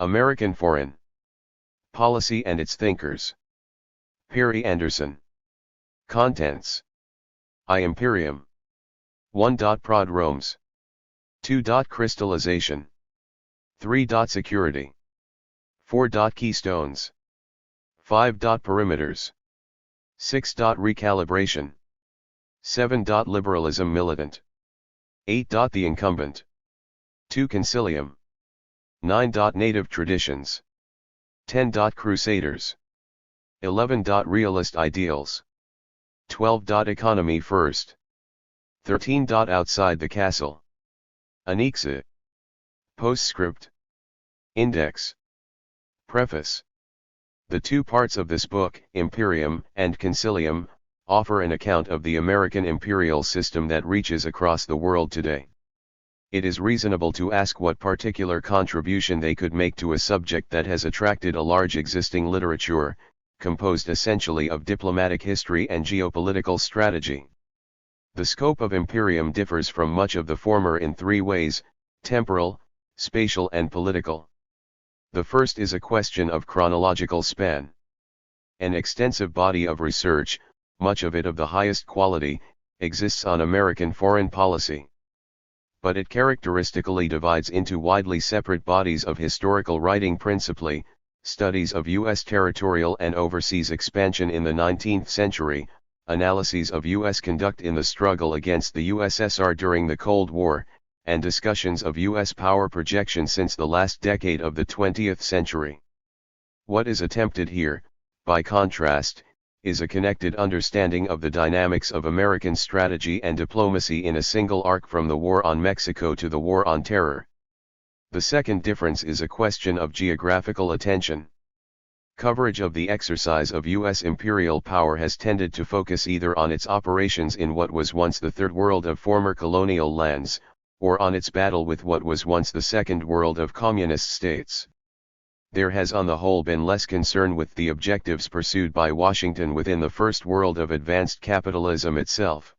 American Foreign Policy and Its Thinkers. Perry Anderson. Contents. I Imperium. 1. Prodromes. 2. Crystallization. 3. Security. 4. Keystones. 5. Perimeters. 6. Recalibration. 7. Liberalism militant. 8. The incumbent. 2. Concilium. 9. Native traditions. 10. Crusaders. 11. Realist ideals. 12. Economy first. 13. Outside the castle. Anexa. Postscript. Index. Preface. The two parts of this book, Imperium and Concilium, offer an account of the American imperial system that reaches across the world today. It is reasonable to ask what particular contribution they could make to a subject that has attracted a large existing literature, composed essentially of diplomatic history and geopolitical strategy. The scope of Imperium differs from much of the former in three ways: temporal, spatial and political. The first is a question of chronological span. An extensive body of research, much of it of the highest quality, exists on American foreign policy. But it characteristically divides into widely separate bodies of historical writing, principally studies of U.S. territorial and overseas expansion in the 19th century, analyses of U.S. conduct in the struggle against the USSR during the Cold War, and discussions of U.S. power projection since the last decade of the 20th century. What is attempted here, by contrast, is a connected understanding of the dynamics of American strategy and diplomacy in a single arc from the War on Mexico to the War on Terror. The second difference is a question of geographical attention. Coverage of the exercise of U.S. imperial power has tended to focus either on its operations in what was once the Third World of former colonial lands, or on its battle with what was once the Second World of communist states. There has on the whole been less concern with the objectives pursued by Washington within the First World of advanced capitalism itself.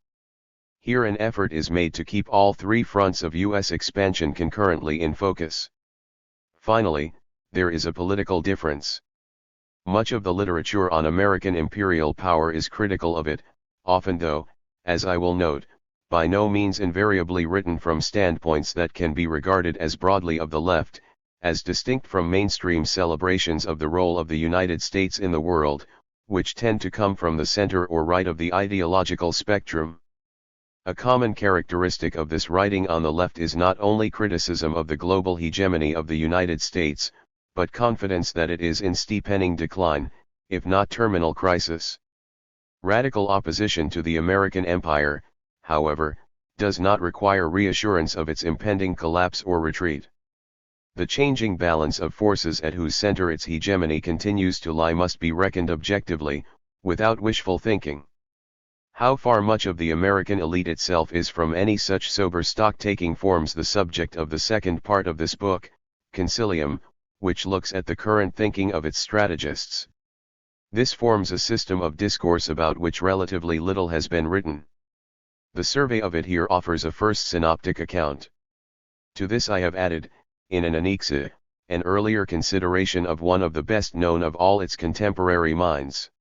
Here an effort is made to keep all three fronts of U.S. expansion concurrently in focus. Finally, there is a political difference. Much of the literature on American imperial power is critical of it, often though, as I will note, by no means invariably written from standpoints that can be regarded as broadly of the left, as distinct from mainstream celebrations of the role of the United States in the world, which tend to come from the center or right of the ideological spectrum. A common characteristic of this writing on the left is not only criticism of the global hegemony of the United States, but confidence that it is in steepening decline, if not terminal crisis. Radical opposition to the American empire, however, does not require reassurance of its impending collapse or retreat. The changing balance of forces at whose center its hegemony continues to lie must be reckoned objectively, without wishful thinking. How far much of the American elite itself is from any such sober stock-taking forms the subject of the second part of this book, Concilium, which looks at the current thinking of its strategists. This forms a system of discourse about which relatively little has been written. The survey of it here offers a first synoptic account. To this I have added, in an anexa, an earlier consideration of one of the best known of all its contemporary minds.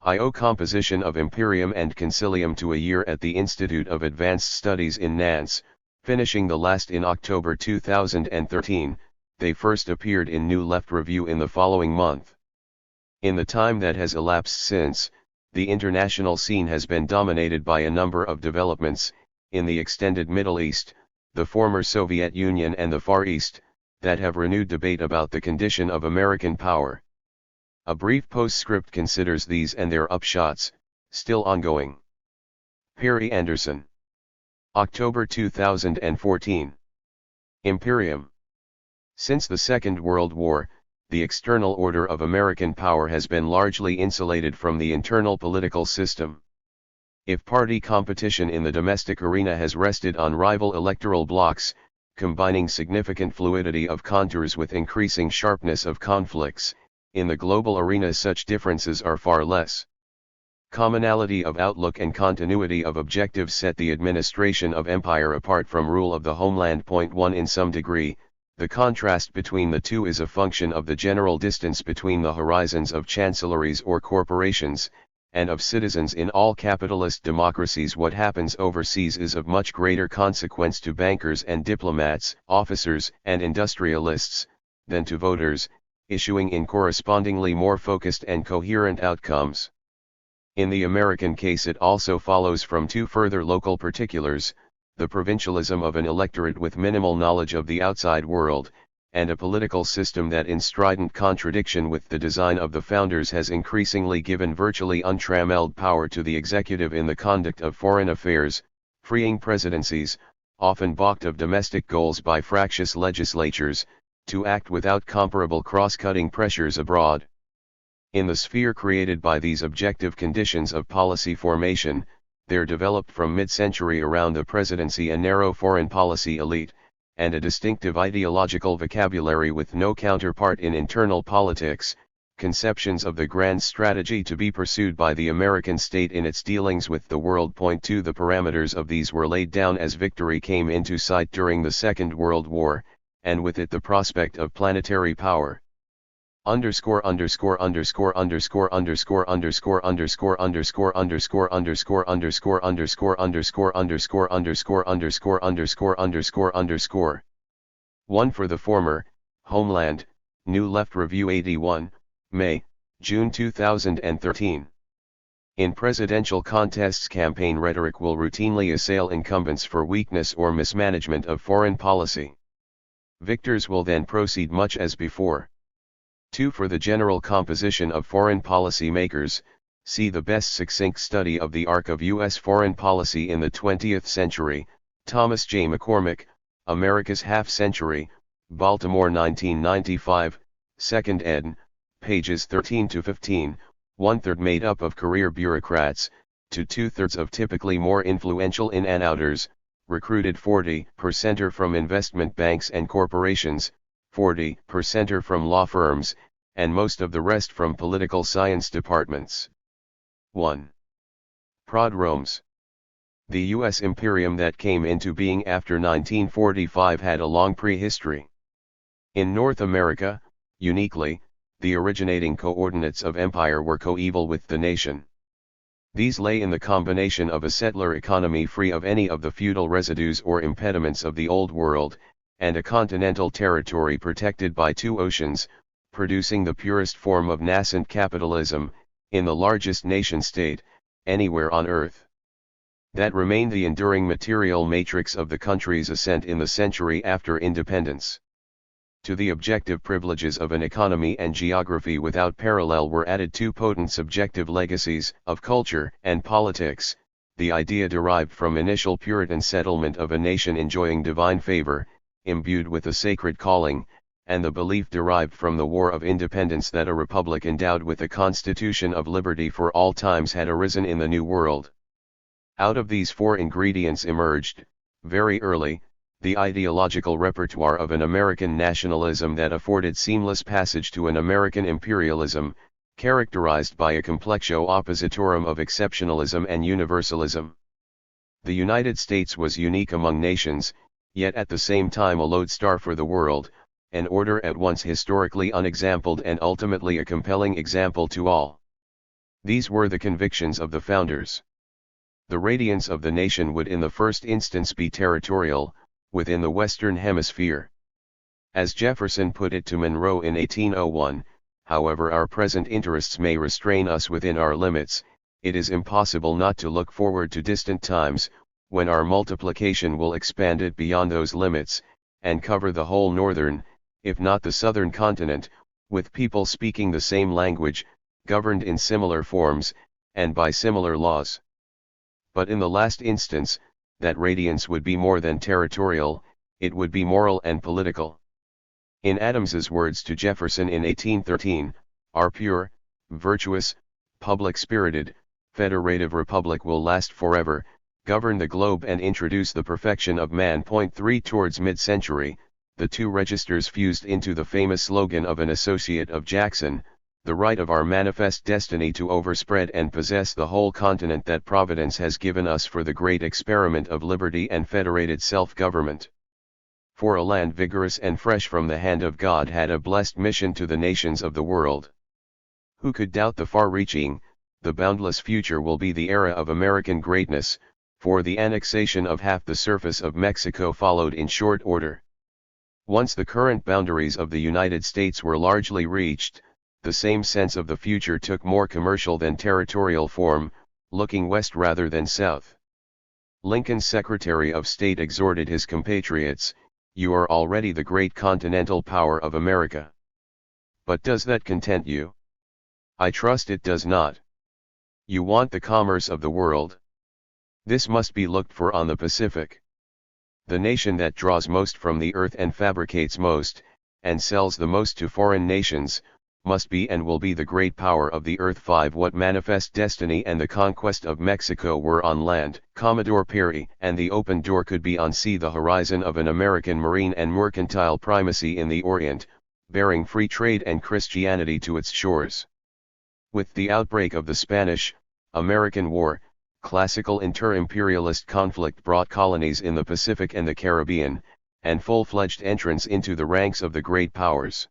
I owe composition of Imperium and Concilium to a year at the Institute of Advanced Studies in Nantes, finishing the last in October 2013, they first appeared in New Left Review in the following month. In the time that has elapsed since, the international scene has been dominated by a number of developments, in the extended Middle East, the former Soviet Union and the Far East, that have renewed debate about the condition of American power. A brief postscript considers these and their upshots, still ongoing. Perry Anderson. October 2014. Imperium. Since the Second World War, the external order of American power has been largely insulated from the internal political system. If party competition in the domestic arena has rested on rival electoral blocs, combining significant fluidity of contours with increasing sharpness of conflicts, in the global arena such differences are far less. Commonality of outlook and continuity of objectives set the administration of empire apart from rule of the homeland. 1 In some degree, The contrast between the two is a function of the general distance between the horizons of chancelleries or corporations, and of citizens in all capitalist democracies. What happens overseas is of much greater consequence to bankers and diplomats, officers and industrialists, than to voters, issuing in correspondingly more focused and coherent outcomes. In the American case, it also follows from two further local particulars: the provincialism of an electorate with minimal knowledge of the outside world, and a political system that, in strident contradiction with the design of the founders, has increasingly given virtually untrammeled power to the executive in the conduct of foreign affairs, freeing presidencies, often balked of domestic goals by fractious legislatures, to act without comparable cross-cutting pressures abroad. In the sphere created by these objective conditions of policy formation, there developed from mid-century around the presidency a narrow foreign policy elite, and a distinctive ideological vocabulary with no counterpart in internal politics, conceptions of the grand strategy to be pursued by the American state in its dealings with the world. Point 2. The parameters of these were laid down as victory came into sight during the Second World War, and with it the prospect of planetary power. Underscore underscore underscore underscore underscore underscore underscore underscore underscore underscore underscore underscore underscore underscore underscore underscore underscore underscore underscore 1. For the former, Homeland, New Left Review 81, May, June 2013. In presidential contests, campaign rhetoric will routinely assail incumbents for weakness or mismanagement of foreign policy. Victors will then proceed much as before. 2. For the general composition of foreign policy makers, see the best succinct study of the arc of U.S. foreign policy in the 20th century, Thomas J. McCormick, America's Half-Century, Baltimore 1995, 2nd ed., pages 13 to 15, 1/3 made up of career bureaucrats, to 2/3 of typically more influential in and outers, recruited 40% from investment banks and corporations, 40% from law firms, and most of the rest from political science departments. 1. Prodromes. The U.S. imperium that came into being after 1945 had a long prehistory. In North America, uniquely, the originating coordinates of empire were coeval with the nation. These lay in the combination of a settler economy free of any of the feudal residues or impediments of the Old World, and a continental territory protected by two oceans, producing the purest form of nascent capitalism, in the largest nation-state, anywhere on earth. That remained the enduring material matrix of the country's ascent in the century after independence. To the objective privileges of an economy and geography without parallel were added two potent subjective legacies, of culture and politics: the idea derived from initial Puritan settlement of a nation enjoying divine favor, imbued with a sacred calling, and the belief derived from the War of Independence that a republic endowed with a constitution of liberty for all times had arisen in the New World. Out of these four ingredients emerged, very early, the ideological repertoire of an American nationalism that afforded seamless passage to an American imperialism, characterized by a complexio oppositorum of exceptionalism and universalism. The United States was unique among nations, yet at the same time a lodestar for the world, an order at once historically unexampled and ultimately a compelling example to all. These were the convictions of the founders. The radiance of the nation would in the first instance be territorial, within the Western Hemisphere. As Jefferson put it to Monroe in 1801, however our present interests may restrain us within our limits, it is impossible not to look forward to distant times, when our multiplication will expand it beyond those limits, and cover the whole northern, if not the southern continent, with people speaking the same language, governed in similar forms, and by similar laws. But in the last instance, that radiance would be more than territorial, it would be moral and political. In Adams's words to Jefferson in 1813, our pure, virtuous, public-spirited, federative republic will last forever, govern the globe and introduce the perfection of man. 3 Towards mid-century, the two registers fused into the famous slogan of an associate of Jackson, the right of our manifest destiny to overspread and possess the whole continent that Providence has given us for the great experiment of liberty and federated self-government. For a land vigorous and fresh from the hand of God had a blessed mission to the nations of the world. Who could doubt the far-reaching, the boundless future will be the era of American greatness, for the annexation of half the surface of Mexico followed in short order. Once the current boundaries of the United States were largely reached, the same sense of the future took more commercial than territorial form, looking west rather than south. Lincoln's Secretary of State exhorted his compatriots, "You are already the great continental power of America. But does that content you? I trust it does not. You want the commerce of the world. This must be looked for on the Pacific. The nation that draws most from the earth and fabricates most, and sells the most to foreign nations, must be and will be the great power of the earth." 5. What manifest destiny and the conquest of Mexico were on land, Commodore Perry, and the open door could be on sea, the horizon of an American marine and mercantile primacy in the Orient, bearing free trade and Christianity to its shores. With the outbreak of the Spanish-American War, classical inter-imperialist conflict brought colonies in the Pacific and the Caribbean, and full-fledged entrance into the ranks of the great powers.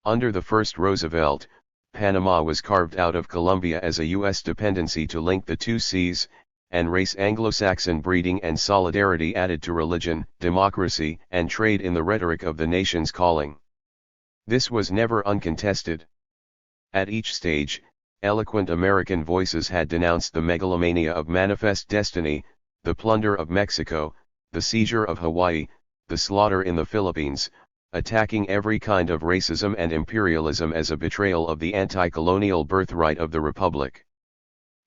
Under the first Roosevelt, Panama was carved out of Colombia as a U.S. dependency to link the two seas, and race Anglo-Saxon breeding and solidarity added to religion, democracy, and trade in the rhetoric of the nation's calling. This was never uncontested. At each stage, eloquent American voices had denounced the megalomania of manifest destiny, the plunder of Mexico, the seizure of Hawaii, the slaughter in the Philippines, attacking every kind of racism and imperialism as a betrayal of the anti-colonial birthright of the Republic.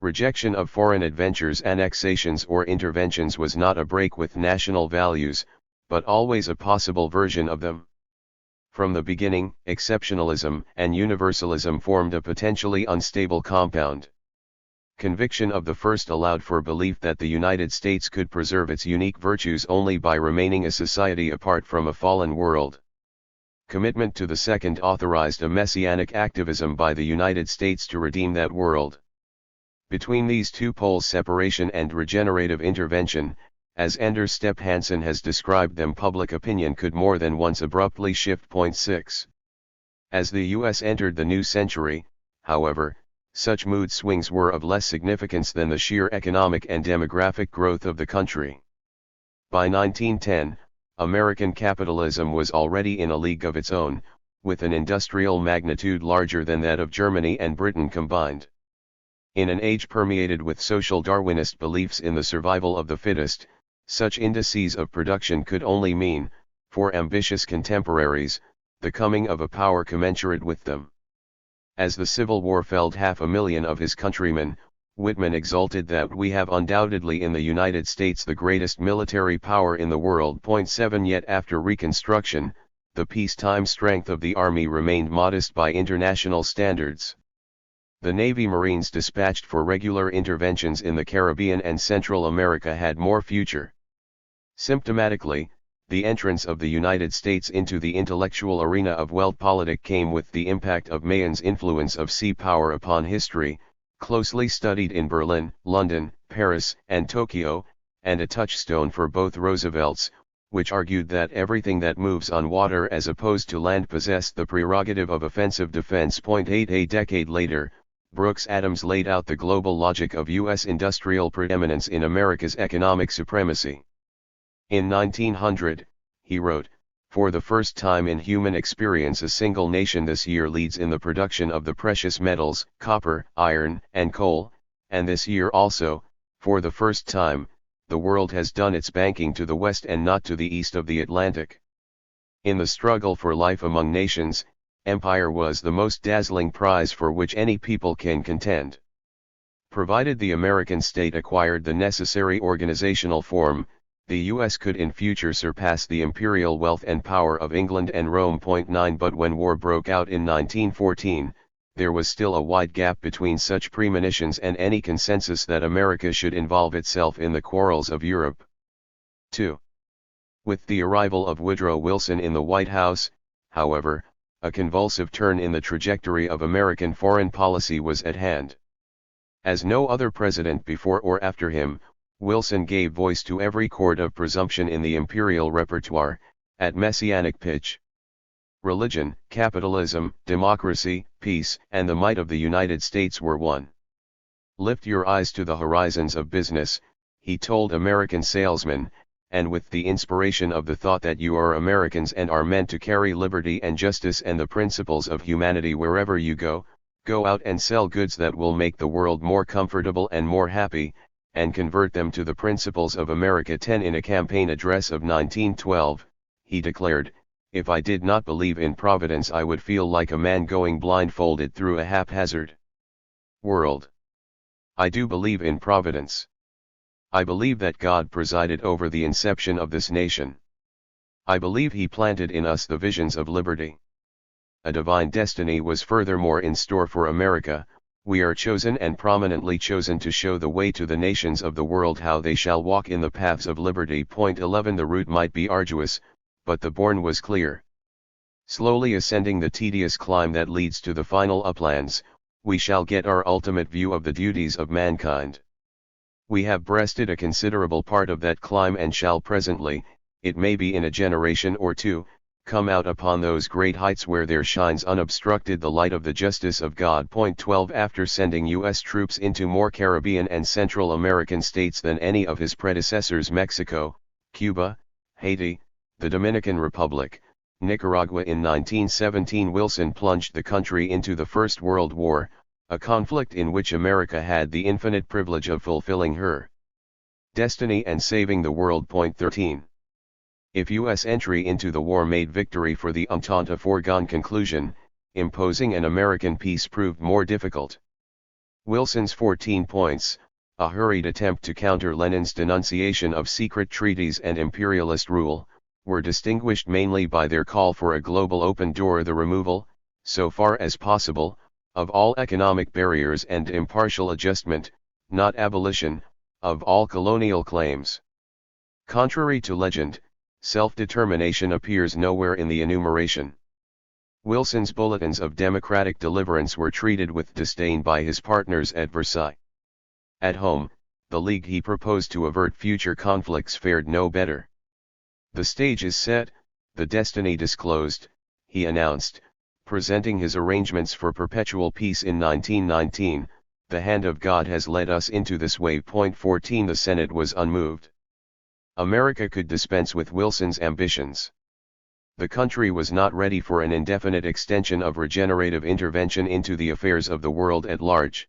Rejection of foreign adventures, annexations or interventions was not a break with national values, but always a possible version of them. From the beginning, exceptionalism and universalism formed a potentially unstable compound. Conviction of the first allowed for belief that the United States could preserve its unique virtues only by remaining a society apart from a fallen world. Commitment to the second authorized a messianic activism by the United States to redeem that world. Between these two poles, separation and regenerative intervention, as Anders Stepp Hansen has described them, public opinion could more than once abruptly shift. 6. As the U.S. entered the new century, however, such mood swings were of less significance than the sheer economic and demographic growth of the country. By 1910, American capitalism was already in a league of its own, with an industrial magnitude larger than that of Germany and Britain combined. In an age permeated with social Darwinist beliefs in the survival of the fittest, such indices of production could only mean, for ambitious contemporaries, the coming of a power commensurate with them. As the Civil War felled 500,000 of his countrymen, Whitman exulted that we have undoubtedly in the United States the greatest military power in the world. 7. Yet after Reconstruction, the peacetime strength of the Army remained modest by international standards. The Navy Marines dispatched for regular interventions in the Caribbean and Central America had more future. Symptomatically, the entrance of the United States into the intellectual arena of Weltpolitik came with the impact of Mayans' influence of sea power upon history, closely studied in Berlin, London, Paris, and Tokyo, and a touchstone for both Roosevelts, which argued that everything that moves on water as opposed to land possessed the prerogative of offensive defense. 8. A decade later, Brooks Adams laid out the global logic of U.S. industrial preeminence in America's economic supremacy. In 1900, he wrote, "For the first time in human experience a single nation this year leads in the production of the precious metals, copper, iron, and coal, and this year also, for the first time, the world has done its banking to the west and not to the east of the Atlantic." In the struggle for life among nations, empire was the most dazzling prize for which any people can contend. Provided the American state acquired the necessary organizational form, the U.S. could in future surpass the imperial wealth and power of England and Rome. 9. But when war broke out in 1914, there was still a wide gap between such premonitions and any consensus that America should involve itself in the quarrels of Europe. 2. With the arrival of Woodrow Wilson in the White House, however, a convulsive turn in the trajectory of American foreign policy was at hand. As no other president before or after him, Wilson gave voice to every chord of presumption in the imperial repertoire, At messianic pitch. Religion, capitalism, democracy, peace, and the might of the United States were one. Lift your eyes to the horizons of business, he told American salesmen, and with the inspiration of the thought that you are Americans and are meant to carry liberty and justice and the principles of humanity wherever you go, go out and sell goods that will make the world more comfortable and more happy, and convert them to the principles of America 10. In a campaign address of 1912, he declared, "If I did not believe in Providence I would feel like a man going blindfolded through a haphazard world. I do believe in Providence. I believe that God presided over the inception of this nation. I believe He planted in us the visions of liberty. A divine destiny was furthermore in store for America. We are chosen and prominently chosen to show the way to the nations of the world how they shall walk in the paths of liberty." Point 11. The route might be arduous, but the bourne was clear. Slowly ascending the tedious climb that leads to the final uplands, we shall get our ultimate view of the duties of mankind. We have breasted a considerable part of that climb and shall presently, it may be in a generation or two, come out upon those great heights where there shines unobstructed the light of the justice of God. Point 12. After sending U.S. troops into more Caribbean and Central American states than any of his predecessors, Mexico, Cuba, Haiti, the Dominican Republic, Nicaragua, in 1917 Wilson plunged the country into the First World War, a conflict in which America had the infinite privilege of fulfilling her destiny and saving the world. Point 13. If U.S. entry into the war made victory for the Entente a foregone conclusion, imposing an American peace proved more difficult. Wilson's 14 points, a hurried attempt to counter Lenin's denunciation of secret treaties and imperialist rule, were distinguished mainly by their call for a global open door, the removal, so far as possible, of all economic barriers and impartial adjustment, not abolition, of all colonial claims. Contrary to legend, self-determination appears nowhere in the enumeration. Wilson's bulletins of democratic deliverance were treated with disdain by his partners at Versailles. At home, the league he proposed to avert future conflicts fared no better. "The stage is set, the destiny disclosed," he announced, presenting his arrangements for perpetual peace in 1919, "the hand of God has led us into this way." Point 14. The Senate was unmoved. America could dispense with Wilson's ambitions. The country was not ready for an indefinite extension of regenerative intervention into the affairs of the world at large.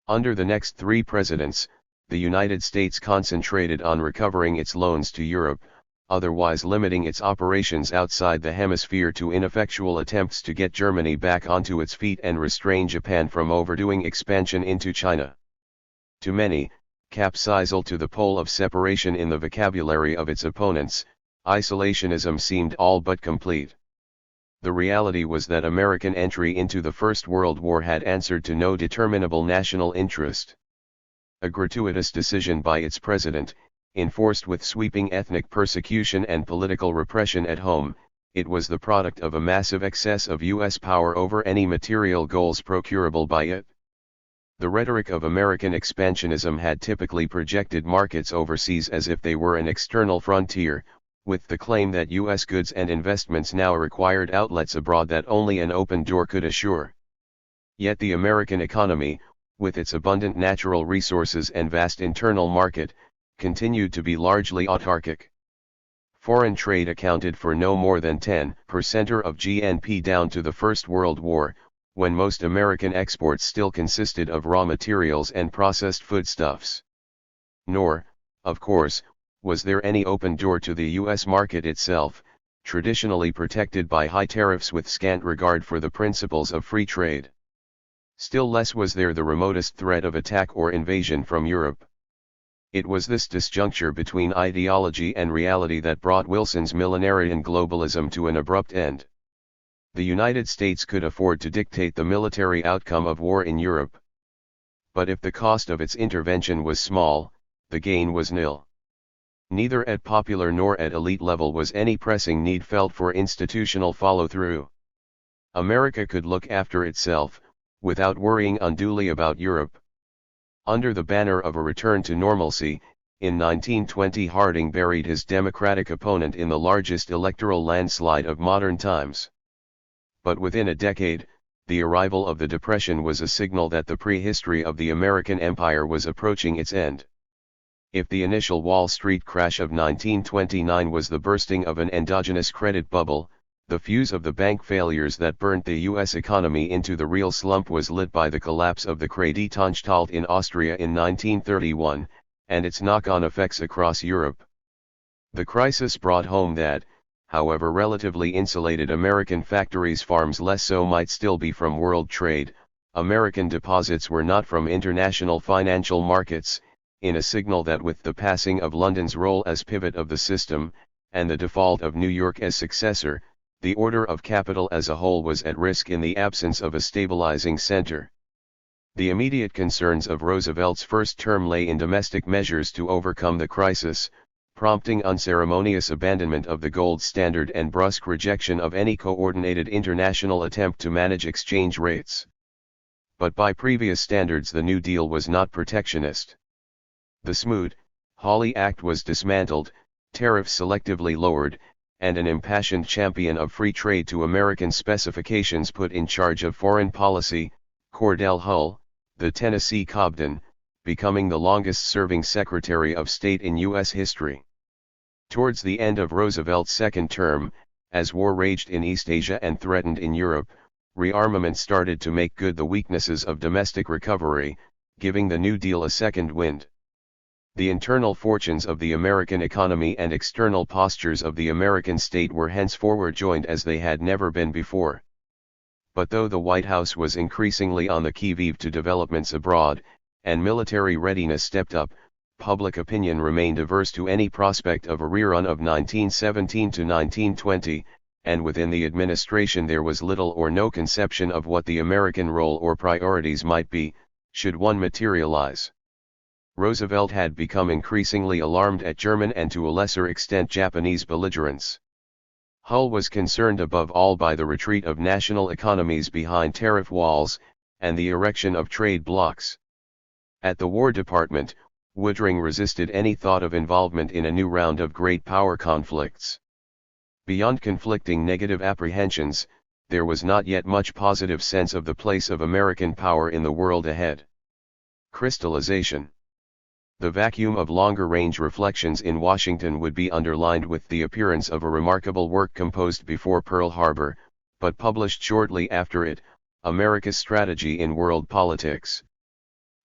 Under the next three presidents, the United States concentrated on recovering its loans to Europe, otherwise limiting its operations outside the hemisphere to ineffectual attempts to get Germany back onto its feet and restrain Japan from overdoing expansion into China. To many, capsizal to the pole of separation in the vocabulary of its opponents, isolationism seemed all but complete. The reality was that American entry into the First World War had answered to no determinable national interest. A gratuitous decision by its president, enforced with sweeping ethnic persecution and political repression at home, it was the product of a massive excess of U.S. power over any material goals procurable by it. The rhetoric of American expansionism had typically projected markets overseas as if they were an external frontier, with the claim that U.S. goods and investments now required outlets abroad that only an open door could assure. Yet the American economy, with its abundant natural resources and vast internal market, continued to be largely autarkic. Foreign trade accounted for no more than 10% of GNP down to the First World War, when most American exports still consisted of raw materials and processed foodstuffs. Nor, of course, was there any open door to the U.S. market itself, traditionally protected by high tariffs with scant regard for the principles of free trade. Still less was there the remotest threat of attack or invasion from Europe. It was this disjuncture between ideology and reality that brought Wilson's millenarian globalism to an abrupt end. The United States could afford to dictate the military outcome of war in Europe. But if the cost of its intervention was small, the gain was nil. Neither at popular nor at elite level was any pressing need felt for institutional follow-through. America could look after itself, without worrying unduly about Europe. Under the banner of a return to normalcy, In 1920 Harding buried his Democratic opponent in the largest electoral landslide of modern times. But within a decade, the arrival of the Depression was a signal that the prehistory of the American empire was approaching its end. If the initial Wall Street crash of 1929 was the bursting of an endogenous credit bubble, the fuse of the bank failures that burnt the U.S. economy into the real slump was lit by the collapse of the Kreditanstalt in Austria in 1931, and its knock-on effects across Europe. The crisis brought home that, however relatively insulated American factories' farms less so might still be from world trade, American deposits were not from international financial markets, in a signal that with the passing of London's role as pivot of the system, and the default of New York as successor, the order of capital as a whole was at risk in the absence of a stabilizing center. The immediate concerns of Roosevelt's first term lay in domestic measures to overcome the crisis, prompting unceremonious abandonment of the gold standard and brusque rejection of any coordinated international attempt to manage exchange rates. But by previous standards the New Deal was not protectionist. The Smoot-Hawley Act was dismantled, tariffs selectively lowered, and an impassioned champion of free trade to American specifications put in charge of foreign policy, Cordell Hull, the Tennessee Cobden, becoming the longest-serving Secretary of State in U.S. history. Towards the end of Roosevelt's second term, as war raged in East Asia and threatened in Europe, rearmament started to make good the weaknesses of domestic recovery, giving the New Deal a second wind. The internal fortunes of the American economy and external postures of the American state were henceforward joined as they had never been before. But though the White House was increasingly on the qui-vive to developments abroad, and military readiness stepped up, public opinion remained averse to any prospect of a rerun of 1917 to 1920, and within the administration there was little or no conception of what the American role or priorities might be, should one materialize. Roosevelt had become increasingly alarmed at German and to a lesser extent Japanese belligerence. Hull was concerned above all by the retreat of national economies behind tariff walls, and the erection of trade blocs. At the War Department, Woodring resisted any thought of involvement in a new round of great power conflicts. Beyond conflicting negative apprehensions, there was not yet much positive sense of the place of American power in the world ahead. Crystallization. The vacuum of longer-range reflections in Washington would be underlined with the appearance of a remarkable work composed before Pearl Harbor, but published shortly after it, America's Strategy in World Politics.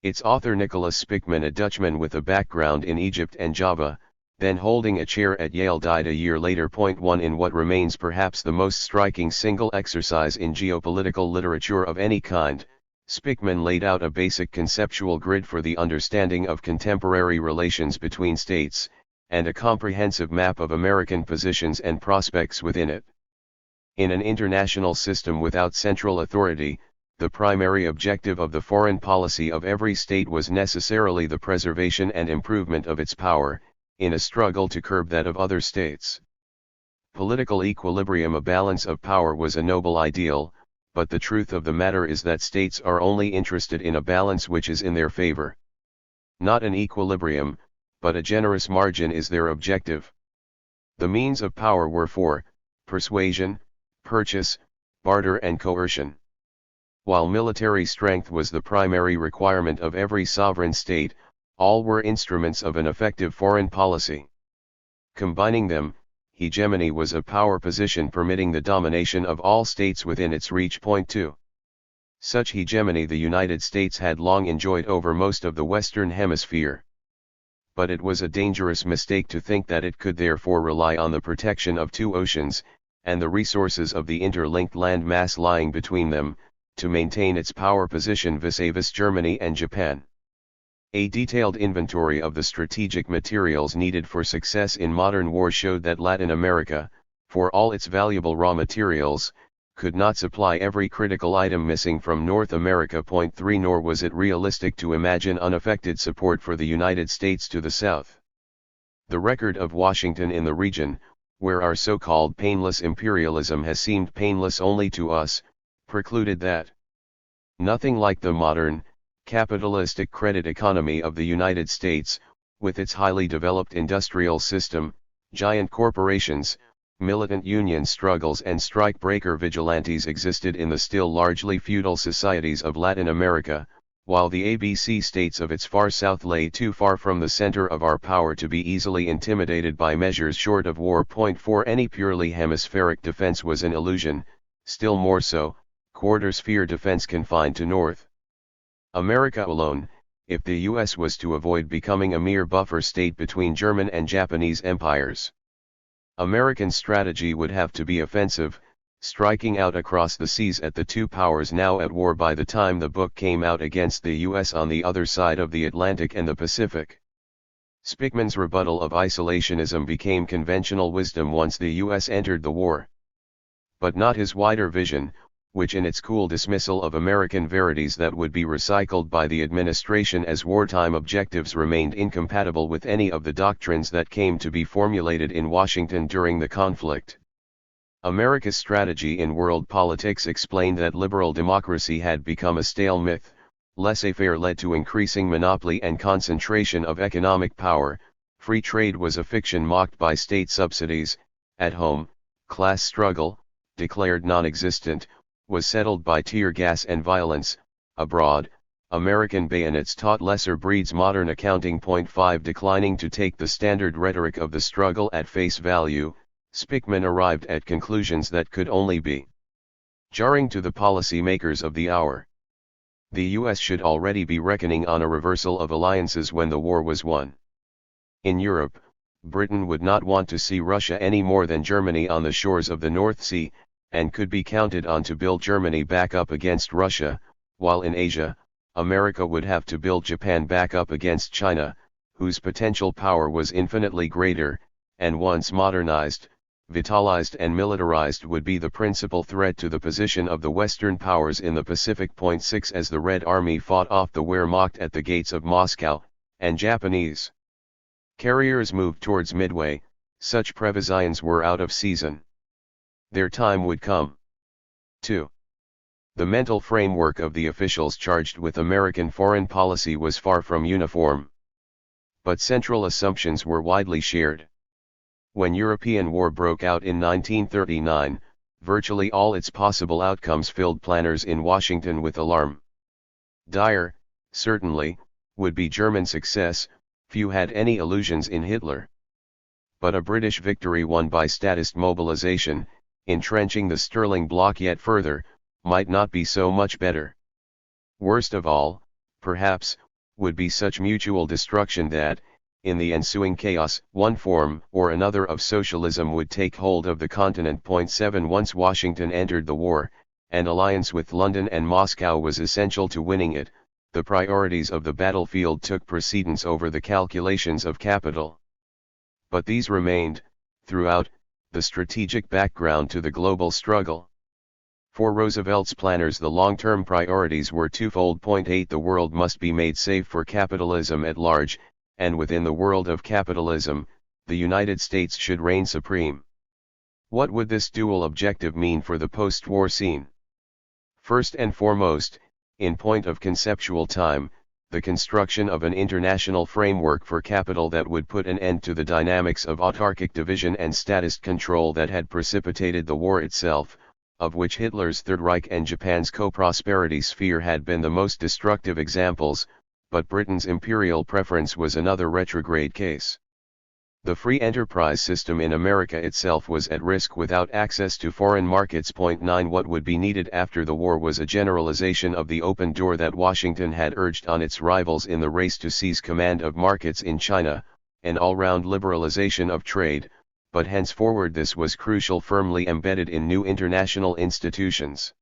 Its author Nicholas Spickman, a Dutchman with a background in Egypt and Java, then holding a chair at Yale, died a year later. 1 In what remains perhaps the most striking single exercise in geopolitical literature of any kind, Spickman laid out a basic conceptual grid for the understanding of contemporary relations between states, and a comprehensive map of American positions and prospects within it. In an international system without central authority, the primary objective of the foreign policy of every state was necessarily the preservation and improvement of its power, in a struggle to curb that of other states. Political equilibrium, a balance of power, was a noble ideal, but the truth of the matter is that states are only interested in a balance which is in their favor. Not an equilibrium, but a generous margin is their objective. The means of power were four: persuasion, purchase, barter and coercion. While military strength was the primary requirement of every sovereign state, all were instruments of an effective foreign policy. Combining them, hegemony was a power position permitting the domination of all states within its reach. 2. Such hegemony the United States had long enjoyed over most of the Western Hemisphere. But it was a dangerous mistake to think that it could therefore rely on the protection of two oceans, and the resources of the interlinked land mass lying between them, to maintain its power position vis-a-vis Germany and Japan. A detailed inventory of the strategic materials needed for success in modern war showed that Latin America, for all its valuable raw materials, could not supply every critical item missing from North America. 3 Nor was it realistic to imagine unaffected support for the United States to the south. The record of Washington in the region, where our so-called painless imperialism has seemed painless only to us, precluded that. Nothing like the modern, capitalistic credit economy of the United States, With its highly developed industrial system, giant corporations, militant union struggles and strike-breaker vigilantes existed in the still largely feudal societies of Latin America, while the ABC states of its far south lay too far from the center of our power to be easily intimidated by measures short of war. 4 Any purely hemispheric defense was an illusion, still more so, quarter-sphere defense confined to North America alone. If the US was to avoid becoming a mere buffer state between German and Japanese empires, American strategy would have to be offensive, striking out across the seas at the two powers now at war by the time the book came out against the US on the other side of the Atlantic and the Pacific. Spickman's rebuttal of isolationism became conventional wisdom once the US entered the war. But not his wider vision, which in its cool dismissal of American verities that would be recycled by the administration as wartime objectives remained incompatible with any of the doctrines that came to be formulated in Washington during the conflict. America's strategy in world politics explained that liberal democracy had become a stale myth, laissez-faire led to increasing monopoly and concentration of economic power, free trade was a fiction mocked by state subsidies, at home, class struggle, declared non-existent, was settled by tear gas and violence, abroad, American bayonets taught lesser breeds modern accounting. 5 Declining to take the standard rhetoric of the struggle at face value, Spickman arrived at conclusions that could only be jarring to the policy makers of the hour. The US should already be reckoning on a reversal of alliances when the war was won. In Europe, Britain would not want to see Russia any more than Germany on the shores of the North Sea, and could be counted on to build Germany back up against Russia, while in Asia, America would have to build Japan back up against China, whose potential power was infinitely greater, and once modernized, vitalized and militarized would be the principal threat to the position of the Western powers in the Pacific. 6 As the Red Army fought off the Wehrmacht at the gates of Moscow, and Japanese carriers moved towards Midway, such previsions were out of season. Their time would come. 2. The mental framework of the officials charged with American foreign policy was far from uniform. But central assumptions were widely shared. When European war broke out in 1939, virtually all its possible outcomes filled planners in Washington with alarm. Dire, certainly, would be German success, few had any illusions in Hitler. But a British victory won by statist mobilization, entrenching the Sterling bloc yet further, might not be so much better. Worst of all, perhaps, would be such mutual destruction that, in the ensuing chaos, one form or another of socialism would take hold of the continent. 7 Once Washington entered the war, an alliance with London and Moscow was essential to winning it. The priorities of the battlefield took precedence over the calculations of capital. But these remained, throughout, the strategic background to the global struggle. For Roosevelt's planners, the long-term priorities were twofold. 8 The world must be made safe for capitalism at large, and within the world of capitalism, the United States should reign supreme. What would this dual objective mean for the post-war scene? First and foremost, in point of conceptual time, the construction of an international framework for capital that would put an end to the dynamics of autarkic division and statist control that had precipitated the war itself, of which Hitler's Third Reich and Japan's co-prosperity sphere had been the most destructive examples, but Britain's imperial preference was another retrograde case. The free enterprise system in America itself was at risk without access to foreign markets. 9 What would be needed after the war was a generalization of the open door that Washington had urged on its rivals in the race to seize command of markets in China, an all-round liberalization of trade, but henceforward this was crucial, firmly embedded in new international institutions.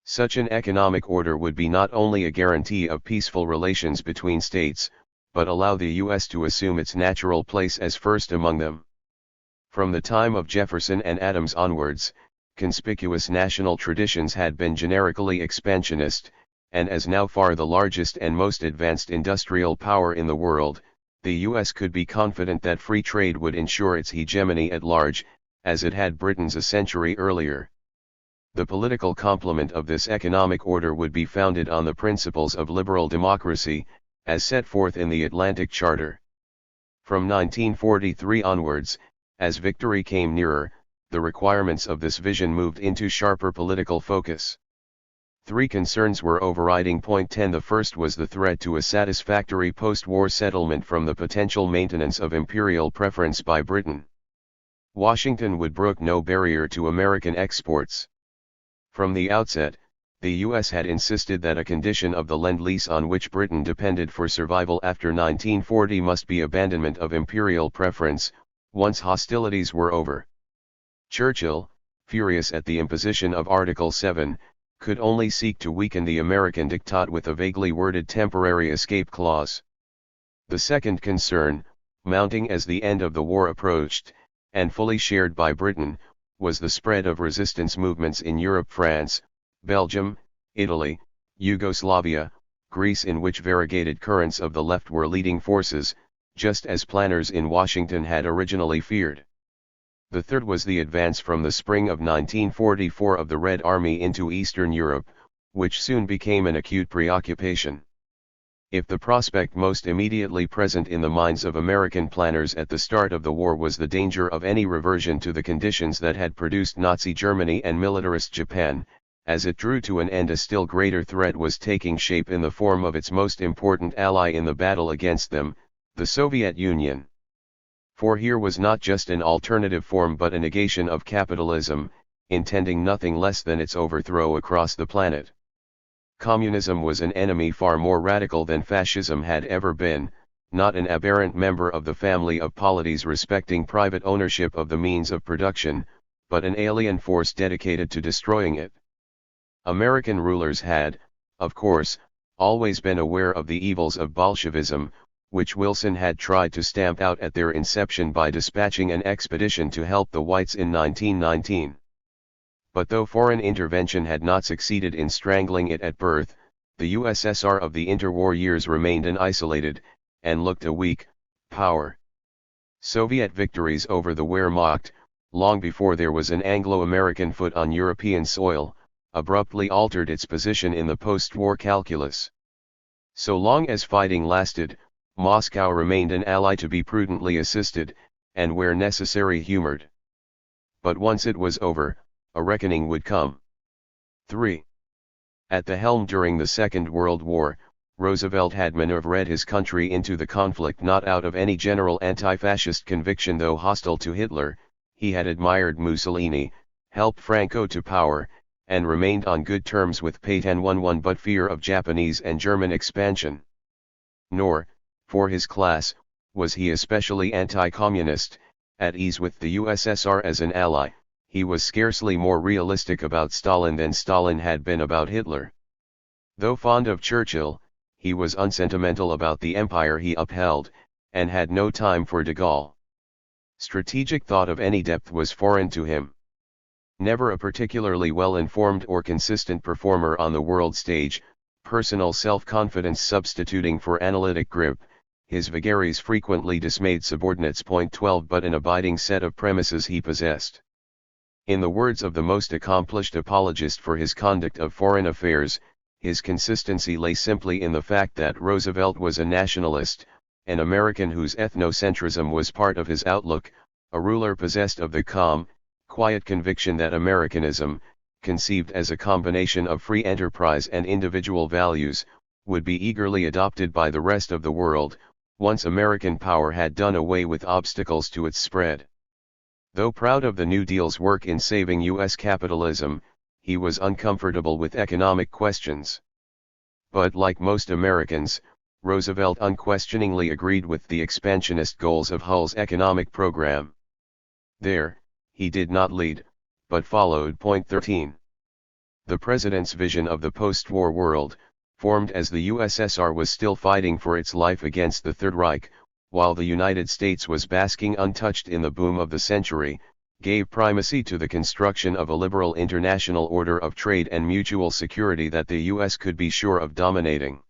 Such an economic order would be not only a guarantee of peaceful relations between states, but allow the U.S. to assume its natural place as first among them. From the time of Jefferson and Adams onwards, conspicuous national traditions had been generically expansionist, and as now far the largest and most advanced industrial power in the world, the U.S. could be confident that free trade would ensure its hegemony at large, as it had Britain's a century earlier. The political complement of this economic order would be founded on the principles of liberal democracy, as set forth in the Atlantic Charter. From 1943 onwards, as victory came nearer, the requirements of this vision moved into sharper political focus. Three concerns were overriding. Point 10. The first was the threat to a satisfactory post-war settlement from the potential maintenance of imperial preference by Britain. Washington would brook no barrier to American exports. From the outset, the U.S. had insisted that a condition of the Lend-Lease on which Britain depended for survival after 1940 must be abandonment of imperial preference, once hostilities were over. Churchill, furious at the imposition of Article 7, could only seek to weaken the American diktat with a vaguely worded temporary escape clause. The second concern, mounting as the end of the war approached, and fully shared by Britain, was the spread of resistance movements in Europe. France, Belgium, Italy, Yugoslavia, Greece, in which variegated currents of the left were leading forces, just as planners in Washington had originally feared. The third was the advance from the spring of 1944 of the Red Army into Eastern Europe, which soon became an acute preoccupation. If the prospect most immediately present in the minds of American planners at the start of the war was the danger of any reversion to the conditions that had produced Nazi Germany and militarist Japan, as it drew to an end a still greater threat was taking shape in the form of its most important ally in the battle against them, the Soviet Union. For here was not just an alternative form but a negation of capitalism, intending nothing less than its overthrow across the planet. Communism was an enemy far more radical than fascism had ever been, not an aberrant member of the family of polities respecting private ownership of the means of production, but an alien force dedicated to destroying it. American rulers had, of course, always been aware of the evils of Bolshevism, which Wilson had tried to stamp out at their inception by dispatching an expedition to help the whites in 1919. But though foreign intervention had not succeeded in strangling it at birth, the USSR of the interwar years remained an isolated, and looked a weak, power. Soviet victories over the Wehrmacht, long before there was an Anglo-American foot on European soil, abruptly altered its position in the post-war calculus. So long as fighting lasted, Moscow remained an ally to be prudently assisted, and where necessary humored. But once it was over, a reckoning would come. 3. At the helm during the Second World War, Roosevelt had maneuvered his country into the conflict not out of any general anti-fascist conviction. Though hostile to Hitler, he had admired Mussolini, helped Franco to power, and remained on good terms with Pétain but fear of Japanese and German expansion. Nor, for his class, was he especially anti-communist. At ease with the USSR as an ally, he was scarcely more realistic about Stalin than Stalin had been about Hitler. Though fond of Churchill, he was unsentimental about the empire he upheld, and had no time for de Gaulle. Strategic thought of any depth was foreign to him. Never a particularly well-informed or consistent performer on the world stage, personal self-confidence substituting for analytic grip, his vagaries frequently dismayed subordinates. Point 12. But an abiding set of premises he possessed. In the words of the most accomplished apologist for his conduct of foreign affairs, his consistency lay simply in the fact that Roosevelt was a nationalist, an American whose ethnocentrism was part of his outlook, a ruler possessed of the calm, quiet conviction that Americanism, conceived as a combination of free enterprise and individual values, would be eagerly adopted by the rest of the world, once American power had done away with obstacles to its spread. Though proud of the New Deal's work in saving U.S. capitalism, he was uncomfortable with economic questions. But like most Americans, Roosevelt unquestioningly agreed with the expansionist goals of Hull's economic program. There, he did not lead, but followed. Point 13. The president's vision of the post-war world, formed as the USSR was still fighting for its life against the Third Reich, while the United States was basking untouched in the boom of the century, gave primacy to the construction of a liberal international order of trade and mutual security that the U.S. could be sure of dominating.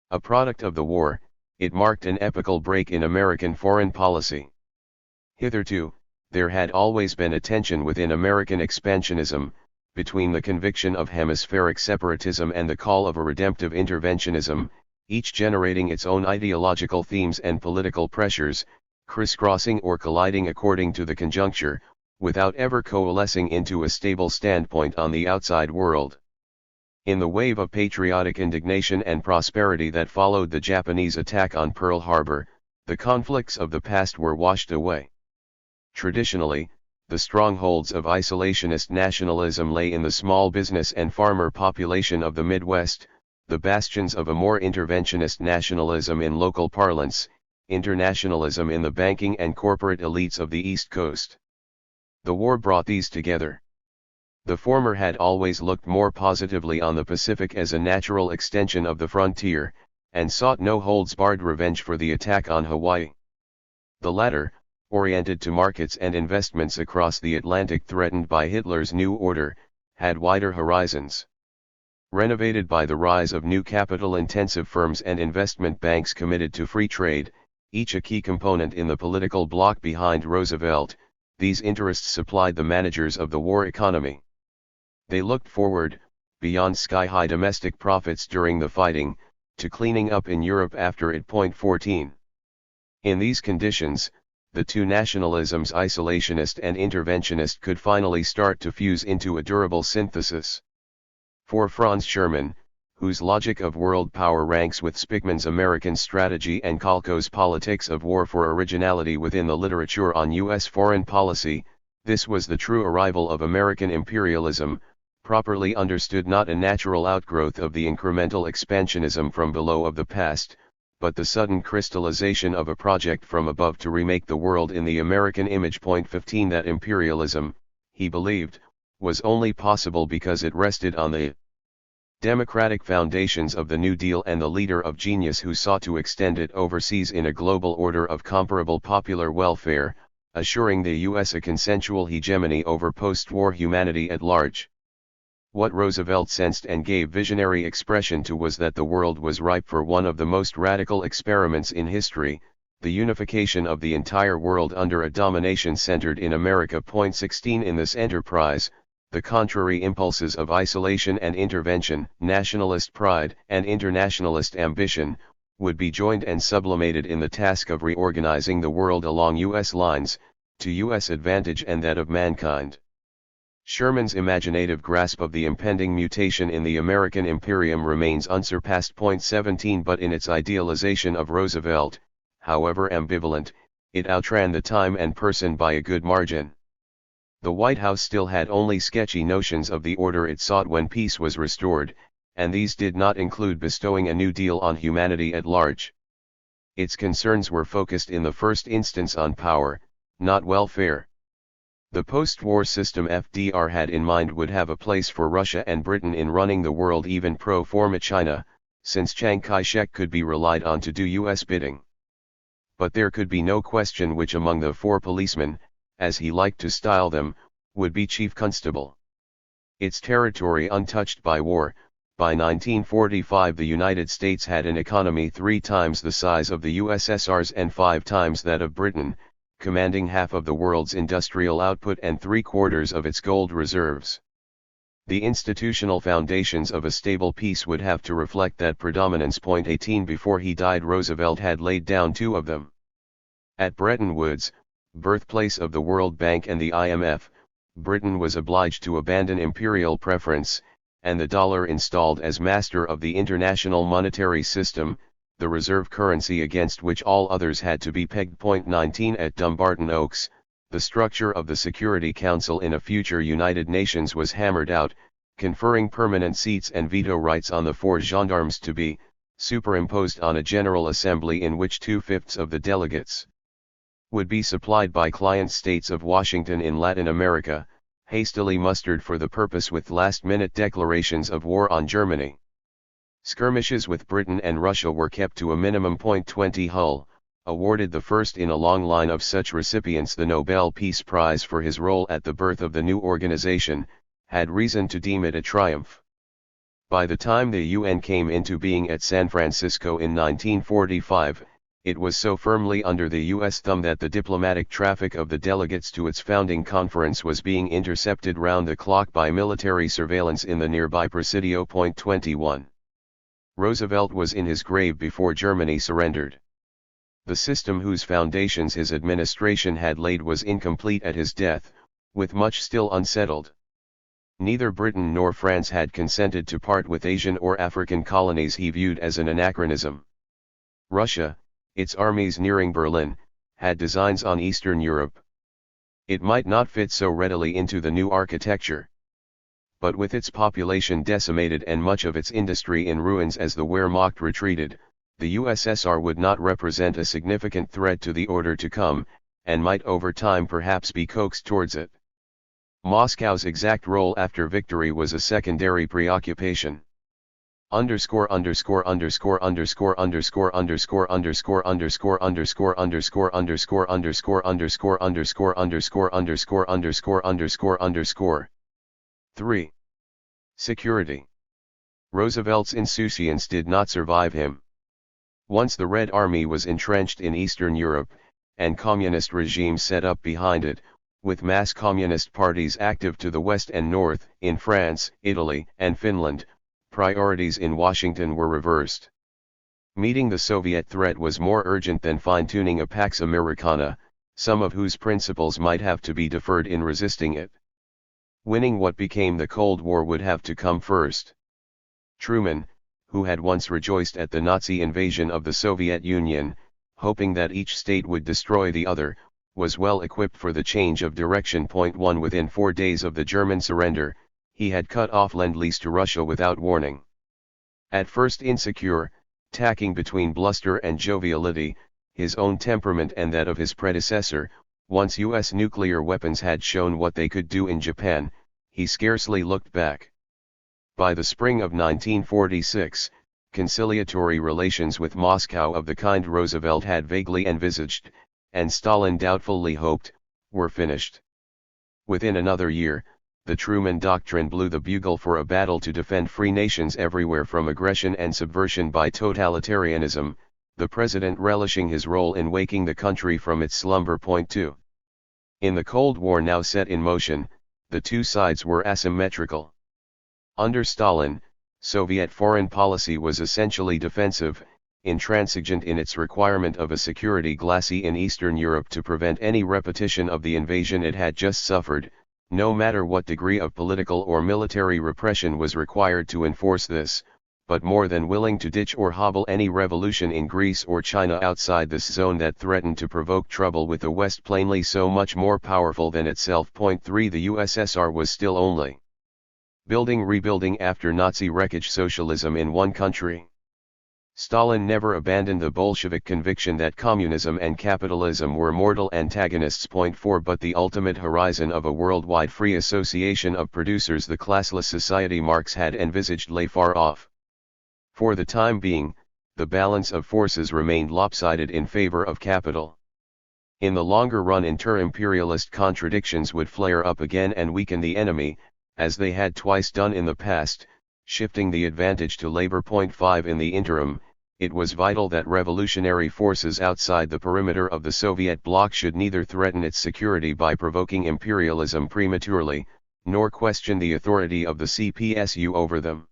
A product of the war, it marked an epochal break in American foreign policy. Hitherto, there had always been a tension within American expansionism, between the conviction of hemispheric separatism and the call of a redemptive interventionism, each generating its own ideological themes and political pressures, crisscrossing or colliding according to the conjuncture, without ever coalescing into a stable standpoint on the outside world. In the wave of patriotic indignation and prosperity that followed the Japanese attack on Pearl Harbor, the conflicts of the past were washed away. Traditionally, the strongholds of isolationist nationalism lay in the small business and farmer population of the Midwest, the bastions of a more interventionist nationalism in local parlance, internationalism in the banking and corporate elites of the East Coast. The war brought these together. The former had always looked more positively on the Pacific as a natural extension of the frontier, and sought no holds-barred revenge for the attack on Hawaii. The latter, oriented to markets and investments across the Atlantic threatened by Hitler's New Order, had wider horizons. Renovated by the rise of new capital-intensive firms and investment banks committed to free trade, each a key component in the political bloc behind Roosevelt, these interests supplied the managers of the war economy. They looked forward, beyond sky-high domestic profits during the fighting, to cleaning up in Europe after it. 14. In these conditions, the two nationalisms, isolationist and interventionist, could finally start to fuse into a durable synthesis. For Franz Sherman, whose logic of world power ranks with Spigman's American strategy and Kalko's politics of war for originality within the literature on U.S. foreign policy, this was the true arrival of American imperialism, properly understood not a natural outgrowth of the incremental expansionism from below of the past, but the sudden crystallization of a project from above to remake the world in the American image. 15. That imperialism, he believed, was only possible because it rested on the democratic foundations of the New Deal and the leader of genius who sought to extend it overseas in a global order of comparable popular welfare, assuring the U.S. a consensual hegemony over post-war humanity at large. What Roosevelt sensed and gave visionary expression to was that the world was ripe for one of the most radical experiments in history, the unification of the entire world under a domination centered in America. 16. In this enterprise, the contrary impulses of isolation and intervention, nationalist pride and internationalist ambition, would be joined and sublimated in the task of reorganizing the world along U.S. lines, to U.S. advantage and that of mankind. Sherman's imaginative grasp of the impending mutation in the American imperium remains unsurpassed. 17. But in its idealization of Roosevelt, however ambivalent, it outran the time and person by a good margin. The White House still had only sketchy notions of the order it sought when peace was restored, and these did not include bestowing a new deal on humanity at large. Its concerns were focused in the first instance on power, not welfare. The post-war system FDR had in mind would have a place for Russia and Britain in running the world, even pro forma China, since Chiang Kai-shek could be relied on to do U.S. bidding. But there could be no question which among the four policemen, as he liked to style them, would be chief constable. Its territory untouched by war, by 1945 the United States had an economy 3 times the size of the USSR's and 5 times that of Britain, commanding half of the world's industrial output and 3/4 of its gold reserves. The institutional foundations of a stable peace would have to reflect that predominance. 18. Before he died, Roosevelt had laid down 2 of them. At Bretton Woods, birthplace of the World Bank and the IMF, Britain was obliged to abandon imperial preference, and the dollar installed as master of the international monetary system, the reserve currency against which all others had to be pegged. 19. At Dumbarton Oaks, the structure of the Security Council in a future United Nations was hammered out, conferring permanent seats and veto rights on the 4 gendarmes to be superimposed on a General Assembly in which 2/5 of the delegates would be supplied by client states of Washington in Latin America, hastily mustered for the purpose with last-minute declarations of war on Germany. Skirmishes with Britain and Russia were kept to a minimum. 20. Hull, awarded the first in a long line of such recipients the Nobel Peace Prize for his role at the birth of the new organization, had reason to deem it a triumph. By the time the UN came into being at San Francisco in 1945, it was so firmly under the U.S. thumb that the diplomatic traffic of the delegates to its founding conference was being intercepted round the clock by military surveillance in the nearby Presidio. 21. Roosevelt was in his grave before Germany surrendered. The system whose foundations his administration had laid was incomplete at his death, with much still unsettled. Neither Britain nor France had consented to part with Asian or African colonies he viewed as an anachronism. Russia, its armies nearing Berlin, had designs on Eastern Europe. It might not fit so readily into the new architecture. But with its population decimated and much of its industry in ruins as the Wehrmacht retreated, the USSR would not represent a significant threat to the order to come, and might over time perhaps be coaxed towards it. Moscow's exact role after victory was a secondary preoccupation. Underscore underscore underscore underscore underscore underscore underscore underscore underscore underscore underscore underscore underscore underscore underscore underscore underscore underscore underscore 3. Security. Roosevelt's insouciance did not survive him. Once the Red Army was entrenched in Eastern Europe, and communist regimes set up behind it, with mass communist parties active to the west and north, in France, Italy, and Finland, priorities in Washington were reversed. Meeting the Soviet threat was more urgent than fine-tuning a Pax Americana, some of whose principles might have to be deferred in resisting it. Winning what became the Cold War would have to come first. Truman, who had once rejoiced at the Nazi invasion of the Soviet Union, hoping that each state would destroy the other, was well equipped for the change of direction. 1 Within 4 days of the German surrender, he had cut off Lend-Lease to Russia without warning. At first insecure, tacking between bluster and joviality, his own temperament and that of his predecessor, once US nuclear weapons had shown what they could do in Japan, he scarcely looked back. By the spring of 1946, conciliatory relations with Moscow of the kind Roosevelt had vaguely envisaged, and Stalin doubtfully hoped, were finished. Within another year, the Truman Doctrine blew the bugle for a battle to defend free nations everywhere from aggression and subversion by totalitarianism, the president relishing his role in waking the country from its slumber. 2. In the Cold War now set in motion, the two sides were asymmetrical. Under Stalin, Soviet foreign policy was essentially defensive, intransigent in its requirement of a security glacis in Eastern Europe to prevent any repetition of the invasion it had just suffered, no matter what degree of political or military repression was required to enforce this, but more than willing to ditch or hobble any revolution in Greece or China outside this zone that threatened to provoke trouble with the West, plainly so much more powerful than itself. 3 The USSR was still only rebuilding after Nazi wreckage socialism in one country. Stalin never abandoned the Bolshevik conviction that communism and capitalism were mortal antagonists. 4 But the ultimate horizon of a worldwide free association of producers, the classless society Marx had envisaged, lay far off. For the time being, the balance of forces remained lopsided in favor of capital. In the longer run, inter-imperialist contradictions would flare up again and weaken the enemy, as they had twice done in the past, shifting the advantage to labor. 5 In the interim, it was vital that revolutionary forces outside the perimeter of the Soviet bloc should neither threaten its security by provoking imperialism prematurely, nor question the authority of the CPSU over them.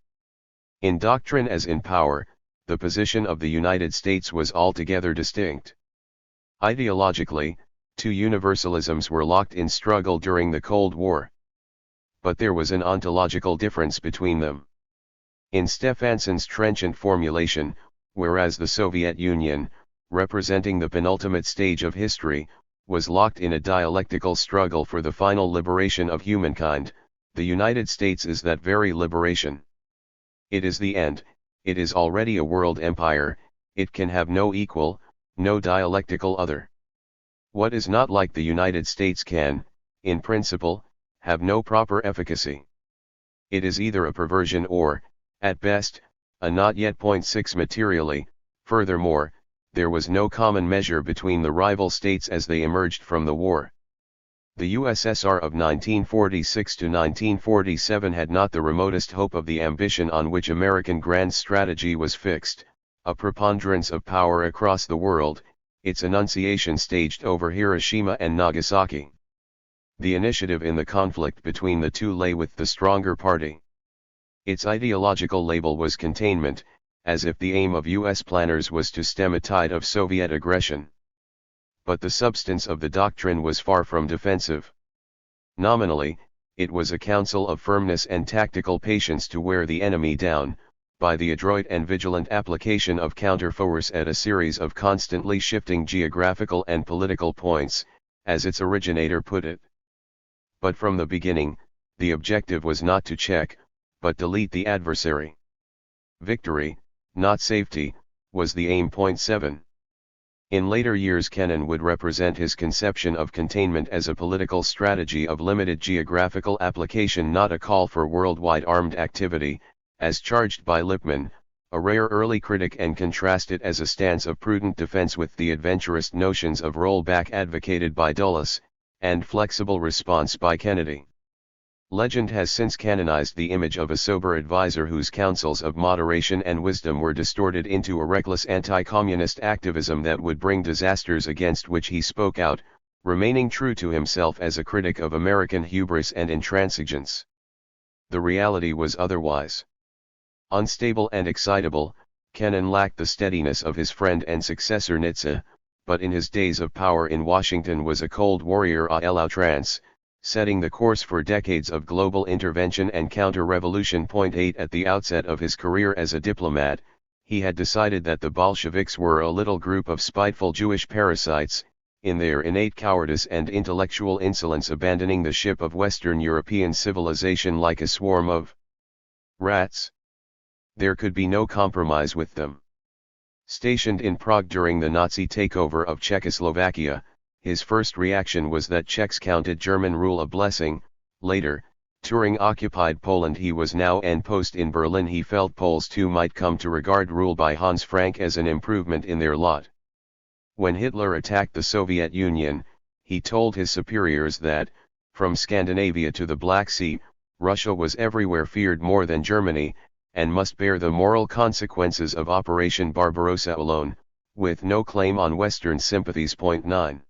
In doctrine as in power, the position of the United States was altogether distinct. Ideologically, two universalisms were locked in struggle during the Cold War. But there was an ontological difference between them. In Stefanson's trenchant formulation, whereas the Soviet Union, representing the penultimate stage of history, was locked in a dialectical struggle for the final liberation of humankind, the United States is that very liberation. It is the end, it is already a world empire, it can have no equal, no dialectical other. What is not like the United States can, in principle, have no proper efficacy. It is either a perversion or, at best, a not yet. 6 Materially, furthermore, there was no common measure between the rival states as they emerged from the war. The USSR of 1946 to 1947 had not the remotest hope of the ambition on which American grand strategy was fixed, a preponderance of power across the world, its enunciation staged over Hiroshima and Nagasaki. The initiative in the conflict between the two lay with the stronger party. Its ideological label was containment, as if the aim of US planners was to stem a tide of Soviet aggression. But the substance of the doctrine was far from defensive. Nominally, it was a counsel of firmness and tactical patience to wear the enemy down, by the adroit and vigilant application of counterforce at a series of constantly shifting geographical and political points, as its originator put it. But from the beginning, the objective was not to check, but delete the adversary. Victory, not safety, was the aim. 7. In later years Kennan would represent his conception of containment as a political strategy of limited geographical application, not a call for worldwide armed activity, as charged by Lippmann, a rare early critic, and contrast it as a stance of prudent defense with the adventurous notions of rollback advocated by Dulles, and flexible response by Kennedy. Legend has since canonized the image of a sober advisor whose counsels of moderation and wisdom were distorted into a reckless anti-communist activism that would bring disasters against which he spoke out, remaining true to himself as a critic of American hubris and intransigence. The reality was otherwise. Unstable and excitable, Kennan lacked the steadiness of his friend and successor Nietzsche, but in his days of power in Washington was a cold warrior à l'outrance, setting the course for decades of global intervention and counter-revolution. 8 At the outset of his career as a diplomat, he had decided that the Bolsheviks were a little group of spiteful Jewish parasites, in their innate cowardice and intellectual insolence abandoning the ship of Western European civilization like a swarm of rats. There could be no compromise with them. Stationed in Prague during the Nazi takeover of Czechoslovakia, his first reaction was that Czechs counted German rule a blessing. Later, touring occupied Poland, he was now en post in Berlin. He felt Poles too might come to regard rule by Hans Frank as an improvement in their lot. When Hitler attacked the Soviet Union, he told his superiors that, from Scandinavia to the Black Sea, Russia was everywhere feared more than Germany, and must bear the moral consequences of Operation Barbarossa alone, with no claim on Western sympathies. 9.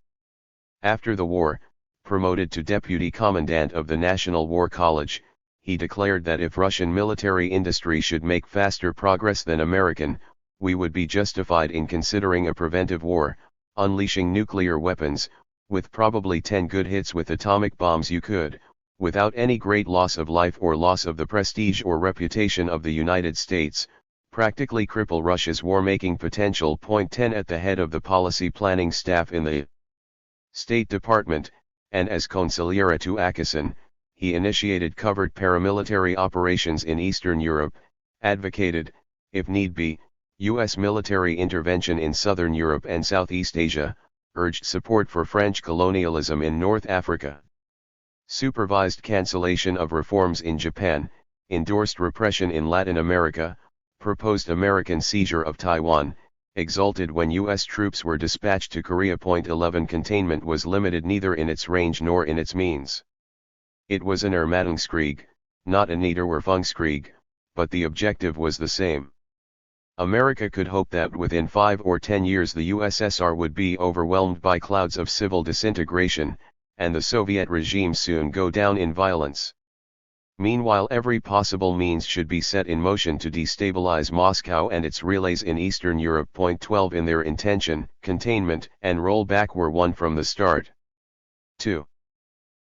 After the war, promoted to deputy commandant of the National War College, he declared that if Russian military industry should make faster progress than American, we would be justified in considering a preventive war, unleashing nuclear weapons, with probably 10 good hits with atomic bombs you could, without any great loss of life or loss of the prestige or reputation of the United States, practically cripple Russia's war-making potential. 10 At the head of the policy planning staff in the State Department, and as consigliere to Akison, he initiated covert paramilitary operations in Eastern Europe, advocated, if need be, U.S. military intervention in Southern Europe and Southeast Asia, urged support for French colonialism in North Africa, supervised cancellation of reforms in Japan, endorsed repression in Latin America, proposed American seizure of Taiwan, exulted when U.S. troops were dispatched to Korea. 11 Containment was limited neither in its range nor in its means. It was an Ermattungskrieg, not a Niederwerfungskrieg, but the objective was the same. America could hope that within 5 or 10 years the USSR would be overwhelmed by clouds of civil disintegration, and the Soviet regime soon go down in violence. Meanwhile every possible means should be set in motion to destabilize Moscow and its relays in Eastern Europe. 12 In their intention, containment and rollback were one from the start. 2.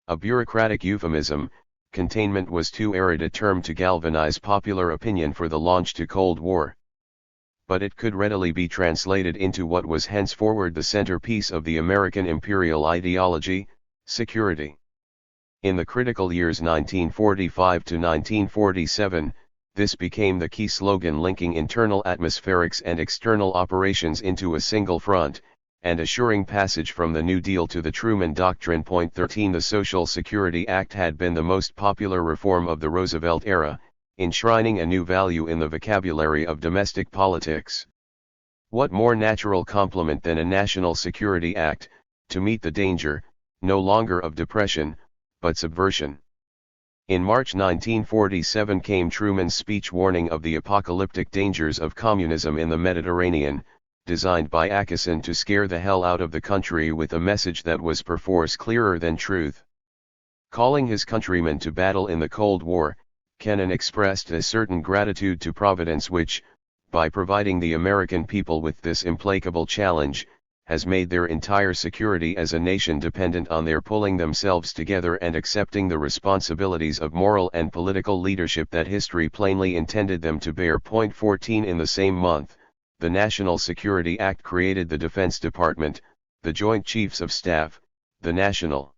A bureaucratic euphemism, containment was too arid a term to galvanize popular opinion for the launch to Cold War. But it could readily be translated into what was henceforward the centerpiece of the American imperial ideology, security. In the critical years 1945 to 1947, this became the key slogan linking internal atmospherics and external operations into a single front, and assuring passage from the New Deal to the Truman Doctrine. 13 The Social Security Act had been the most popular reform of the Roosevelt era, enshrining a new value in the vocabulary of domestic politics. What more natural complement than a National Security Act, to meet the danger, no longer of depression, but subversion. In March 1947 came Truman's speech warning of the apocalyptic dangers of communism in the Mediterranean, designed by Akison to scare the hell out of the country with a message that was perforce clearer than truth. Calling his countrymen to battle in the Cold War, Kennan expressed a certain gratitude to Providence which, by providing the American people with this implacable challenge, has made their entire security as a nation dependent on their pulling themselves together and accepting the responsibilities of moral and political leadership that history plainly intended them to bear. 14 In the same month, the National Security Act created the Defense Department, the Joint Chiefs of Staff, the National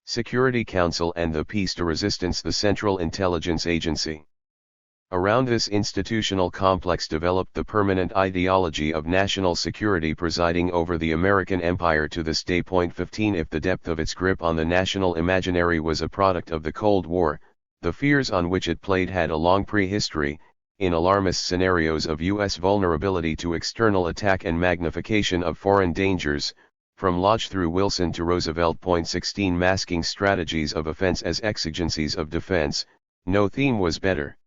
Security Council, and the Peace to Resistance, the Central Intelligence Agency. Around this institutional complex developed the permanent ideology of national security presiding over the American empire to this day. 15 If the depth of its grip on the national imaginary was a product of the Cold War, the fears on which it played had a long prehistory, in alarmist scenarios of U.S. vulnerability to external attack and magnification of foreign dangers, from Lodge through Wilson to Roosevelt. 16 Masking strategies of offense as exigencies of defense, no theme was better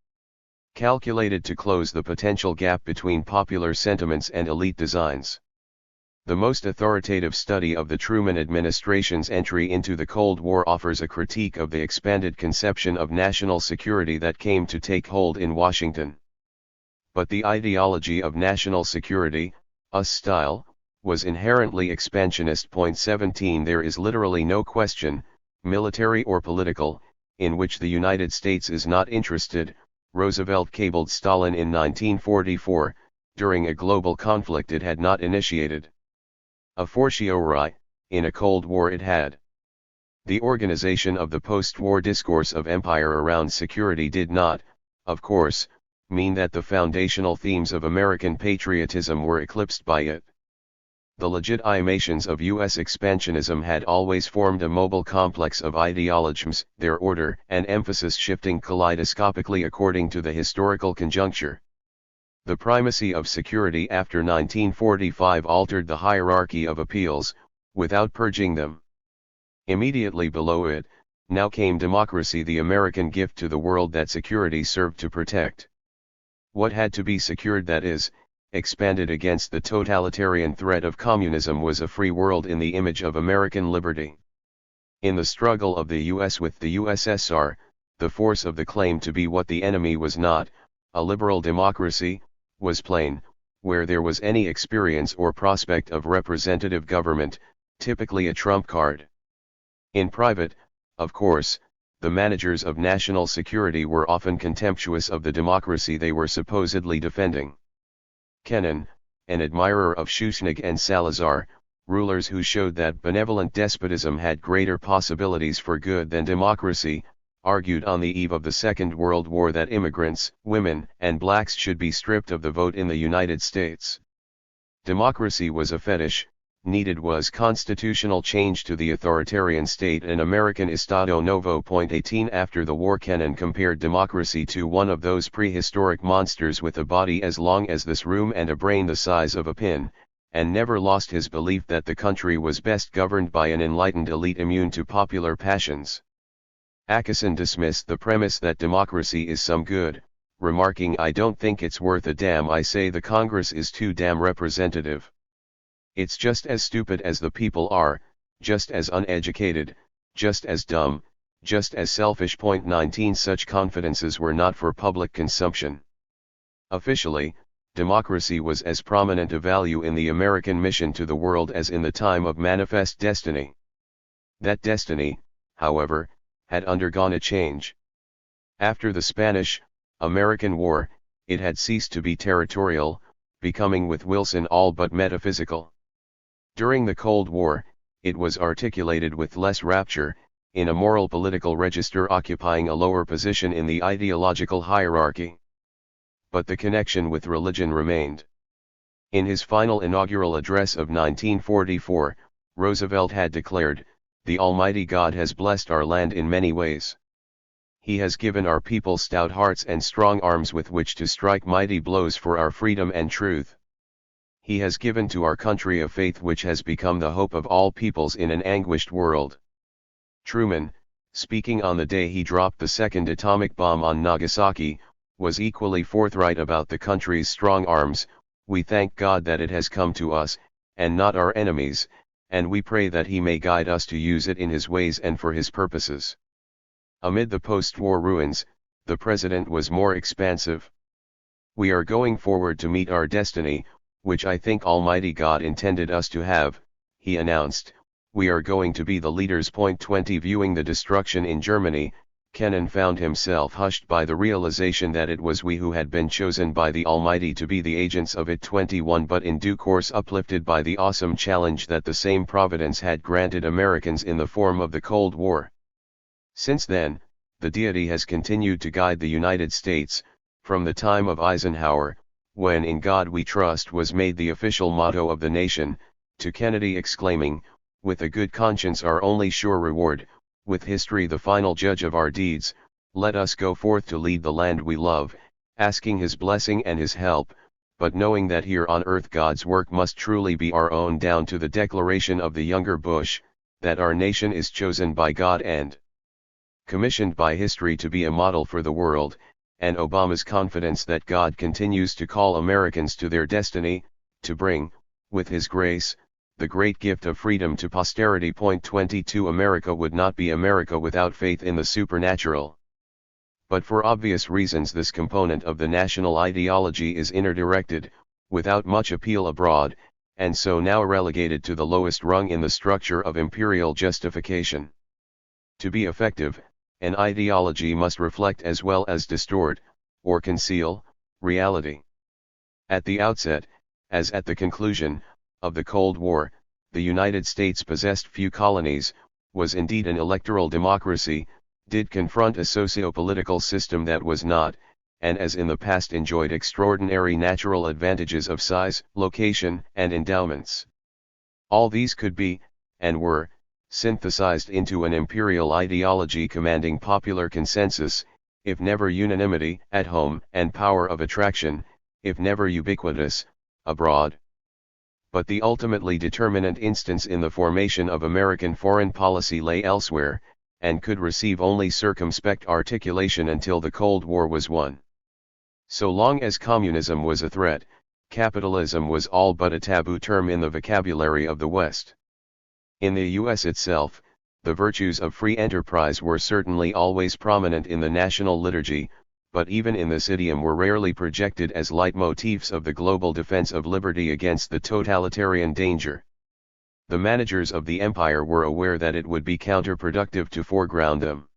calculated to close the potential gap between popular sentiments and elite designs. The most authoritative study of the Truman administration's entry into the Cold War offers a critique of the expanded conception of national security that came to take hold in Washington. But the ideology of national security, US style, was inherently expansionist. 17 There is literally no question, military or political, in which the United States is not interested, Roosevelt cabled Stalin in 1944, during a global conflict it had not initiated. A fortiori, in a Cold War it had. The organization of the post-war discourse of empire around security did not, of course, mean that the foundational themes of American patriotism were eclipsed by it. The legitimations of U.S. expansionism had always formed a mobile complex of ideologies, their order and emphasis shifting kaleidoscopically according to the historical conjuncture. The primacy of security after 1945 altered the hierarchy of appeals, without purging them. Immediately below it, now came democracy, the American gift to the world that security served to protect. What had to be secured, that is, expanded against the totalitarian threat of communism, was a free world in the image of American liberty. In the struggle of the U.S. with the USSR, the force of the claim to be what the enemy was not, a liberal democracy, was plain, where there was any experience or prospect of representative government, typically a trump card. In private, of course, the managers of national security were often contemptuous of the democracy they were supposedly defending. Kennan, an admirer of Schuschnigg and Salazar, rulers who showed that benevolent despotism had greater possibilities for good than democracy, argued on the eve of the Second World War that immigrants, women, and blacks should be stripped of the vote in the United States. Democracy was a fetish, needed was constitutional change to the authoritarian state, an American Estado Novo. 18 After the war, Kennan compared democracy to one of those prehistoric monsters with a body as long as this room and a brain the size of a pin, and never lost his belief that the country was best governed by an enlightened elite immune to popular passions. Acheson dismissed the premise that democracy is some good, remarking, "I don't think it's worth a damn. I say the Congress is too damn representative. It's just as stupid as the people are, just as uneducated, just as dumb, just as selfish." 19 Such confidences were not for public consumption. Officially, democracy was as prominent a value in the American mission to the world as in the time of Manifest Destiny. That destiny, however, had undergone a change. After the Spanish-American War, it had ceased to be territorial, becoming with Wilson all but metaphysical. During the Cold War, it was articulated with less rapture, in a moral political register occupying a lower position in the ideological hierarchy. But the connection with religion remained. In his final inaugural address of 1944, Roosevelt had declared, "The Almighty God has blessed our land in many ways. He has given our people stout hearts and strong arms with which to strike mighty blows for our freedom and truth. He has given to our country a faith which has become the hope of all peoples in an anguished world." Truman, speaking on the day he dropped the second atomic bomb on Nagasaki, was equally forthright about the country's strong arms. "We thank God that it has come to us, and not our enemies, and we pray that He may guide us to use it in His ways and for His purposes." Amid the post-war ruins, the president was more expansive. We are going forward to meet our destiny, which I think Almighty God intended us to have, he announced. We are going to be the leaders. 20 Viewing the destruction in Germany, Kennan found himself hushed by the realization that it was we who had been chosen by the Almighty to be the agents of it. 21 But in due course uplifted by the awesome challenge that the same providence had granted Americans in the form of the Cold War. Since then, the deity has continued to guide the United States, from the time of Eisenhower, when "In God We Trust" was made the official motto of the nation, to Kennedy exclaiming, "With a good conscience our only sure reward, with history the final judge of our deeds, let us go forth to lead the land we love, asking his blessing and his help, but knowing that here on earth God's work must truly be our own, down to the declaration of the younger Bush, that our nation is chosen by God and commissioned by history to be a model for the world, and Obama's confidence that God continues to call Americans to their destiny, to bring, with his grace, the great gift of freedom to posterity." 22 America would not be America without faith in the supernatural. But for obvious reasons this component of the national ideology is inner-directed, without much appeal abroad, and so now relegated to the lowest rung in the structure of imperial justification. To be effective, an ideology must reflect as well as distort, or conceal, reality. At the outset, as at the conclusion, of the Cold War, the United States possessed few colonies, was indeed an electoral democracy, did confront a socio-political system that was not, and as in the past enjoyed extraordinary natural advantages of size, location, and endowments. All these could be, and were, synthesized into an imperial ideology commanding popular consensus, if never unanimity, at home, and power of attraction, if never ubiquitous, abroad. But the ultimately determinant instance in the formation of American foreign policy lay elsewhere, and could receive only circumspect articulation until the Cold War was won. So long as communism was a threat, capitalism was all but a taboo term in the vocabulary of the West. In the U.S. itself, the virtues of free enterprise were certainly always prominent in the national liturgy, but even in this idiom were rarely projected as leitmotifs of the global defense of liberty against the totalitarian danger. The managers of the empire were aware that it would be counterproductive to foreground them.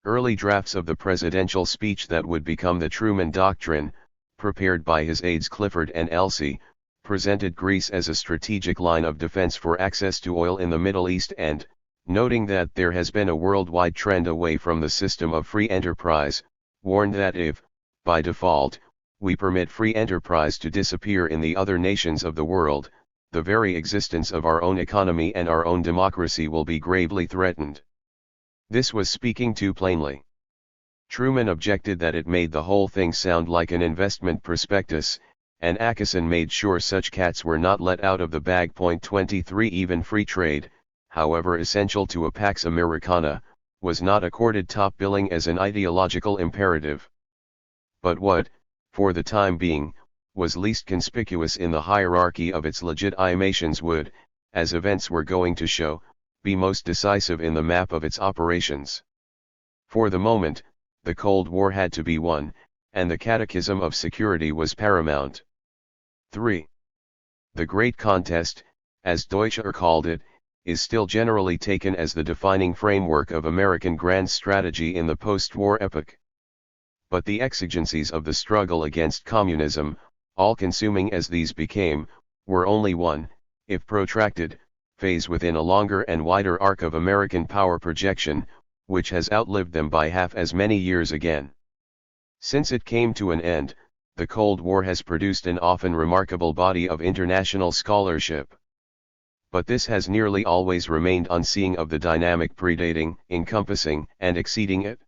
Early drafts of the presidential speech that would become the Truman Doctrine, prepared by his aides Clifford and Elsie, presented Greece as a strategic line of defense for access to oil in the Middle East and, noting that there has been a worldwide trend away from the system of free enterprise, warned that if, by default, we permit free enterprise to disappear in the other nations of the world, the very existence of our own economy and our own democracy will be gravely threatened. This was speaking too plainly. Truman objected that it made the whole thing sound like an investment prospectus, and Acheson made sure such cats were not let out of the bag. 23 Even free trade, however essential to a Pax Americana, was not accorded top billing as an ideological imperative. But what, for the time being, was least conspicuous in the hierarchy of its legitimations would, as events were going to show, be most decisive in the map of its operations. For the moment, the Cold War had to be won, and the catechism of security was paramount. 3. The Great Contest, as Deutscher called it, is still generally taken as the defining framework of American grand strategy in the post-war epoch. But the exigencies of the struggle against communism, all-consuming as these became, were only one, if protracted, phase within a longer and wider arc of American power projection, which has outlived them by half as many years again. Since it came to an end, the Cold War has produced an often remarkable body of international scholarship. But this has nearly always remained unseeing of the dynamic predating, encompassing, and exceeding it.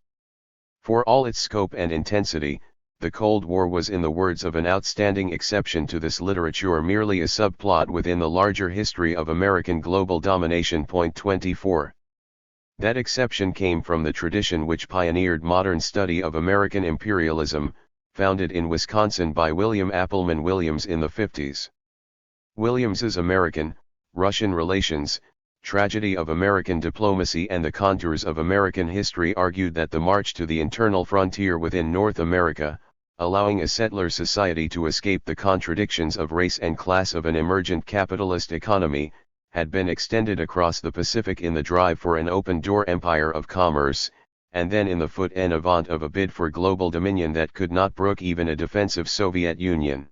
For all its scope and intensity, the Cold War was, in the words of an outstanding exception to this literature, merely a subplot within the larger history of American global domination. 24. That exception came from the tradition which pioneered modern study of American imperialism, founded in Wisconsin by William Appleman Williams in the 50s. Williams's American, Russian relations, Tragedy of American Diplomacy and the Contours of American History argued that the march to the internal frontier within North America, allowing a settler society to escape the contradictions of race and class of an emergent capitalist economy, had been extended across the Pacific in the drive for an open-door empire of commerce, and then in the foot en avant of a bid for global dominion that could not brook even a defensive Soviet Union.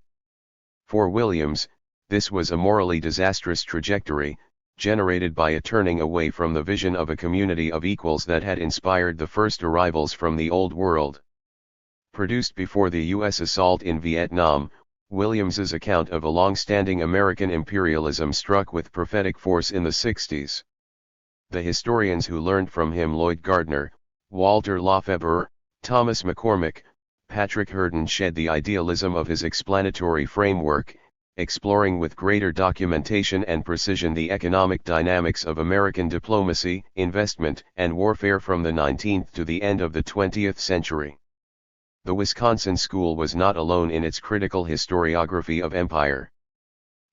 For Williams, this was a morally disastrous trajectory, generated by a turning away from the vision of a community of equals that had inspired the first arrivals from the Old World. Produced before the U.S. assault in Vietnam, Williams's account of a long-standing American imperialism struck with prophetic force in the 60s. The historians who learned from him, Lloyd Gardner, Walter Lafever, Thomas McCormick, Patrick Hurton, shed the idealism of his explanatory framework, exploring with greater documentation and precision the economic dynamics of American diplomacy, investment, and warfare from the 19th to the end of the 20th century. The Wisconsin School was not alone in its critical historiography of empire.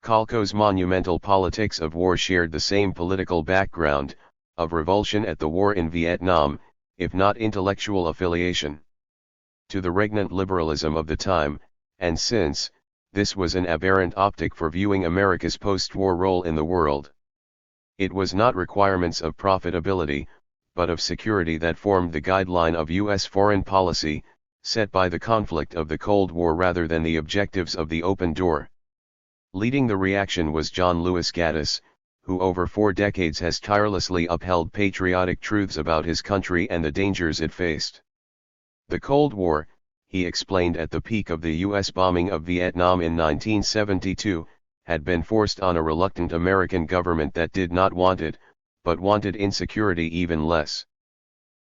Kalko's monumental Politics of War shared the same political background, of revulsion at the war in Vietnam, if not intellectual affiliation. To the regnant liberalism of the time, and since, this was an aberrant optic for viewing America's post-war role in the world. It was not requirements of profitability, but of security that formed the guideline of U.S. foreign policy, set by the conflict of the Cold War rather than the objectives of the open door. Leading the reaction was John Lewis Gaddis, who over 4 decades has tirelessly upheld patriotic truths about his country and the dangers it faced. The Cold War, he explained at the peak of the U.S. bombing of Vietnam in 1972, had been forced on a reluctant American government that did not want it, but wanted insecurity even less.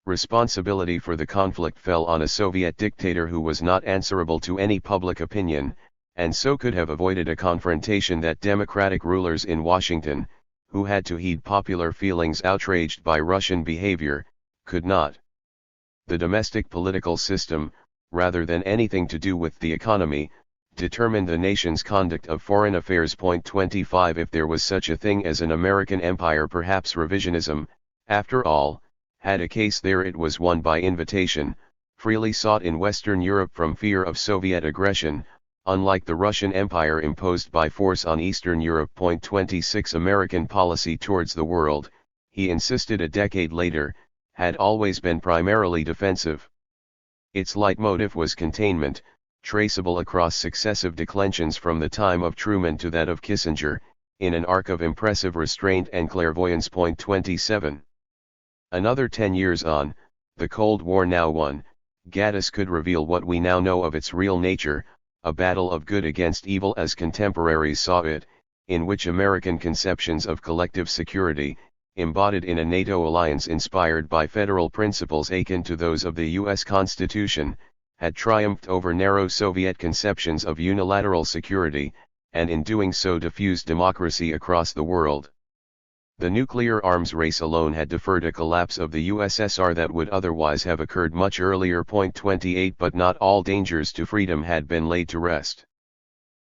Responsibility for the conflict fell on a Soviet dictator who was not answerable to any public opinion, and so could have avoided a confrontation that democratic rulers in Washington, who had to heed popular feelings outraged by Russian behavior, could not. The domestic political system, rather than anything to do with the economy, determined the nation's conduct of foreign affairs. 25 If there was such a thing as an American empire, perhaps revisionism, after all, had a case there. It was one by invitation, freely sought in Western Europe from fear of Soviet aggression, unlike the Russian Empire imposed by force on Eastern Europe. 26 American policy towards the world, he insisted a decade later, had always been primarily defensive. Its leitmotif was containment, traceable across successive declensions from the time of Truman to that of Kissinger, in an arc of impressive restraint and clairvoyance. 27. Another 10 years on, the Cold War now won, Gaddis could reveal what we now know of its real nature, a battle of good against evil as contemporaries saw it, in which American conceptions of collective security, embodied in a NATO alliance inspired by federal principles akin to those of the U.S. Constitution, had triumphed over narrow Soviet conceptions of unilateral security, and in doing so diffused democracy across the world. The nuclear arms race alone had deferred a collapse of the USSR that would otherwise have occurred much earlier. 28 But not all dangers to freedom had been laid to rest.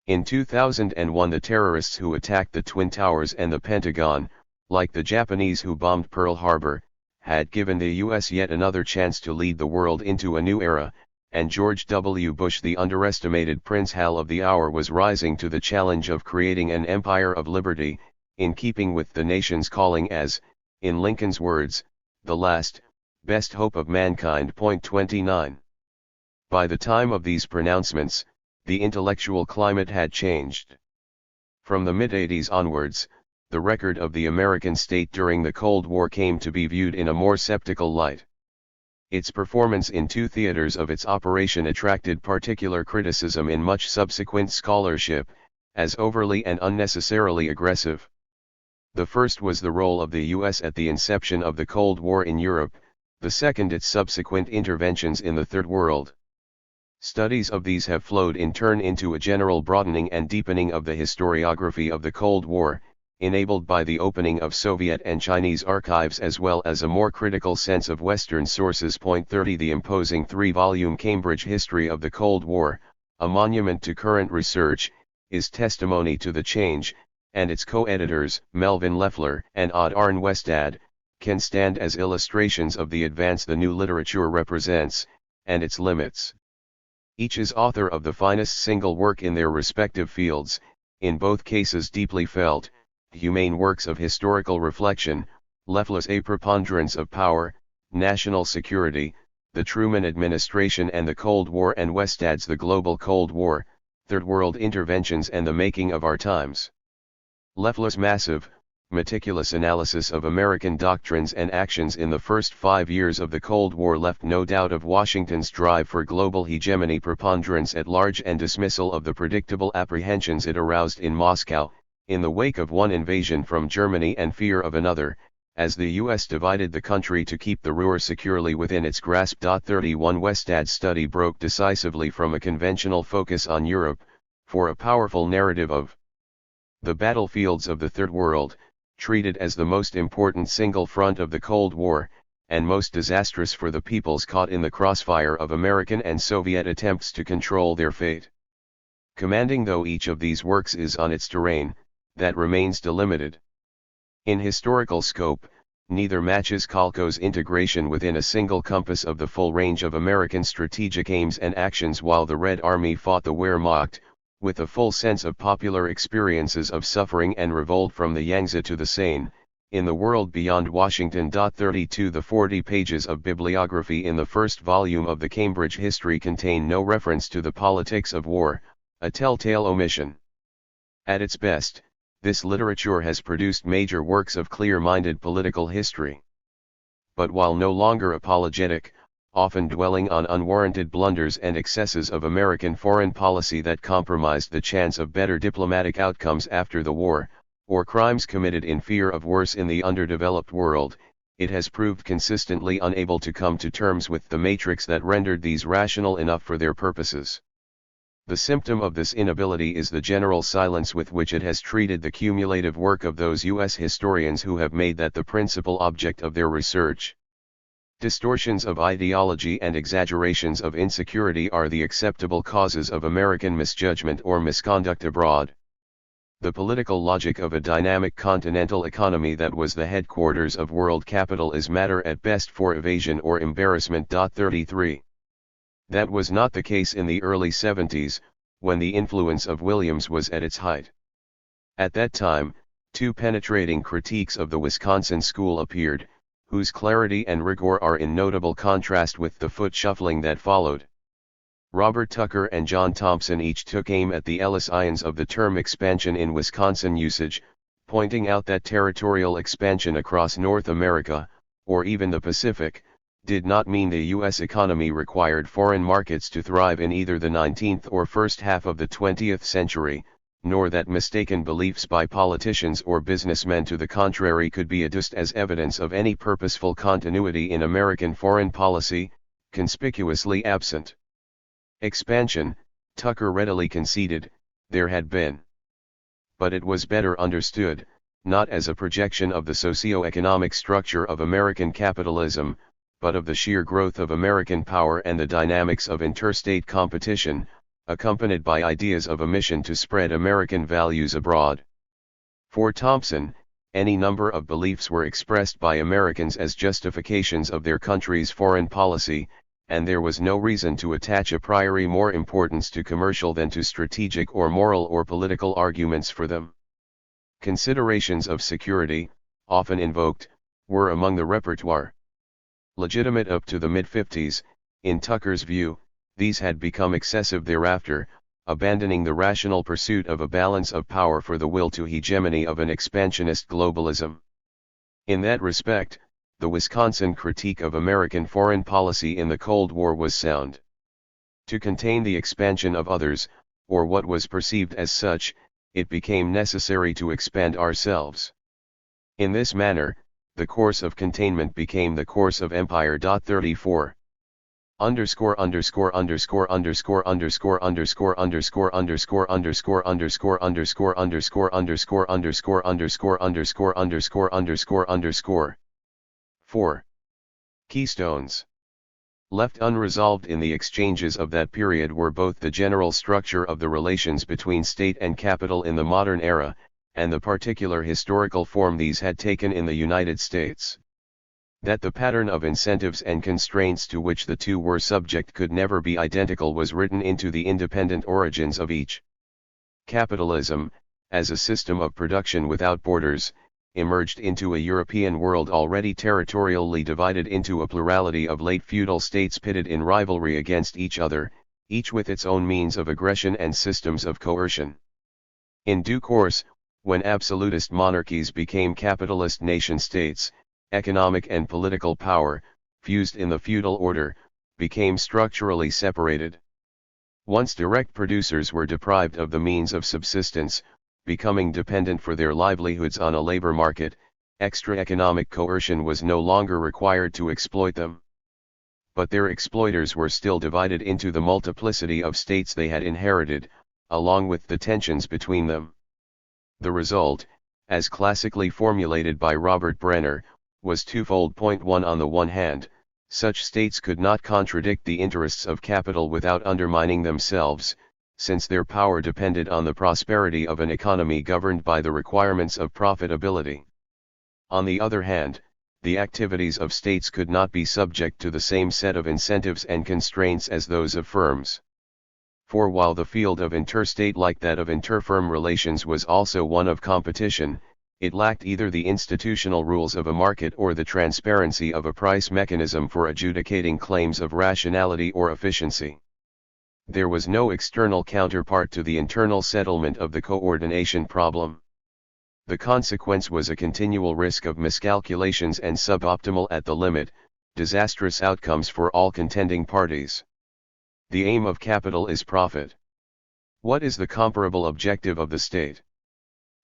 In 2001 the terrorists who attacked the Twin Towers and the Pentagon, like the Japanese who bombed Pearl Harbor, had given the US yet another chance to lead the world into a new era, and George W. Bush, the underestimated Prince Hal of the hour, was rising to the challenge of creating an empire of liberty, in keeping with the nation's calling as, in Lincoln's words, the last, best hope of mankind. 29. By the time of these pronouncements, the intellectual climate had changed. From the mid-80s onwards, the record of the American state during the Cold War came to be viewed in a more skeptical light. Its performance in 2 theaters of its operation attracted particular criticism in much subsequent scholarship, as overly and unnecessarily aggressive. The first was the role of the U.S. at the inception of the Cold War in Europe, the second its subsequent interventions in the Third World. Studies of these have flowed in turn into a general broadening and deepening of the historiography of the Cold War, enabled by the opening of Soviet and Chinese archives as well as a more critical sense of Western sources. 30 The imposing 3-volume Cambridge History of the Cold War, a monument to current research, is testimony to the change, and its co-editors, Melvin Leffler and Odd Arnwestad, can stand as illustrations of the advance the new literature represents, and its limits. Each is author of the finest single work in their respective fields, in both cases deeply felt, humane works of historical reflection, Leffler's A Preponderance of Power, National Security, the Truman Administration and the Cold War, and Westad's The Global Cold War, Third World Interventions and the Making of Our Times. Leffler's massive, meticulous analysis of American doctrines and actions in the first 5 years of the Cold War left no doubt of Washington's drive for global hegemony, preponderance at large, and dismissal of the predictable apprehensions it aroused in Moscow, in the wake of one invasion from Germany and fear of another, as the U.S. divided the country to keep the Ruhr securely within its grasp. 31 Westad's study broke decisively from a conventional focus on Europe, for a powerful narrative of the battlefields of the Third World, treated as the most important single front of the Cold War, and most disastrous for the peoples caught in the crossfire of American and Soviet attempts to control their fate. Commanding though each of these works is on its terrain, that remains delimited. In historical scope, neither matches Kalko's integration within a single compass of the full range of American strategic aims and actions while the Red Army fought the Wehrmacht, with a full sense of popular experiences of suffering and revolt from the Yangtze to the Seine, in the world beyond Washington. 32 The 40 pages of bibliography in the first volume of the Cambridge History contain no reference to the politics of war, a telltale omission. At its best, this literature has produced major works of clear-minded political history. But while no longer apologetic, often dwelling on unwarranted blunders and excesses of American foreign policy that compromised the chance of better diplomatic outcomes after the war, or crimes committed in fear of worse in the underdeveloped world, it has proved consistently unable to come to terms with the matrix that rendered these rational enough for their purposes. The symptom of this inability is the general silence with which it has treated the cumulative work of those U.S. historians who have made that the principal object of their research. Distortions of ideology and exaggerations of insecurity are the acceptable causes of American misjudgment or misconduct abroad. The political logic of a dynamic continental economy that was the headquarters of world capital is matter at best for evasion or embarrassment. 33. That was not the case in the early 70s, when the influence of Williams was at its height. At that time, two penetrating critiques of the Wisconsin school appeared, whose clarity and rigor are in notable contrast with the foot-shuffling that followed. Robert Tucker and John Thompson each took aim at the Ellis ions of the term expansion in Wisconsin usage, pointing out that territorial expansion across North America, or even the Pacific, did not mean the U.S. economy required foreign markets to thrive in either the 19th or first half of the 20th century, nor that mistaken beliefs by politicians or businessmen to the contrary could be adduced as evidence of any purposeful continuity in American foreign policy, conspicuously absent. Expansion, Tucker readily conceded, there had been. But it was better understood, not as a projection of the socio-economic structure of American capitalism, but of the sheer growth of American power and the dynamics of interstate competition, accompanied by ideas of a mission to spread American values abroad. For Thompson, any number of beliefs were expressed by Americans as justifications of their country's foreign policy, and there was no reason to attach a priori more importance to commercial than to strategic or moral or political arguments for them. Considerations of security, often invoked, were among the repertoire. Legitimate up to the mid-50s, in Tucker's view, these had become excessive thereafter, abandoning the rational pursuit of a balance of power for the will to hegemony of an expansionist globalism. In that respect, the Wisconsin critique of American foreign policy in the Cold War was sound. To contain the expansion of others, or what was perceived as such, it became necessary to expand ourselves. In this manner, the course of containment became the course of empire. 34. Underscore underscore underscore underscore underscore underscore underscore underscore underscore underscore underscore underscore underscore underscore underscore underscore underscore underscore underscore 4. Keystones. Left unresolved in the exchanges of that period were both the general structure of the relations between state and capital in the modern era, and the particular historical form these had taken in the United States. That the pattern of incentives and constraints to which the two were subject could never be identical was written into the independent origins of each. Capitalism, as a system of production without borders, emerged into a European world already territorially divided into a plurality of late feudal states pitted in rivalry against each other, each with its own means of aggression and systems of coercion. In due course, when absolutist monarchies became capitalist nation-states, economic and political power, fused in the feudal order, became structurally separated. Once direct producers were deprived of the means of subsistence, becoming dependent for their livelihoods on a labor market, extra economic coercion was no longer required to exploit them. But their exploiters were still divided into the multiplicity of states they had inherited, along with the tensions between them. The result, as classically formulated by Robert Brenner, was twofold. 1. On the one hand, such states could not contradict the interests of capital without undermining themselves, since their power depended on the prosperity of an economy governed by the requirements of profitability. On the other hand, the activities of states could not be subject to the same set of incentives and constraints as those of firms. For while the field of interstate like that of interfirm relations was also one of competition, it lacked either the institutional rules of a market or the transparency of a price mechanism for adjudicating claims of rationality or efficiency. There was no external counterpart to the internal settlement of the coordination problem. The consequence was a continual risk of miscalculations and suboptimal at the limit, disastrous outcomes for all contending parties. The aim of capital is profit. What is the comparable objective of the state?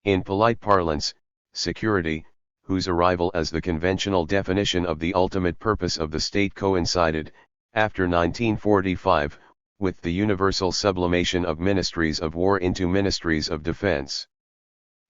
In polite parlance, security, whose arrival as the conventional definition of the ultimate purpose of the state coincided, after 1945, with the universal sublimation of ministries of war into ministries of defense.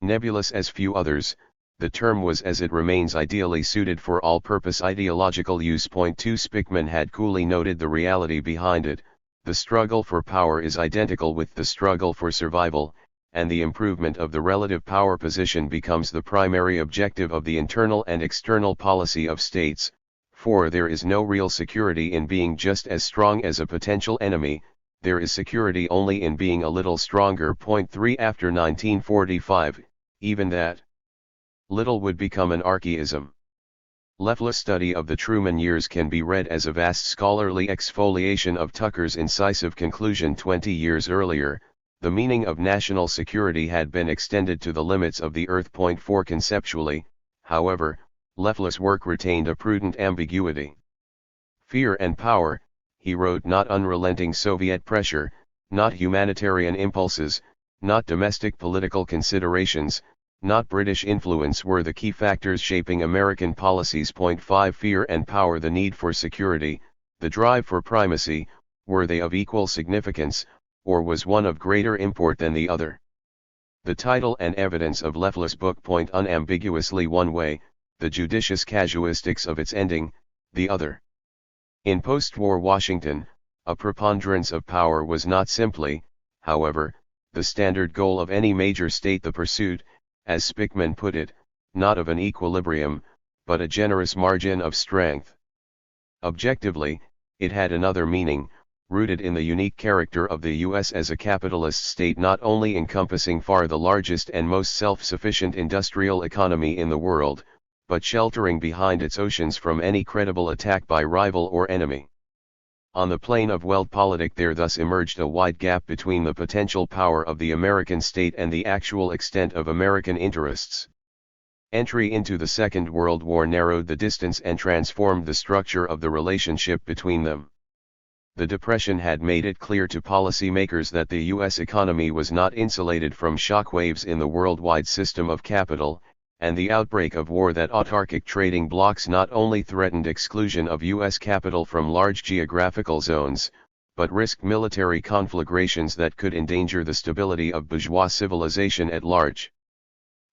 Nebulous as few others, the term was as it remains ideally suited for all-purpose ideological use. 2. Spickman had coolly noted the reality behind it: the struggle for power is identical with the struggle for survival, and the improvement of the relative power position becomes the primary objective of the internal and external policy of states, for there is no real security in being just as strong as a potential enemy, there is security only in being a little stronger. 3. After 1945, even that little would become an archaism. Leftless study of the Truman years can be read as a vast scholarly exfoliation of Tucker's incisive conclusion 20 years earlier: the meaning of national security had been extended to the limits of the earth. 4. Conceptually, however, Leftless work retained a prudent ambiguity. Fear and power, he wrote, not unrelenting Soviet pressure, not humanitarian impulses, not domestic political considerations, not British influence were the key factors shaping American policies. 5. Fear and power, the need for security, the drive for primacy, were they of equal significance, or was one of greater import than the other? The title and evidence of Leftless' book point unambiguously one way, the judicious casuistics of its ending, the other. In post-war Washington, a preponderance of power was not simply, however, the standard goal of any major state, the pursuit, as Spickman put it, not of an equilibrium, but a generous margin of strength. Objectively, it had another meaning, rooted in the unique character of the U.S. as a capitalist state not only encompassing far the largest and most self-sufficient industrial economy in the world, but sheltering behind its oceans from any credible attack by rival or enemy. On the plane of Weltpolitik there thus emerged a wide gap between the potential power of the American state and the actual extent of American interests. Entry into the Second World War narrowed the distance and transformed the structure of the relationship between them. The Depression had made it clear to policymakers that the U.S. economy was not insulated from shockwaves in the worldwide system of capital, and the outbreak of war that autarkic trading blocs not only threatened exclusion of U.S. capital from large geographical zones, but risked military conflagrations that could endanger the stability of bourgeois civilization at large.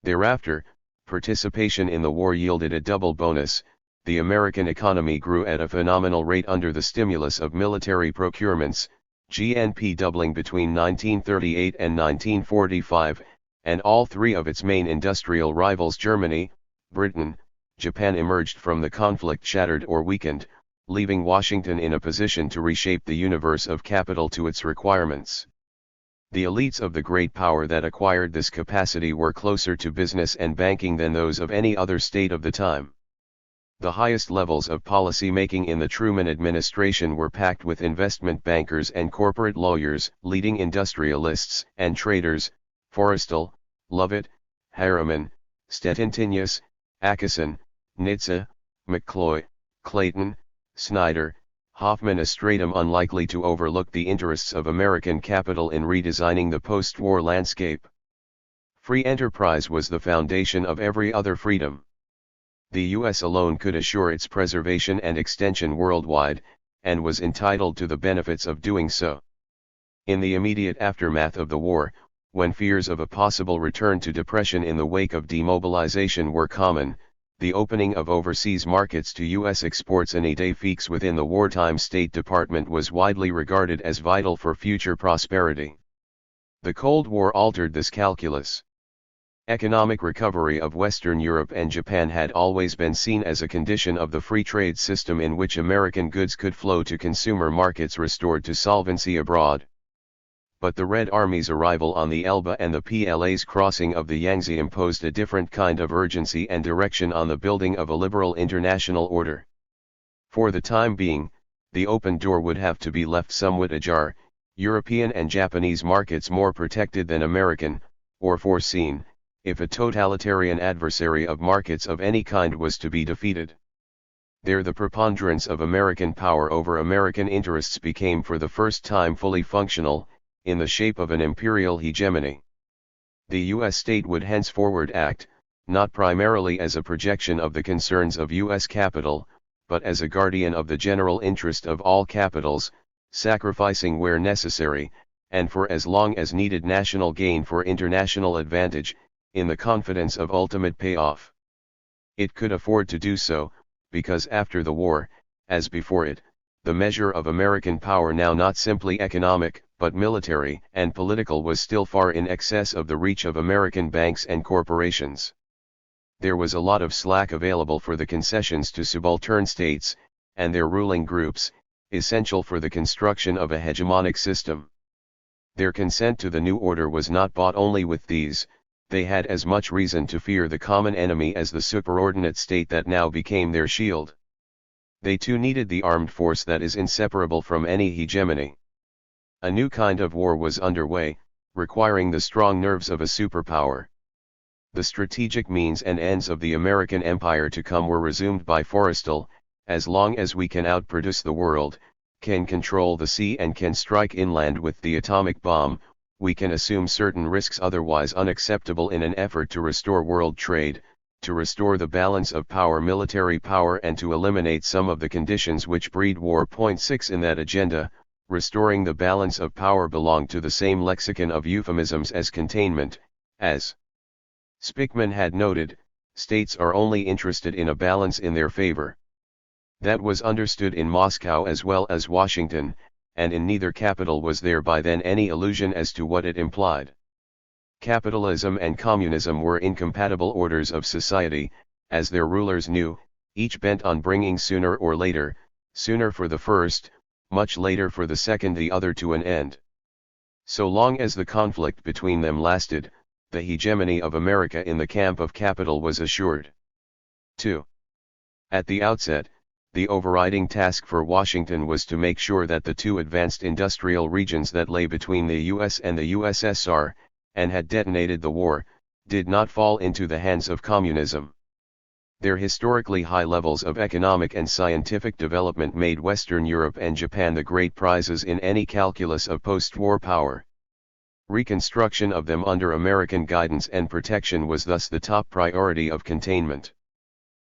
Thereafter, participation in the war yielded a double bonus: the American economy grew at a phenomenal rate under the stimulus of military procurements, GNP doubling between 1938 and 1945, and all three of its main industrial rivals, Germany, Britain, Japan emerged from the conflict shattered or weakened, leaving Washington in a position to reshape the universe of capital to its requirements. The elites of the great power that acquired this capacity were closer to business and banking than those of any other state of the time. The highest levels of policy making in the Truman administration were packed with investment bankers and corporate lawyers, leading industrialists and traders: Forrestal, Lovett, Harriman, Stettintinius, Atchison, Nitze, McCloy, Clayton, Snyder, Hoffman, a stratum unlikely to overlook the interests of American capital in redesigning the post-war landscape. Free enterprise was the foundation of every other freedom. The U.S. alone could assure its preservation and extension worldwide, and was entitled to the benefits of doing so. In the immediate aftermath of the war, when fears of a possible return to depression in the wake of demobilization were common, the opening of overseas markets to U.S. exports and idée fixe within the wartime State Department was widely regarded as vital for future prosperity. The Cold War altered this calculus. Economic recovery of Western Europe and Japan had always been seen as a condition of the free trade system in which American goods could flow to consumer markets restored to solvency abroad. But the Red Army's arrival on the Elbe and the PLA's crossing of the Yangtze imposed a different kind of urgency and direction on the building of a liberal international order. For the time being, the open door would have to be left somewhat ajar, European and Japanese markets more protected than American, or foreseen, if a totalitarian adversary of markets of any kind was to be defeated. There the preponderance of American power over American interests became for the first time fully functional, in the shape of an imperial hegemony. The U.S. state would henceforward act, not primarily as a projection of the concerns of U.S. capital, but as a guardian of the general interest of all capitals, sacrificing where necessary, and for as long as needed national gain for international advantage, in the confidence of ultimate payoff. It could afford to do so, because after the war, as before it, the measure of American power, now not simply economic, but military and political, was still far in excess of the reach of American banks and corporations. There was a lot of slack available for the concessions to subaltern states, and their ruling groups, essential for the construction of a hegemonic system. Their consent to the new order was not bought only with these. They had as much reason to fear the common enemy as the superordinate state that now became their shield. They too needed the armed force that is inseparable from any hegemony. A new kind of war was underway, requiring the strong nerves of a superpower. The strategic means and ends of the American empire to come were resumed by Forrestal: as long as we can outproduce the world, can control the sea and can strike inland with the atomic bomb, we can assume certain risks otherwise unacceptable in an effort to restore world trade, to restore the balance of power, military power, and to eliminate some of the conditions which breed war. Point 6 in that agenda, restoring the balance of power, belonged to the same lexicon of euphemisms as containment. As Spickman had noted, states are only interested in a balance in their favor. That was understood in Moscow as well as Washington, and in neither capital was there by then any illusion as to what it implied. Capitalism and communism were incompatible orders of society, as their rulers knew, each bent on bringing sooner or later, sooner for the first, much later for the second, the other to an end. So long as the conflict between them lasted, the hegemony of America in the camp of capital was assured. 2. At the outset, the overriding task for Washington was to make sure that the two advanced industrial regions that lay between the US and the USSR, and had detonated the war, did not fall into the hands of communism. Their historically high levels of economic and scientific development made Western Europe and Japan the great prizes in any calculus of post-war power. Reconstruction of them under American guidance and protection was thus the top priority of containment.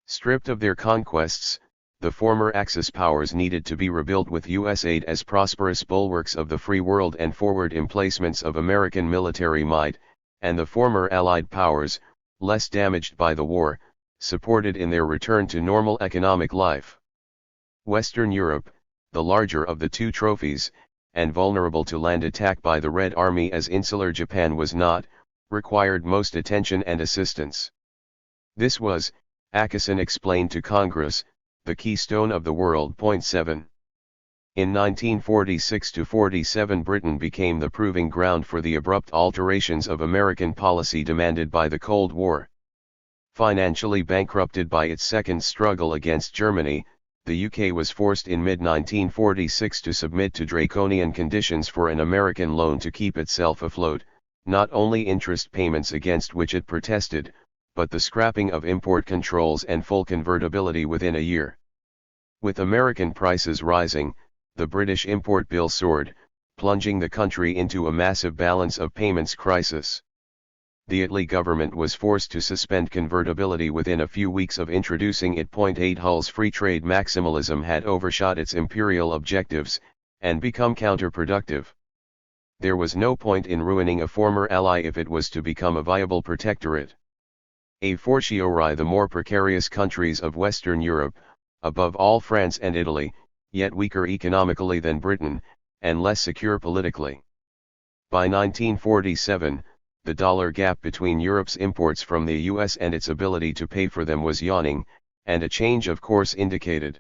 Stripped of their conquests, the former Axis powers needed to be rebuilt with U.S. aid as prosperous bulwarks of the free world and forward emplacements of American military might, and the former Allied powers, less damaged by the war, supported in their return to normal economic life. Western Europe, the larger of the two trophies, and vulnerable to land attack by the Red Army as insular Japan was not, required most attention and assistance. This was, Acheson explained to Congress, the keystone of the world. 7. In 1946–47 Britain became the proving ground for the abrupt alterations of American policy demanded by the Cold War. Financially bankrupted by its second struggle against Germany, the UK was forced in mid-1946 to submit to draconian conditions for an American loan to keep itself afloat, not only interest payments against which it protested, but the scrapping of import controls and full convertibility within a year. With American prices rising, the British import bill soared, plunging the country into a massive balance of payments crisis. The Italy government was forced to suspend convertibility within a few weeks of introducing it. 8 Hull's free trade maximalism had overshot its imperial objectives, and become counterproductive. There was no point in ruining a former ally if it was to become a viable protectorate. A fortiori the more precarious countries of Western Europe, above all France and Italy, yet weaker economically than Britain, and less secure politically. By 1947, the dollar gap between Europe's imports from the US and its ability to pay for them was yawning, and a change of course indicated.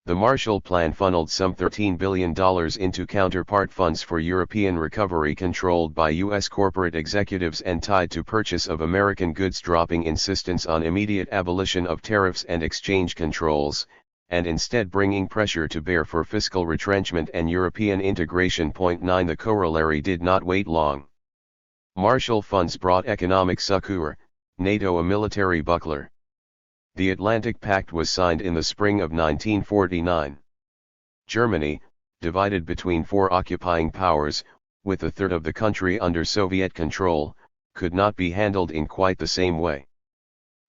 The Marshall Plan funneled some $13 billion into counterpart funds for European recovery controlled by US corporate executives and tied to purchase of American goods, dropping insistence on immediate abolition of tariffs and exchange controls, and instead bringing pressure to bear for fiscal retrenchment and European integration. 9 The corollary did not wait long. Marshall funds brought economic succor, NATO a military buckler. The Atlantic Pact was signed in the spring of 1949. Germany, divided between four occupying powers, with a third of the country under Soviet control, could not be handled in quite the same way.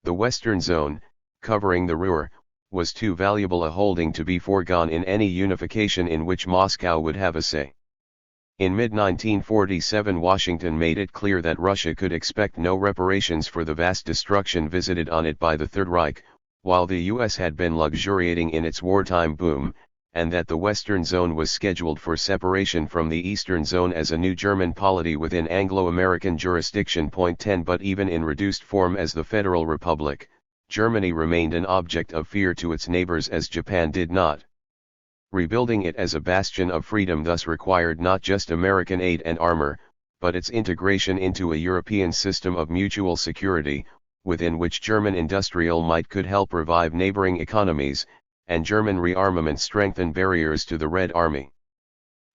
The Western Zone, covering the Ruhr, was too valuable a holding to be foregone in any unification in which Moscow would have a say. In mid-1947 Washington made it clear that Russia could expect no reparations for the vast destruction visited on it by the Third Reich, while the US had been luxuriating in its wartime boom, and that the Western Zone was scheduled for separation from the Eastern Zone as a new German polity within Anglo-American jurisdiction. 10 But even in reduced form as the Federal Republic, Germany remained an object of fear to its neighbors as Japan did not. Rebuilding it as a bastion of freedom thus required not just American aid and armor, but its integration into a European system of mutual security, within which German industrial might could help revive neighboring economies, and German rearmament strengthen barriers to the Red Army.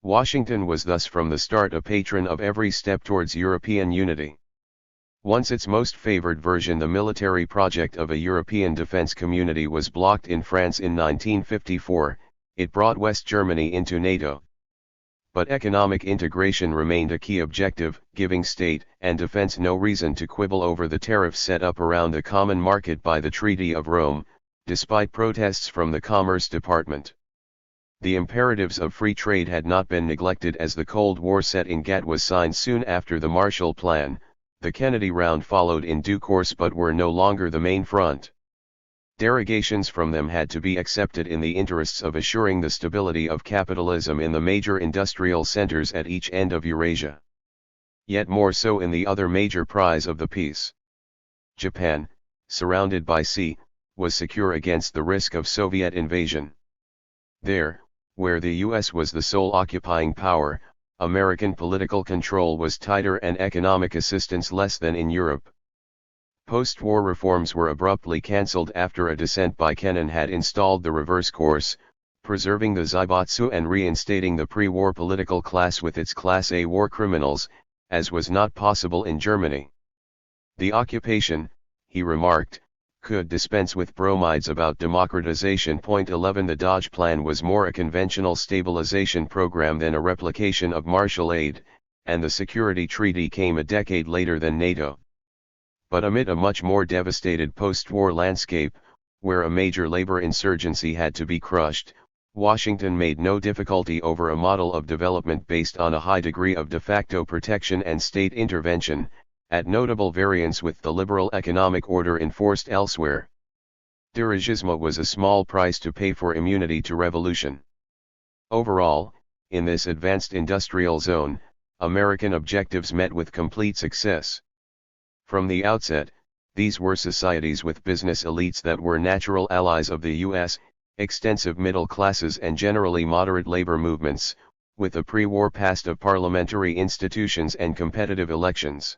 Washington was thus from the start a patron of every step towards European unity. Once its most favored version, the military project of a European defense community, was blocked in France in 1954, it brought West Germany into NATO. But economic integration remained a key objective, giving state and defense no reason to quibble over the tariffs set up around the common market by the Treaty of Rome, despite protests from the Commerce Department. The imperatives of free trade had not been neglected as the Cold War set in. GATT was signed soon after the Marshall Plan, the Kennedy Round followed in due course but were no longer the main front. Derogations from them had to be accepted in the interests of assuring the stability of capitalism in the major industrial centers at each end of Eurasia. Yet more so in the other major prize of the peace. Japan, surrounded by sea, was secure against the risk of Soviet invasion. There, where the US was the sole occupying power, American political control was tighter and economic assistance less than in Europe. Post-war reforms were abruptly cancelled after a dissent by Kennan had installed the reverse course, preserving the Zaibatsu and reinstating the pre-war political class with its Class A war criminals, as was not possible in Germany. The occupation, he remarked, could dispense with bromides about democratization. 11 The Dodge Plan was more a conventional stabilization program than a replication of Marshall Aid, and the Security Treaty came a decade later than NATO. But amid a much more devastated post-war landscape, where a major labor insurgency had to be crushed, Washington made no difficulty over a model of development based on a high degree of de facto protection and state intervention, at notable variance with the liberal economic order enforced elsewhere. Dirigisme was a small price to pay for immunity to revolution. Overall, in this advanced industrial zone, American objectives met with complete success. From the outset, These were societies with business elites that were natural allies of the US, extensive middle classes and generally moderate labor movements, with a pre-war past of parliamentary institutions and competitive elections.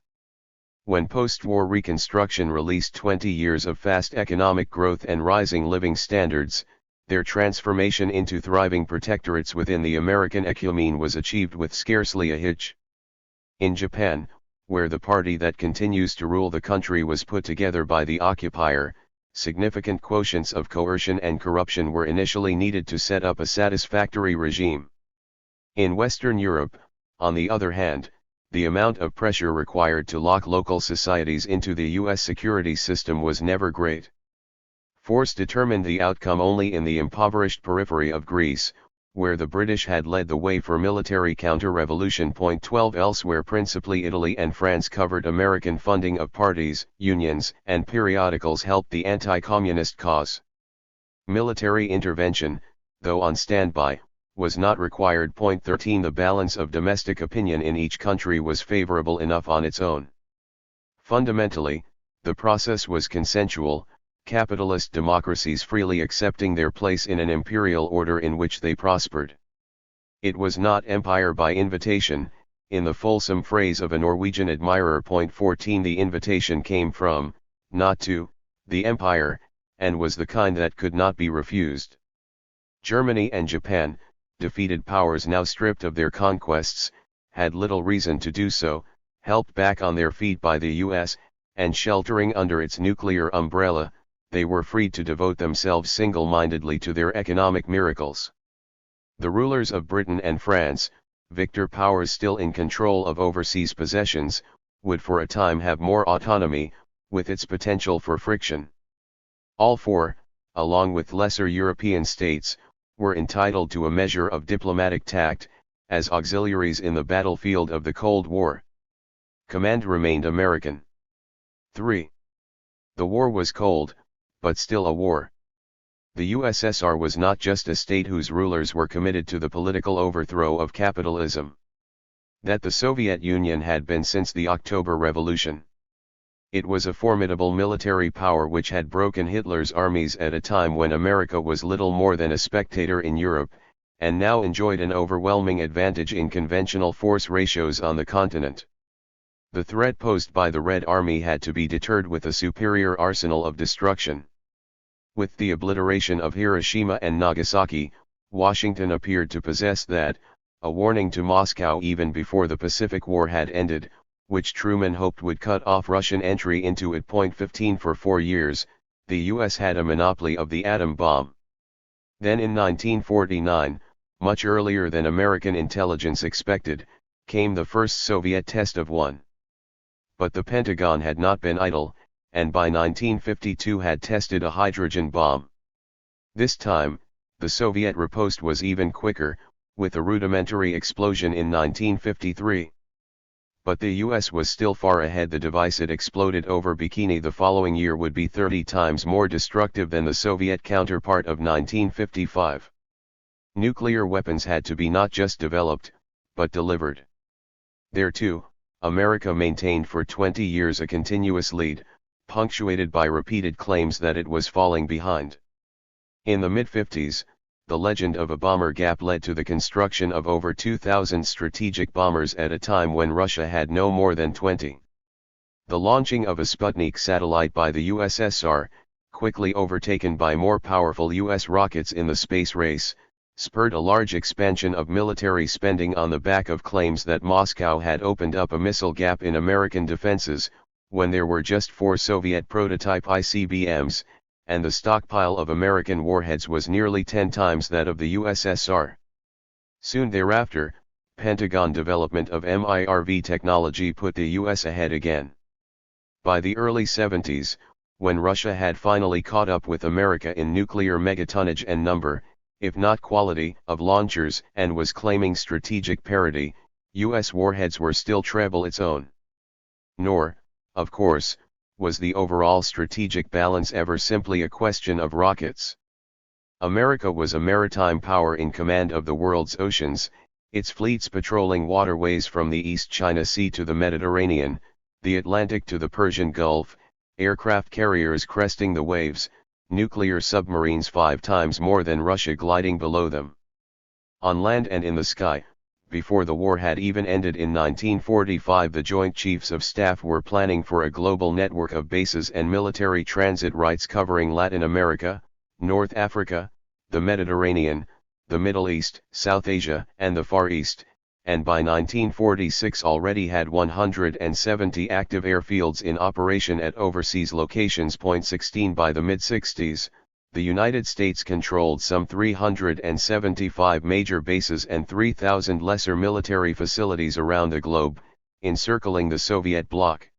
When post-war Reconstruction released 20 years of fast economic growth and rising living standards, their transformation into thriving protectorates within the American ecumene was achieved with scarcely a hitch. In Japan, where the party that continues to rule the country was put together by the occupier, significant quotients of coercion and corruption were initially needed to set up a satisfactory regime. In Western Europe, on the other hand, the amount of pressure required to lock local societies into the US security system was never great. Force determined the outcome only in the impoverished periphery of Greece, where the British had led the way for military counter-revolution. 12 Elsewhere, principally Italy and France, covered American funding of parties, unions, and periodicals helped the anti-communist cause. Military intervention, though on standby, was not required. 13 The balance of domestic opinion in each country was favorable enough on its own. Fundamentally, the process was consensual, capitalist democracies freely accepting their place in an imperial order in which they prospered. It was not empire by invitation, in the fulsome phrase of a Norwegian admirer. 14 The invitation came from, not to, the empire, and was the kind that could not be refused. Germany and Japan, defeated powers now stripped of their conquests, had little reason to do so, helped back on their feet by the US, and sheltering under its nuclear umbrella, they were free to devote themselves single-mindedly to their economic miracles. The rulers of Britain and France, victor powers still in control of overseas possessions, would for a time have more autonomy, with its potential for friction. All four, along with lesser European states, were entitled to a measure of diplomatic tact, as auxiliaries in the battlefield of the Cold War. Command remained American. 3. The war was cold, but still a war. The USSR was not just a state whose rulers were committed to the political overthrow of capitalism. That the Soviet Union had been since the October Revolution. It was a formidable military power which had broken Hitler's armies at a time when America was little more than a spectator in Europe, and now enjoyed an overwhelming advantage in conventional force ratios on the continent. The threat posed by the Red Army had to be deterred with a superior arsenal of destruction. With the obliteration of Hiroshima and Nagasaki, Washington appeared to possess that, a warning to Moscow even before the Pacific War had ended, which Truman hoped would cut off Russian entry into it. 15 For 4 years, the US had a monopoly of the atom bomb. Then in 1949, much earlier than American intelligence expected, came the first Soviet test of one. But the Pentagon had not been idle, and by 1952 had tested a hydrogen bomb. This time, the Soviet riposte was even quicker, with a rudimentary explosion in 1953. But the US was still far ahead. The device it exploded over Bikini the following year would be 30 times more destructive than the Soviet counterpart of 1955. Nuclear weapons had to be not just developed, but delivered. There too, America maintained for 20 years a continuous lead, punctuated by repeated claims that it was falling behind. In the mid-50s, the legend of a bomber gap led to the construction of over 2,000 strategic bombers at a time when Russia had no more than 20. The launching of a Sputnik satellite by the USSR, quickly overtaken by more powerful US rockets in the space race, spurred a large expansion of military spending on the back of claims that Moscow had opened up a missile gap in American defenses, when there were just 4 Soviet prototype ICBMs, and the stockpile of American warheads was nearly 10 times that of the USSR. Soon thereafter, Pentagon development of MIRV technology put the US ahead again. By the early 70s, when Russia had finally caught up with America in nuclear megatonnage and number, if not quality, of launchers, and was claiming strategic parity, US warheads were still treble its own. Nor, of course, was the overall strategic balance ever simply a question of rockets. America was a maritime power in command of the world's oceans, its fleets patrolling waterways from the East China Sea to the Mediterranean, the Atlantic to the Persian Gulf, aircraft carriers cresting the waves, nuclear submarines 5 times more than Russia gliding below them. On land and in the sky, before the war had even ended in 1945, the Joint Chiefs of Staff were planning for a global network of bases and military transit rights covering Latin America, North Africa, the Mediterranean, the Middle East, South Asia, and the Far East, and by 1946 already had 170 active airfields in operation at overseas locations. 16 By the mid-60s, the United States controlled some 375 major bases and 3,000 lesser military facilities around the globe, encircling the Soviet bloc.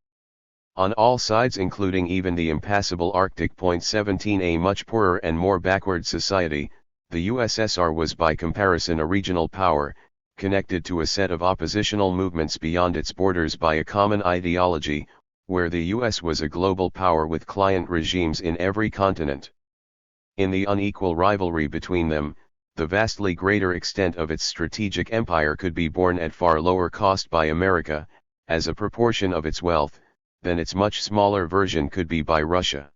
On all sides, including even the impassable Arctic. 17 A much poorer and more backward society, the USSR was by comparison a regional power, connected to a set of oppositional movements beyond its borders by a common ideology, where the US was a global power with client regimes in every continent. In the unequal rivalry between them, the vastly greater extent of its strategic empire could be borne at far lower cost by America, as a proportion of its wealth, than its much smaller version could be by Russia.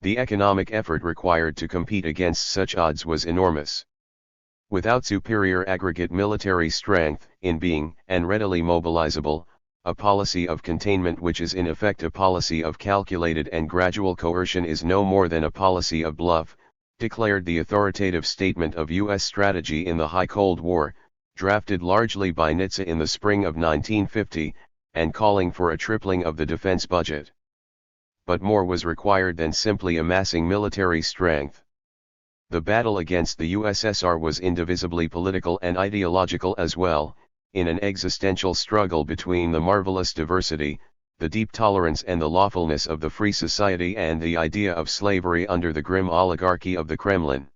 The economic effort required to compete against such odds was enormous. Without superior aggregate military strength, in being, and readily mobilizable, a policy of containment which is in effect a policy of calculated and gradual coercion is no more than a policy of bluff, declared the authoritative statement of U.S. strategy in the High Cold War, drafted largely by Nitze in the spring of 1950, and calling for a tripling of the defense budget. But more was required than simply amassing military strength. The battle against the USSR was indivisibly political and ideological as well, in an existential struggle between the marvelous diversity, the deep tolerance and the lawfulness of the free society and the idea of slavery under the grim oligarchy of the Kremlin.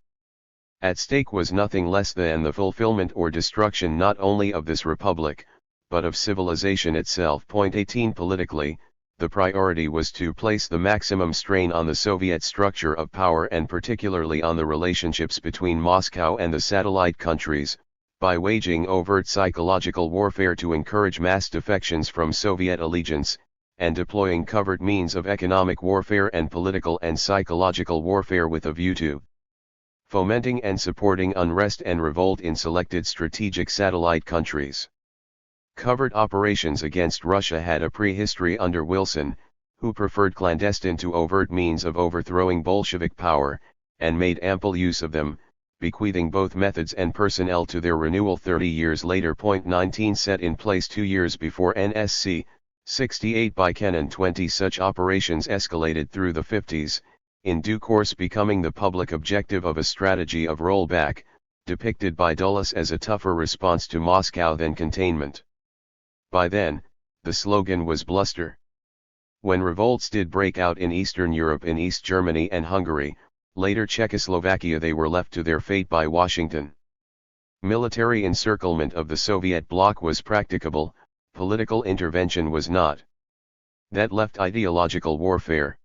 At stake was nothing less than the fulfillment or destruction not only of this republic, but of civilization itself. 18 Politically, the priority was to place the maximum strain on the Soviet structure of power and particularly on the relationships between Moscow and the satellite countries, by waging overt psychological warfare to encourage mass defections from Soviet allegiance, and deploying covert means of economic warfare and political and psychological warfare with a view to fomenting and supporting unrest and revolt in selected strategic satellite countries. Covert operations against Russia had a prehistory under Wilson, who preferred clandestine to overt means of overthrowing Bolshevik power, and made ample use of them, bequeathing both methods and personnel to their renewal 30 years later. 19 Set in place 2 years before NSC 68 by Kennan. 20 Such operations escalated through the 50s, in due course becoming the public objective of a strategy of rollback, depicted by Dulles as a tougher response to Moscow than containment. By then, the slogan was bluster. When revolts did break out in Eastern Europe, in East Germany and Hungary, later Czechoslovakia, they were left to their fate by Washington. Military encirclement of the Soviet bloc was practicable, political intervention was not. That left ideological warfare.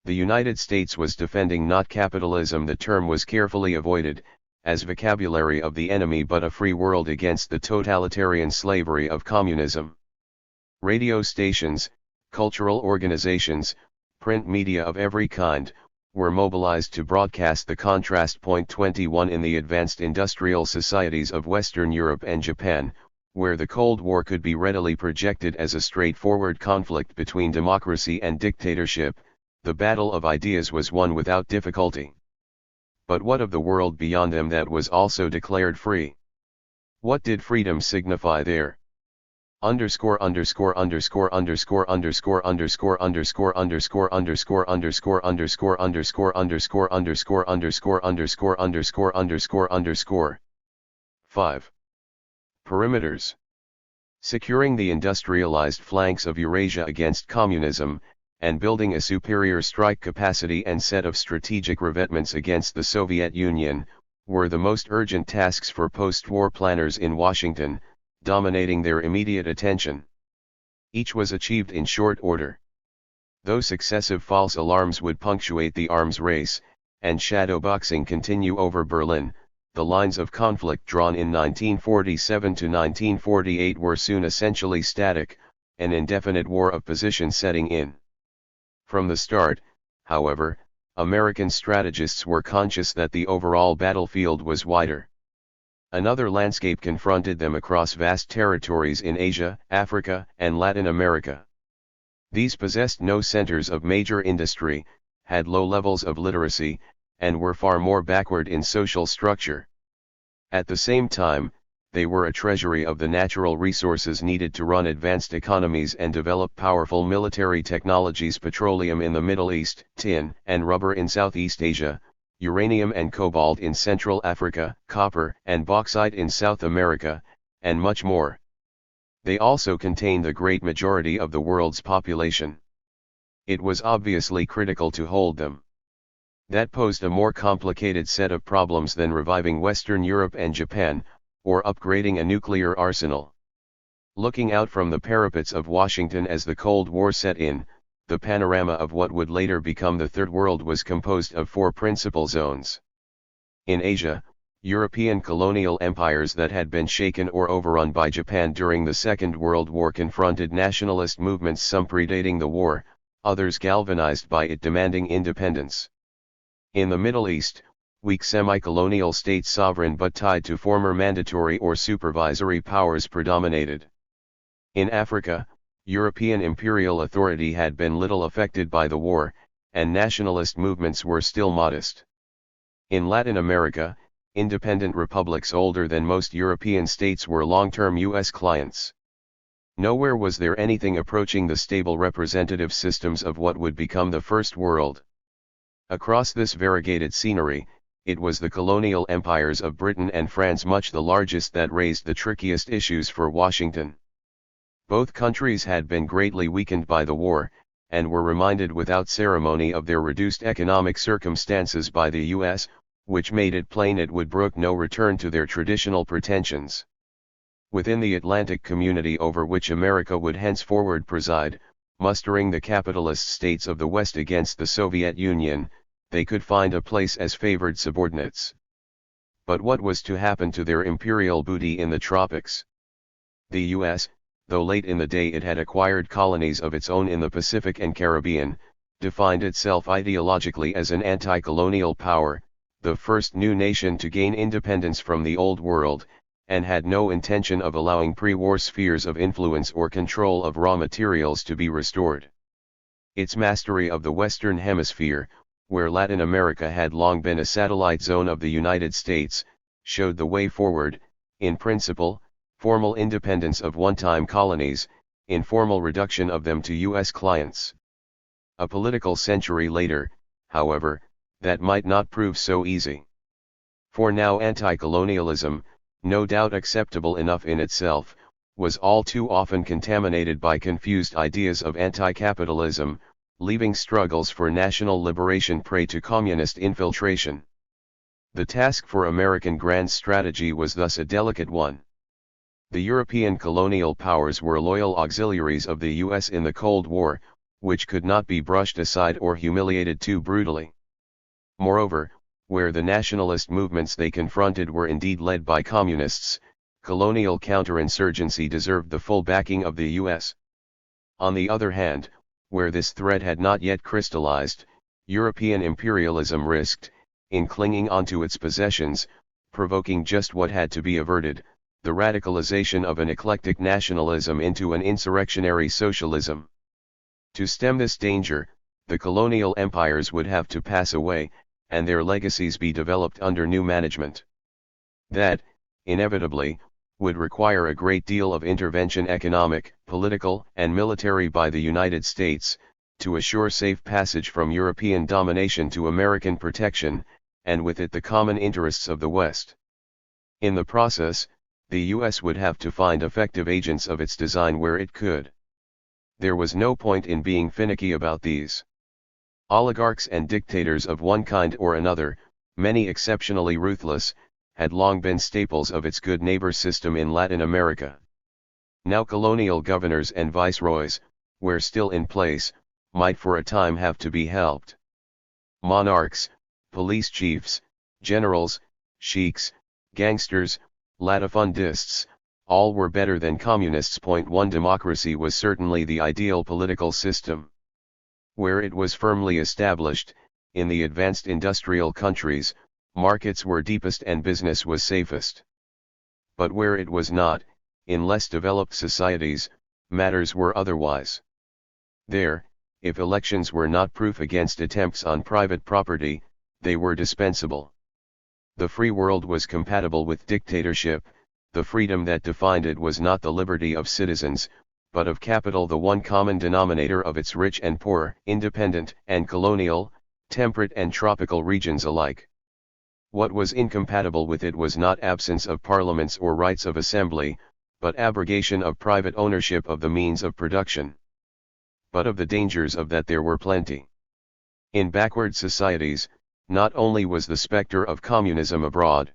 The United States was defending not capitalism, the term was carefully avoided, as vocabulary of the enemy, but a free world against the totalitarian slavery of communism. Radio stations, cultural organizations, print media of every kind, were mobilized to broadcast the contrast. 21 In the advanced industrial societies of Western Europe and Japan, where the Cold War could be readily projected as a straightforward conflict between democracy and dictatorship, the battle of ideas was won without difficulty. But what of the world beyond them that was also declared free? What did freedom signify there? Underscore underscore underscore underscore underscore underscore underscore underscore underscore underscore underscore underscore underscore underscore underscore underscore underscore underscore underscore 5. Perimeters. Securing the industrialized flanks of Eurasia against communism, and building a superior strike capacity and set of strategic revetments against the Soviet Union, were the most urgent tasks for post-war planners in Washington, dominating their immediate attention. Each was achieved in short order. Though successive false alarms would punctuate the arms race, and shadowboxing continue over Berlin, the lines of conflict drawn in 1947 to 1948 were soon essentially static, an indefinite war of position setting in. From the start, however, American strategists were conscious that the overall battlefield was wider. Another landscape confronted them across vast territories in Asia, Africa, and Latin America. These possessed no centers of major industry, had low levels of literacy, and were far more backward in social structure. At the same time, they were a treasury of the natural resources needed to run advanced economies and develop powerful military technologies: petroleum in the Middle East, tin and rubber in Southeast Asia, uranium and cobalt in Central Africa, copper and bauxite in South America, and much more. They also contained the great majority of the world's population. It was obviously critical to hold them. That posed a more complicated set of problems than reviving Western Europe and Japan, or upgrading a nuclear arsenal. Looking out from the parapets of Washington as the Cold War set in, the panorama of what would later become the Third World was composed of four principal zones. In Asia, European colonial empires that had been shaken or overrun by Japan during the Second World War confronted nationalist movements, some predating the war, others galvanized by it demanding independence. In the Middle East, weak semi-colonial states sovereign but tied to former mandatory or supervisory powers predominated. In Africa, European imperial authority had been little affected by the war, and nationalist movements were still modest. In Latin America, independent republics older than most European states were long-term U.S. clients. Nowhere was there anything approaching the stable representative systems of what would become the First World. Across this variegated scenery, it was the colonial empires of Britain and France, much the largest, that raised the trickiest issues for Washington. Both countries had been greatly weakened by the war, and were reminded without ceremony of their reduced economic circumstances by the U.S., which made it plain it would brook no return to their traditional pretensions. Within the Atlantic community over which America would henceforward preside, mustering the capitalist states of the West against the Soviet Union, they could find a place as favored subordinates. But what was to happen to their imperial booty in the tropics? The U.S., though late in the day it had acquired colonies of its own in the Pacific and Caribbean, defined itself ideologically as an anti-colonial power, the first new nation to gain independence from the Old World, and had no intention of allowing pre-war spheres of influence or control of raw materials to be restored. Its mastery of the Western Hemisphere, where Latin America had long been a satellite zone of the United States, showed the way forward: in principle, formal independence of one-time colonies, informal reduction of them to U.S. clients. A political century later, however, that might not prove so easy. For now anti-colonialism, no doubt acceptable enough in itself, was all too often contaminated by confused ideas of anti-capitalism, leaving struggles for national liberation prey to communist infiltration. The task for American grand strategy was thus a delicate one. The European colonial powers were loyal auxiliaries of the U.S. in the Cold War, which could not be brushed aside or humiliated too brutally. Moreover, where the nationalist movements they confronted were indeed led by communists, colonial counterinsurgency deserved the full backing of the U.S. On the other hand, where this threat had not yet crystallized, European imperialism risked, in clinging onto its possessions, provoking just what had to be averted: the radicalization of an eclectic nationalism into an insurrectionary socialism. To stem this danger, the colonial empires would have to pass away, and their legacies be developed under new management. That, inevitably, would require a great deal of intervention, economic, political, and military by the United States, to assure safe passage from European domination to American protection, and with it the common interests of the West. In the process, the U.S. would have to find effective agents of its design where it could. There was no point in being finicky about these. Oligarchs and dictators of one kind or another, many exceptionally ruthless, had long been staples of its good neighbor system in Latin America. Now colonial governors and viceroys, where still in place, might for a time have to be helped. Monarchs, police chiefs, generals, sheiks, gangsters, latifundists, all were better than communists. 1 Democracy was certainly the ideal political system. Where it was firmly established, in the advanced industrial countries, markets were deepest and business was safest. But where it was not, in less developed societies, matters were otherwise. There, if elections were not proof against attempts on private property, they were dispensable. The free world was compatible with dictatorship. The freedom that defined it was not the liberty of citizens, but of capital, the one common denominator of its rich and poor, independent and colonial, temperate and tropical regions alike. What was incompatible with it was not absence of parliaments or rights of assembly, but abrogation of private ownership of the means of production. But of the dangers of that there were plenty. In backward societies, not only was the specter of communism abroad.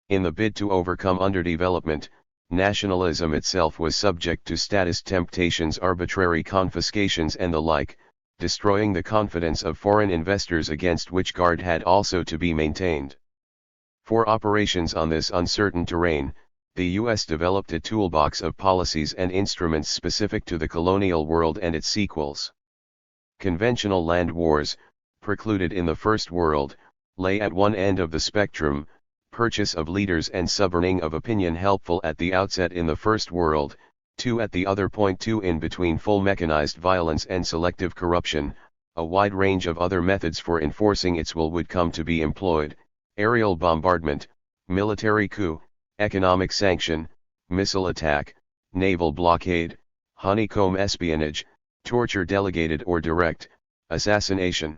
In the bid to overcome underdevelopment, nationalism itself was subject to statist temptations, arbitrary confiscations and the like, destroying the confidence of foreign investors, against which guard had also to be maintained. For operations on this uncertain terrain, the U.S. developed a toolbox of policies and instruments specific to the colonial world and its sequels. Conventional land wars, precluded in the First World, lay at one end of the spectrum. Purchase of leaders and suborning of opinion helpful at the outset in the First World, 2 at the other point, 2 in between full mechanized violence and selective corruption, a wide range of other methods for enforcing its will would come to be employed: aerial bombardment, military coup, economic sanction, missile attack, naval blockade, honeycomb espionage, torture delegated or direct, assassination.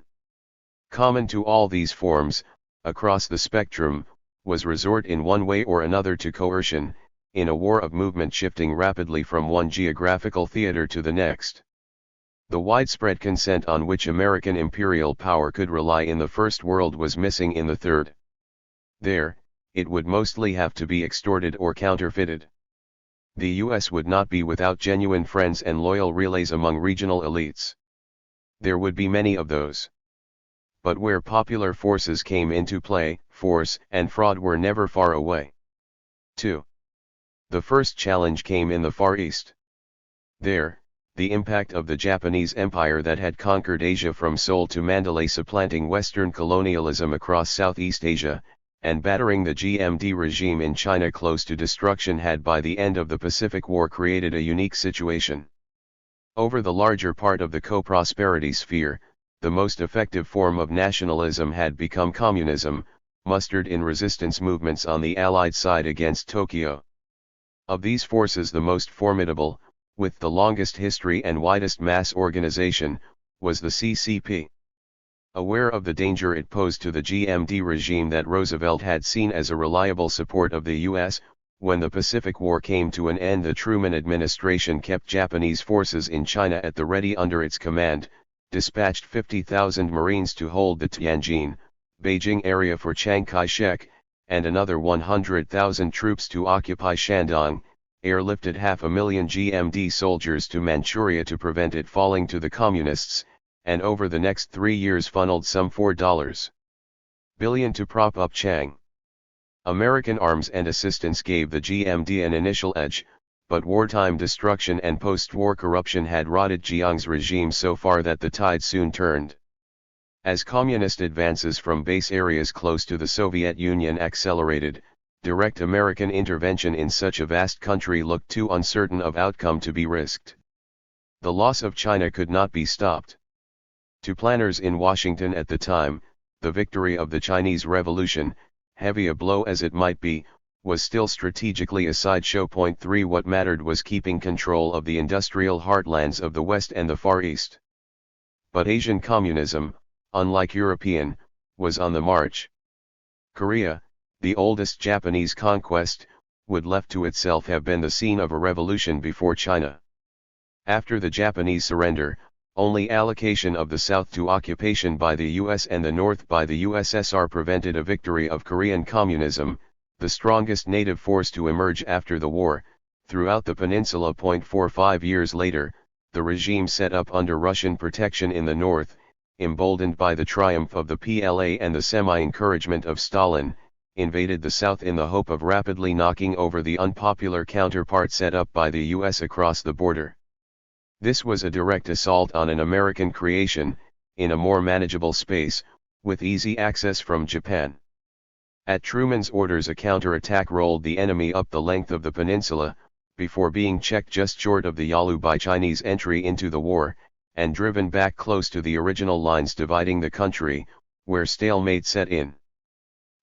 Common to all these forms, across the spectrum, was resort in one way or another to coercion, in a war of movement shifting rapidly from one geographical theater to the next. The widespread consent on which American imperial power could rely in the First World was missing in the Third. There, it would mostly have to be extorted or counterfeited. The U.S. would not be without genuine friends and loyal relays among regional elites. There would be many of those. But where popular forces came into play, force and fraud were never far away. 2. The first challenge came in the Far East. There, the impact of the Japanese Empire that had conquered Asia from Seoul to Mandalay, supplanting Western colonialism across Southeast Asia, and battering the GMD regime in China close to destruction, had by the end of the Pacific War created a unique situation. Over the larger part of the co-prosperity sphere, the most effective form of nationalism had become communism, mustered in resistance movements on the Allied side against Tokyo. Of these forces, the most formidable, with the longest history and widest mass organization, was the CCP. Aware of the danger it posed to the GMD regime that Roosevelt had seen as a reliable support of the U.S., when the Pacific War came to an end, the Truman administration kept Japanese forces in China at the ready under its command, dispatched 50,000 Marines to hold the Tianjin, Beijing area for Chiang Kai-shek, and another 100,000 troops to occupy Shandong, airlifted 500,000 GMD soldiers to Manchuria to prevent it falling to the Communists, and over the next 3 years funneled some $4 billion to prop up Chiang. American arms and assistance gave the GMD an initial edge, but wartime destruction and post-war corruption had rotted Jiang's regime so far that the tide soon turned. As communist advances from base areas close to the Soviet Union accelerated, direct American intervention in such a vast country looked too uncertain of outcome to be risked. The loss of China could not be stopped. To planners in Washington at the time, the victory of the Chinese Revolution, heavy a blow as it might be, was still strategically a sideshow. 3 What mattered was keeping control of the industrial heartlands of the West and the Far East. But Asian communism, unlike European, was on the march. Korea, the oldest Japanese conquest, would left to itself have been the scene of a revolution before China. After the Japanese surrender, only allocation of the South to occupation by the US and the North by the USSR prevented a victory of Korean communism, the strongest native force to emerge after the war, throughout the peninsula. 45 years later, the regime set up under Russian protection in the north, emboldened by the triumph of the PLA and the semi-encouragement of Stalin, invaded the south in the hope of rapidly knocking over the unpopular counterpart set up by the US across the border. This was a direct assault on an American creation, in a more manageable space, with easy access from Japan. At Truman's orders, a counterattack rolled the enemy up the length of the peninsula, before being checked just short of the Yalu by Chinese entry into the war, and driven back close to the original lines dividing the country, where stalemate set in.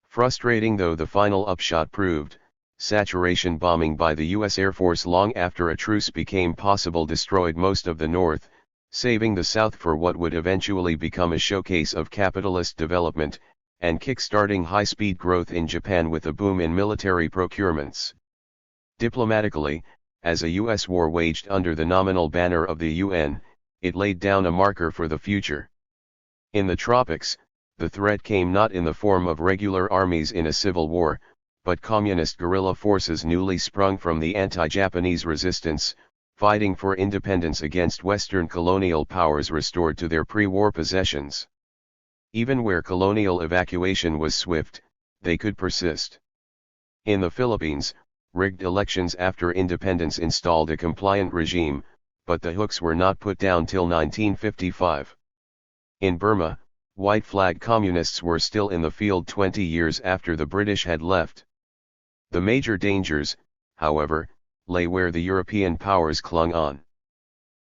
Frustrating though the final upshot proved, saturation bombing by the U.S. Air Force long after a truce became possible destroyed most of the North, saving the South for what would eventually become a showcase of capitalist development, and kick-starting high-speed growth in Japan with a boom in military procurements. Diplomatically, as a U.S. war waged under the nominal banner of the UN, it laid down a marker for the future. In the tropics, the threat came not in the form of regular armies in a civil war, but communist guerrilla forces newly sprung from the anti-Japanese resistance, fighting for independence against Western colonial powers restored to their pre-war possessions. Even where colonial evacuation was swift, they could persist. In the Philippines, rigged elections after independence installed a compliant regime, but the hooks were not put down till 1955. In Burma, white flag communists were still in the field 20 years after the British had left. The major dangers, however, lay where the European powers clung on.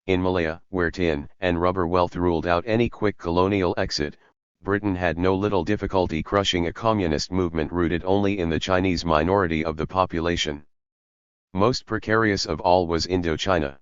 In Malaya, where tin and rubber wealth ruled out any quick colonial exit, Britain had no little difficulty crushing a communist movement rooted only in the Chinese minority of the population. Most precarious of all was Indochina.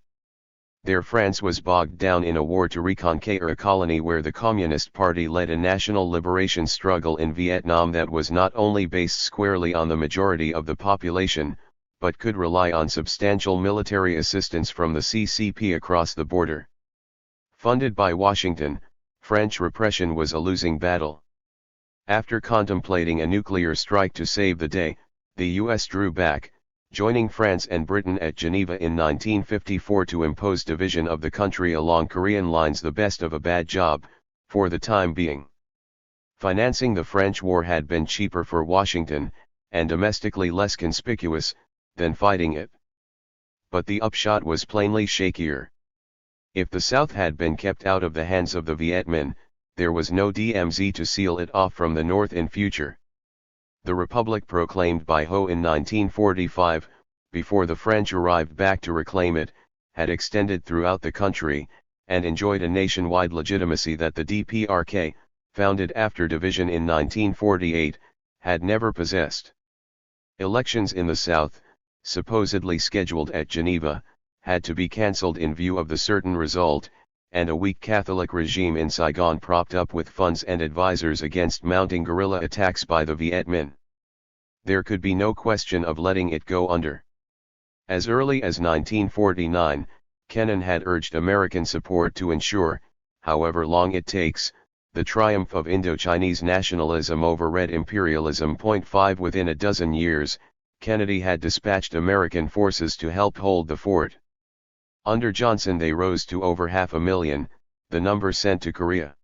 There France was bogged down in a war to reconquer a colony where the Communist Party led a national liberation struggle in Vietnam that was not only based squarely on the majority of the population, but could rely on substantial military assistance from the CCP across the border. Funded by Washington, French repression was a losing battle. After contemplating a nuclear strike to save the day, the US drew back, joining France and Britain at Geneva in 1954 to impose division of the country along Korean lines, the best of a bad job, for the time being. Financing the French war had been cheaper for Washington, and domestically less conspicuous, than fighting it. But the upshot was plainly shakier. If the South had been kept out of the hands of the Viet Minh, there was no DMZ to seal it off from the North in future. The Republic proclaimed by Ho in 1945, before the French arrived back to reclaim it, had extended throughout the country, and enjoyed a nationwide legitimacy that the DPRK, founded after division in 1948, had never possessed. Elections in the South, supposedly scheduled at Geneva, had to be cancelled in view of the certain result, and a weak Catholic regime in Saigon propped up with funds and advisors against mounting guerrilla attacks by the Viet Minh. There could be no question of letting it go under. As early as 1949, Kennan had urged American support to ensure, however long it takes, the triumph of Indochinese nationalism over red imperialism. 5 Within a dozen years, Kennedy had dispatched American forces to help hold the fort. Under Johnson they rose to over 500,000, the number sent to Korea.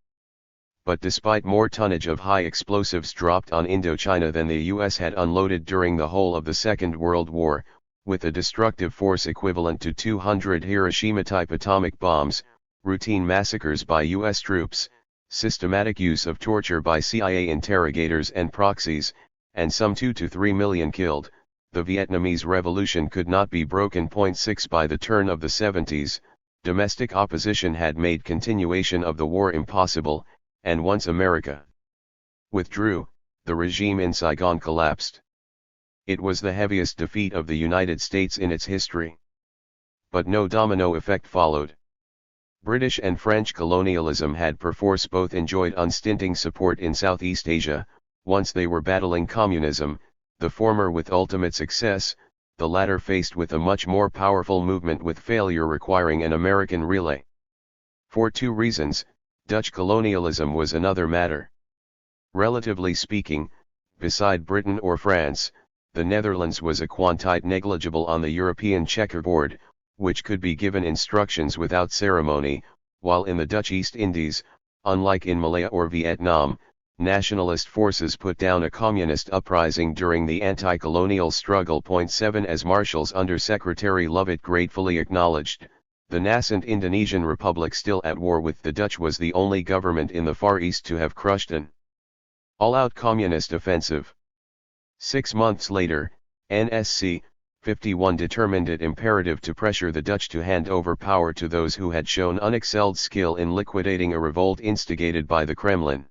But despite more tonnage of high explosives dropped on Indochina than the US had unloaded during the whole of the Second World War, with a destructive force equivalent to 200 Hiroshima-type atomic bombs, routine massacres by US troops, systematic use of torture by CIA interrogators and proxies, and some 2 to 3 million killed, the Vietnamese Revolution could not be broken. 6 By the turn of the 70s, domestic opposition had made continuation of the war impossible, and once America withdrew, the regime in Saigon collapsed. It was the heaviest defeat of the United States in its history. But no domino effect followed. British and French colonialism had perforce both enjoyed unstinting support in Southeast Asia, once they were battling communism, the former with ultimate success, the latter faced with a much more powerful movement with failure requiring an American relay. For two reasons, Dutch colonialism was another matter. Relatively speaking, beside Britain or France, the Netherlands was a quantite negligible on the European checkerboard, which could be given instructions without ceremony, while in the Dutch East Indies, unlike in Malaya or Vietnam, nationalist forces put down a communist uprising during the anti-colonial struggle. 7 As Marshall's Under-Secretary Lovett gratefully acknowledged, The nascent Indonesian Republic, still at war with the Dutch, was the only government in the Far East to have crushed an all-out communist offensive. 6 months later, NSC 51 determined it imperative to pressure the Dutch to hand over power to those who had shown unexcelled skill in liquidating a revolt instigated by the Kremlin.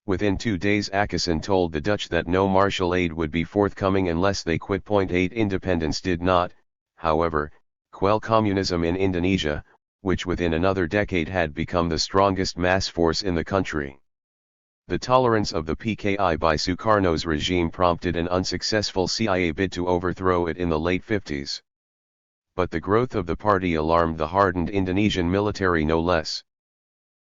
Within 2 days, Akison told the Dutch that no martial aid would be forthcoming unless they quit. 8 Independence did not, however, quell communism in Indonesia, which within another decade had become the strongest mass force in the country. The tolerance of the PKI by Sukarno's regime prompted an unsuccessful CIA bid to overthrow it in the late 50s. But the growth of the party alarmed the hardened Indonesian military no less.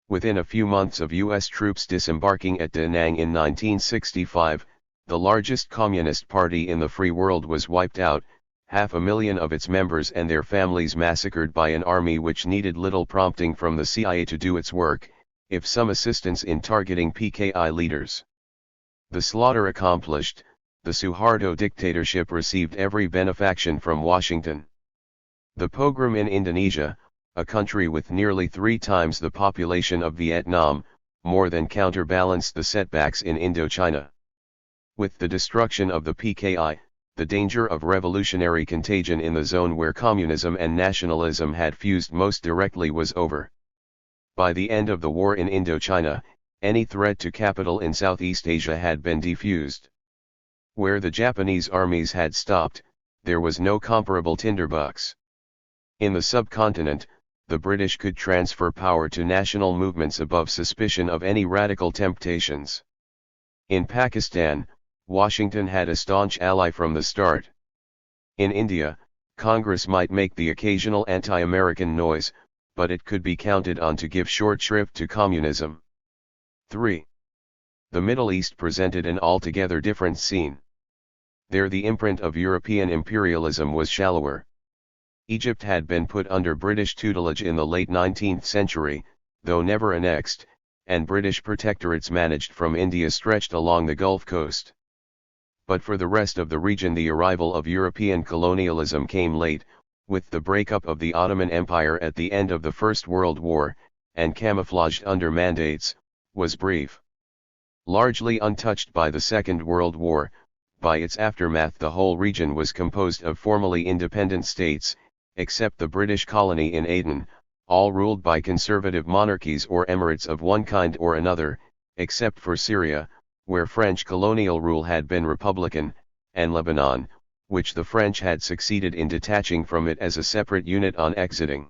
Within a few months of U.S. troops disembarking at Da Nang in 1965, the largest communist party in the free world was wiped out, 500,000 of its members and their families massacred by an army which needed little prompting from the CIA to do its work, if some assistance in targeting PKI leaders. The slaughter accomplished, the Suharto dictatorship received every benefaction from Washington. The pogrom in Indonesia, a country with nearly 3 times the population of Vietnam, more than counterbalanced the setbacks in Indochina. With the destruction of the PKI, the danger of revolutionary contagion in the zone where communism and nationalism had fused most directly was over. By the end of the war in Indochina, any threat to capital in Southeast Asia had been defused. Where the Japanese armies had stopped, there was no comparable tinderbox. In the subcontinent, the British could transfer power to national movements above suspicion of any radical temptations. In Pakistan, Washington had a staunch ally from the start. In India, Congress might make the occasional anti-American noise, but it could be counted on to give short shrift to communism. 3. The Middle East presented an altogether different scene. There the imprint of European imperialism was shallower. Egypt had been put under British tutelage in the late 19th century, though never annexed, and British protectorates managed from India stretched along the Gulf Coast. But for the rest of the region, the arrival of European colonialism came late, with the breakup of the Ottoman Empire at the end of the First World War, and camouflaged under mandates, was brief. Largely untouched by the Second World War, by its aftermath the whole region was composed of formally independent states, except the British colony in Aden, all ruled by conservative monarchies or emirates of one kind or another, except for Syria, where French colonial rule had been republican, and Lebanon, which the French had succeeded in detaching from it as a separate unit on exiting.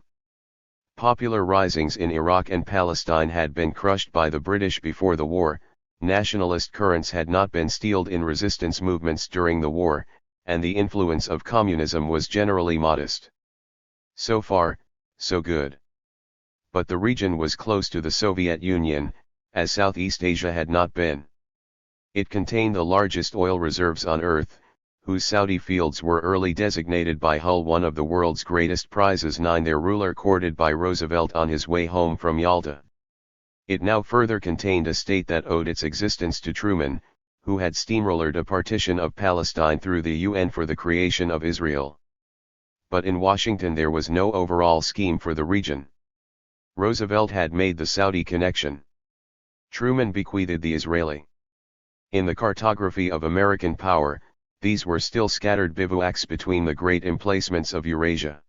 Popular risings in Iraq and Palestine had been crushed by the British before the war, nationalist currents had not been steeled in resistance movements during the war, and the influence of communism was generally modest. So far, so good. But the region was close to the Soviet Union, as Southeast Asia had not been. It contained the largest oil reserves on Earth, whose Saudi fields were early designated by Hull one of the world's greatest prizes, 9 their ruler courted by Roosevelt on his way home from Yalta. It now further contained a state that owed its existence to Truman, who had steamrollered a partition of Palestine through the UN for the creation of Israel. But in Washington there was no overall scheme for the region. Roosevelt had made the Saudi connection. Truman bequeathed the Israeli. In the cartography of American power, these were still scattered bivouacs between the great emplacements of Eurasia.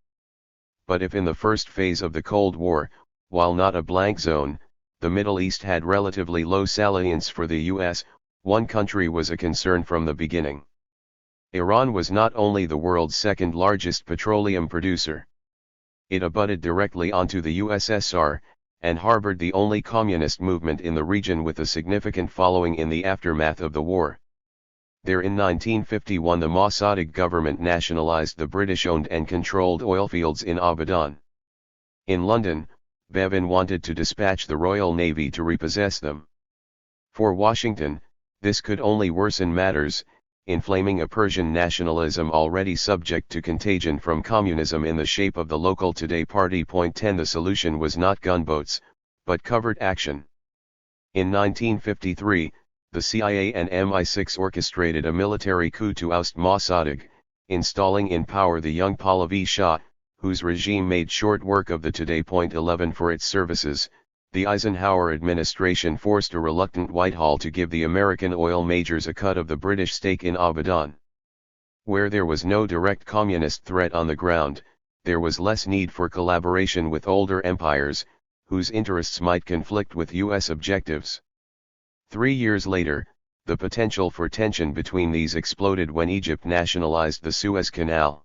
But if in the first phase of the Cold War, while not a blank zone, the Middle East had relatively low salience for the U.S., one country was a concern from the beginning. Iran was not only the world's second largest petroleum producer. It abutted directly onto the USSR, and harbored the only communist movement in the region with a significant following in the aftermath of the war. There in 1951 the Mossadegh government nationalized the British-owned and controlled oilfields in Abadan. In London, Bevin wanted to dispatch the Royal Navy to repossess them. For Washington, this could only worsen matters, inflaming a Persian nationalism already subject to contagion from communism in the shape of the local Today Party. 10 The solution was not gunboats, but covert action. In 1953, the CIA and MI6 orchestrated a military coup to oust Mossadegh, installing in power the young Pahlavi Shah, whose regime made short work of the Today. 11 For its services, the Eisenhower administration forced a reluctant Whitehall to give the American oil majors a cut of the British stake in Abadan. Where there was no direct communist threat on the ground, there was less need for collaboration with older empires, whose interests might conflict with U.S. objectives. 3 years later, the potential for tension between these exploded when Egypt nationalized the Suez Canal.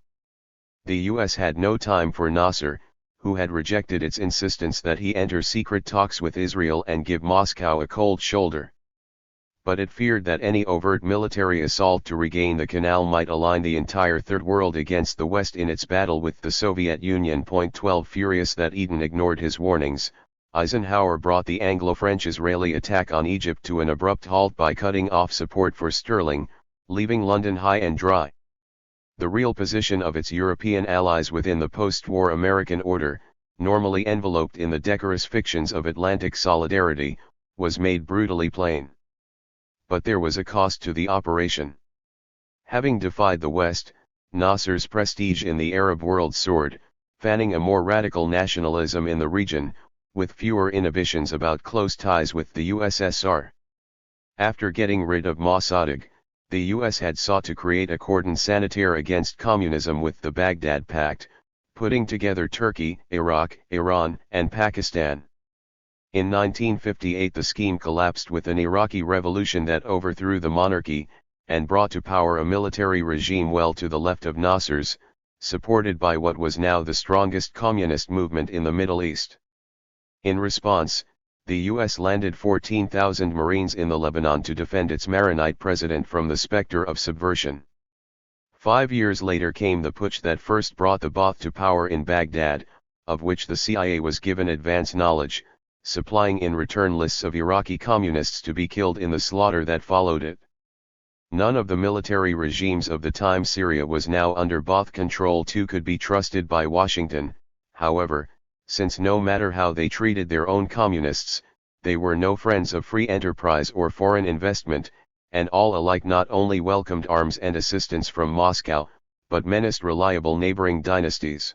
The U.S. had no time for Nasser, who had rejected its insistence that he enter secret talks with Israel and give Moscow a cold shoulder. But it feared that any overt military assault to regain the canal might align the entire Third World against the West in its battle with the Soviet Union. 12 Furious that Eden ignored his warnings, Eisenhower brought the Anglo-French-Israeli attack on Egypt to an abrupt halt by cutting off support for Sterling, leaving London high and dry. The real position of its European allies within the post-war American order, normally enveloped in the decorous fictions of Atlantic solidarity, was made brutally plain. But there was a cost to the operation. Having defied the West, Nasser's prestige in the Arab world soared, fanning a more radical nationalism in the region, with fewer inhibitions about close ties with the USSR. After getting rid of Mossadegh, the US had sought to create a cordon sanitaire against communism with the Baghdad Pact, putting together Turkey, Iraq, Iran, and Pakistan. In 1958 the scheme collapsed with an Iraqi revolution that overthrew the monarchy, and brought to power a military regime well to the left of Nasser's, supported by what was now the strongest communist movement in the Middle East. In response, the U.S. landed 14,000 Marines in the Lebanon to defend its Maronite president from the specter of subversion. 5 years later came the putsch that first brought the Ba'ath to power in Baghdad, of which the CIA was given advance knowledge, supplying in return lists of Iraqi communists to be killed in the slaughter that followed it. None of the military regimes of the time. Syria was now under Ba'ath control too could be trusted by Washington, however, since no matter how they treated their own communists, they were no friends of free enterprise or foreign investment, and all alike not only welcomed arms and assistance from Moscow, but menaced reliable neighboring dynasties.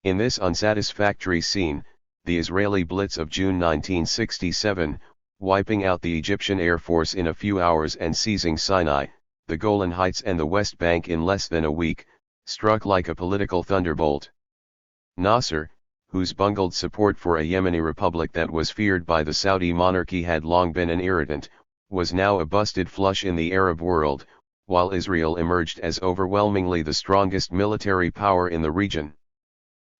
In this unsatisfactory scene, the Israeli blitz of June 1967, wiping out the Egyptian Air Force in a few hours and seizing Sinai, the Golan Heights and the West Bank in less than a week, struck like a political thunderbolt. Nasser, whose bungled support for a Yemeni republic that was feared by the Saudi monarchy had long been an irritant, was now a busted flush in the Arab world, while Israel emerged as overwhelmingly the strongest military power in the region.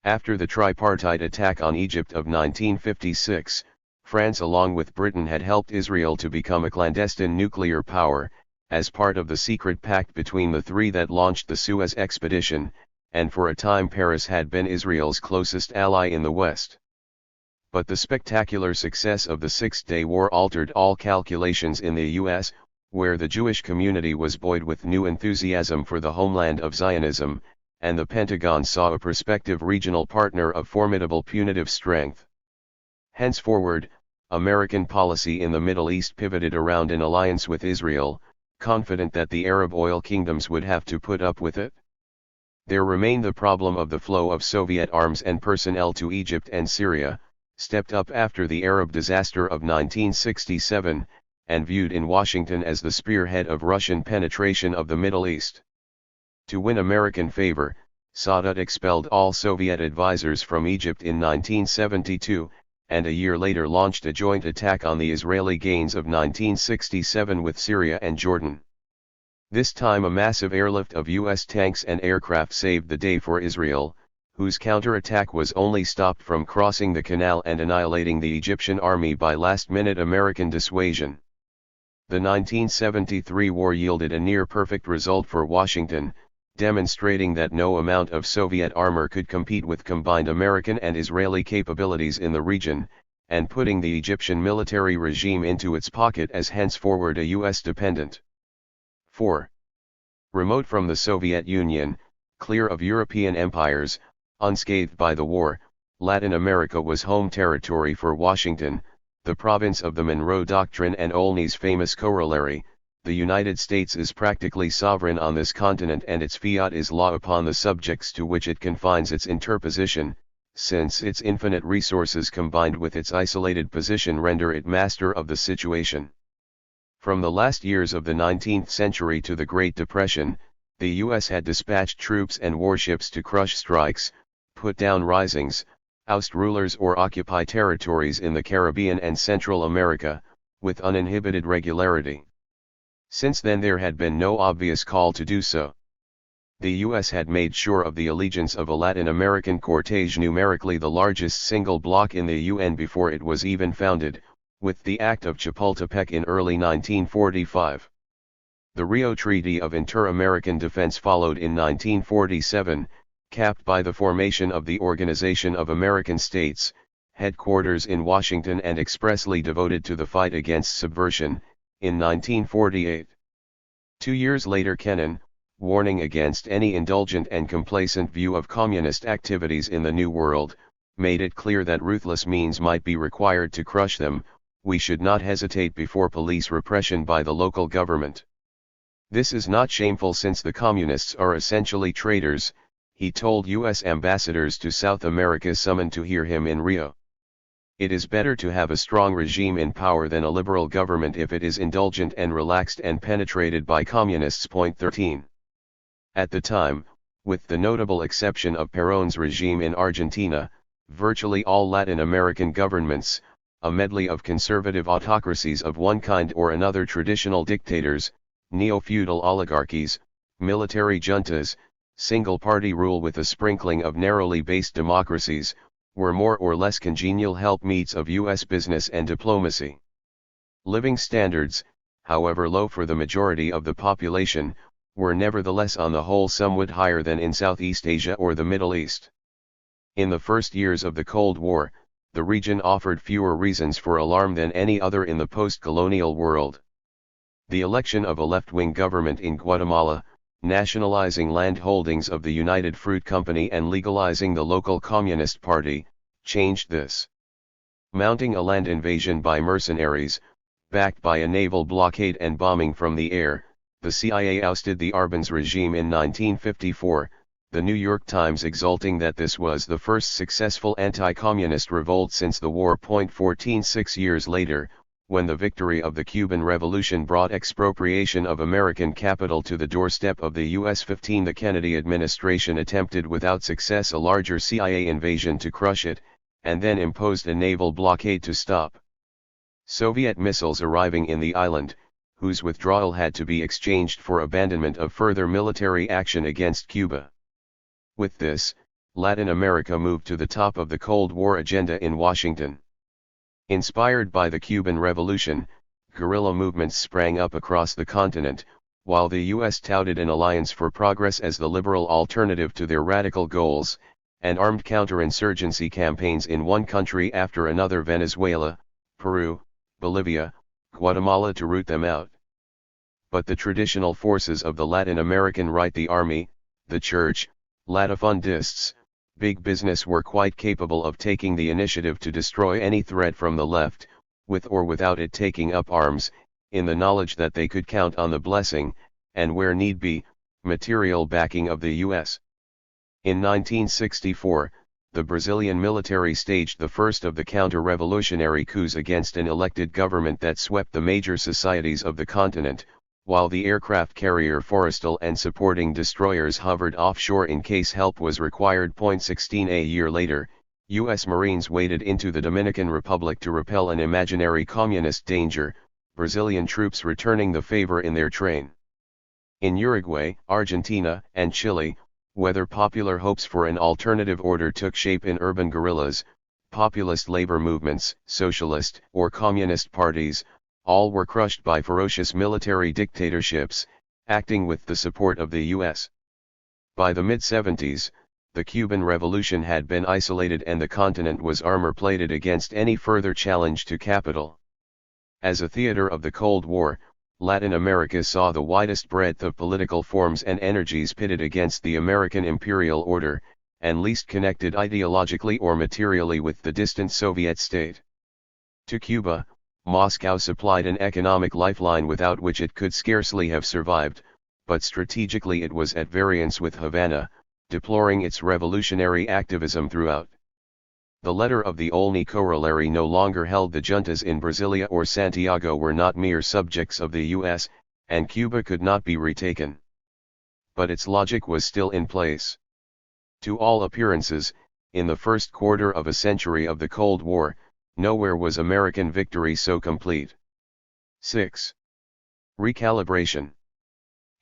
After the tripartite attack on Egypt of 1956, France along with Britain had helped Israel to become a clandestine nuclear power, as part of the secret pact between the three that launched the Suez expedition, and for a time Paris had been Israel's closest ally in the West. But the spectacular success of the Six-Day War altered all calculations in the U.S., where the Jewish community was buoyed with new enthusiasm for the homeland of Zionism, and the Pentagon saw a prospective regional partner of formidable punitive strength. Henceforward, American policy in the Middle East pivoted around an alliance with Israel, confident that the Arab oil kingdoms would have to put up with it. There remained the problem of the flow of Soviet arms and personnel to Egypt and Syria, stepped up after the Arab disaster of 1967, and viewed in Washington as the spearhead of Russian penetration of the Middle East. To win American favor, Sadat expelled all Soviet advisors from Egypt in 1972, and a year later launched a joint attack on the Israeli gains of 1967 with Syria and Jordan. This time a massive airlift of U.S. tanks and aircraft saved the day for Israel, whose counterattack was only stopped from crossing the canal and annihilating the Egyptian army by last-minute American dissuasion. The 1973 war yielded a near-perfect result for Washington, demonstrating that no amount of Soviet armor could compete with combined American and Israeli capabilities in the region, and putting the Egyptian military regime into its pocket as henceforward a U.S. dependent. 4. Remote from the Soviet Union, clear of European empires, unscathed by the war, Latin America was home territory for Washington, the province of the Monroe Doctrine and Olney's famous corollary, the United States is practically sovereign on this continent and its fiat is law upon the subjects to which it confines its interposition, since its infinite resources combined with its isolated position render it master of the situation. From the last years of the 19th century to the Great Depression, the U.S. had dispatched troops and warships to crush strikes, put down risings, oust rulers or occupy territories in the Caribbean and Central America, with uninhibited regularity. Since then there had been no obvious call to do so. The U.S. had made sure of the allegiance of a Latin American cortege, numerically the largest single bloc in the UN before it was even founded, with the Act of Chapultepec in early 1945. The Rio Treaty of Inter-American Defense followed in 1947, capped by the formation of the Organization of American States, headquarters in Washington and expressly devoted to the fight against subversion, in 1948. 2 years later Kennan, warning against any indulgent and complacent view of communist activities in the New World, made it clear that ruthless means might be required to crush them. We should not hesitate before police repression by the local government. This is not shameful since the communists are essentially traitors, he told U.S. ambassadors to South America summoned to hear him in Rio. It is better to have a strong regime in power than a liberal government if it is indulgent and relaxed and penetrated by communists. Point 13. At the time, with the notable exception of Perón's regime in Argentina, virtually all Latin American governments, a medley of conservative autocracies of one kind or another, traditional dictators, neo-feudal oligarchies, military juntas, single-party rule with a sprinkling of narrowly based democracies, were more or less congenial helpmeets of U.S. business and diplomacy. Living standards, however low for the majority of the population, were nevertheless on the whole somewhat higher than in Southeast Asia or the Middle East. In the first years of the Cold War, the region offered fewer reasons for alarm than any other in the post-colonial world. The election of a left-wing government in Guatemala, nationalizing land holdings of the United Fruit Company and legalizing the local Communist Party, changed this. Mounting a land invasion by mercenaries, backed by a naval blockade and bombing from the air, the CIA ousted the Arbenz regime in 1954, the New York Times exulting that this was the first successful anti-communist revolt since the war. 14 6 years later, when the victory of the Cuban Revolution brought expropriation of American capital to the doorstep of the US. 15 The Kennedy administration attempted without success a larger CIA invasion to crush it, and then imposed a naval blockade to stop Soviet missiles arriving in the island, whose withdrawal had to be exchanged for abandonment of further military action against Cuba. With this, Latin America moved to the top of the Cold War agenda in Washington. Inspired by the Cuban Revolution, guerrilla movements sprang up across the continent, while the U.S. touted an alliance for progress as the liberal alternative to their radical goals, and armed counterinsurgency campaigns in one country after another, Venezuela, Peru, Bolivia, Guatemala, to root them out. But the traditional forces of the Latin American right, the army, the church, latifundists, big business, were quite capable of taking the initiative to destroy any threat from the left, with or without it taking up arms, in the knowledge that they could count on the blessing, and where need be, material backing of the U.S. In 1964, the Brazilian military staged the first of the counter-revolutionary coups against an elected government that swept the major societies of the continent, while the aircraft carrier Forrestal and supporting destroyers hovered offshore in case help was required. 16 A year later, U.S. Marines waded into the Dominican Republic to repel an imaginary communist danger, Brazilian troops returning the favor in their train. In Uruguay, Argentina, and Chile, whether popular hopes for an alternative order took shape in urban guerrillas, populist labor movements, socialist or communist parties, all were crushed by ferocious military dictatorships, acting with the support of the U.S. By the mid-70s, the Cuban Revolution had been isolated and the continent was armor-plated against any further challenge to capital. As a theater of the Cold War, Latin America saw the widest breadth of political forms and energies pitted against the American imperial order, and least connected ideologically or materially with the distant Soviet state. To Cuba, Moscow supplied an economic lifeline without which it could scarcely have survived, but strategically it was at variance with Havana, deploring its revolutionary activism throughout. The letter of the Olney Corollary no longer held the juntas in Brasilia or Santiago were not mere subjects of the U.S., and Cuba could not be retaken. But its logic was still in place. To all appearances, in the first quarter of a century of the Cold War, nowhere was American victory so complete. 6. Recalibration.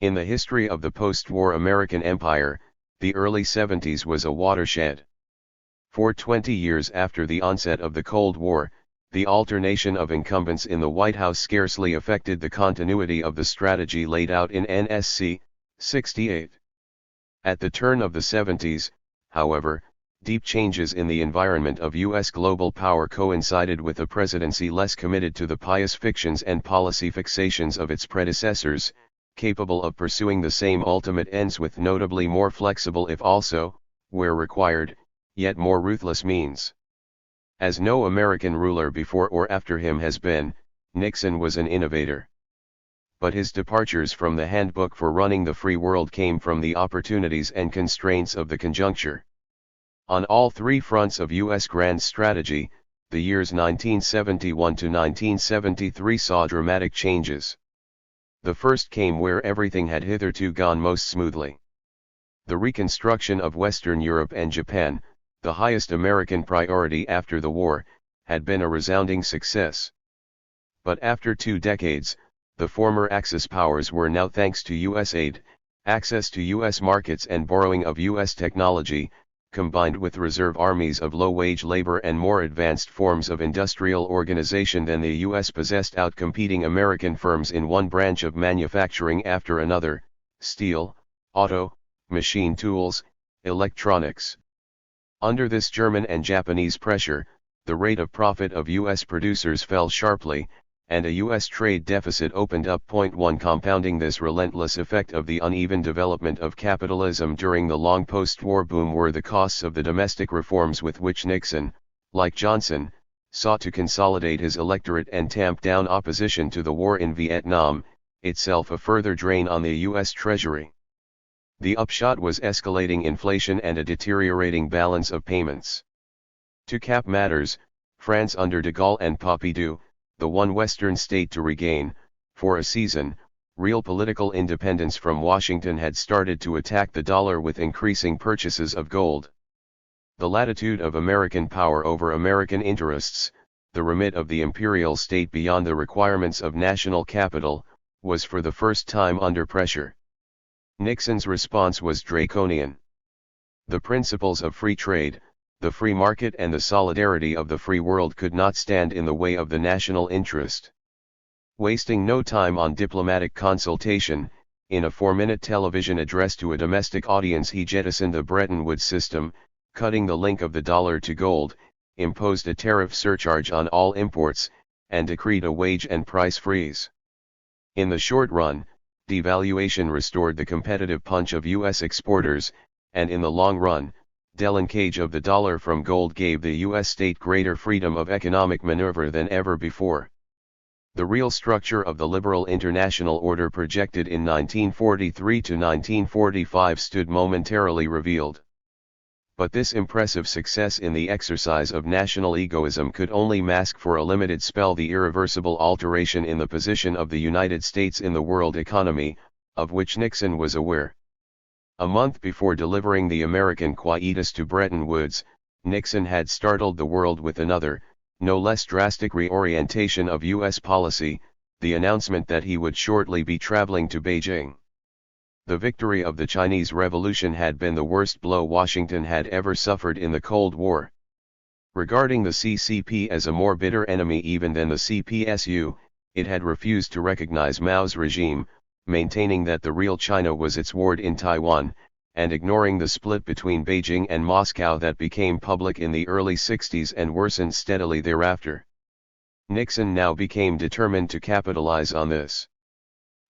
In the history of the post-war American empire, the early 70s was a watershed. For 20 years after the onset of the Cold War, the alternation of incumbents in the White House scarcely affected the continuity of the strategy laid out in NSC 68. At the turn of the 70s, however, deep changes in the environment of U.S. global power coincided with a presidency less committed to the pious fictions and policy fixations of its predecessors, capable of pursuing the same ultimate ends with notably more flexible if also, where required, yet more ruthless means. As no American ruler before or after him has been, Nixon was an innovator. But his departures from the handbook for running the free world came from the opportunities and constraints of the conjuncture. On all three fronts of U.S. grand strategy, the years 1971 to 1973 saw dramatic changes. The first came where everything had hitherto gone most smoothly. The reconstruction of Western Europe and Japan, the highest American priority after the war, had been a resounding success. But after 2 decades, the former Axis powers were now, thanks to U.S. aid, access to U.S. markets and borrowing of U.S. technology, combined with reserve armies of low-wage labor and more advanced forms of industrial organization than the U.S. possessed, outcompeting American firms in one branch of manufacturing after another: steel, auto, machine tools, electronics. Under this German and Japanese pressure, the rate of profit of U.S. producers fell sharply, and a U.S. trade deficit opened up. 1. Compounding this relentless effect of the uneven development of capitalism during the long post-war boom were the costs of the domestic reforms with which Nixon, like Johnson, sought to consolidate his electorate and tamp down opposition to the war in Vietnam, itself a further drain on the U.S. Treasury. The upshot was escalating inflation and a deteriorating balance of payments. To cap matters, France under de Gaulle and Pompidou, the one Western state to regain, for a season, real political independence from Washington, had started to attack the dollar with increasing purchases of gold. The latitude of American power over American interests, the remit of the imperial state beyond the requirements of national capital, was for the first time under pressure. Nixon's response was draconian. The principles of free trade, the free market and the solidarity of the free world could not stand in the way of the national interest. Wasting no time on diplomatic consultation, in a 4-minute television address to a domestic audience he jettisoned the Bretton Woods system, cutting the link of the dollar to gold, imposed a tariff surcharge on all imports, and decreed a wage and price freeze. In the short run, devaluation restored the competitive punch of U.S. exporters, and in the long run, delinkage of the dollar from gold gave the U.S. state greater freedom of economic maneuver than ever before. The real structure of the liberal international order projected in 1943 to 1945 stood momentarily revealed. But this impressive success in the exercise of national egoism could only mask for a limited spell the irreversible alteration in the position of the United States in the world economy, of which Nixon was aware. A month before delivering the American quietus to Bretton Woods, Nixon had startled the world with another, no less drastic reorientation of U.S. policy, the announcement that he would shortly be traveling to Beijing. The victory of the Chinese Revolution had been the worst blow Washington had ever suffered in the Cold War. Regarding the CCP as a more bitter enemy even than the CPSU, it had refused to recognize Mao's regime, maintaining that the real China was its ward in Taiwan, and ignoring the split between Beijing and Moscow that became public in the early 60s and worsened steadily thereafter. Nixon now became determined to capitalize on this.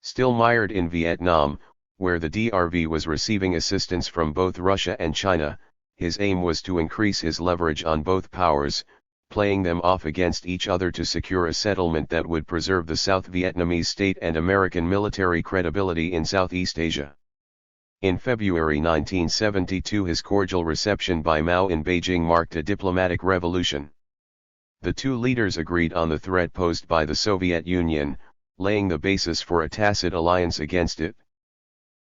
Still mired in Vietnam, where the DRV was receiving assistance from both Russia and China, his aim was to increase his leverage on both powers, playing them off against each other to secure a settlement that would preserve the South Vietnamese state and American military credibility in Southeast Asia. In February 1972, his cordial reception by Mao in Beijing marked a diplomatic revolution. The two leaders agreed on the threat posed by the Soviet Union, laying the basis for a tacit alliance against it.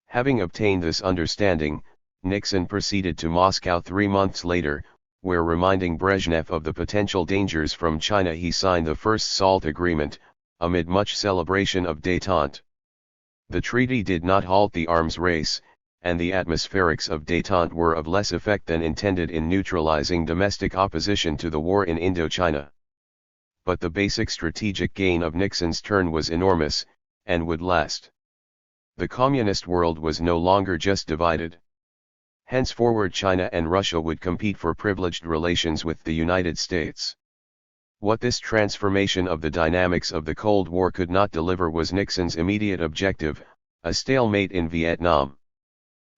Having obtained this understanding, Nixon proceeded to Moscow 3 months later, where, reminding Brezhnev of the potential dangers from China, he signed the first SALT agreement, amid much celebration of détente. The treaty did not halt the arms race, and the atmospherics of détente were of less effect than intended in neutralizing domestic opposition to the war in Indochina. But the basic strategic gain of Nixon's turn was enormous, and would last. The communist world was no longer just divided. Henceforward, China and Russia would compete for privileged relations with the United States. What this transformation of the dynamics of the Cold War could not deliver was Nixon's immediate objective, a stalemate in Vietnam.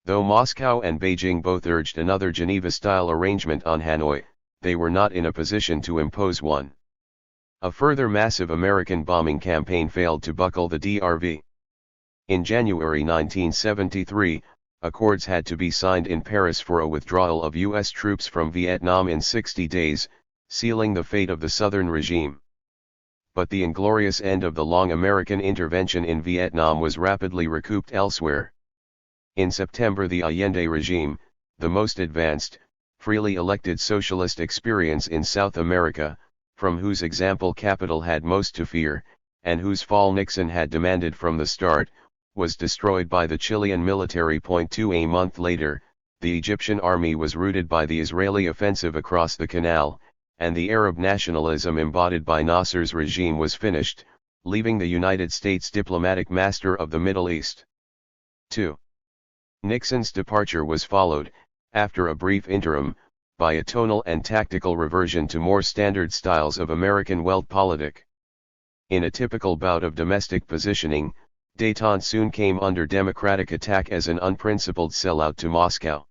Though Moscow and Beijing both urged another Geneva-style arrangement on Hanoi, they were not in a position to impose one. A further massive American bombing campaign failed to buckle the DRV. In January 1973, accords had to be signed in Paris for a withdrawal of U.S. troops from Vietnam in 60 days, sealing the fate of the Southern regime. But the inglorious end of the long American intervention in Vietnam was rapidly recouped elsewhere. In September, the Allende regime, the most advanced, freely elected socialist experience in South America, from whose example capital had most to fear, and whose fall Nixon had demanded from the start, was destroyed by the Chilean military. 2 A month later, the Egyptian army was routed by the Israeli offensive across the canal, and the Arab nationalism embodied by Nasser's regime was finished, leaving the United States diplomatic master of the Middle East. 2. Nixon's departure was followed, after a brief interim, by a tonal and tactical reversion to more standard styles of American Weltpolitik. In a typical bout of domestic positioning, détente soon came under democratic attack as an unprincipled sellout to Moscow.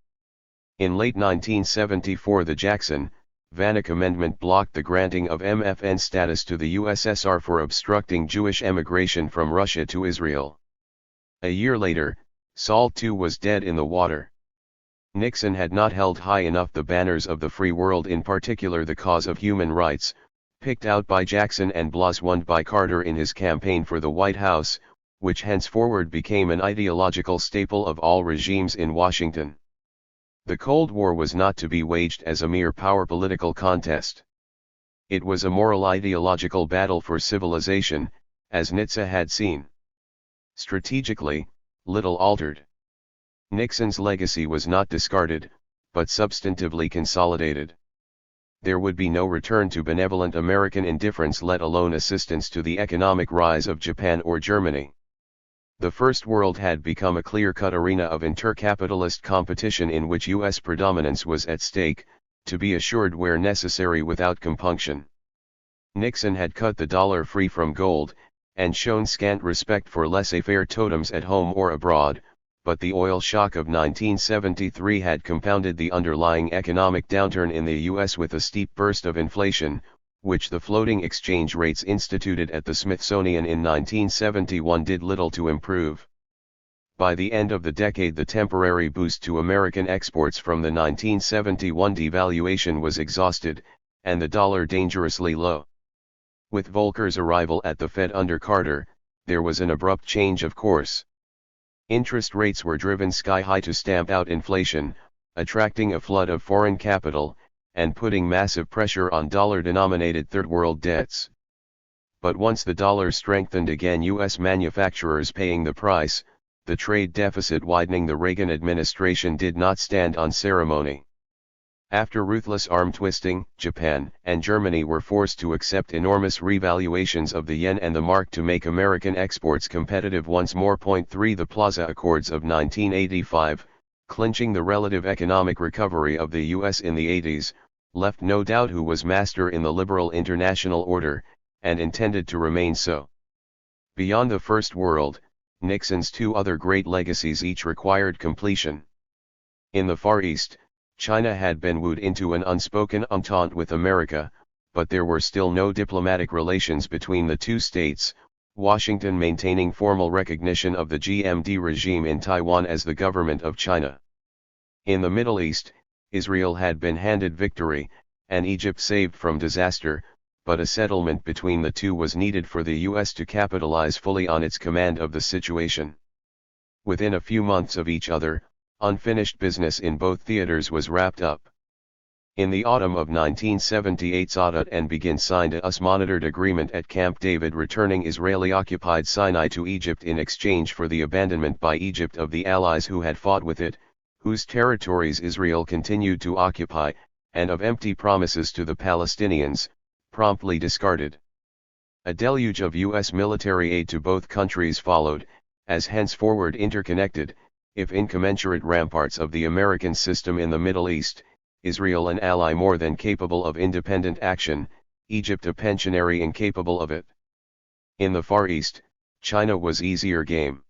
In late 1974, the Jackson-Vanik Amendment blocked the granting of MFN status to the USSR for obstructing Jewish emigration from Russia to Israel. A year later, SALT II was dead in the water. Nixon had not held high enough the banners of the free world, in particular the cause of human rights, picked out by Jackson and blasphemed by Carter in his campaign for the White House, which henceforward became an ideological staple of all regimes in Washington. The Cold War was not to be waged as a mere power political contest. It was a moral ideological battle for civilization, as Nietzsche had seen. Strategically, little altered. Nixon's legacy was not discarded, but substantively consolidated. There would be no return to benevolent American indifference, let alone assistance to the economic rise of Japan or Germany. The First World had become a clear-cut arena of intercapitalist competition in which U.S. predominance was at stake, to be assured where necessary without compunction. Nixon had cut the dollar free from gold, and shown scant respect for laissez-faire totems at home or abroad, but the oil shock of 1973 had compounded the underlying economic downturn in the U.S. with a steep burst of inflation, which the floating exchange rates instituted at the Smithsonian in 1971 did little to improve. By the end of the decade, the temporary boost to American exports from the 1971 devaluation was exhausted, and the dollar dangerously low. With Volcker's arrival at the Fed under Carter, there was an abrupt change of course. Interest rates were driven sky high to stamp out inflation, attracting a flood of foreign capital, and putting massive pressure on dollar-denominated third-world debts. But once the dollar strengthened again, U.S. manufacturers paying the price, the trade deficit widening, the Reagan administration did not stand on ceremony. After ruthless arm-twisting, Japan and Germany were forced to accept enormous revaluations of the yen and the mark to make American exports competitive once more. 3 The Plaza Accords of 1985, clinching the relative economic recovery of the U.S. in the 80s, left no doubt who was master in the liberal international order, and intended to remain so. Beyond the First World, Nixon's two other great legacies each required completion. In the Far East, China had been wooed into an unspoken entente with America, but there were still no diplomatic relations between the two states, Washington maintaining formal recognition of the GMD regime in Taiwan as the government of China. In the Middle East, Israel had been handed victory, and Egypt saved from disaster, but a settlement between the two was needed for the US to capitalize fully on its command of the situation. Within a few months of each other, unfinished business in both theaters was wrapped up. In the autumn of 1978, Sadat and Begin signed a US-monitored agreement at Camp David, returning Israeli-occupied Sinai to Egypt in exchange for the abandonment by Egypt of the allies who had fought with it, whose territories Israel continued to occupy, and of empty promises to the Palestinians, promptly discarded. A deluge of U.S. military aid to both countries followed, as henceforward interconnected, if incommensurate ramparts of the American system in the Middle East, Israel an ally more than capable of independent action, Egypt a pensionary incapable of it. In the Far East, China was easier game.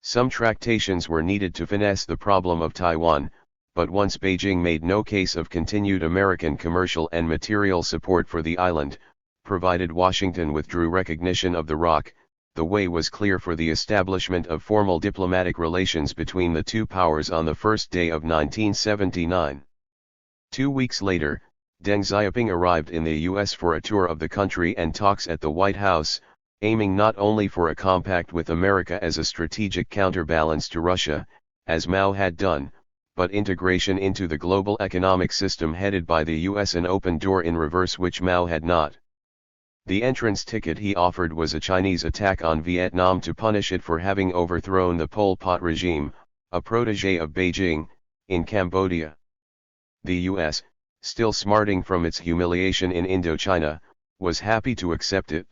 Some tractations were needed to finesse the problem of Taiwan, but once Beijing made no case of continued American commercial and material support for the island, provided Washington withdrew recognition of the ROC, the way was clear for the establishment of formal diplomatic relations between the two powers on the first day of 1979. 2 weeks later, Deng Xiaoping arrived in the U.S. for a tour of the country and talks at the White House, aiming not only for a compact with America as a strategic counterbalance to Russia, as Mao had done, but integration into the global economic system headed by the U.S., an open door in reverse which Mao had not. The entrance ticket he offered was a Chinese attack on Vietnam to punish it for having overthrown the Pol Pot regime, a protege of Beijing, in Cambodia. The U.S., still smarting from its humiliation in Indochina, was happy to accept it.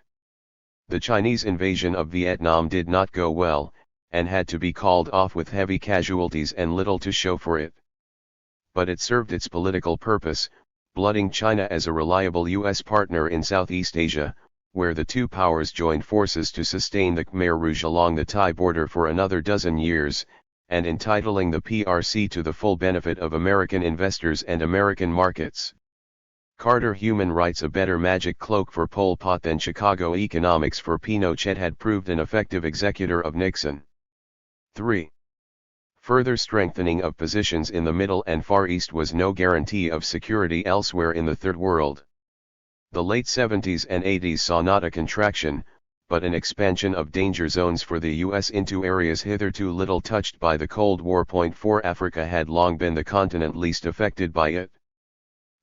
The Chinese invasion of Vietnam did not go well, and had to be called off with heavy casualties and little to show for it. But it served its political purpose, blooding China as a reliable U.S. partner in Southeast Asia, where the two powers joined forces to sustain the Khmer Rouge along the Thai border for another dozen years, and entitling the PRC to the full benefit of American investors and American markets. Carter human rights, a better magic cloak for Pol Pot than Chicago economics for Pinochet, had proved an effective executor of Nixon. 3. Further strengthening of positions in the Middle and Far East was no guarantee of security elsewhere in the Third World. The late 70s and 80s saw not a contraction, but an expansion of danger zones for the U.S. into areas hitherto little touched by the Cold War. 4. Africa had long been the continent least affected by it.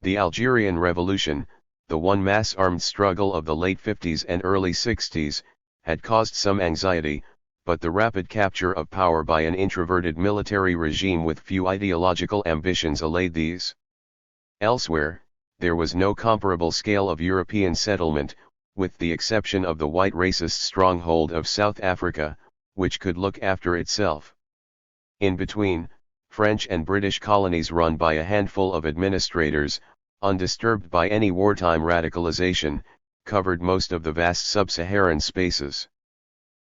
The Algerian Revolution, the one mass-armed struggle of the late 50s and early 60s, had caused some anxiety, but the rapid capture of power by an introverted military regime with few ideological ambitions allayed these. Elsewhere, there was no comparable scale of European settlement, with the exception of the white racist stronghold of South Africa, which could look after itself. In between, French and British colonies run by a handful of administrators, undisturbed by any wartime radicalization, covered most of the vast sub-Saharan spaces.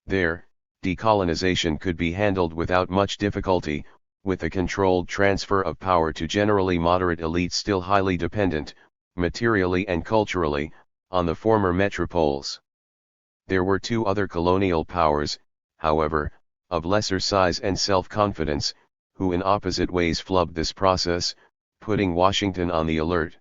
There, decolonization could be handled without much difficulty, with a controlled transfer of power to generally moderate elites still highly dependent, materially and culturally, on the former metropoles. There were two other colonial powers, however, of lesser size and self-confidence, who in opposite ways flubbed this process, putting Washington on the alert.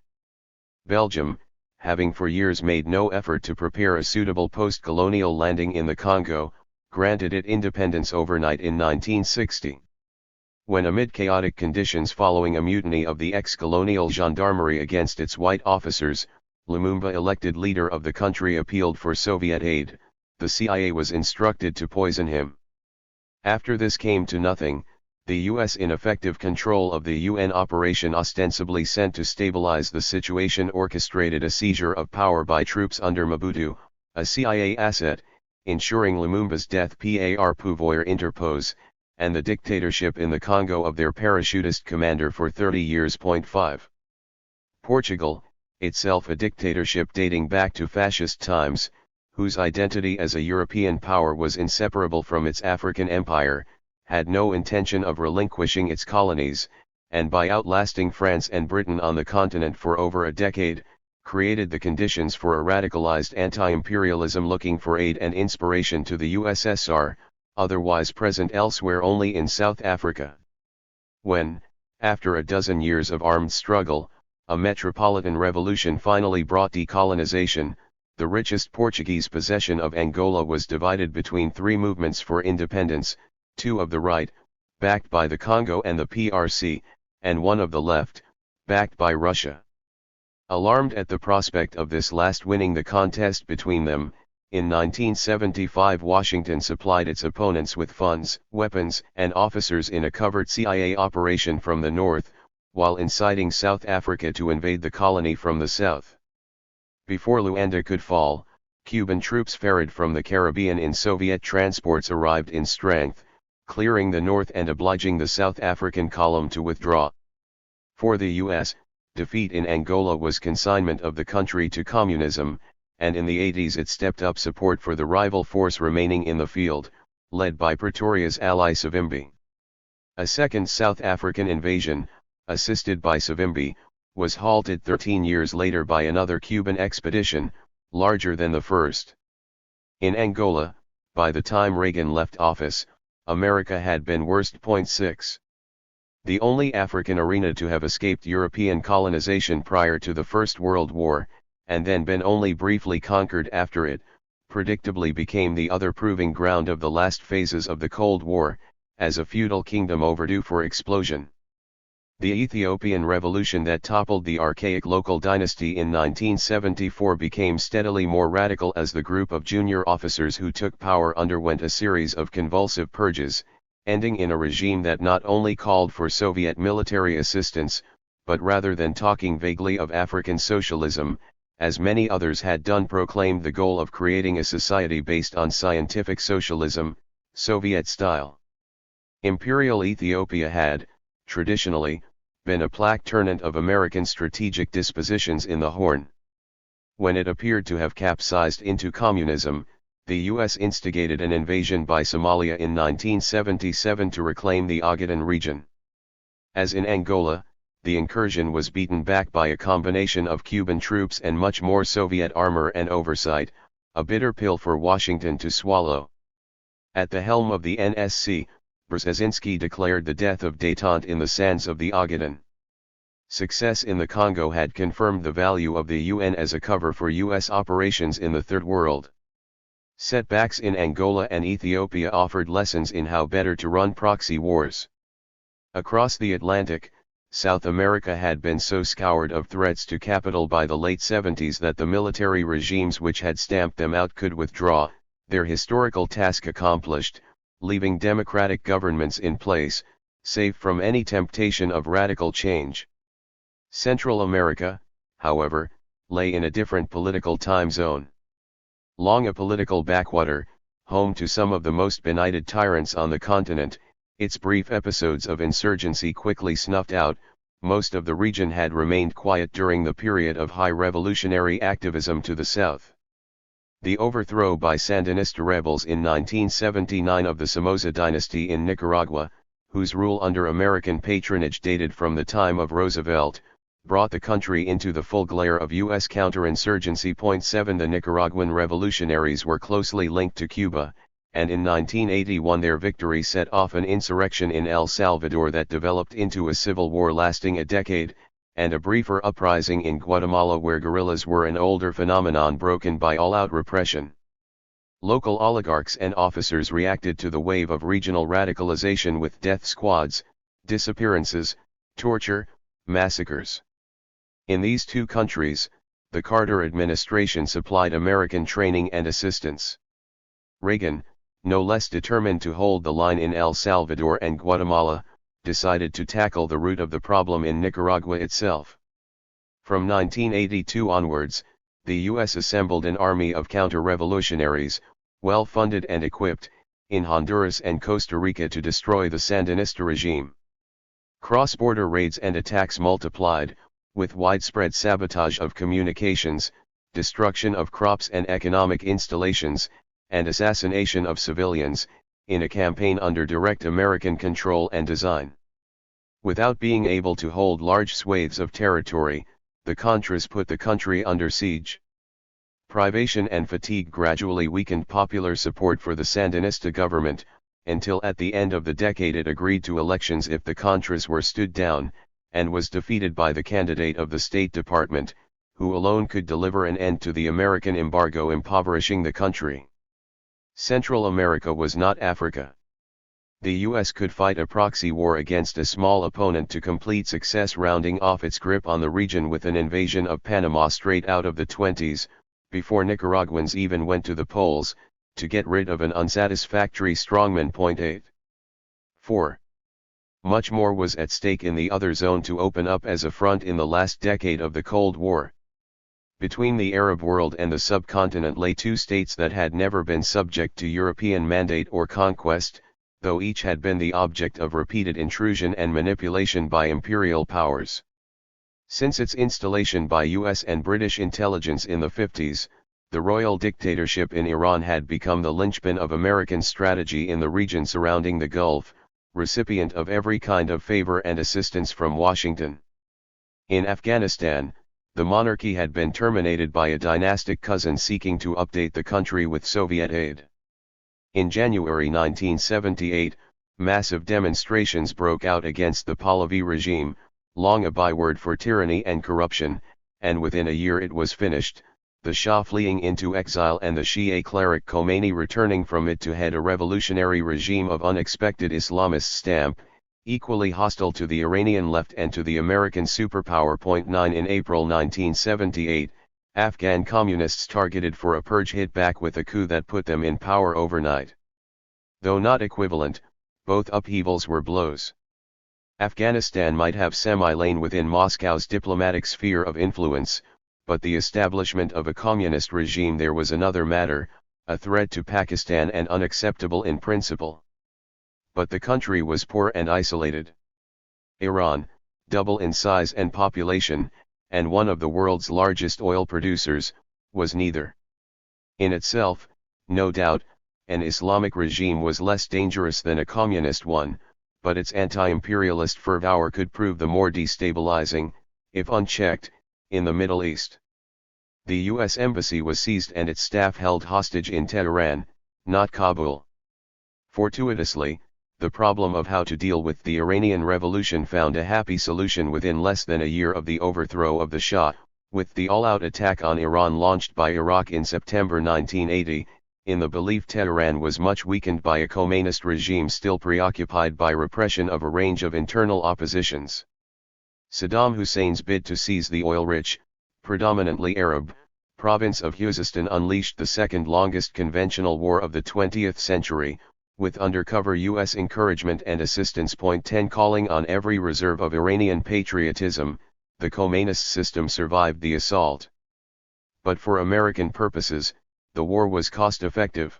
Belgium, having for years made no effort to prepare a suitable post-colonial landing in the Congo, granted it independence overnight in 1960. When amid chaotic conditions following a mutiny of the ex-colonial gendarmerie against its white officers, Lumumba, elected leader of the country, appealed for Soviet aid, the CIA was instructed to poison him. After this came to nothing, the U.S. ineffective control of the UN operation ostensibly sent to stabilize the situation orchestrated a seizure of power by troops under Mobutu, a CIA asset, ensuring Lumumba's death. Par pouvoir interpose, and the dictatorship in the Congo of their parachutist commander for 30 years. 5. Portugal, itself a dictatorship dating back to fascist times, whose identity as a European power was inseparable from its African empire, had no intention of relinquishing its colonies, and by outlasting France and Britain on the continent for over a decade, created the conditions for a radicalized anti-imperialism looking for aid and inspiration to the USSR, otherwise present elsewhere only in South Africa. When, after a dozen years of armed struggle, a metropolitan revolution finally brought decolonization, the richest Portuguese possession of Angola was divided between three movements for independence, two of the right, backed by the Congo and the PRC, and one of the left, backed by Russia. Alarmed at the prospect of this last winning the contest between them, in 1975 Washington supplied its opponents with funds, weapons, and officers in a covert CIA operation from the north, while inciting South Africa to invade the colony from the south. Before Luanda could fall, Cuban troops ferried from the Caribbean in Soviet transports arrived in strength, clearing the north and obliging the South African column to withdraw. For the U.S., defeat in Angola was consignment of the country to communism, and in the 80s it stepped up support for the rival force remaining in the field, led by Pretoria's ally Savimbi. A second South African invasion, assisted by Savimbi, was halted 13 years later by another Cuban expedition, larger than the first. In Angola, by the time Reagan left office, America had been worst. 6. The only African arena to have escaped European colonization prior to the First World War, and then been only briefly conquered after it, predictably became the other proving ground of the last phases of the Cold War, as a feudal kingdom overdue for explosion. The Ethiopian revolution that toppled the archaic local dynasty in 1974 became steadily more radical as the group of junior officers who took power underwent a series of convulsive purges, ending in a regime that not only called for Soviet military assistance, but rather than talking vaguely of African socialism, as many others had done, proclaimed the goal of creating a society based on scientific socialism, Soviet style. Imperial Ethiopia had, traditionally, been a plaque turnant of American strategic dispositions in the Horn. When it appeared to have capsized into communism, the U.S. instigated an invasion by Somalia in 1977 to reclaim the Ogaden region. As in Angola, the incursion was beaten back by a combination of Cuban troops and much more Soviet armor and oversight, a bitter pill for Washington to swallow. At the helm of the NSC, Brzezinski declared the death of détente in the sands of the Ogaden. Success in the Congo had confirmed the value of the UN as a cover for U.S. operations in the Third World. Setbacks in Angola and Ethiopia offered lessons in how better to run proxy wars. Across the Atlantic, South America had been so scoured of threats to capital by the late 70s that the military regimes which had stamped them out could withdraw, their historical task accomplished, leaving democratic governments in place, safe from any temptation of radical change. Central America, however, lay in a different political time zone. Long a political backwater, home to some of the most benighted tyrants on the continent, its brief episodes of insurgency quickly snuffed out, most of the region had remained quiet during the period of high revolutionary activism to the south. The overthrow by Sandinista rebels in 1979 of the Somoza dynasty in Nicaragua, whose rule under American patronage dated from the time of Roosevelt, brought the country into the full glare of U.S. counterinsurgency. 7 The Nicaraguan revolutionaries were closely linked to Cuba, and in 1981 their victory set off an insurrection in El Salvador that developed into a civil war lasting a decade, and a briefer uprising in Guatemala where guerrillas were an older phenomenon broken by all-out repression. Local oligarchs and officers reacted to the wave of regional radicalization with death squads, disappearances, torture, massacres. In these two countries, the Carter administration supplied American training and assistance. Reagan, no less determined to hold the line in El Salvador and Guatemala, decided to tackle the root of the problem in Nicaragua itself. From 1982 onwards, the U.S. assembled an army of counter-revolutionaries, well-funded and equipped, in Honduras and Costa Rica to destroy the Sandinista regime. Cross-border raids and attacks multiplied, with widespread sabotage of communications, destruction of crops and economic installations, and assassination of civilians, in a campaign under direct American control and design. Without being able to hold large swathes of territory, the Contras put the country under siege. Privation and fatigue gradually weakened popular support for the Sandinista government, until at the end of the decade it agreed to elections if the Contras were stood down, and was defeated by the candidate of the State Department, who alone could deliver an end to the American embargo impoverishing the country. Central America was not Africa. The U.S. could fight a proxy war against a small opponent to complete success, rounding off its grip on the region with an invasion of Panama straight out of the 20s, before Nicaraguans even went to the polls, to get rid of an unsatisfactory strongman. 8. 4. Much more was at stake in the other zone to open up as a front in the last decade of the Cold War. Between the Arab world and the subcontinent lay two states that had never been subject to European mandate or conquest, though each had been the object of repeated intrusion and manipulation by imperial powers. Since its installation by US and British intelligence in the 50s, the royal dictatorship in Iran had become the linchpin of American strategy in the region surrounding the Gulf, recipient of every kind of favor and assistance from Washington. In Afghanistan, the monarchy had been terminated by a dynastic cousin seeking to update the country with Soviet aid. In January 1978, massive demonstrations broke out against the Pahlavi regime, long a byword for tyranny and corruption, and within a year it was finished, the Shah fleeing into exile and the Shia cleric Khomeini returning from it to head a revolutionary regime of unexpected Islamist stamp, equally hostile to the Iranian left and to the American superpower. 9 In April 1978, Afghan communists targeted for a purge hit back with a coup that put them in power overnight. Though not equivalent, both upheavals were blows. Afghanistan might have semi-lain within Moscow's diplomatic sphere of influence, but the establishment of a communist regime there was another matter, a threat to Pakistan and unacceptable in principle. But the country was poor and isolated. Iran, double in size and population, and one of the world's largest oil producers, was neither. In itself, no doubt, an Islamic regime was less dangerous than a communist one, but its anti-imperialist fervor could prove the more destabilizing, if unchecked, in the Middle East. The U.S. Embassy was seized and its staff held hostage in Tehran, not Kabul. Fortuitously, the problem of how to deal with the Iranian Revolution found a happy solution within less than a year of the overthrow of the Shah, with the all-out attack on Iran launched by Iraq in September 1980, in the belief Tehran was much weakened by a Khomeinist regime still preoccupied by repression of a range of internal oppositions. Saddam Hussein's bid to seize the oil-rich, predominantly Arab, province of Khuzestan unleashed the second longest conventional war of the 20th century, with undercover U.S. encouragement and assistance. 10 Calling on every reserve of Iranian patriotism, the Khomeinist system survived the assault. But for American purposes, the war was cost-effective.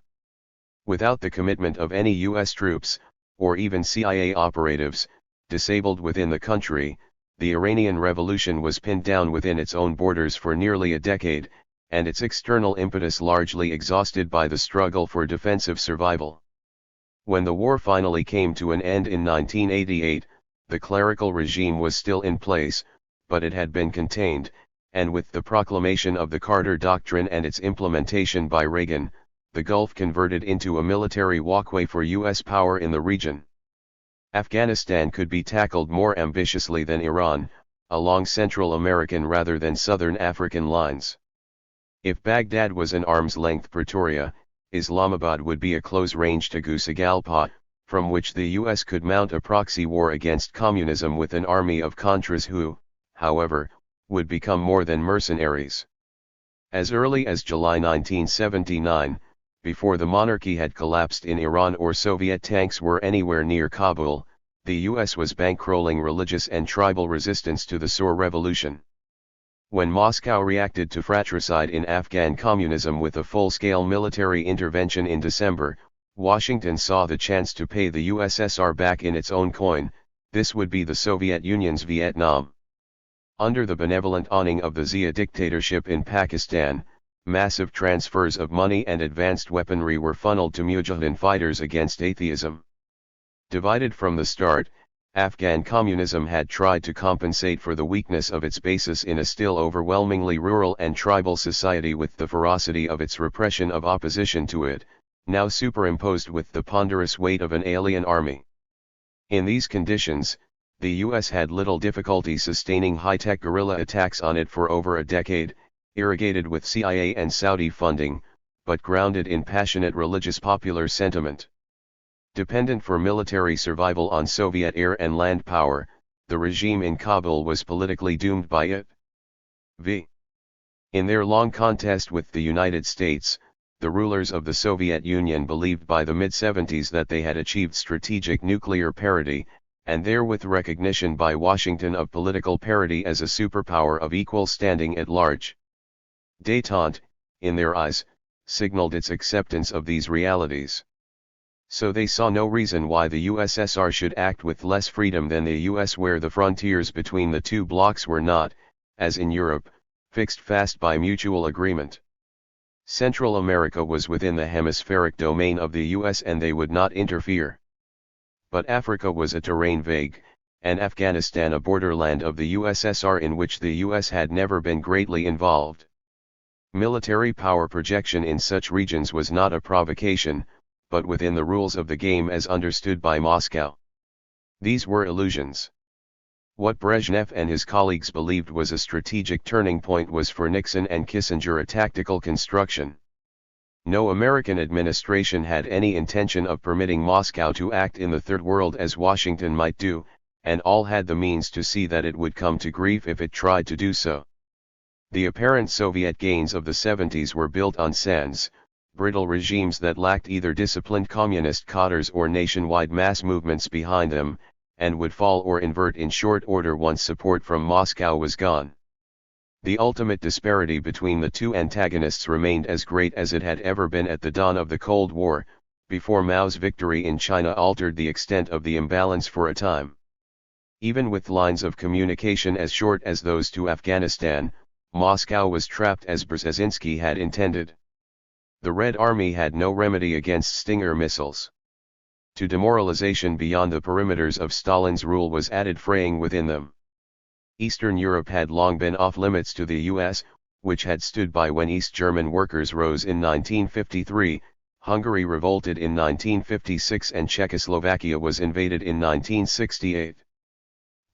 Without the commitment of any U.S. troops, or even CIA operatives, disabled within the country, the Iranian Revolution was pinned down within its own borders for nearly a decade, and its external impetus largely exhausted by the struggle for defensive survival. When the war finally came to an end in 1988, the clerical regime was still in place, but it had been contained, and with the proclamation of the Carter Doctrine and its implementation by Reagan, the Gulf converted into a military walkway for U.S. power in the region. Afghanistan could be tackled more ambitiously than Iran, along Central American rather than Southern African lines. If Baghdad was an arm's-length Pretoria, Islamabad would be a close-range Tegucigalpa, from which the U.S. could mount a proxy war against communism with an army of Contras who, however, would become more than mercenaries. As early as July 1979, before the monarchy had collapsed in Iran or Soviet tanks were anywhere near Kabul, the U.S. was bankrolling religious and tribal resistance to the Saur revolution. When Moscow reacted to fratricide in Afghan communism with a full-scale military intervention in December, Washington saw the chance to pay the USSR back in its own coin. This would be the Soviet Union's Vietnam. Under the benevolent awning of the Zia dictatorship in Pakistan, massive transfers of money and advanced weaponry were funneled to Mujahideen fighters against atheism. Divided from the start, Afghan communism had tried to compensate for the weakness of its basis in a still overwhelmingly rural and tribal society with the ferocity of its repression of opposition to it, now superimposed with the ponderous weight of an alien army. In these conditions, the US had little difficulty sustaining high-tech guerrilla attacks on it for over a decade, irrigated with CIA and Saudi funding, but grounded in passionate religious popular sentiment. Dependent for military survival on Soviet air and land power, the regime in Kabul was politically doomed by it. In their long contest with the United States, the rulers of the Soviet Union believed by the mid-70s that they had achieved strategic nuclear parity, and therewith recognition by Washington of political parity as a superpower of equal standing at large. Détente, in their eyes, signaled its acceptance of these realities. So they saw no reason why the USSR should act with less freedom than the US, where the frontiers between the two blocs were not, as in Europe, fixed fast by mutual agreement. Central America was within the hemispheric domain of the US and they would not interfere. But Africa was a terrain vague, and Afghanistan a borderland of the USSR in which the US had never been greatly involved. Military power projection in such regions was not a provocation, but within the rules of the game as understood by Moscow. These were illusions. What Brezhnev and his colleagues believed was a strategic turning point was for Nixon and Kissinger a tactical construction. No American administration had any intention of permitting Moscow to act in the Third World as Washington might do, and all had the means to see that it would come to grief if it tried to do so. The apparent Soviet gains of the 70s were built on sans, brittle regimes that lacked either disciplined communist cadres or nationwide mass movements behind them, and would fall or invert in short order once support from Moscow was gone. The ultimate disparity between the two antagonists remained as great as it had ever been at the dawn of the Cold War, before Mao's victory in China altered the extent of the imbalance for a time. Even with lines of communication as short as those to Afghanistan, Moscow was trapped as Brzezinski had intended. The Red Army had no remedy against Stinger missiles. To demoralization beyond the perimeters of Stalin's rule was added fraying within them. Eastern Europe had long been off limits to the US, which had stood by when East German workers rose in 1953, Hungary revolted in 1956 and Czechoslovakia was invaded in 1968.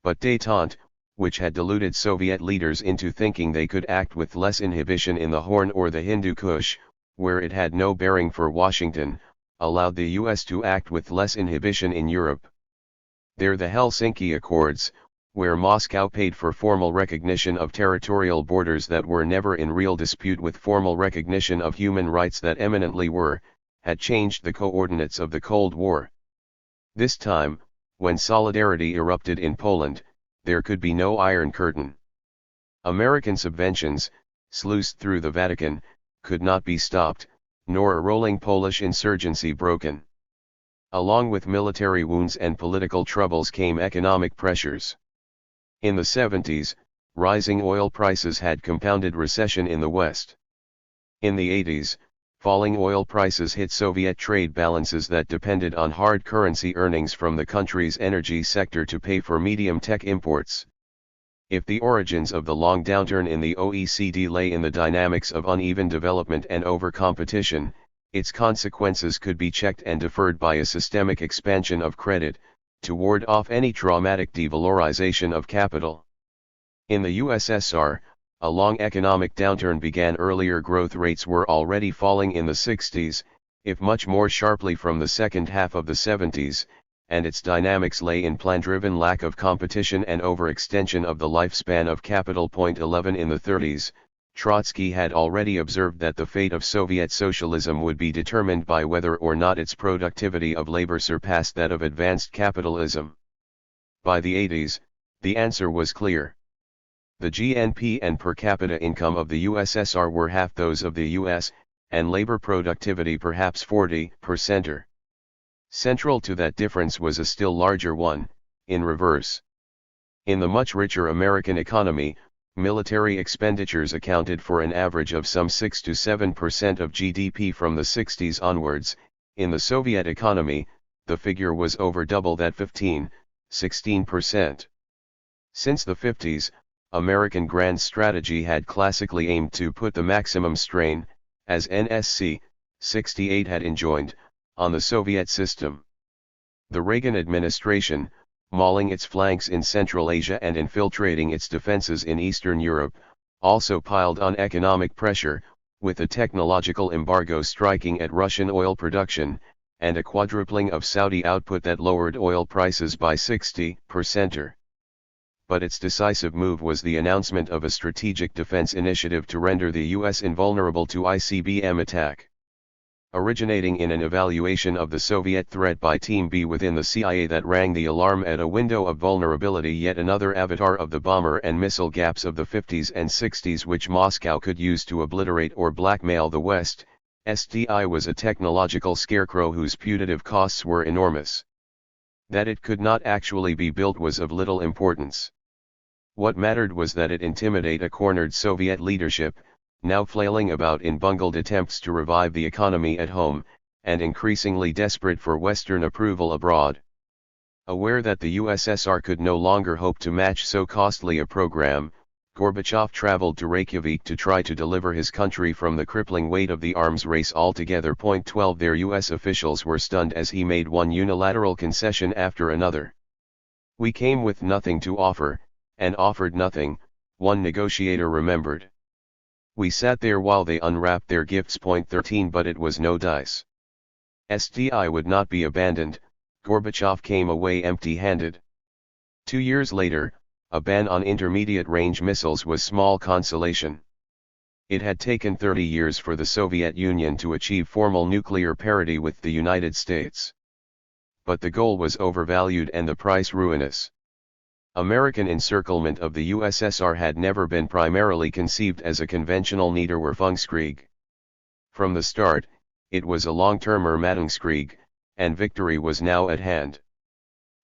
But détente, which had deluded Soviet leaders into thinking they could act with less inhibition in the Horn or the Hindu Kush, where it had no bearing for Washington, allowed the US to act with less inhibition in Europe. There the Helsinki Accords, where Moscow paid for formal recognition of territorial borders that were never in real dispute with formal recognition of human rights that eminently were, had changed the coordinates of the Cold War. This time, when solidarity erupted in Poland, there could be no Iron Curtain. American subventions, sluiced through the Vatican, could not be stopped, nor a rolling Polish insurgency broken. Along with military wounds and political troubles came economic pressures. In the 70s, rising oil prices had compounded recession in the West. In the 80s, falling oil prices hit Soviet trade balances that depended on hard currency earnings from the country's energy sector to pay for medium-tech imports. If the origins of the long downturn in the OECD lay in the dynamics of uneven development and over-competition, its consequences could be checked and deferred by a systemic expansion of credit, to ward off any traumatic devalorization of capital. In the USSR, a long economic downturn began earlier. Growth rates were already falling in the 60s, if much more sharply from the second half of the 70s, and its dynamics lay in plan-driven lack of competition and overextension of the lifespan of capital. 11 In the 30s, Trotsky had already observed that the fate of Soviet socialism would be determined by whether or not its productivity of labor surpassed that of advanced capitalism. By the 80s, the answer was clear. The GNP and per capita income of the USSR were half those of the US, and labor productivity perhaps 40%. Central to that difference was a still larger one, in reverse. In the much richer American economy, military expenditures accounted for an average of some 6 to 7% of GDP from the 60s onwards. In the Soviet economy, the figure was over double that, 15 16%. Since the 50s, American grand strategy had classically aimed to put the maximum strain, as NSC 68 had enjoined, on the Soviet system. The Reagan administration, mauling its flanks in Central Asia and infiltrating its defenses in Eastern Europe, also piled on economic pressure, with a technological embargo striking at Russian oil production, and a quadrupling of Saudi output that lowered oil prices by 60%. But its decisive move was the announcement of a strategic defense initiative to render the U.S. invulnerable to ICBM attack. Originating in an evaluation of the Soviet threat by Team B within the CIA that rang the alarm at a window of vulnerability, yet another avatar of the bomber and missile gaps of the 50s and 60s which Moscow could use to obliterate or blackmail the West, SDI was a technological scarecrow whose putative costs were enormous. That it could not actually be built was of little importance. What mattered was that it intimidate a cornered Soviet leadership, now flailing about in bungled attempts to revive the economy at home, and increasingly desperate for Western approval abroad. Aware that the USSR could no longer hope to match so costly a program, Gorbachev traveled to Reykjavik to try to deliver his country from the crippling weight of the arms race altogether. 12 Their US officials were stunned as he made one unilateral concession after another. "We came with nothing to offer, and offered nothing," one negotiator remembered. "We sat there while they unwrapped their gifts." 13 But it was no dice. SDI would not be abandoned. Gorbachev came away empty-handed. 2 years later, a ban on intermediate-range missiles was small consolation. It had taken 30 years for the Soviet Union to achieve formal nuclear parity with the United States. But the goal was overvalued and the price ruinous. American encirclement of the USSR had never been primarily conceived as a conventional Niederwerfungskrieg. From the start, it was a long-term Ermattungskrieg, and victory was now at hand.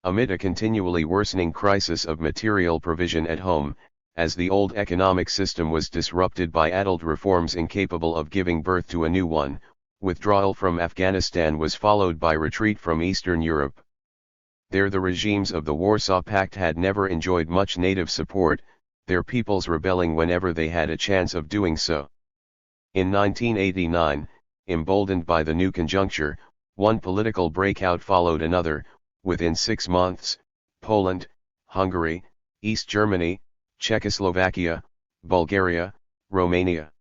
Amid a continually worsening crisis of material provision at home, as the old economic system was disrupted by adult reforms incapable of giving birth to a new one, withdrawal from Afghanistan was followed by retreat from Eastern Europe. There the regimes of the Warsaw Pact had never enjoyed much native support, their peoples rebelling whenever they had a chance of doing so. In 1989, emboldened by the new conjuncture, one political breakout followed another. Within 6 months, Poland, Hungary, East Germany, Czechoslovakia, Bulgaria, Romania.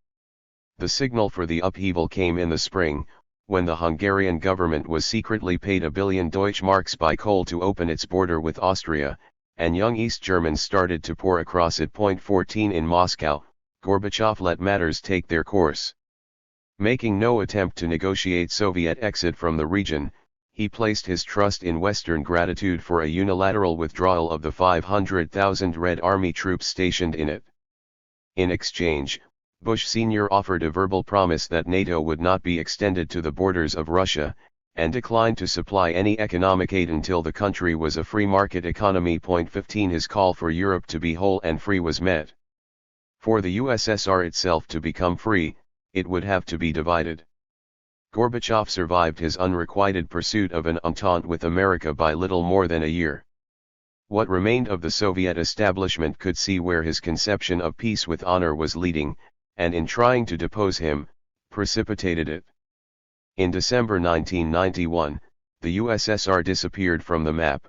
The signal for the upheaval came in the spring, when the Hungarian government was secretly paid 1 billion Deutschmarks by Kohl to open its border with Austria, and young East Germans started to pour across it. 14 In Moscow, Gorbachev let matters take their course. Making no attempt to negotiate Soviet exit from the region, he placed his trust in Western gratitude for a unilateral withdrawal of the 500,000 Red Army troops stationed in it. In exchange, Bush Sr. offered a verbal promise that NATO would not be extended to the borders of Russia, and declined to supply any economic aid until the country was a free market economy. 15 His call for Europe to be whole and free was met. For the USSR itself to become free, it would have to be divided. Gorbachev survived his unrequited pursuit of an entente with America by little more than a year. What remained of the Soviet establishment could see where his conception of peace with honor was leading, and in trying to depose him, precipitated it. In December 1991, the USSR disappeared from the map.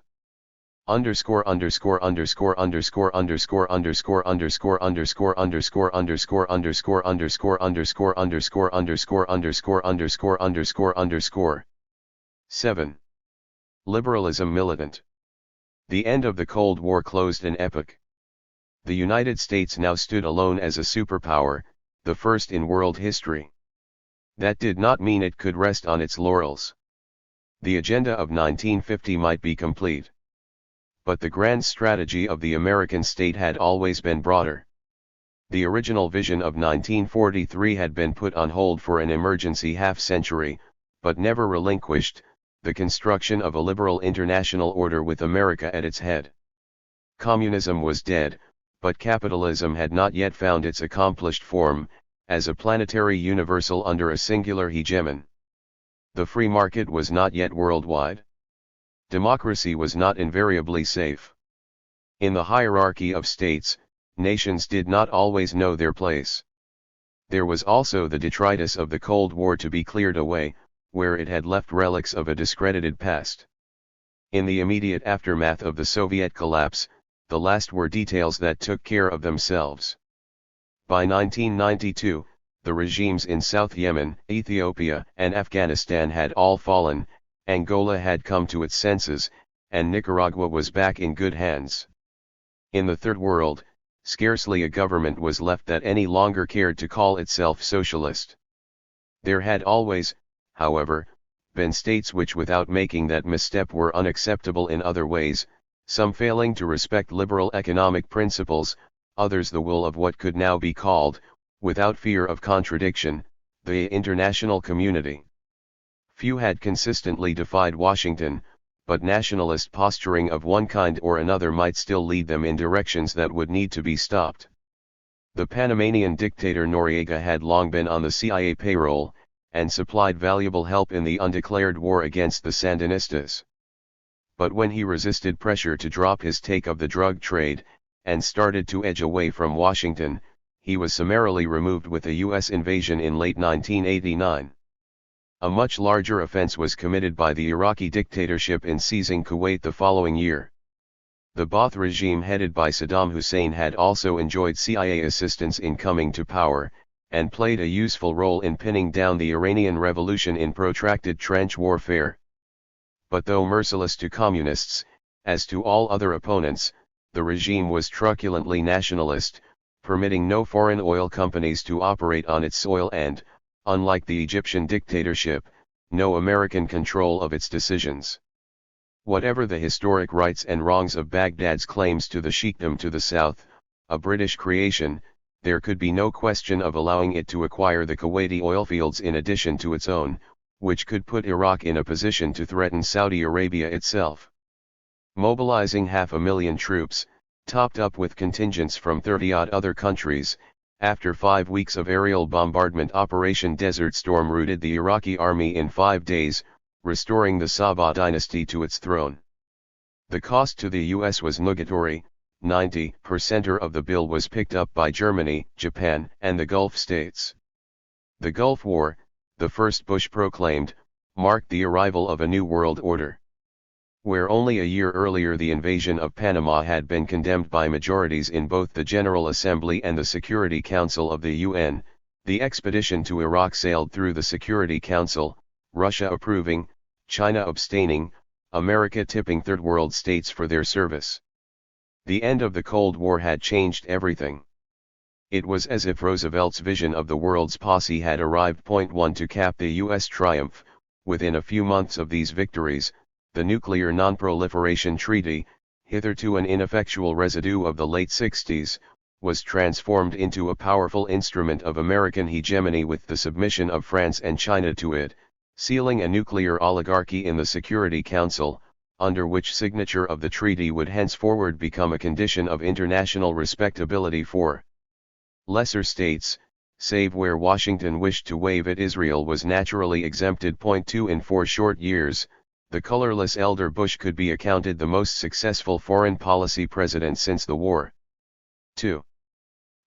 Underscore underscore underscore underscore underscore underscore underscore underscore underscore underscore underscore underscore underscore underscore underscore underscore underscore underscore underscore 7. Liberalism militant. The end of the Cold War closed an epoch. The United States now stood alone as a superpower, the first in world history. That did not mean it could rest on its laurels. The agenda of 1950 might be complete. But the grand strategy of the American state had always been broader. The original vision of 1943 had been put on hold for an emergency half-century, but never relinquished, the construction of a liberal international order with America at its head. Communism was dead, but capitalism had not yet found its accomplished form, as a planetary universal under a singular hegemon. The free market was not yet worldwide. Democracy was not invariably safe. In the hierarchy of states, nations did not always know their place. There was also the detritus of the Cold War to be cleared away, where it had left relics of a discredited past. In the immediate aftermath of the Soviet collapse, the last were details that took care of themselves. By 1992, the regimes in South Yemen, Ethiopia, and Afghanistan had all fallen, Angola had come to its senses, and Nicaragua was back in good hands. In the Third World, scarcely a government was left that any longer cared to call itself socialist. There had always, however, been states which without making that misstep were unacceptable in other ways, some failing to respect liberal economic principles, others the wool of what could now be called, without fear of contradiction, the international community. Few had consistently defied Washington, but nationalist posturing of one kind or another might still lead them in directions that would need to be stopped. The Panamanian dictator Noriega had long been on the CIA payroll, and supplied valuable help in the undeclared war against the Sandinistas. But when he resisted pressure to drop his take of the drug trade, and started to edge away from Washington, he was summarily removed with a U.S. invasion in late 1989. A much larger offense was committed by the Iraqi dictatorship in seizing Kuwait the following year. The Ba'ath regime headed by Saddam Hussein had also enjoyed CIA assistance in coming to power, and played a useful role in pinning down the Iranian Revolution in protracted trench warfare. But though merciless to communists, as to all other opponents, the regime was truculently nationalist, permitting no foreign oil companies to operate on its soil and, unlike the Egyptian dictatorship, no American control of its decisions. Whatever the historic rights and wrongs of Baghdad's claims to the sheikhdom to the south, a British creation, there could be no question of allowing it to acquire the Kuwaiti oilfields in addition to its own, which could put Iraq in a position to threaten Saudi Arabia itself. Mobilizing 500,000 troops, topped up with contingents from 30-odd other countries, after 5 weeks of aerial bombardment Operation Desert Storm routed the Iraqi army in 5 days, restoring the Sabah dynasty to its throne. The cost to the US was nugatory, 90% of the bill was picked up by Germany, Japan, and the Gulf states. The Gulf War, the first Bush proclaimed, marked the arrival of a new world order. Where only a year earlier the invasion of Panama had been condemned by majorities in both the General Assembly and the Security Council of the UN, the expedition to Iraq sailed through the Security Council, Russia approving, China abstaining, America tipping third world states for their service. The end of the Cold War had changed everything. It was as if Roosevelt's vision of the world's posse had arrived. 1 To cap the US triumph, within a few months of these victories, the Nuclear Non-Proliferation Treaty, hitherto an ineffectual residue of the late 60s, was transformed into a powerful instrument of American hegemony with the submission of France and China to it, sealing a nuclear oligarchy in the Security Council, under which signature of the treaty would henceforward become a condition of international respectability for lesser states, save where Washington wished to waive it. Israel was naturally exempted. 2 In 4 short years, the colorless elder Bush could be accounted the most successful foreign policy president since the war. 2.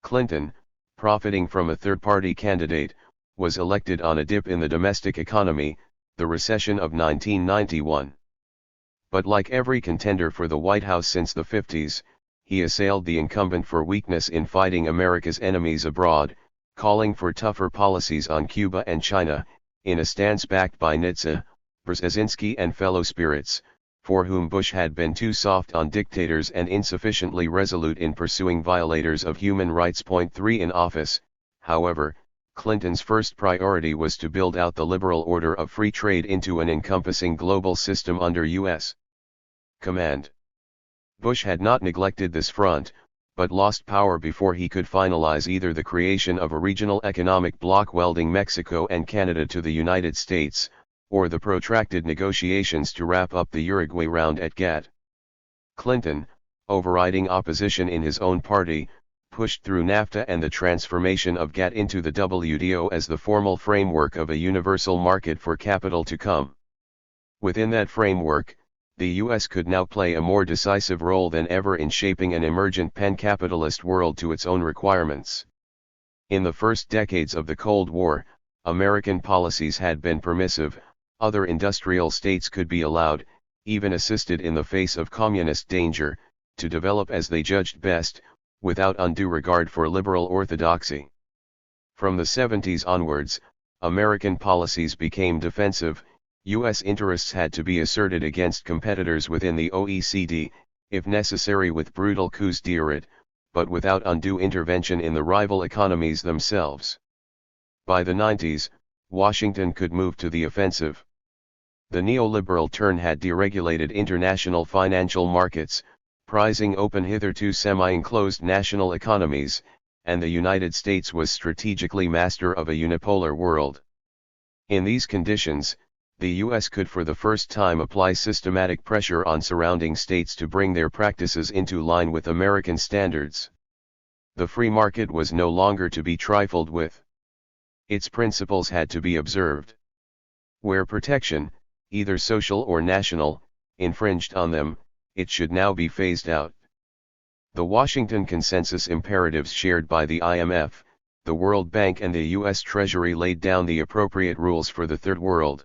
Clinton, profiting from a third-party candidate, was elected on a dip in the domestic economy, the recession of 1991. But like every contender for the White House since the 50s, he assailed the incumbent for weakness in fighting America's enemies abroad, calling for tougher policies on Cuba and China, in a stance backed by Nitze, Brzezinski and fellow spirits, for whom Bush had been too soft on dictators and insufficiently resolute in pursuing violators of human rights. 3 In office, however, Clinton's first priority was to build out the liberal order of free trade into an encompassing global system under U.S. command. Bush had not neglected this front, but lost power before he could finalize either the creation of a regional economic bloc welding Mexico and Canada to the United States, or the protracted negotiations to wrap up the Uruguay round at GATT. Clinton, overriding opposition in his own party, pushed through NAFTA and the transformation of GATT into the WTO as the formal framework of a universal market for capital to come. Within that framework, the US could now play a more decisive role than ever in shaping an emergent pan-capitalist world to its own requirements. In the first decades of the Cold War, American policies had been permissive, other industrial states could be allowed, even assisted in the face of communist danger, to develop as they judged best, without undue regard for liberal orthodoxy. From the 70s onwards, American policies became defensive. U.S. interests had to be asserted against competitors within the OECD, if necessary with brutal coups d'etat, but without undue intervention in the rival economies themselves. By the 90s, Washington could move to the offensive. The neoliberal turn had deregulated international financial markets, prizing open hitherto semi-enclosed national economies, and the United States was strategically master of a unipolar world. In these conditions, the U.S. could for the first time apply systematic pressure on surrounding states to bring their practices into line with American standards. The free market was no longer to be trifled with. Its principles had to be observed. Where protection, either social or national, infringed on them, it should now be phased out. The Washington Consensus imperatives shared by the IMF, the World Bank and the U.S. Treasury laid down the appropriate rules for the Third World.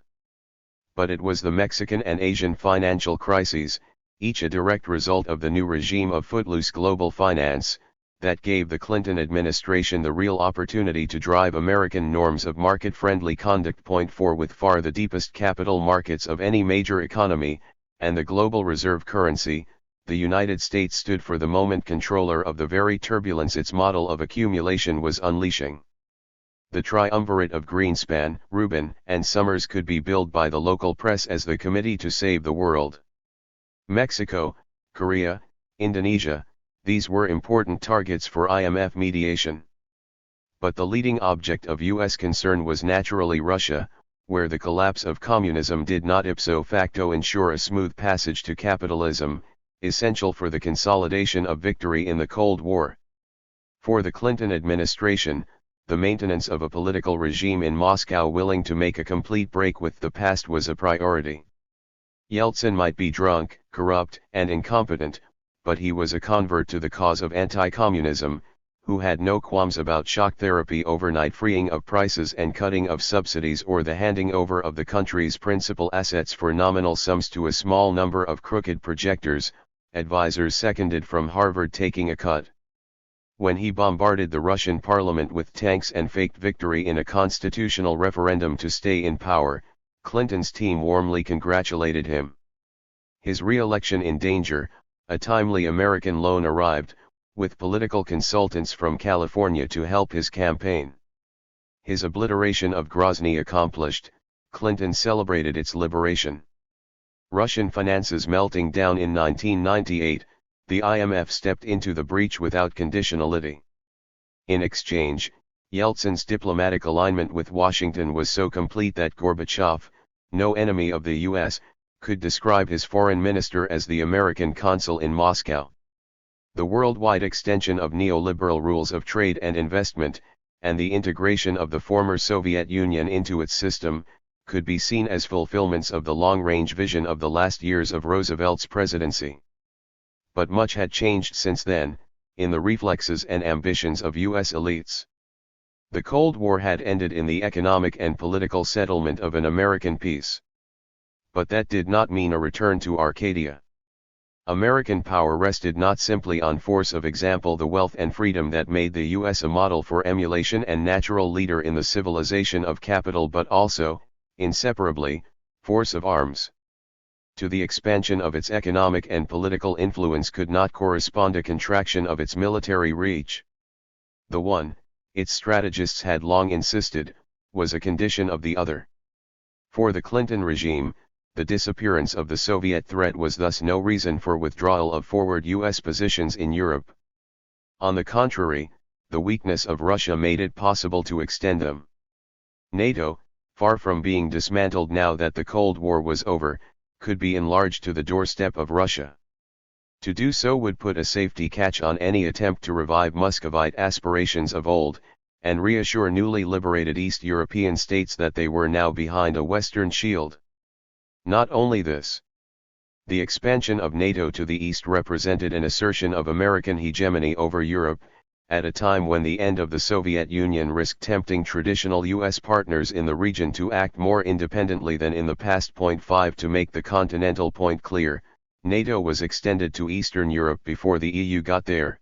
But it was the Mexican and Asian financial crises, each a direct result of the new regime of footloose global finance, that gave the Clinton administration the real opportunity to drive American norms of market-friendly conduct. Point 4 With far the deepest capital markets of any major economy, and the global reserve currency, the United States stood for the moment controller of the very turbulence its model of accumulation was unleashing. The triumvirate of Greenspan, Rubin, and Summers could be billed by the local press as the Committee to Save the World. Mexico, Korea, Indonesia, these were important targets for IMF mediation. But the leading object of U.S. concern was naturally Russia, where the collapse of communism did not ipso facto ensure a smooth passage to capitalism, essential for the consolidation of victory in the Cold War. For the Clinton administration, the maintenance of a political regime in Moscow willing to make a complete break with the past was a priority. Yeltsin might be drunk, corrupt, and incompetent, but he was a convert to the cause of anti-communism, who had no qualms about shock therapy, overnight freeing of prices and cutting of subsidies, or the handing over of the country's principal assets for nominal sums to a small number of crooked projectors, advisors seconded from Harvard taking a cut. When he bombarded the Russian parliament with tanks and faked victory in a constitutional referendum to stay in power, Clinton's team warmly congratulated him. His re-election in danger, a timely American loan arrived, with political consultants from California to help his campaign. His obliteration of Grozny accomplished, Clinton celebrated its liberation. Russian finances melting down in 1998, the IMF stepped into the breach without conditionality. In exchange, Yeltsin's diplomatic alignment with Washington was so complete that Gorbachev, no enemy of the U.S., could describe his foreign minister as the American consul in Moscow. The worldwide extension of neoliberal rules of trade and investment, and the integration of the former Soviet Union into its system, could be seen as fulfillments of the long-range vision of the last years of Roosevelt's presidency. But much had changed since then, in the reflexes and ambitions of U.S. elites. The Cold War had ended in the economic and political settlement of an American peace. But that did not mean a return to Arcadia. American power rested not simply on force of example, the wealth and freedom that made the U.S. a model for emulation and natural leader in the civilization of capital, but also, inseparably, force of arms. To the expansion of its economic and political influence could not correspond a contraction of its military reach. The one, its strategists had long insisted, was a condition of the other. For the Clinton regime, the disappearance of the Soviet threat was thus no reason for withdrawal of forward U.S. positions in Europe. On the contrary, the weakness of Russia made it possible to extend them. NATO, far from being dismantled now that the Cold War was over, could be enlarged to the doorstep of Russia. To do so would put a safety catch on any attempt to revive Muscovite aspirations of old, and reassure newly liberated East European states that they were now behind a Western shield. Not only this. The expansion of NATO to the east represented an assertion of American hegemony over Europe, at a time when the end of the Soviet Union risked tempting traditional U.S. partners in the region to act more independently than in the past. 5 To make the continental point clear, NATO was extended to Eastern Europe before the EU got there.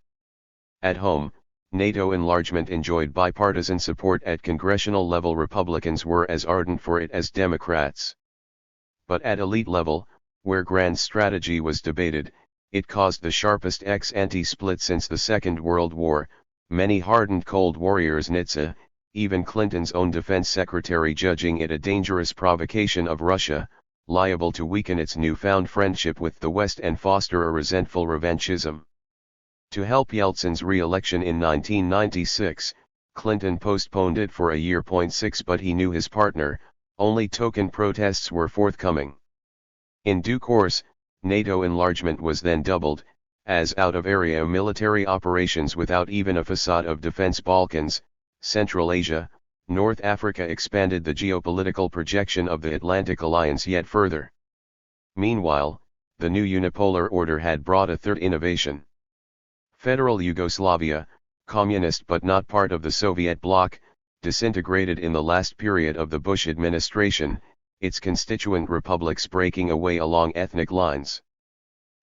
At home, NATO enlargement enjoyed bipartisan support at congressional level. Republicans were as ardent for it as Democrats. But at elite level, where grand strategy was debated, it caused the sharpest ex-ante split since the Second World War. Many hardened Cold Warriors, even Clinton's own defense secretary, judging it a dangerous provocation of Russia, liable to weaken its newfound friendship with the West and foster a resentful revanchism. To help Yeltsin's re-election in 1996, Clinton postponed it for a year. 6 But he knew his partner, only token protests were forthcoming. In due course, NATO enlargement was then doubled, as out-of-area military operations without even a facade of defense. Balkans, Central Asia, North Africa expanded the geopolitical projection of the Atlantic Alliance yet further. Meanwhile, the new unipolar order had brought a third innovation. Federal Yugoslavia, communist but not part of the Soviet bloc, disintegrated in the last period of the Bush administration, its constituent republics breaking away along ethnic lines.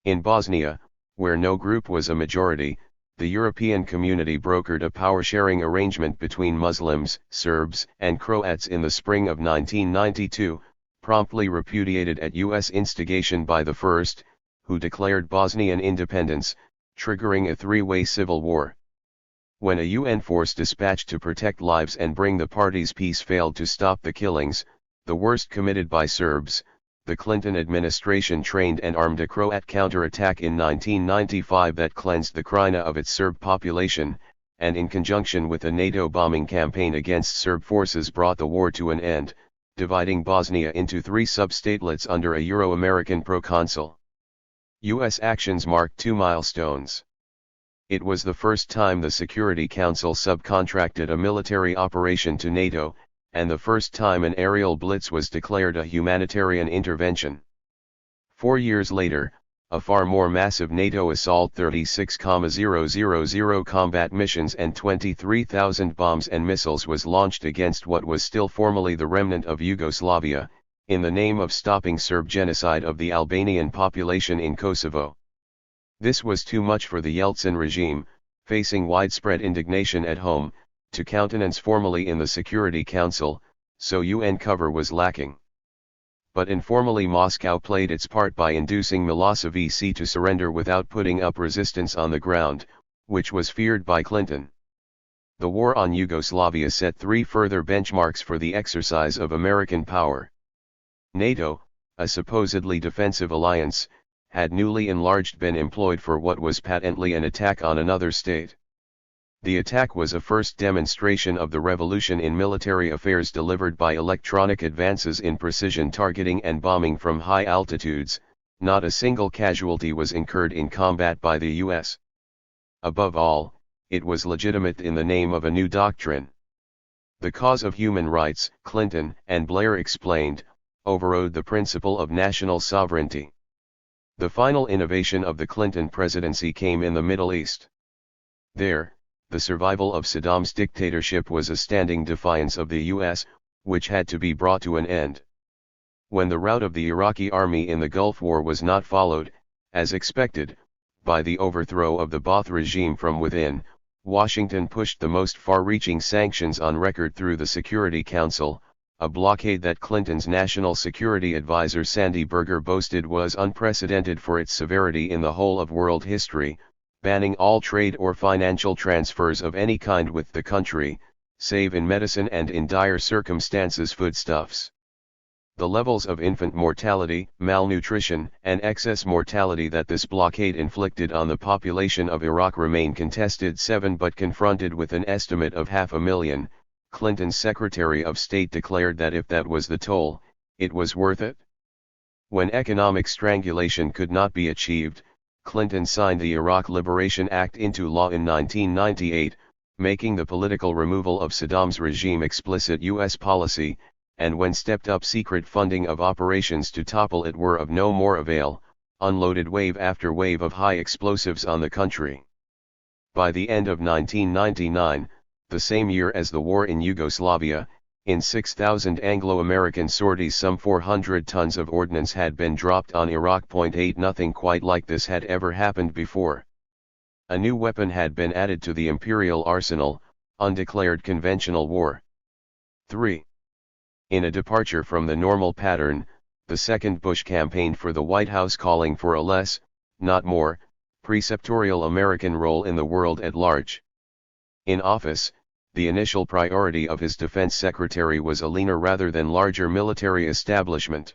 In Bosnia, where no group was a majority, the European community brokered a power-sharing arrangement between Muslims, Serbs, and Croats in the spring of 1992, promptly repudiated at U.S. instigation by the first, who declared Bosnian independence, triggering a three-way civil war. When a UN force dispatched to protect lives and bring the parties peace failed to stop the killings, the worst committed by Serbs, the Clinton administration trained and armed a Croat counterattack in 1995 that cleansed the Krajina of its Serb population, and in conjunction with a NATO bombing campaign against Serb forces brought the war to an end, dividing Bosnia into three sub-statelets under a Euro-American proconsul. U.S. actions marked two milestones. It was the first time the Security Council subcontracted a military operation to NATO, and the first time an aerial blitz was declared a humanitarian intervention. 4 years later, a far more massive NATO assault, 36,000 combat missions and 23,000 bombs and missiles, was launched against what was still formally the remnant of Yugoslavia, in the name of stopping Serb genocide of the Albanian population in Kosovo. This was too much for the Yeltsin regime, facing widespread indignation at home, to countenance formally in the Security Council, so UN cover was lacking. But informally Moscow played its part by inducing Milosevic to surrender without putting up resistance on the ground, which was feared by Clinton. The war on Yugoslavia set three further benchmarks for the exercise of American power. NATO, a supposedly defensive alliance, had newly enlarged been employed for what was patently an attack on another state. The attack was a first demonstration of the revolution in military affairs delivered by electronic advances in precision targeting and bombing from high altitudes. Not a single casualty was incurred in combat by the U.S. Above all, it was legitimate in the name of a new doctrine. The cause of human rights, Clinton and Blair explained, overrode the principle of national sovereignty. The final innovation of the Clinton presidency came in the Middle East. There, the survival of Saddam's dictatorship was a standing defiance of the U.S., which had to be brought to an end. When the rout of the Iraqi army in the Gulf War was not followed, as expected, by the overthrow of the Ba'ath regime from within, Washington pushed the most far-reaching sanctions on record through the Security Council, a blockade that Clinton's National Security Advisor Sandy Berger boasted was unprecedented for its severity in the whole of world history, banning all trade or financial transfers of any kind with the country, save in medicine and in dire circumstances foodstuffs. The levels of infant mortality, malnutrition, and excess mortality that this blockade inflicted on the population of Iraq remain contested. 7 But confronted with an estimate of 500,000, Clinton's Secretary of State declared that if that was the toll, it was worth it. When economic strangulation could not be achieved, Clinton signed the Iraq Liberation Act into law in 1998, making the political removal of Saddam's regime explicit U.S. policy, and when stepped-up secret funding of operations to topple it were of no more avail, unloaded wave after wave of high explosives on the country. By the end of 1999, the same year as the war in Yugoslavia, in 6,000 Anglo-American sorties some 400 tons of ordnance had been dropped on Iraq. 8 Nothing quite like this had ever happened before. A new weapon had been added to the imperial arsenal, undeclared conventional war. 3. In a departure from the normal pattern, the second Bush campaign for the White House calling for a less, not more, preceptorial American role in the world at large. In office, the initial priority of his defense secretary was a leaner rather than larger military establishment.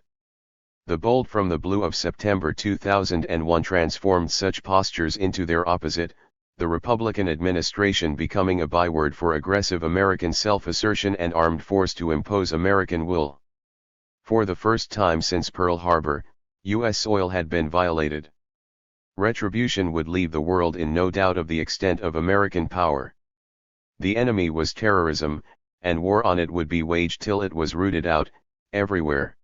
The bold from the blue of September 2001 transformed such postures into their opposite, the Republican administration becoming a byword for aggressive American self-assertion and armed force to impose American will. For the first time since Pearl Harbor, U.S. soil had been violated. Retribution would leave the world in no doubt of the extent of American power. The enemy was terrorism, and war on it would be waged till it was rooted out, everywhere.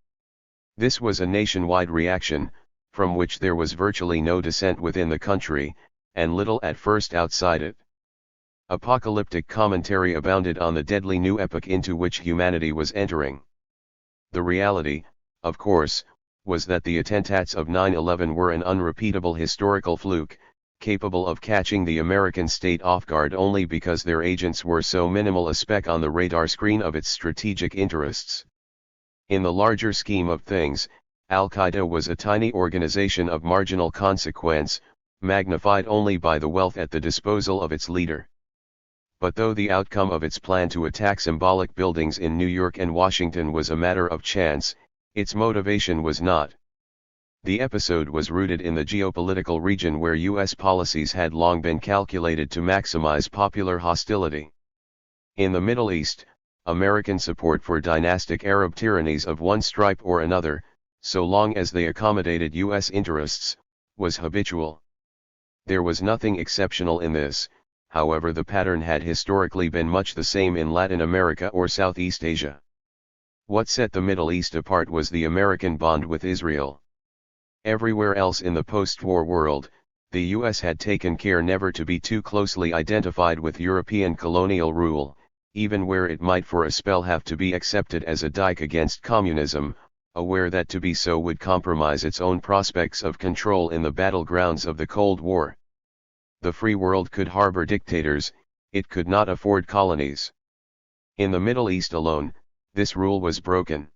This was a nationwide reaction, from which there was virtually no dissent within the country, and little at first outside it. Apocalyptic commentary abounded on the deadly new epoch into which humanity was entering. The reality, of course, was that the attentates of 9/11 were an unrepeatable historical fluke, capable of catching the American state off guard only because their agents were so minimal a speck on the radar screen of its strategic interests. In the larger scheme of things, Al-Qaeda was a tiny organization of marginal consequence, magnified only by the wealth at the disposal of its leader. But though the outcome of its plan to attack symbolic buildings in New York and Washington was a matter of chance, its motivation was not. The episode was rooted in the geopolitical region where U.S. policies had long been calculated to maximize popular hostility. In the Middle East, American support for dynastic Arab tyrannies of one stripe or another, so long as they accommodated U.S. interests, was habitual. There was nothing exceptional in this, however. The pattern had historically been much the same in Latin America or Southeast Asia. What set the Middle East apart was the American bond with Israel. Everywhere else in the post-war world, the U.S. had taken care never to be too closely identified with European colonial rule, even where it might for a spell have to be accepted as a dike against communism, aware that to be so would compromise its own prospects of control in the battlegrounds of the Cold War. The free world could harbor dictators, it could not afford colonies. In the Middle East alone, this rule was broken.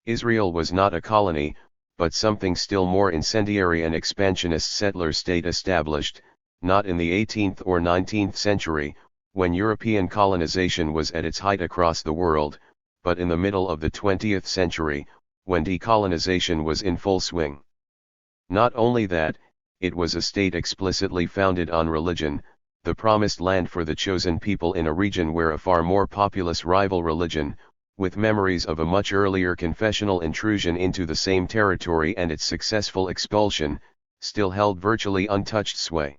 Israel was not a colony, but something still more incendiary, an expansionist settler state established, not in the 18th or 19th century, when European colonization was at its height across the world, but in the middle of the 20th century, when decolonization was in full swing. Not only that, it was a state explicitly founded on religion, the promised land for the chosen people in a region where a far more populous rival religion, with memories of a much earlier confessional intrusion into the same territory and its successful expulsion, still held virtually untouched sway.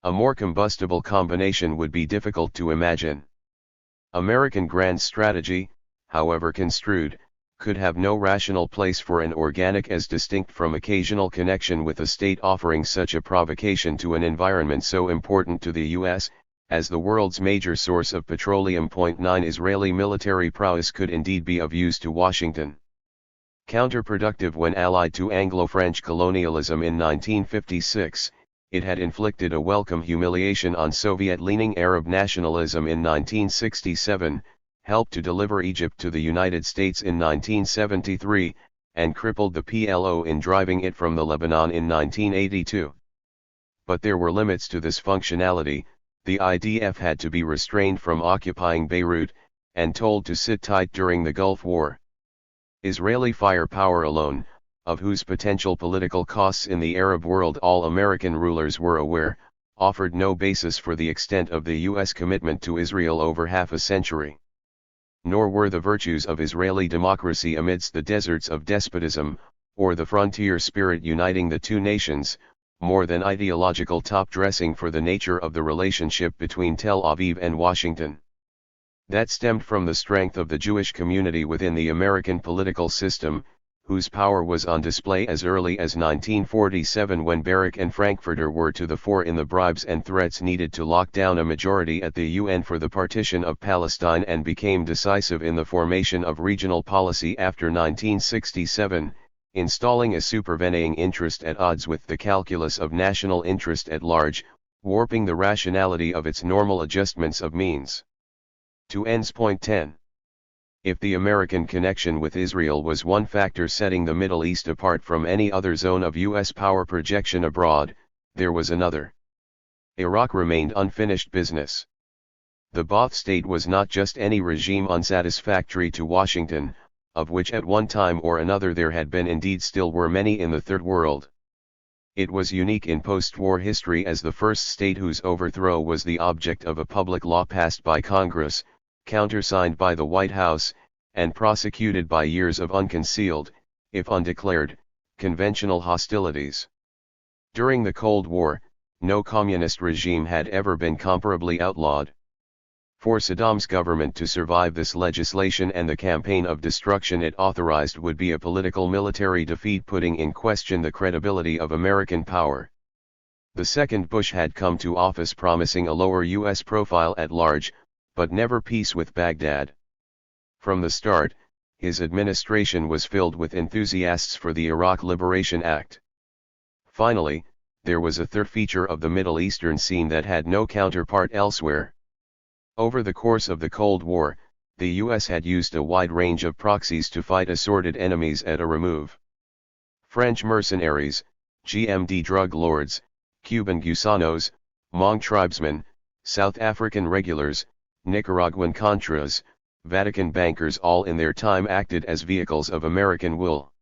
A more combustible combination would be difficult to imagine. American grand strategy, however construed, could have no rational place for an organic as distinct from occasional connection with a state offering such a provocation to an environment so important to the U.S., as the world's major source of petroleum. 9 Israeli military prowess could indeed be of use to Washington. Counterproductive when allied to Anglo-French colonialism in 1956, it had inflicted a welcome humiliation on Soviet-leaning Arab nationalism in 1967, helped to deliver Egypt to the United States in 1973, and crippled the PLO in driving it from the Lebanon in 1982. But there were limits to this functionality. The IDF had to be restrained from occupying Beirut, and told to sit tight during the Gulf War. Israeli firepower alone, of whose potential political costs in the Arab world all American rulers were aware, offered no basis for the extent of the U.S. commitment to Israel over half a century. Nor were the virtues of Israeli democracy amidst the deserts of despotism, or the frontier spirit uniting the two nations, more than ideological top-dressing for the nature of the relationship between Tel Aviv and Washington. That stemmed from the strength of the Jewish community within the American political system, whose power was on display as early as 1947 when Barak and Frankfurter were to the fore in the bribes and threats needed to lock down a majority at the UN for the partition of Palestine, and became decisive in the formation of regional policy after 1967, installing a supervening interest at odds with the calculus of national interest at large, warping the rationality of its normal adjustments of means to ends. Point 10. If the American connection with Israel was one factor setting the Middle East apart from any other zone of U.S. power projection abroad, there was another. Iraq remained unfinished business. The Ba'ath State was not just any regime unsatisfactory to Washington, of which at one time or another there had been, indeed still were many in the Third World. It was unique in post-war history as the first state whose overthrow was the object of a public law passed by Congress, countersigned by the White House, and prosecuted by years of unconcealed, if undeclared, conventional hostilities. During the Cold War, no communist regime had ever been comparably outlawed. For Saddam's government to survive this legislation and the campaign of destruction it authorized would be a political military defeat, putting in question the credibility of American power. The second Bush had come to office promising a lower U.S. profile at large, but never peace with Baghdad. From the start, his administration was filled with enthusiasts for the Iraq Liberation Act. Finally, there was a third feature of the Middle Eastern scene that had no counterpart elsewhere. Over the course of the Cold War, the U.S. had used a wide range of proxies to fight assorted enemies at a remove. French mercenaries, GMD drug lords, Cuban gusanos, Hmong tribesmen, South African regulars, Nicaraguan Contras, Vatican bankers, all in their time acted as vehicles of American will.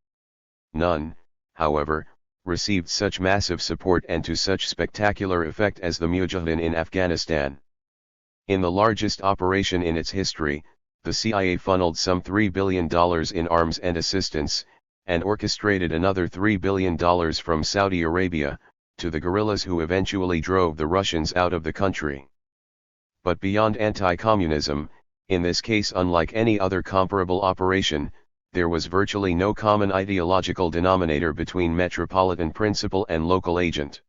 None, however, received such massive support and to such spectacular effect as the Mujahideen in Afghanistan. In the largest operation in its history, the CIA funneled some $3 billion in arms and assistance, and orchestrated another $3 billion from Saudi Arabia, to the guerrillas who eventually drove the Russians out of the country. But beyond anti-communism, in this case unlike any other comparable operation, there was virtually no common ideological denominator between metropolitan principal and local agent.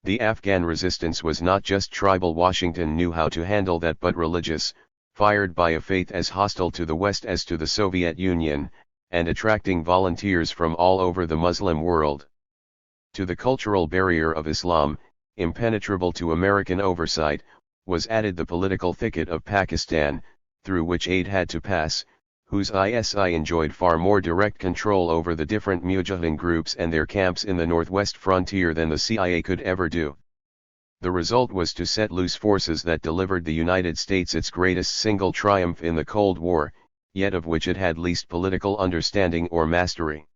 The Afghan resistance was not just tribal. Washington knew how to handle that, but religious, fired by a faith as hostile to the West as to the Soviet Union, and attracting volunteers from all over the Muslim world. To the cultural barrier of Islam, impenetrable to American oversight, was added the political thicket of Pakistan, through which aid had to pass, whose ISI enjoyed far more direct control over the different Mujahideen groups and their camps in the northwest frontier than the CIA could ever do. The result was to set loose forces that delivered the United States its greatest single triumph in the Cold War, yet of which it had least political understanding or mastery.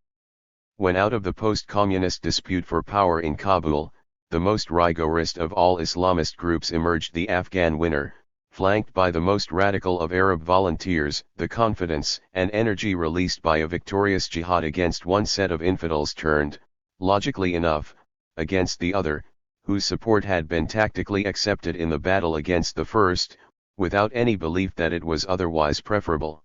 When out of the post-communist dispute for power in Kabul, the most rigorist of all Islamist groups emerged the Afghan winner, flanked by the most radical of Arab volunteers. The confidence and energy released by a victorious jihad against one set of infidels turned, logically enough, against the other, whose support had been tactically accepted in the battle against the first, without any belief that it was otherwise preferable.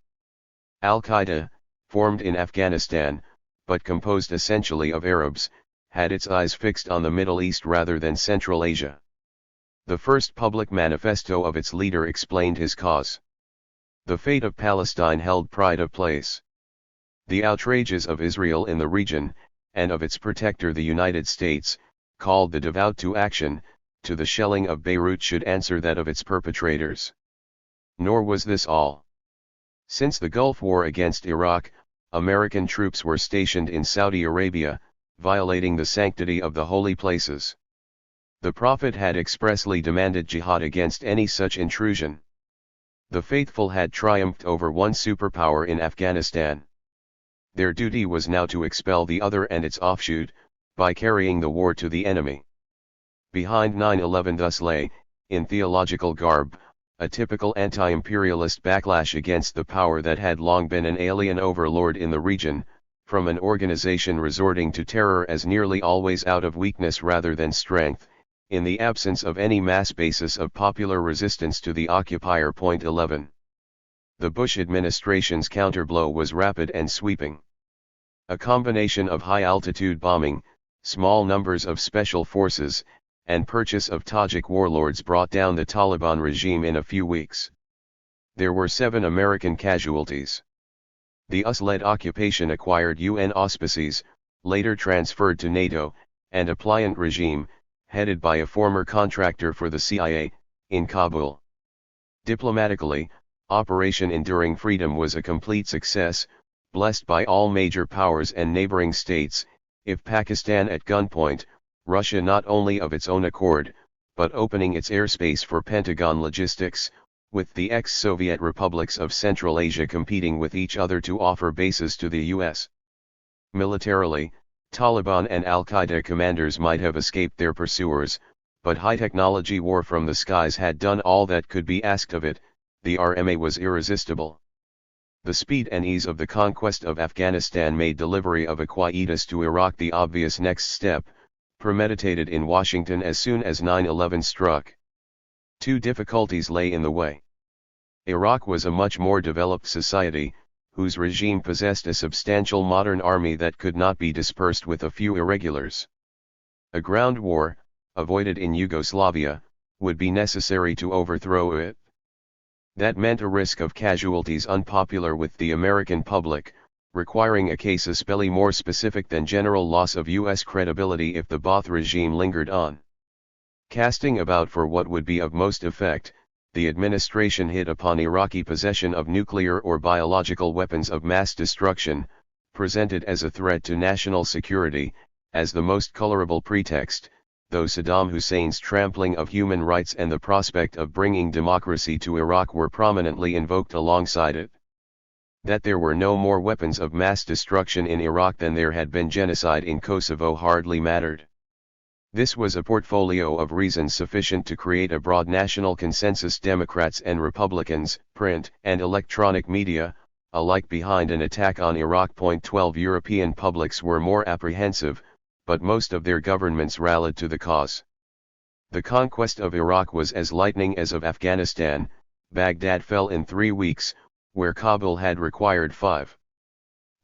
Al-Qaeda, formed in Afghanistan, but composed essentially of Arabs, had its eyes fixed on the Middle East rather than Central Asia. The first public manifesto of its leader explained his cause. The fate of Palestine held pride of place. The outrages of Israel in the region, and of its protector the United States, called the devout to action. To the shelling of Beirut should answer that of its perpetrators. Nor was this all. Since the Gulf War against Iraq, American troops were stationed in Saudi Arabia, violating the sanctity of the holy places. The Prophet had expressly demanded jihad against any such intrusion. The faithful had triumphed over one superpower in Afghanistan. Their duty was now to expel the other and its offshoot, by carrying the war to the enemy. Behind 9/11 thus lay, in theological garb, a typical anti-imperialist backlash against the power that had long been an alien overlord in the region, from an organization resorting to terror as nearly always out of weakness rather than strength, in the absence of any mass basis of popular resistance to the occupier. Point 11. The Bush administration's counterblow was rapid and sweeping. A combination of high-altitude bombing, small numbers of special forces, and purchase of Tajik warlords brought down the Taliban regime in a few weeks. There were 7 American casualties. The US-led occupation acquired UN auspices, later transferred to NATO, and a pliant regime, headed by a former contractor for the CIA, in Kabul. Diplomatically, Operation Enduring Freedom was a complete success, blessed by all major powers and neighboring states, if Pakistan at gunpoint, Russia not only of its own accord, but opening its airspace for Pentagon logistics, with the ex-Soviet republics of Central Asia competing with each other to offer bases to the US. Militarily, Taliban and Al-Qaeda commanders might have escaped their pursuers, but high-technology war from the skies had done all that could be asked of it. The RMA was irresistible. The speed and ease of the conquest of Afghanistan made delivery of a quietus to Iraq the obvious next step, premeditated in Washington as soon as 9/11 struck. 2 difficulties lay in the way. Iraq was a much more developed society, whose regime possessed a substantial modern army that could not be dispersed with a few irregulars. A ground war, avoided in Yugoslavia, would be necessary to overthrow it. That meant a risk of casualties unpopular with the American public, requiring a casus belli more specific than general loss of U.S. credibility if the Ba'ath regime lingered on. Casting about for what would be of most effect, the administration hit upon Iraqi possession of nuclear or biological weapons of mass destruction, presented as a threat to national security, as the most colorable pretext, though Saddam Hussein's trampling of human rights and the prospect of bringing democracy to Iraq were prominently invoked alongside it. That there were no more weapons of mass destruction in Iraq than there had been genocide in Kosovo hardly mattered. This was a portfolio of reasons sufficient to create a broad national consensus. Democrats and Republicans, print and electronic media, alike behind an attack on Iraq. 12 European publics were more apprehensive, but most of their governments rallied to the cause. The conquest of Iraq was as lightning as of Afghanistan. Baghdad fell in 3 weeks, where Kabul had required 5.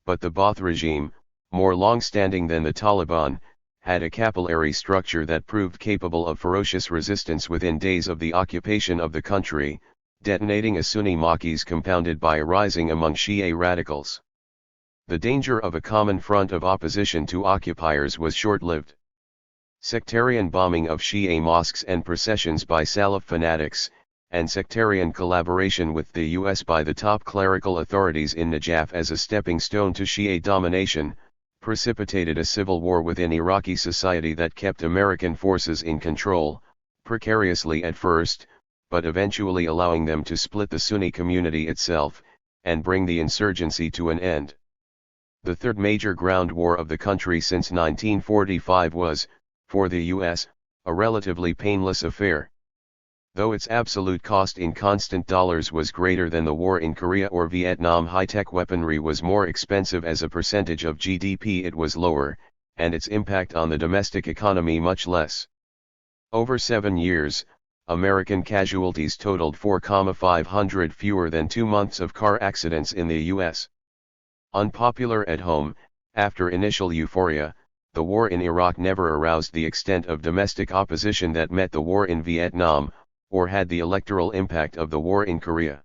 But the Ba'ath regime, more long-standing than the Taliban, had a capillary structure that proved capable of ferocious resistance within days of the occupation of the country, detonating a Sunni maquis compounded by a rising among Shia radicals. The danger of a common front of opposition to occupiers was short-lived. Sectarian bombing of Shia mosques and processions by Salaf fanatics, and sectarian collaboration with the U.S. by the top clerical authorities in Najaf as a stepping stone to Shia domination, precipitated a civil war within Iraqi society that kept American forces in control, precariously at first, but eventually allowing them to split the Sunni community itself, and bring the insurgency to an end. The third major ground war of the country since 1945 was, for the U.S., a relatively painless affair. Though its absolute cost in constant dollars was greater than the war in Korea or Vietnam, high-tech weaponry was more expensive as a percentage of GDP. It was lower, and its impact on the domestic economy much less. Over 7 years, American casualties totaled 4,500 fewer than 2 months of car accidents in the U.S. Unpopular at home, after initial euphoria, the war in Iraq never aroused the extent of domestic opposition that met the war in Vietnam, or had the electoral impact of the war in Korea.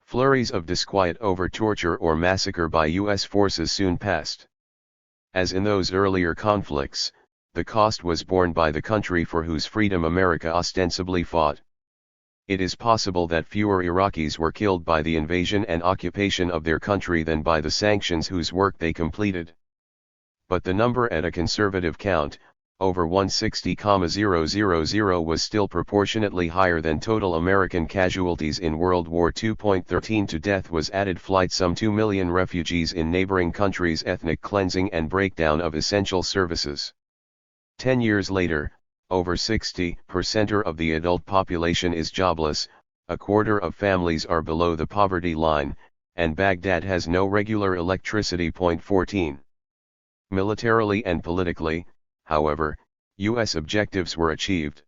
Flurries of disquiet over torture or massacre by U.S. forces soon passed. As in those earlier conflicts, the cost was borne by the country for whose freedom America ostensibly fought. It is possible that fewer Iraqis were killed by the invasion and occupation of their country than by the sanctions whose work they completed. But the number at a conservative count, over 160,000, was still proportionately higher than total American casualties in World War II. 13 To death was added flight, some 2 million refugees in neighboring countries, ethnic cleansing and breakdown of essential services. 10 years later, over 60% of the adult population is jobless, a quarter of families are below the poverty line, and Baghdad has no regular electricity. 14. Militarily and politically, however, U.S. objectives were achieved.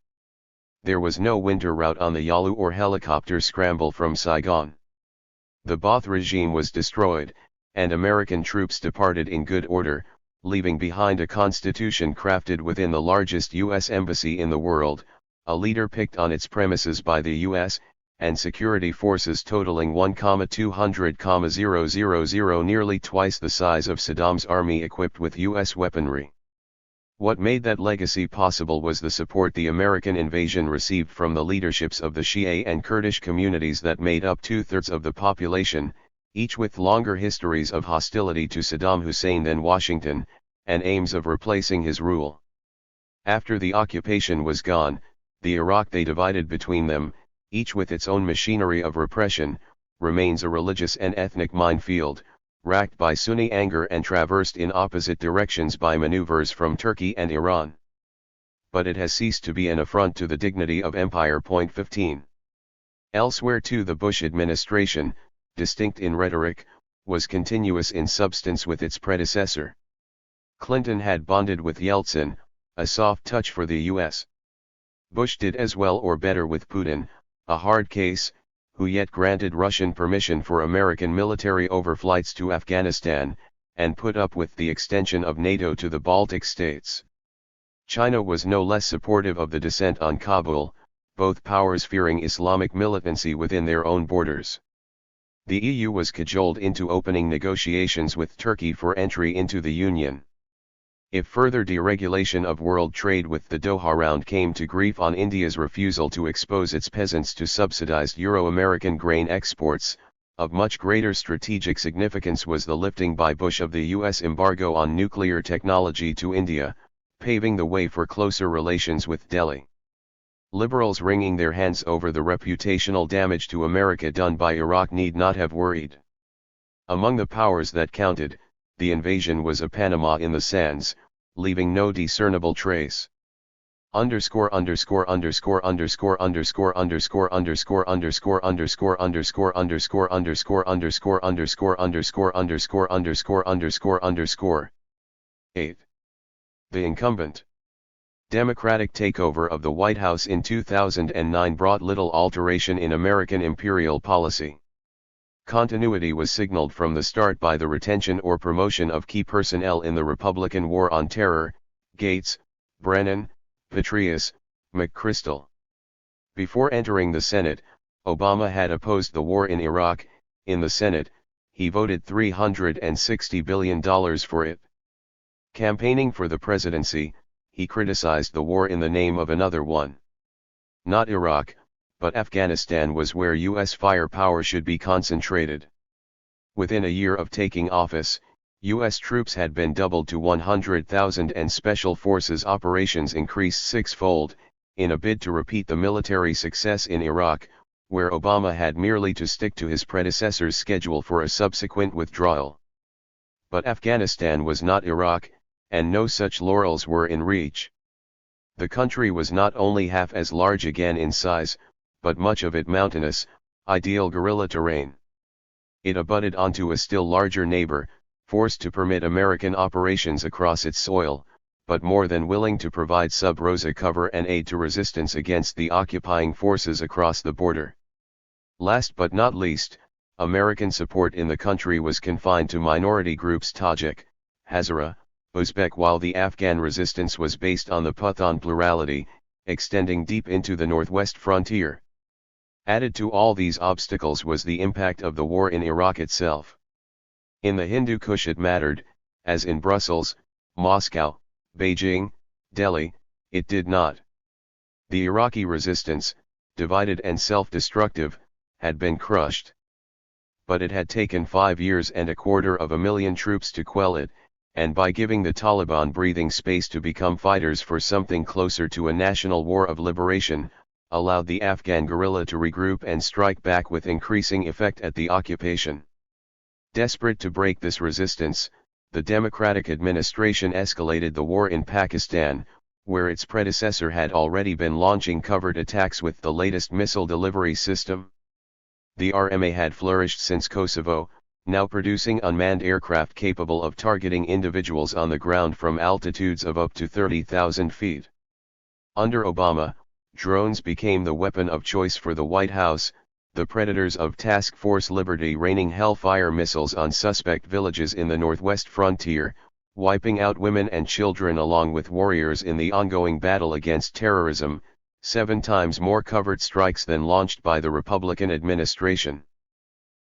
There was no winter route on the Yalu or helicopter scramble from Saigon. The Ba'ath regime was destroyed, and American troops departed in good order, leaving behind a constitution crafted within the largest U.S. embassy in the world, a leader picked on its premises by the U.S., and security forces totaling 1,200,000, nearly twice the size of Saddam's army equipped with U.S. weaponry. What made that legacy possible was the support the American invasion received from the leaderships of the Shia and Kurdish communities that made up 2/3 of the population, each with longer histories of hostility to Saddam Hussein than Washington, and aims of replacing his rule. After the occupation was gone, the Iraq they divided between them, each with its own machinery of repression, remains a religious and ethnic minefield, racked by Sunni anger and traversed in opposite directions by maneuvers from Turkey and Iran. But it has ceased to be an affront to the dignity of empire. 15. Elsewhere too, the Bush administration, distinct in rhetoric, was continuous in substance with its predecessor. Clinton had bonded with Yeltsin, a soft touch for the U.S. Bush did as well or better with Putin, a hard case, who yet granted Russian permission for American military overflights to Afghanistan, and put up with the extension of NATO to the Baltic states. China was no less supportive of the descent on Kabul, both powers fearing Islamic militancy within their own borders. The EU was cajoled into opening negotiations with Turkey for entry into the Union. If further deregulation of world trade with the Doha Round came to grief on India's refusal to expose its peasants to subsidized Euro-American grain exports, of much greater strategic significance was the lifting by Bush of the U.S. embargo on nuclear technology to India, paving the way for closer relations with Delhi. Liberals wringing their hands over the reputational damage to America done by Iraq need not have worried. Among the powers that counted, the invasion was a Panama in the sands, leaving no discernible trace. Underscore underscore underscore underscore underscore underscore underscore underscore underscore underscore underscore underscore underscore underscore underscore underscore underscore underscore underscore 8. The incumbent Democratic takeover of the White House in 2009 brought little alteration in American imperial policy. Continuity was signaled from the start by the retention or promotion of key personnel in the Republican War on Terror: Gates, Brennan, Petraeus, McChrystal. Before entering the Senate, Obama had opposed the war in Iraq. In the Senate, he voted $360 billion for it. Campaigning for the presidency, he criticized the war in the name of another one. Not Iraq, but Afghanistan was where U.S. firepower should be concentrated. Within a year of taking office, U.S. troops had been doubled to 100,000 and Special Forces operations increased sixfold, in a bid to repeat the military success in Iraq, where Obama had merely to stick to his predecessor's schedule for a subsequent withdrawal. But Afghanistan was not Iraq, and no such laurels were in reach. The country was not only half as large again in size, but much of it mountainous, ideal guerrilla terrain. It abutted onto a still larger neighbor, forced to permit American operations across its soil, but more than willing to provide sub rosa cover and aid to resistance against the occupying forces across the border. Last but not least, American support in the country was confined to minority groups Tajik, Hazara, Uzbek, while the Afghan resistance was based on the Pathan plurality, extending deep into the northwest frontier. Added to all these obstacles was the impact of the war in Iraq itself. In the Hindu Kush it mattered, as in Brussels, Moscow, Beijing, Delhi, it did not. The Iraqi resistance, divided and self-destructive, had been crushed. But it had taken 5 years and 250,000 troops to quell it, and by giving the Taliban breathing space to become fighters for something closer to a national war of liberation, allowed the Afghan guerrilla to regroup and strike back with increasing effect at the occupation. Desperate to break this resistance, the Democratic administration escalated the war in Pakistan, where its predecessor had already been launching covert attacks with the latest missile delivery system. The RMA had flourished since Kosovo, now producing unmanned aircraft capable of targeting individuals on the ground from altitudes of up to 30,000 feet. Under Obama, drones became the weapon of choice for the White House, the predators of Task Force Liberty raining hellfire missiles on suspect villages in the northwest frontier, wiping out women and children along with warriors in the ongoing battle against terrorism, 7 times more covert strikes than launched by the Republican administration.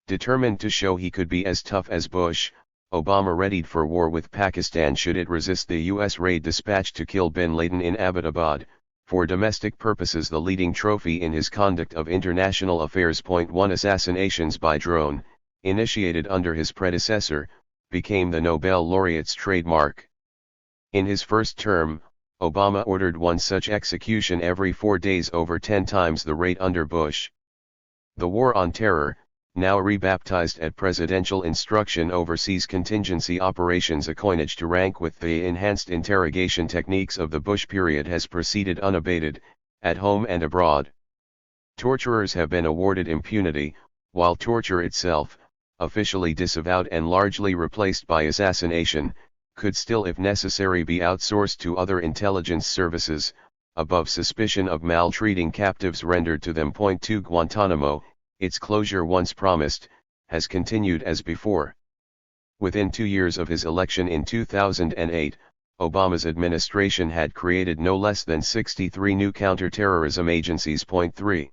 Determined to show he could be as tough as Bush, Obama readied for war with Pakistan should it resist the U.S. raid dispatched to kill bin Laden in Abbottabad, for domestic purposes the leading trophy in his conduct of international affairs. 1 Assassinations by drone, initiated under his predecessor, became the Nobel laureate's trademark. In his first term, Obama ordered one such execution every 4 days, over 10 times the rate under Bush. The War on Terror, now rebaptized at presidential instruction, overseas contingency operations, a coinage to rank with the enhanced interrogation techniques of the Bush period, has proceeded unabated, at home and abroad. Torturers have been awarded impunity, while torture itself, officially disavowed and largely replaced by assassination, could still if necessary be outsourced to other intelligence services, above suspicion of maltreating captives rendered to them. 2 Guantanamo, its closure once promised, has continued as before. Within 2 years of his election in 2008, Obama's administration had created no less than 63 new counterterrorism agencies. 3.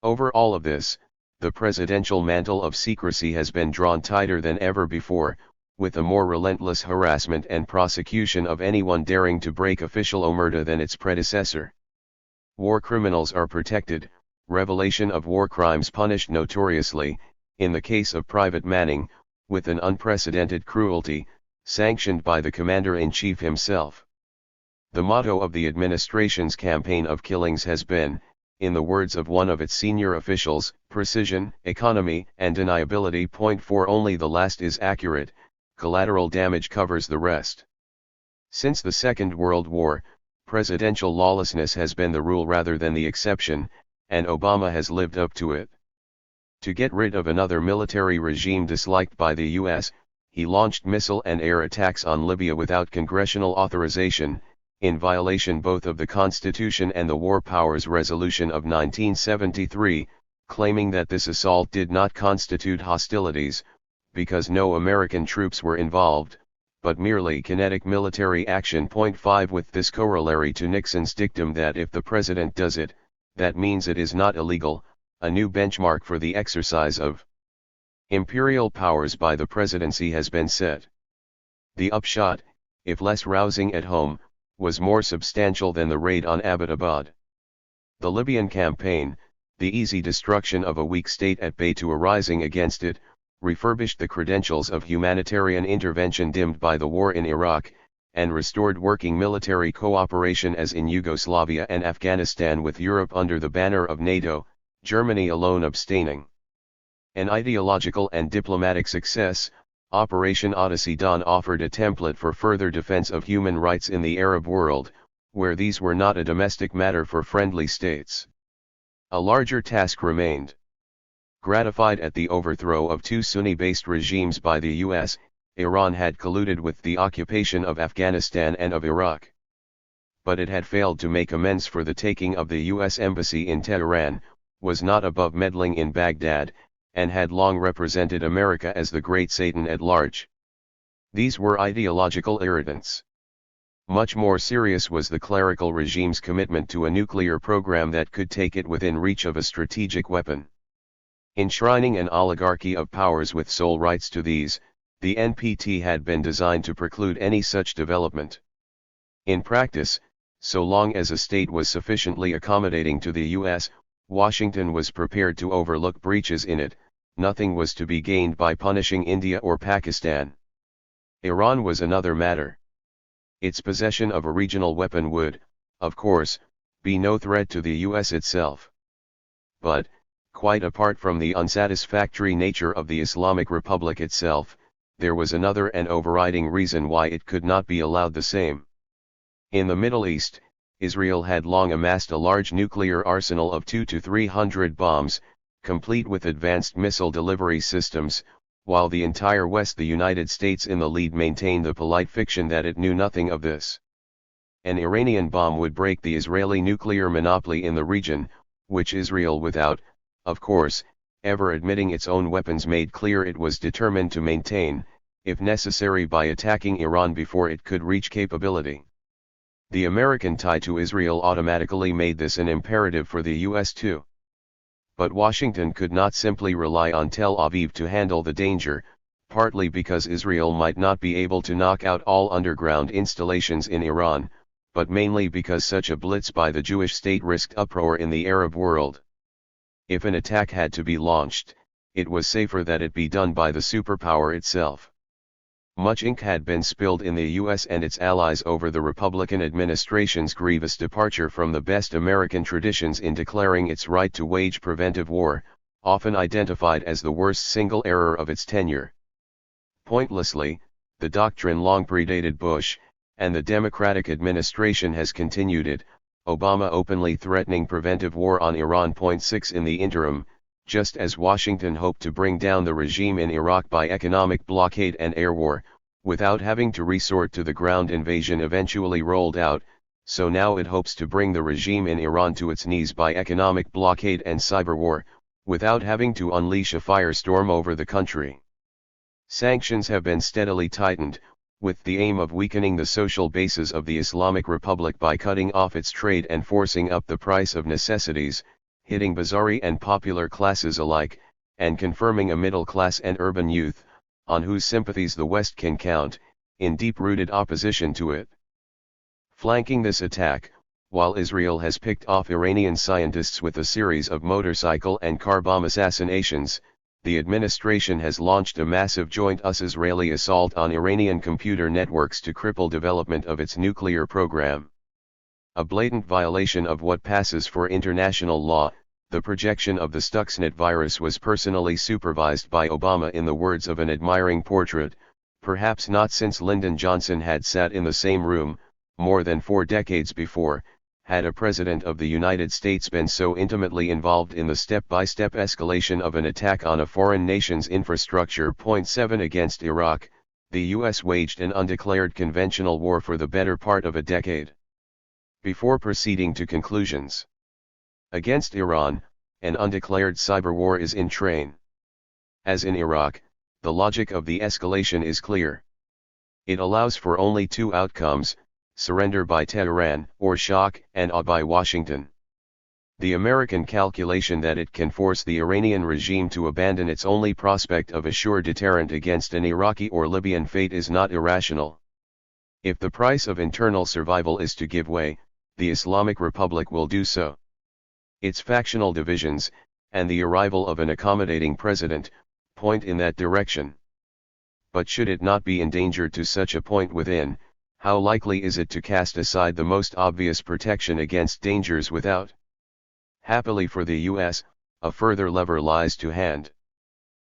Over all of this, the presidential mantle of secrecy has been drawn tighter than ever before, with a more relentless harassment and prosecution of anyone daring to break official omerta than its predecessor. War criminals are protected, revelation of war crimes punished notoriously, in the case of Private Manning, with an unprecedented cruelty, sanctioned by the Commander-in-Chief himself. The motto of the administration's campaign of killings has been, in the words of one of its senior officials, precision, economy, and deniability. 4 Only the last is accurate, collateral damage covers the rest. Since the Second World War, presidential lawlessness has been the rule rather than the exception, and Obama has lived up to it. To get rid of another military regime disliked by the U.S., he launched missile and air attacks on Libya without congressional authorization, in violation both of the Constitution and the War Powers Resolution of 1973, claiming that this assault did not constitute hostilities, because no American troops were involved, but merely kinetic military action. 5 With this corollary to Nixon's dictum that if the president does it, that means it is not illegal, a new benchmark for the exercise of imperial powers by the presidency has been set. The upshot, if less rousing at home, was more substantial than the raid on Abbottabad. The Libyan campaign, the easy destruction of a weak state at bay to a rising against it, refurbished the credentials of humanitarian intervention dimmed by the war in Iraq, and restored working military cooperation as in Yugoslavia and Afghanistan with Europe under the banner of NATO, Germany alone abstaining. An ideological and diplomatic success, Operation Odyssey Dawn offered a template for further defense of human rights in the Arab world, where these were not a domestic matter for friendly states. A larger task remained. Gratified at the overthrow of 2 Sunni-based regimes by the U.S., Iran had colluded with the occupation of Afghanistan and of Iraq. But it had failed to make amends for the taking of the U.S. embassy in Tehran, was not above meddling in Baghdad, and had long represented America as the great Satan at large. These were ideological irritants. Much more serious was the clerical regime's commitment to a nuclear program that could take it within reach of a strategic weapon. Enshrining an oligarchy of powers with sole rights to these, the NPT had been designed to preclude any such development. In practice, so long as a state was sufficiently accommodating to the U.S., Washington was prepared to overlook breaches in it. Nothing was to be gained by punishing India or Pakistan. Iran was another matter. Its possession of a regional weapon would, of course, be no threat to the U.S. itself. But, quite apart from the unsatisfactory nature of the Islamic Republic itself, there was another and overriding reason why it could not be allowed the same. In the Middle East, Israel had long amassed a large nuclear arsenal of 200 to 300 bombs, complete with advanced missile delivery systems, while the entire West, the United States in the lead, maintained the polite fiction that it knew nothing of this. An Iranian bomb would break the Israeli nuclear monopoly in the region, which Israel without, of course, ever admitting its own weapons made clear it was determined to maintain, if necessary by attacking Iran before it could reach capability. The American tie to Israel automatically made this an imperative for the US too. But Washington could not simply rely on Tel Aviv to handle the danger, partly because Israel might not be able to knock out all underground installations in Iran, but mainly because such a blitz by the Jewish state risked uproar in the Arab world. If an attack had to be launched, it was safer that it be done by the superpower itself. Much ink had been spilled in the US and its allies over the Republican administration's grievous departure from the best American traditions in declaring its right to wage preventive war, often identified as the worst single error of its tenure. Pointlessly, the doctrine long predated Bush, and the Democratic administration has continued it, Obama openly threatening preventive war on Iran. 6 In the interim, just as Washington hoped to bring down the regime in Iraq by economic blockade and air war, without having to resort to the ground invasion eventually rolled out, so now it hopes to bring the regime in Iran to its knees by economic blockade and cyber war, without having to unleash a firestorm over the country. Sanctions have been steadily tightened, with the aim of weakening the social basis of the Islamic Republic by cutting off its trade and forcing up the price of necessities, hitting Bazari and popular classes alike, and confirming a middle class and urban youth, on whose sympathies the West can count, in deep-rooted opposition to it. Flanking this attack, while Israel has picked off Iranian scientists with a series of motorcycle and car bomb assassinations, the administration has launched a massive joint US-Israeli assault on Iranian computer networks to cripple development of its nuclear program. A blatant violation of what passes for international law, the projection of the Stuxnet virus was personally supervised by Obama in the words of an admiring portrait, perhaps not since Lyndon Johnson had sat in the same room, more than 4 decades before, had a president of the United States been so intimately involved in the step-by-step escalation of an attack on a foreign nation's infrastructure. 7 Against Iraq, the US waged an undeclared conventional war for the better part of a decade. Before proceeding to conclusions. Against Iran, an undeclared cyber war is in train. As in Iraq, the logic of the escalation is clear. It allows for only 2 outcomes: surrender by Tehran, or shock and awe by Washington. The American calculation that it can force the Iranian regime to abandon its only prospect of a sure deterrent against an Iraqi or Libyan fate is not irrational. If the price of internal survival is to give way, the Islamic Republic will do so. Its factional divisions, and the arrival of an accommodating president, point in that direction. But should it not be endangered to such a point within, how likely is it to cast aside the most obvious protection against dangers without? Happily for the US, a further lever lies to hand.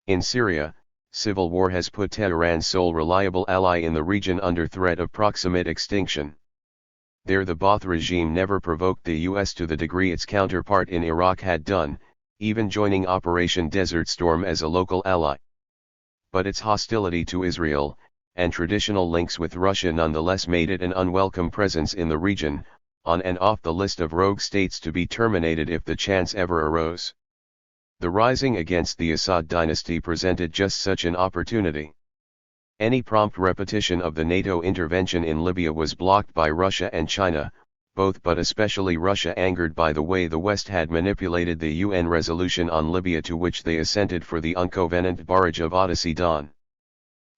In Syria, civil war has put Tehran's sole reliable ally in the region under threat of proximate extinction. There the Ba'ath regime never provoked the US to the degree its counterpart in Iraq had done, even joining Operation Desert Storm as a local ally. But its hostility to Israel, and traditional links with Russia nonetheless made it an unwelcome presence in the region, on and off the list of rogue states to be terminated if the chance ever arose. The rising against the Assad dynasty presented just such an opportunity. Any prompt repetition of the NATO intervention in Libya was blocked by Russia and China, both but especially Russia angered by the way the West had manipulated the UN resolution on Libya to which they assented for the uncovenant barrage of Odyssey Dawn.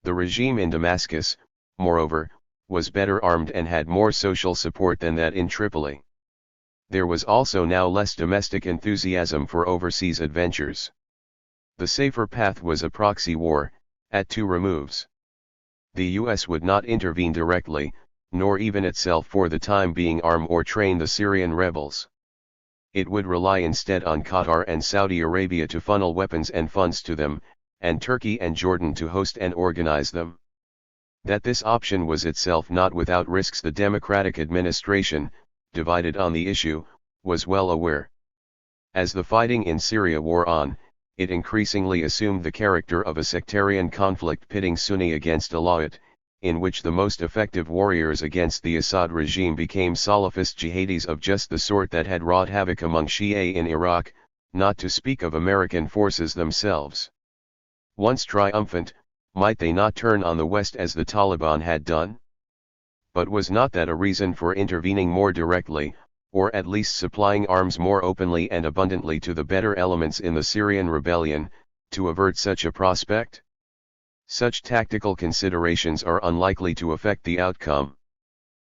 The regime in Damascus, moreover, was better armed and had more social support than that in Tripoli. There was also now less domestic enthusiasm for overseas adventures. The safer path was a proxy war, at 2 removes. The US would not intervene directly, nor even itself for the time being arm or train the Syrian rebels. It would rely instead on Qatar and Saudi Arabia to funnel weapons and funds to them, and Turkey and Jordan to host and organize them. That this option was itself not without risks the Democratic administration, divided on the issue, was well aware. As the fighting in Syria wore on, it increasingly assumed the character of a sectarian conflict pitting Sunni against Alawite, in which the most effective warriors against the Assad regime became Salafist jihadis of just the sort that had wrought havoc among Shia in Iraq, not to speak of American forces themselves. Once triumphant, might they not turn on the West as the Taliban had done? But was not that a reason for intervening more directly, or at least supplying arms more openly and abundantly to the better elements in the Syrian rebellion, to avert such a prospect? Such tactical considerations are unlikely to affect the outcome.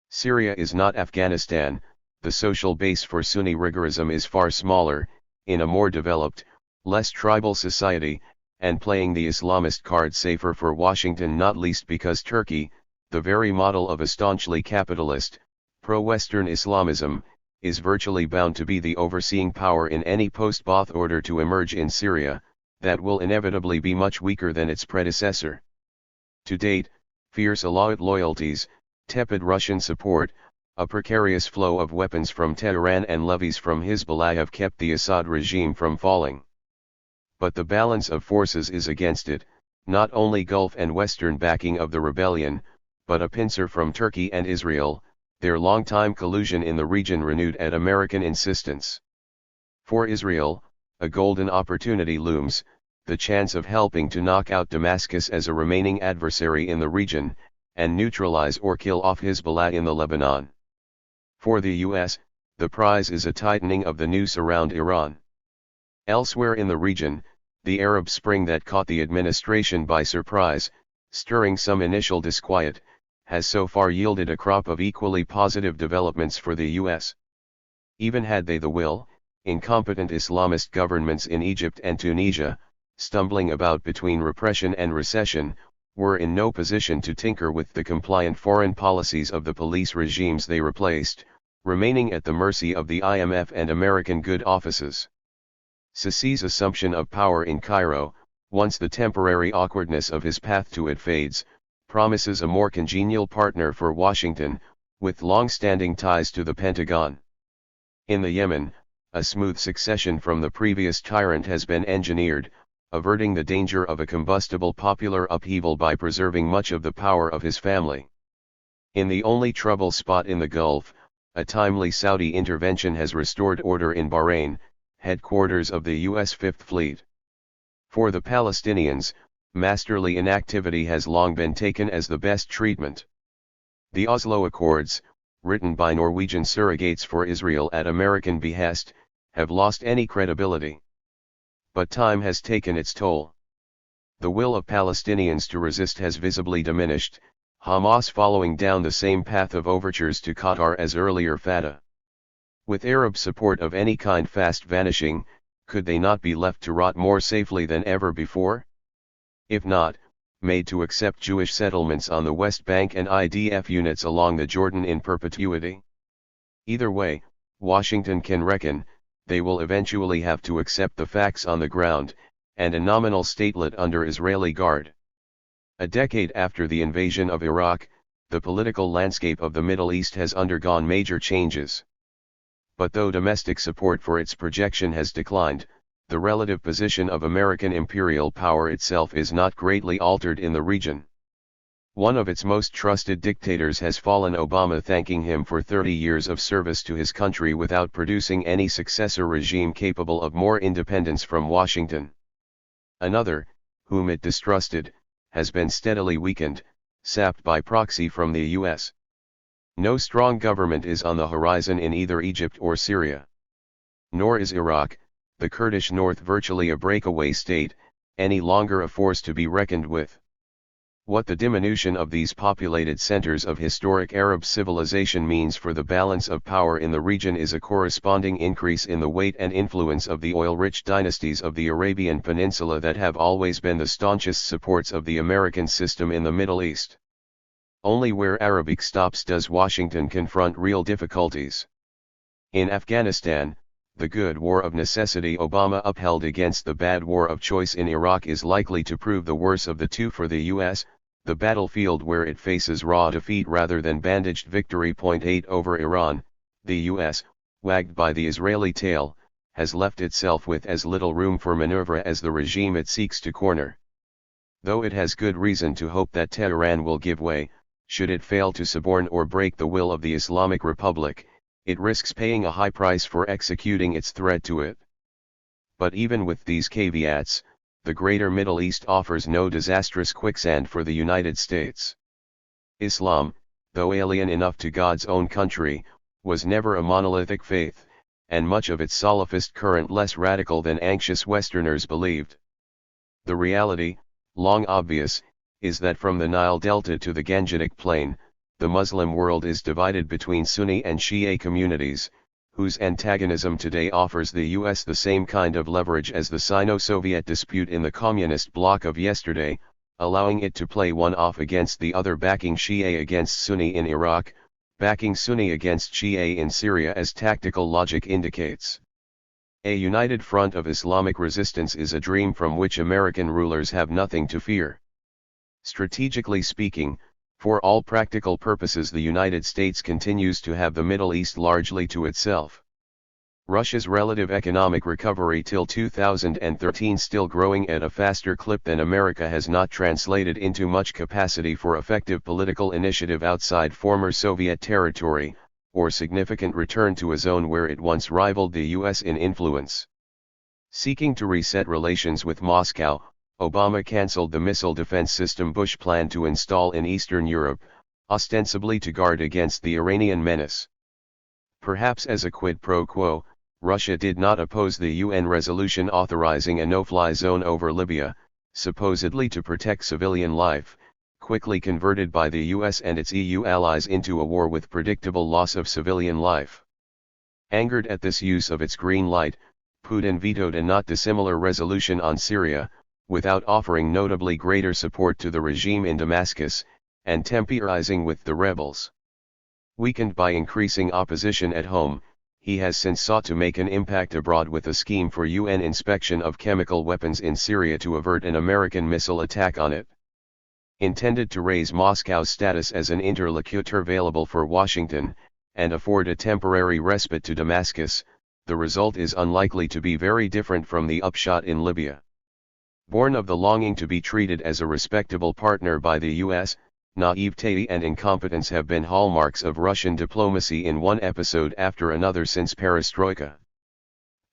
Syria is not Afghanistan, the social base for Sunni rigorism is far smaller, in a more developed, less tribal society, and playing the Islamist card safer for Washington, not least because Turkey, the very model of a staunchly capitalist, pro-Western Islamism, is virtually bound to be the overseeing power in any post-Ba'ath order to emerge in Syria, that will inevitably be much weaker than its predecessor. To date, fierce Alawite loyalties, tepid Russian support, a precarious flow of weapons from Tehran and levies from Hezbollah have kept the Assad regime from falling. But the balance of forces is against it, not only Gulf and Western backing of the rebellion, but a pincer from Turkey and Israel, their long-time collusion in the region renewed at American insistence. For Israel, a golden opportunity looms, the chance of helping to knock out Damascus as a remaining adversary in the region, and neutralize or kill off Hezbollah in the Lebanon. For the US, the prize is a tightening of the noose around Iran. Elsewhere in the region, the Arab Spring that caught the administration by surprise, stirring some initial disquiet, has so far yielded a crop of equally positive developments for the US. Even had they the will, incompetent Islamist governments in Egypt and Tunisia, stumbling about between repression and recession, were in no position to tinker with the compliant foreign policies of the police regimes they replaced, remaining at the mercy of the IMF and American good offices. Sisi's assumption of power in Cairo, once the temporary awkwardness of his path to it fades, promises a more congenial partner for Washington, with long-standing ties to the Pentagon. In the Yemen, a smooth succession from the previous tyrant has been engineered, averting the danger of a combustible popular upheaval by preserving much of the power of his family. In the only trouble spot in the Gulf, a timely Saudi intervention has restored order in Bahrain, headquarters of the U.S. Fifth Fleet. For the Palestinians, masterly inactivity has long been taken as the best treatment. The Oslo Accords, written by Norwegian surrogates for Israel at American behest, have lost any credibility. But time has taken its toll. The will of Palestinians to resist has visibly diminished, Hamas following down the same path of overtures to Qatar as earlier Fatah. With Arab support of any kind fast vanishing, could they not be left to rot more safely than ever before? If not, made to accept Jewish settlements on the West Bank and IDF units along the Jordan in perpetuity? Either way, Washington can reckon, they will eventually have to accept the facts on the ground, and a nominal statelet under Israeli guard. A decade after the invasion of Iraq, the political landscape of the Middle East has undergone major changes. But though domestic support for its projection has declined, the relative position of American imperial power itself is not greatly altered in the region. One of its most trusted dictators has fallen, Obama thanking him for 30 years of service to his country without producing any successor regime capable of more independence from Washington. Another, whom it distrusted, has been steadily weakened, sapped by proxy from the U.S. No strong government is on the horizon in either Egypt or Syria. Nor is Iraq, the Kurdish north virtually a breakaway state, any longer a force to be reckoned with. What the diminution of these populated centers of historic Arab civilization means for the balance of power in the region is a corresponding increase in the weight and influence of the oil-rich dynasties of the Arabian Peninsula that have always been the staunchest supports of the American system in the Middle East. Only where Arabic stops does Washington confront real difficulties. In Afghanistan, the good war of necessity Obama upheld against the bad war of choice in Iraq is likely to prove the worse of the two for the U.S., the battlefield where it faces raw defeat rather than bandaged victory. 8 over Iran, the U.S., wagged by the Israeli tail, has left itself with as little room for maneuver as the regime it seeks to corner. Though it has good reason to hope that Tehran will give way, should it fail to suborn or break the will of the Islamic Republic, it risks paying a high price for executing its threat to it. But even with these caveats, the Greater Middle East offers no disastrous quicksand for the United States. Islam, though alien enough to God's own country, was never a monolithic faith, and much of its Salafist current less radical than anxious Westerners believed. The reality, long obvious, is that from the Nile Delta to the Gangetic Plain, the Muslim world is divided between Sunni and Shia communities, whose antagonism today offers the US the same kind of leverage as the Sino-Soviet dispute in the communist bloc of yesterday, allowing it to play one off against the other, backing Shia against Sunni in Iraq, backing Sunni against Shia in Syria, as tactical logic indicates. A united front of Islamic resistance is a dream from which American rulers have nothing to fear. Strategically speaking, for all practical purposes the United States continues to have the Middle East largely to itself. Russia's relative economic recovery till 2013, still growing at a faster clip than America, has not translated into much capacity for effective political initiative outside former Soviet territory, or significant return to a zone where it once rivaled the US in influence. Seeking to reset relations with Moscow, Obama cancelled the missile defense system Bush planned to install in Eastern Europe, ostensibly to guard against the Iranian menace. Perhaps as a quid pro quo, Russia did not oppose the UN resolution authorizing a no-fly zone over Libya, supposedly to protect civilian life, quickly converted by the US and its EU allies into a war with predictable loss of civilian life. Angered at this use of its green light, Putin vetoed a not dissimilar resolution on Syria, without offering notably greater support to the regime in Damascus, and temporizing with the rebels. Weakened by increasing opposition at home, he has since sought to make an impact abroad with a scheme for UN inspection of chemical weapons in Syria to avert an American missile attack on it. Intended to raise Moscow's status as an interlocutor available for Washington, and afford a temporary respite to Damascus, the result is unlikely to be very different from the upshot in Libya. Born of the longing to be treated as a respectable partner by the US, naivete and incompetence have been hallmarks of Russian diplomacy in one episode after another since Perestroika.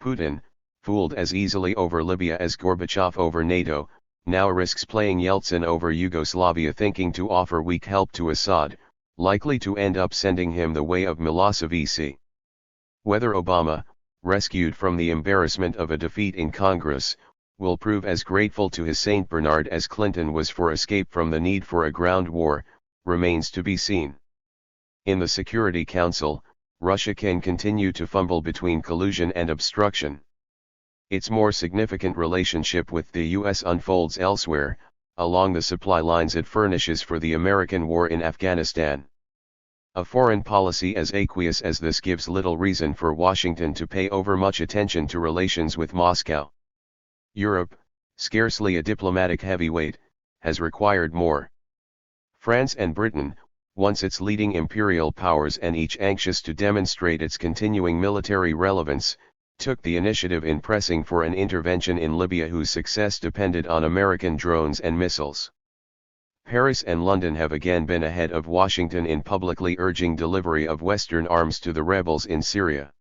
Putin, fooled as easily over Libya as Gorbachev over NATO, now risks playing Yeltsin over Yugoslavia, thinking to offer weak help to Assad, likely to end up sending him the way of Milosevic. Whether Obama, rescued from the embarrassment of a defeat in Congress, will prove as grateful to his Saint Bernard as Clinton was for escape from the need for a ground war, remains to be seen. In the Security Council, Russia can continue to fumble between collusion and obstruction. Its more significant relationship with the US unfolds elsewhere, along the supply lines it furnishes for the American war in Afghanistan. A foreign policy as aqueous as this gives little reason for Washington to pay overmuch attention to relations with Moscow. Europe, scarcely a diplomatic heavyweight, has required more. France and Britain, once its leading imperial powers and each anxious to demonstrate its continuing military relevance, took the initiative in pressing for an intervention in Libya whose success depended on American drones and missiles. Paris and London have again been ahead of Washington in publicly urging delivery of Western arms to the rebels in Syria.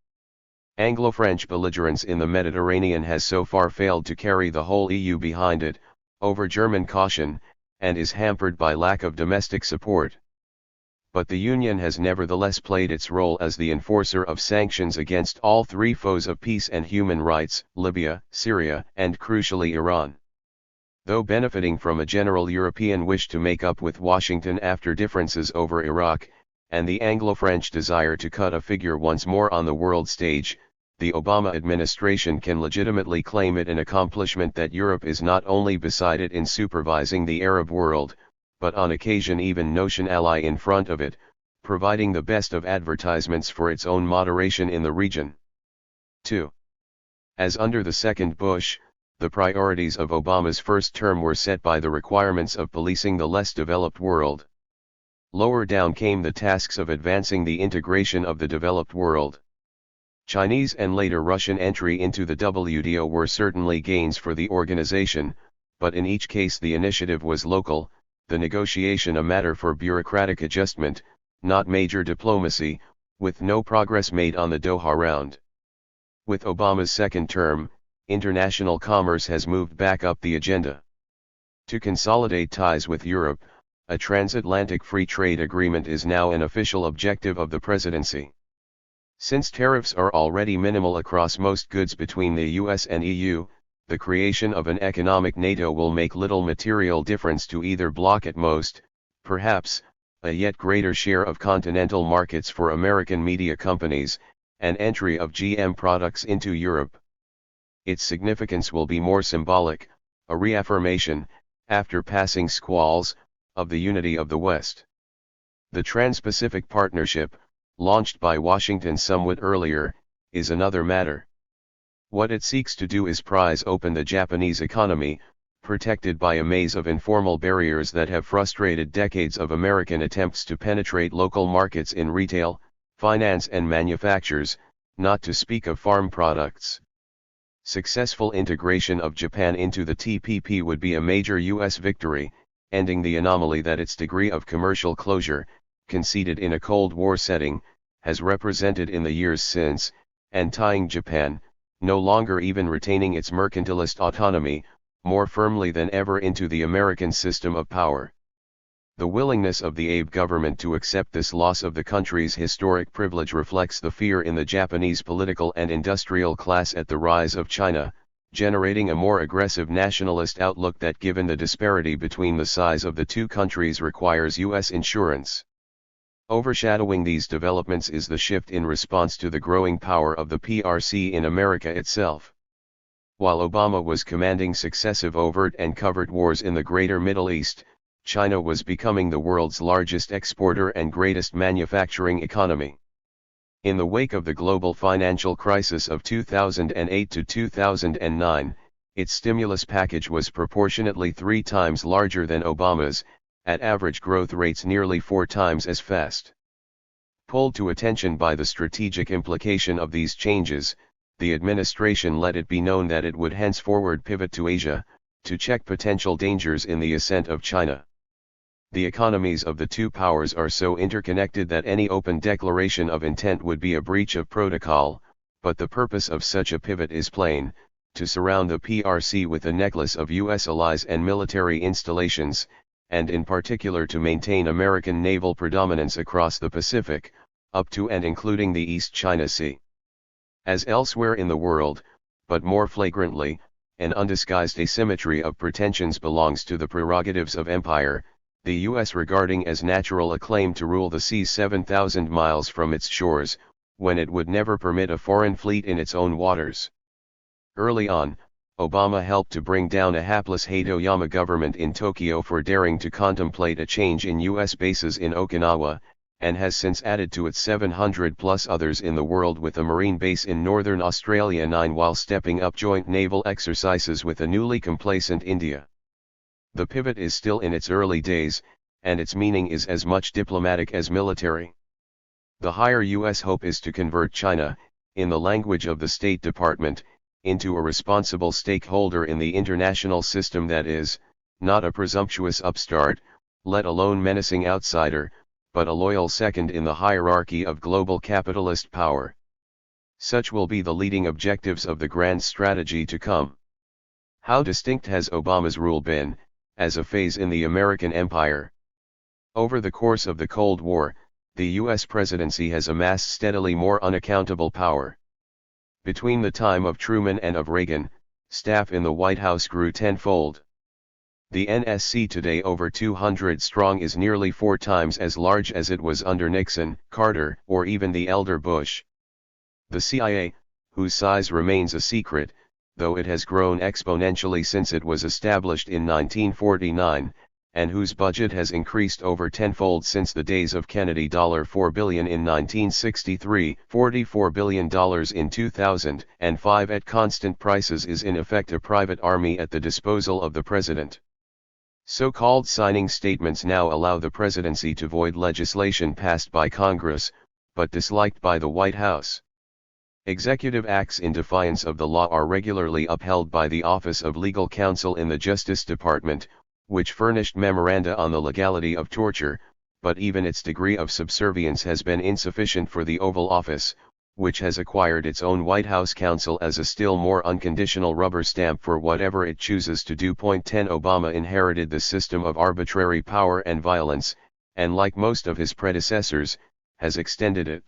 Anglo-French belligerence in the Mediterranean has so far failed to carry the whole EU behind it, over German caution, and is hampered by lack of domestic support. But the Union has nevertheless played its role as the enforcer of sanctions against all three foes of peace and human rights, Libya, Syria, and crucially Iran. Though benefiting from a general European wish to make up with Washington after differences over Iraq, and the Anglo-French desire to cut a figure once more on the world stage, the Obama administration can legitimately claim it an accomplishment that Europe is not only beside it in supervising the Arab world, but on occasion even notion ally in front of it, providing the best of advertisements for its own moderation in the region. 2. As under the second Bush, the priorities of Obama's first term were set by the requirements of policing the less developed world. Lower down came the tasks of advancing the integration of the developed world. Chinese and later Russian entry into the WTO were certainly gains for the organization, but in each case the initiative was local, the negotiation a matter for bureaucratic adjustment, not major diplomacy, with no progress made on the Doha round. With Obama's second term, international commerce has moved back up the agenda. To consolidate ties with Europe, a transatlantic free trade agreement is now an official objective of the presidency. Since tariffs are already minimal across most goods between the US and EU, the creation of an economic NATO will make little material difference to either bloc at most. Perhaps, a yet greater share of continental markets for American media companies, and entry of GM products into Europe. Its significance will be more symbolic, a reaffirmation, after passing squalls, of the unity of the West. The Trans-Pacific Partnership, launched by Washington somewhat earlier, is another matter. What it seeks to do is prise open the Japanese economy, protected by a maze of informal barriers that have frustrated decades of American attempts to penetrate local markets in retail, finance and manufactures, not to speak of farm products. Successful integration of Japan into the TPP would be a major U.S. victory, ending the anomaly that its degree of commercial closure, conceded in a Cold War setting, has represented in the years since, and tying Japan, no longer even retaining its mercantilist autonomy, more firmly than ever into the American system of power. The willingness of the Abe government to accept this loss of the country's historic privilege reflects the fear in the Japanese political and industrial class at the rise of China, generating a more aggressive nationalist outlook that, given the disparity between the size of the two countries, requires U.S. insurance. Overshadowing these developments is the shift in response to the growing power of the PRC in America itself. While Obama was commanding successive overt and covert wars in the greater Middle East, China was becoming the world's largest exporter and greatest manufacturing economy. In the wake of the global financial crisis of 2008 to 2009, its stimulus package was proportionately 3 times larger than Obama's, at average growth rates nearly 4 times as fast. Pulled to attention by the strategic implication of these changes, the administration let it be known that it would henceforward pivot to Asia, to check potential dangers in the ascent of China. The economies of the two powers are so interconnected that any open declaration of intent would be a breach of protocol, but the purpose of such a pivot is plain: to surround the PRC with a necklace of U.S. allies and military installations, and in particular to maintain American naval predominance across the Pacific, up to and including the East China Sea. As elsewhere in the world, but more flagrantly, an undisguised asymmetry of pretensions belongs to the prerogatives of empire, the U.S. regarding as natural a claim to rule the seas 7,000 miles from its shores, when it would never permit a foreign fleet in its own waters. Early on, Obama helped to bring down a hapless Hatoyama government in Tokyo for daring to contemplate a change in U.S. bases in Okinawa, and has since added to its 700+ others in the world, with a Marine base in northern Australia 9, while stepping up joint naval exercises with a newly complacent India. The pivot is still in its early days, and its meaning is as much diplomatic as military. The higher U.S. hope is to convert China, in the language of the State Department, into a responsible stakeholder in the international system that is, not a presumptuous upstart, let alone menacing outsider, but a loyal second in the hierarchy of global capitalist power. Such will be the leading objectives of the grand strategy to come. How distinct has Obama's rule been, as a phase in the American empire? Over the course of the Cold War, the U.S. presidency has amassed steadily more unaccountable power. Between the time of Truman and of Reagan, staff in the White House grew tenfold. The NSC, today over 200 strong, is nearly 4 times as large as it was under Nixon, Carter, or even the elder Bush. The CIA, whose size remains a secret, though it has grown exponentially since it was established in 1949, and whose budget has increased over tenfold since the days of Kennedy, $4 billion in 1963, $44 billion in 2005 at constant prices, is in effect a private army at the disposal of the president. So-called signing statements now allow the presidency to void legislation passed by Congress, but disliked by the White House. Executive acts in defiance of the law are regularly upheld by the Office of Legal Counsel in the Justice Department, which furnished memoranda on the legality of torture, but even its degree of subservience has been insufficient for the Oval Office, which has acquired its own White House counsel as a still more unconditional rubber stamp for whatever it chooses to do. 10 Obama inherited the system of arbitrary power and violence, and like most of his predecessors, has extended it.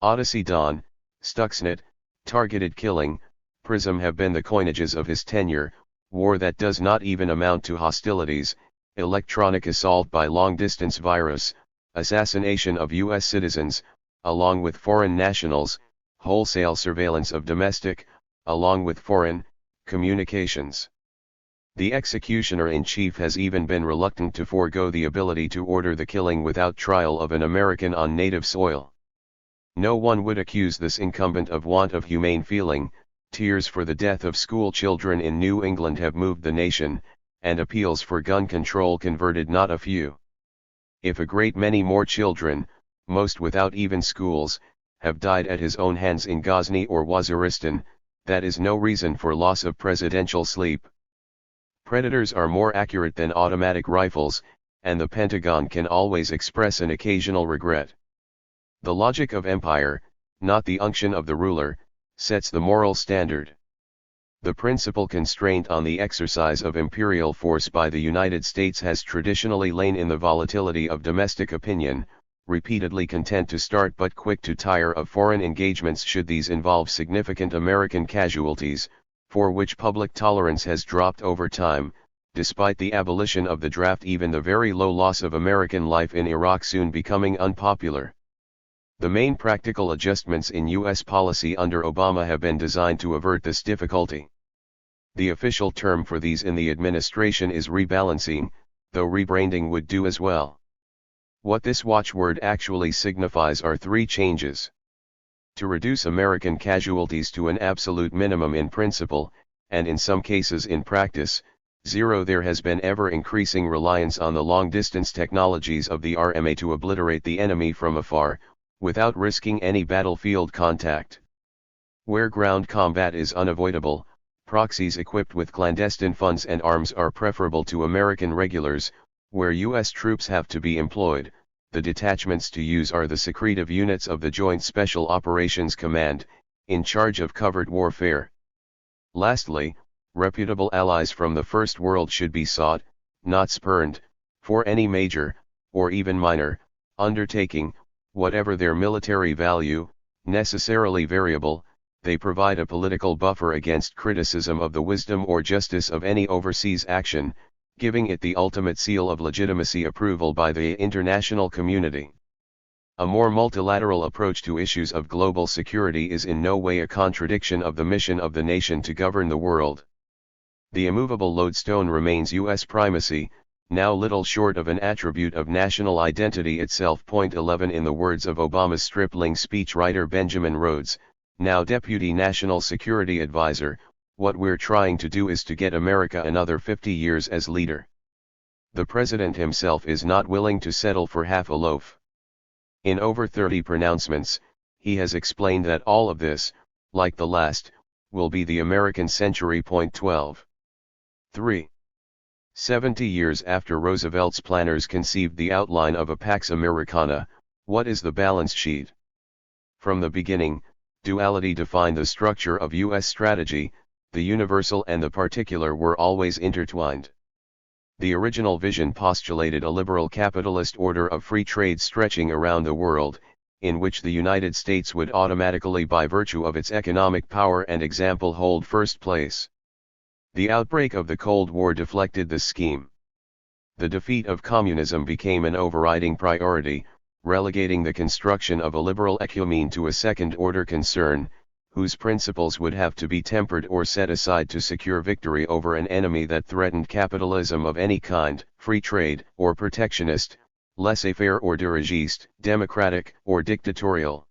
Odyssey Dawn, Stuxnet, targeted killing, PRISM have been the coinages of his tenure, war that does not even amount to hostilities, electronic assault by long-distance virus, assassination of U.S. citizens, along with foreign nationals, wholesale surveillance of domestic, along with foreign, communications. The executioner-in-chief has even been reluctant to forego the ability to order the killing without trial of an American on native soil. No one would accuse this incumbent of want of humane feeling. Tears for the death of school children in New England have moved the nation, and appeals for gun control converted not a few. If a great many more children, most without even schools, have died at his own hands in Ghazni or Waziristan, that is no reason for loss of presidential sleep. Predators are more accurate than automatic rifles, and the Pentagon can always express an occasional regret. The logic of empire, not the unction of the ruler, sets the moral standard. The principal constraint on the exercise of imperial force by the United States has traditionally lain in the volatility of domestic opinion, repeatedly content to start but quick to tire of foreign engagements should these involve significant American casualties, for which public tolerance has dropped over time. Despite the abolition of the draft, even the very low loss of American life in Iraq soon becoming unpopular. The main practical adjustments in U.S. policy under Obama have been designed to avert this difficulty. The official term for these in the administration is rebalancing, though rebranding would do as well. What this watchword actually signifies are three changes. To reduce American casualties to an absolute minimum in principle, and in some cases in practice, zero. There has been ever-increasing reliance on the long-distance technologies of the RMA to obliterate the enemy from afar, without risking any battlefield contact. Where ground combat is unavoidable, proxies equipped with clandestine funds and arms are preferable to American regulars. Where U.S. troops have to be employed, the detachments to use are the secretive units of the Joint Special Operations Command, in charge of covert warfare. Lastly, reputable allies from the First World should be sought, not spurned, for any major, or even minor, undertaking. Whatever their military value, necessarily variable, they provide a political buffer against criticism of the wisdom or justice of any overseas action, giving it the ultimate seal of legitimacy approval by the international community. A more multilateral approach to issues of global security is in no way a contradiction of the mission of the nation to govern the world. The immovable lodestone remains U.S. primacy, now little short of an attribute of national identity itself. 11 In the words of Obama's stripling speechwriter Benjamin Rhodes, now Deputy National Security Advisor, what we're trying to do is to get America another 50 years as leader. The president himself is not willing to settle for half a loaf. In over 30 pronouncements, he has explained that all of this, like the last, will be the American century. 12. 3. 70 years after Roosevelt's planners conceived the outline of a Pax Americana, what is the balance sheet? From the beginning, duality defined the structure of U.S. strategy. The universal and the particular were always intertwined. The original vision postulated a liberal capitalist order of free trade stretching around the world, in which the United States would automatically, by virtue of its economic power and example, hold first place. The outbreak of the Cold War deflected this scheme. The defeat of communism became an overriding priority, relegating the construction of a liberal ecumene to a second-order concern, whose principles would have to be tempered or set aside to secure victory over an enemy that threatened capitalism of any kind, free trade or protectionist, laissez-faire or dirigiste, democratic or dictatorial.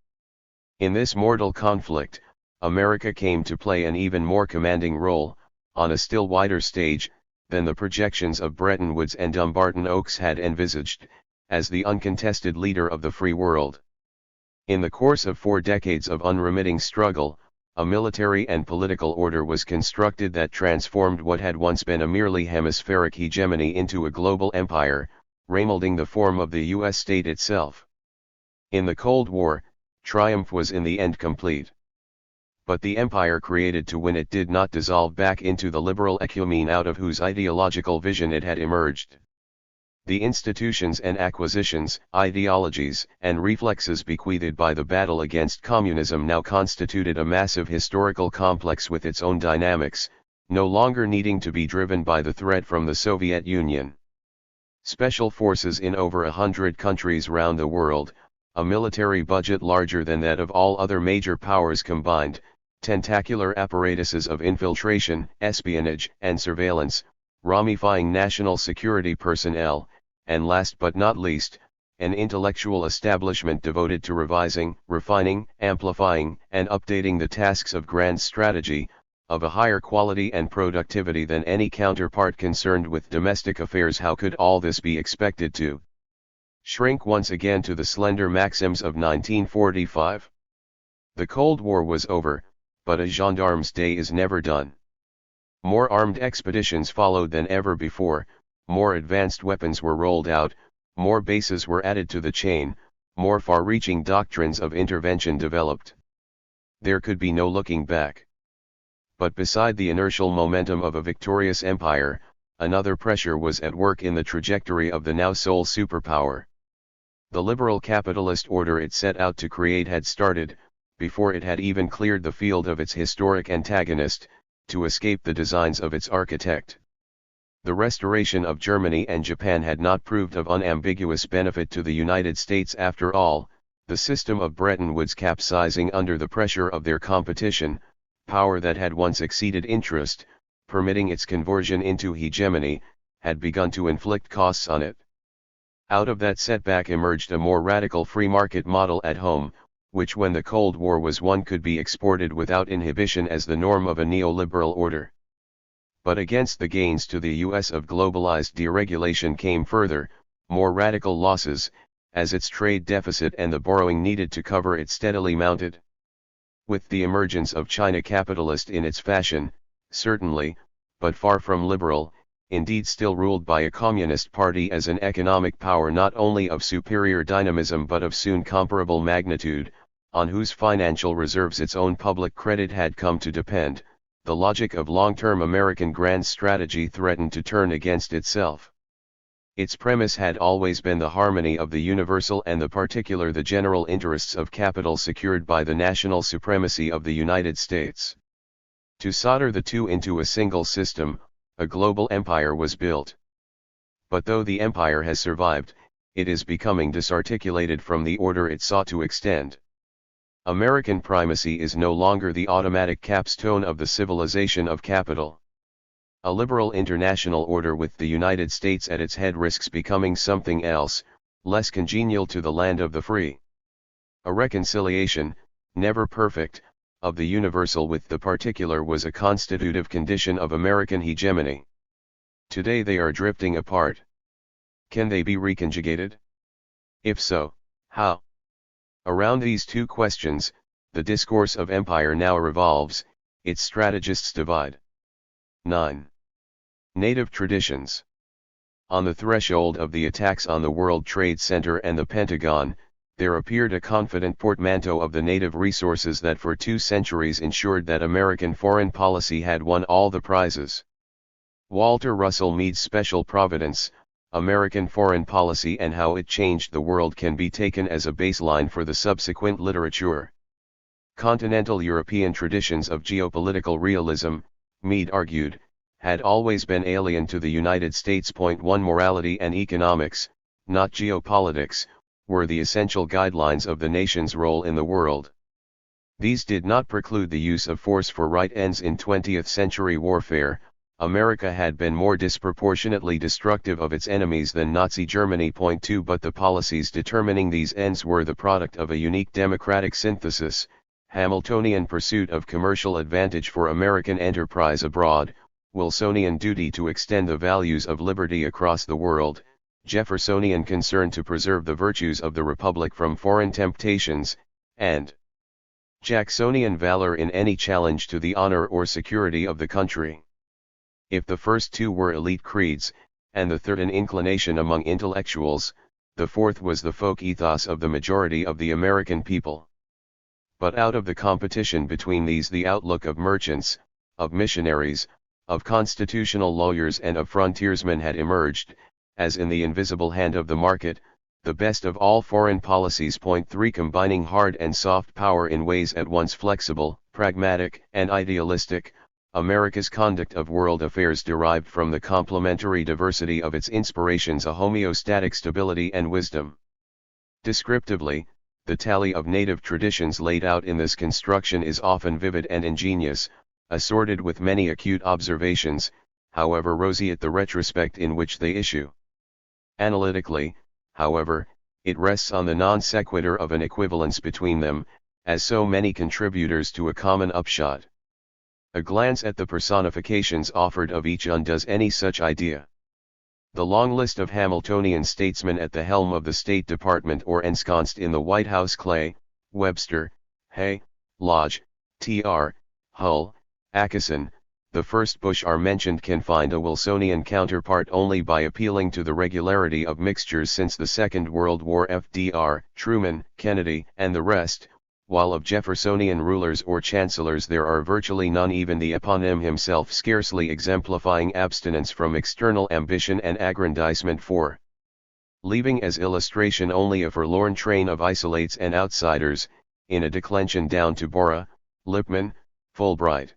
In this mortal conflict, America came to play an even more commanding role, on a still wider stage, than the projections of Bretton Woods and Dumbarton Oaks had envisaged, as the uncontested leader of the free world. In the course of 4 decades of unremitting struggle, a military and political order was constructed that transformed what had once been a merely hemispheric hegemony into a global empire, remolding the form of the U.S. state itself. In the Cold War, Triumph was in the end complete. But the empire created to win it did not dissolve back into the liberal ecumene out of whose ideological vision it had emerged. The institutions and acquisitions, ideologies, and reflexes bequeathed by the battle against communism now constituted a massive historical complex with its own dynamics, no longer needing to be driven by the threat from the Soviet Union. Special forces in over 100 countries round the world, a military budget larger than that of all other major powers combined, tentacular apparatuses of infiltration, espionage, and surveillance, ramifying national security personnel, and last but not least, an intellectual establishment devoted to revising, refining, amplifying, and updating the tasks of grand strategy, of a higher quality and productivity than any counterpart concerned with domestic affairs. How could all this be expected to shrink once again to the slender maxims of 1945? The Cold War was over, but a gendarme's day is never done. More armed expeditions followed than ever before, more advanced weapons were rolled out, more bases were added to the chain, more far-reaching doctrines of intervention developed. There could be no looking back. But beside the inertial momentum of a victorious empire, another pressure was at work in the trajectory of the now sole superpower. The liberal capitalist order it set out to create had started, before it had even cleared the field of its historic antagonist, to escape the designs of its architect. The restoration of Germany and Japan had not proved of unambiguous benefit to the United States after all, the system of Bretton Woods capsizing under the pressure of their competition, power that had once exceeded interest, permitting its conversion into hegemony, had begun to inflict costs on it. Out of that setback emerged a more radical free market model at home, which when the Cold War was won could be exported without inhibition as the norm of a neoliberal order. But against the gains to the US of globalized deregulation came further, more radical losses, as its trade deficit and the borrowing needed to cover it steadily mounted. With the emergence of China capitalist in its fashion, certainly, but far from liberal, indeed still ruled by a communist party as an economic power not only of superior dynamism but of soon comparable magnitude, on whose financial reserves its own public credit had come to depend, the logic of long-term American grand strategy threatened to turn against itself. Its premise had always been the harmony of the universal and the particular, the general interests of capital secured by the national supremacy of the United States. To solder the two into a single system, a global empire was built. But though the empire has survived, it is becoming disarticulated from the order it sought to extend. American primacy is no longer the automatic capstone of the civilization of capital. A liberal international order with the United States at its head risks becoming something else, less congenial to the land of the free. A reconciliation, never perfect, of the universal with the particular was a constitutive condition of American hegemony. Today they are drifting apart. Can they be reconjugated? If so, how? Around these two questions, the discourse of empire now revolves, its strategists divide. 9. Native traditions. On the threshold of the attacks on the World Trade Center and the Pentagon, there appeared a confident portmanteau of the native resources that for 2 centuries ensured that American foreign policy had won all the prizes. Walter Russell Mead's Special Providence, American Foreign Policy and How It Changed the World can be taken as a baseline for the subsequent literature. Continental European traditions of geopolitical realism, Mead argued, had always been alien to the United States. 1 Morality and economics, not geopolitics, were the essential guidelines of the nation's role in the world. These did not preclude the use of force for right ends in 20th century warfare. America had been more disproportionately destructive of its enemies than Nazi Germany. 2 But the policies determining these ends were the product of a unique democratic synthesis, Hamiltonian pursuit of commercial advantage for American enterprise abroad, Wilsonian duty to extend the values of liberty across the world, Jeffersonian concern to preserve the virtues of the Republic from foreign temptations, and Jacksonian valor in any challenge to the honor or security of the country. If the first two were elite creeds, and the third an inclination among intellectuals, the fourth was the folk ethos of the majority of the American people. But out of the competition between these the outlook of merchants, of missionaries, of constitutional lawyers and of frontiersmen had emerged, as in the invisible hand of the market, the best of all foreign policies. 3 Combining hard and soft power in ways at once flexible, pragmatic, and idealistic, America's conduct of world affairs derived from the complementary diversity of its inspirations a homeostatic stability and wisdom. Descriptively, the tally of native traditions laid out in this construction is often vivid and ingenious, assorted with many acute observations, however roseate the retrospect in which they issue. Analytically, however, it rests on the non sequitur of an equivalence between them, as so many contributors to a common upshot. A glance at the personifications offered of each undoes any such idea. The long list of Hamiltonian statesmen at the helm of the State Department or ensconced in the White House: Clay, Webster, Hay, Lodge, T.R., Hull, Atchison, the first Bush are mentioned can find a Wilsonian counterpart only by appealing to the regularity of mixtures since the Second World War: FDR, Truman, Kennedy, and the rest, while of Jeffersonian rulers or chancellors there are virtually none, even the eponym himself scarcely exemplifying abstinence from external ambition and aggrandizement. 4. Leaving as illustration only a forlorn train of isolates and outsiders, in a declension down to Borah, Lippmann, Fulbright.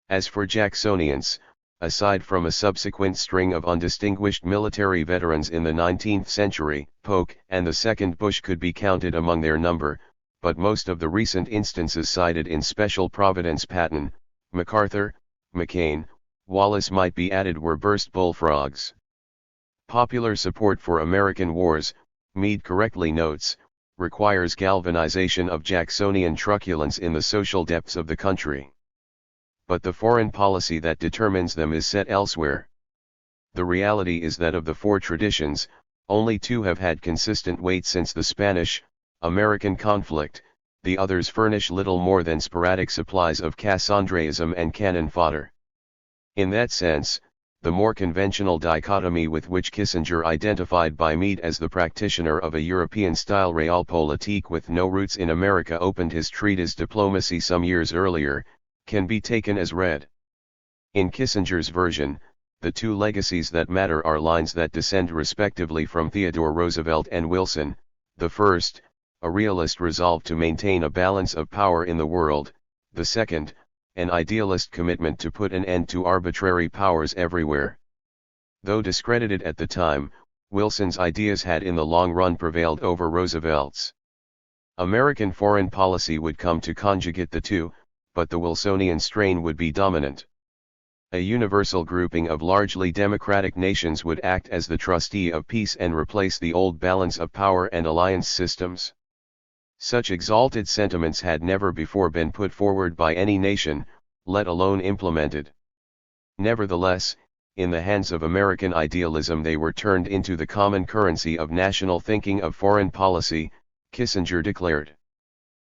As for Jacksonians, aside from a subsequent string of undistinguished military veterans in the 19th century, Polk and the second Bush could be counted among their number, but most of the recent instances cited in special providence, Patton, MacArthur, McCain, Wallace might be added, were burst bullfrogs. Popular support for American wars, Meade correctly notes, requires galvanization of Jacksonian truculence in the social depths of the country. But the foreign policy that determines them is set elsewhere. The reality is that of the 4 traditions, only 2 have had consistent weight since the Spanish-American conflict, the others furnish little more than sporadic supplies of Cassandraism and cannon fodder. In that sense, the more conventional dichotomy with which Kissinger identified by Meade as the practitioner of a European-style realpolitik with no roots in America opened his treatise Diplomacy some years earlier, can be taken as read. In Kissinger's version, the 2 legacies that matter are lines that descend respectively from Theodore Roosevelt and Wilson: the first, a realist resolve to maintain a balance of power in the world; the second, an idealist commitment to put an end to arbitrary powers everywhere. Though discredited at the time, Wilson's ideas had in the long run prevailed over Roosevelt's. American foreign policy would come to conjugate the 2, but the Wilsonian strain would be dominant. A universal grouping of largely democratic nations would act as the trustee of peace and replace the old balance of power and alliance systems. Such exalted sentiments had never before been put forward by any nation, let alone implemented. Nevertheless, in the hands of American idealism they were turned into the common currency of national thinking of foreign policy, Kissinger declared.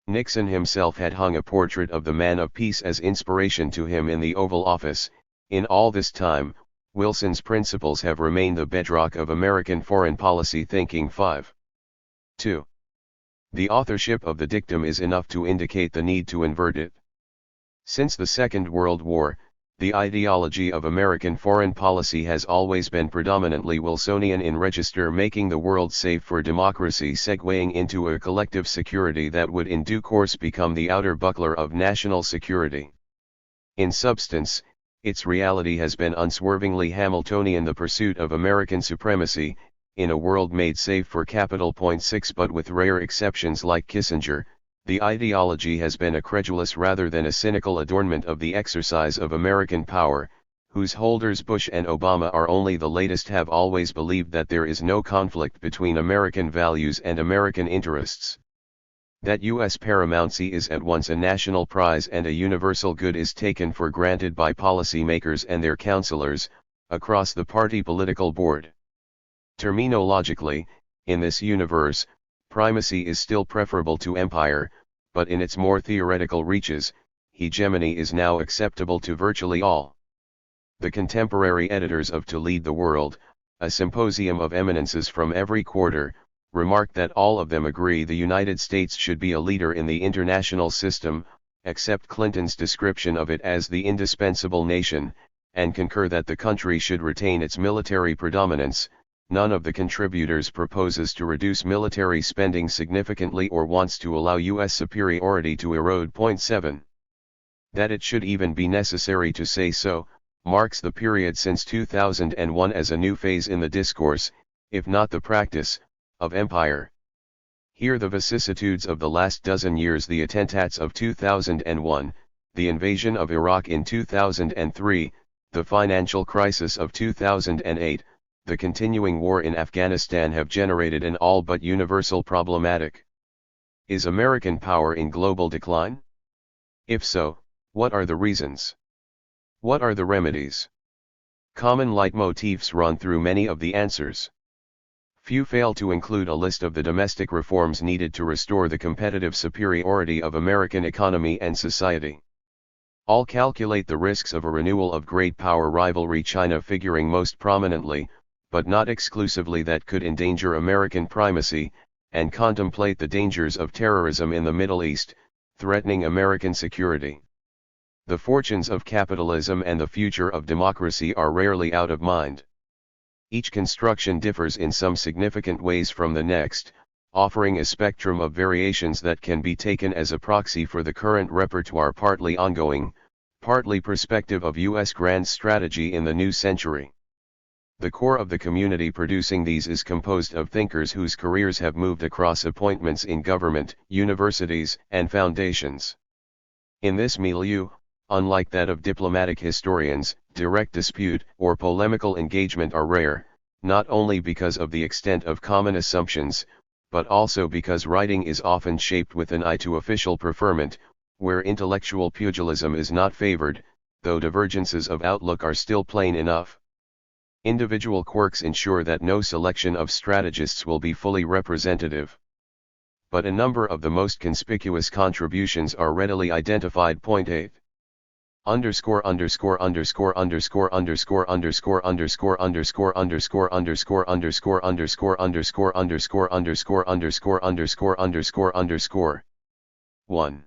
Nixon himself had hung a portrait of the man of peace as inspiration to him in the Oval Office. In all this time, Wilson's principles have remained the bedrock of American foreign policy thinking. 5. 2. The authorship of the dictum is enough to indicate the need to invert it. Since the Second World War, the ideology of American foreign policy has always been predominantly Wilsonian in register, making the world safe for democracy, segueing into a collective security that would in due course become the outer buckler of national security. In substance, its reality has been unswervingly Hamiltonian, the pursuit of American supremacy, in a world made safe for capital. 6 But with rare exceptions like Kissinger, the ideology has been a credulous rather than a cynical adornment of the exercise of American power, whose holders Bush and Obama are only the latest, have always believed that there is no conflict between American values and American interests. That U.S. paramountcy is at once a national prize and a universal good is taken for granted by policymakers and their counselors, across the party political board. Terminologically, in this universe, primacy is still preferable to empire, but in its more theoretical reaches, hegemony is now acceptable to virtually all. The contemporary editors of To Lead the World, a symposium of eminences from every quarter, remarked that all of them agree the United States should be a leader in the international system, accept Clinton's description of it as the indispensable nation, and concur that the country should retain its military predominance. None of the contributors proposes to reduce military spending significantly or wants to allow U.S. superiority to erode. 7. That it should even be necessary to say so, marks the period since 2001 as a new phase in the discourse, if not the practice, of empire. Here the vicissitudes of the last dozen years, the attentats of 2001, the invasion of Iraq in 2003, the financial crisis of 2008, the continuing war in Afghanistan have generated an all but universal problematic. Is American power in global decline? If so, what are the reasons? What are the remedies? Common leitmotifs run through many of the answers. Few fail to include a list of the domestic reforms needed to restore the competitive superiority of American economy and society. All calculate the risks of a renewal of great power rivalry, China figuring most prominently, but not exclusively, that could endanger American primacy, and contemplate the dangers of terrorism in the Middle East, threatening American security. The fortunes of capitalism and the future of democracy are rarely out of mind. Each construction differs in some significant ways from the next, offering a spectrum of variations that can be taken as a proxy for the current repertoire, partly ongoing, partly perspective of U.S. grand strategy in the new century. The core of the community producing these is composed of thinkers whose careers have moved across appointments in government, universities, and foundations. In this milieu, unlike that of diplomatic historians, direct dispute or polemical engagement are rare, not only because of the extent of common assumptions, but also because writing is often shaped with an eye to official preferment, where intellectual pugilism is not favored, though divergences of outlook are still plain enough. Individual quirks ensure that no selection of strategists will be fully representative. But a number of the most conspicuous contributions are readily identified. 8. Underscore underscore underscore underscore underscore underscore underscore underscore underscore underscore underscore underscore underscore underscore underscore underscore underscore underscore underscore 1.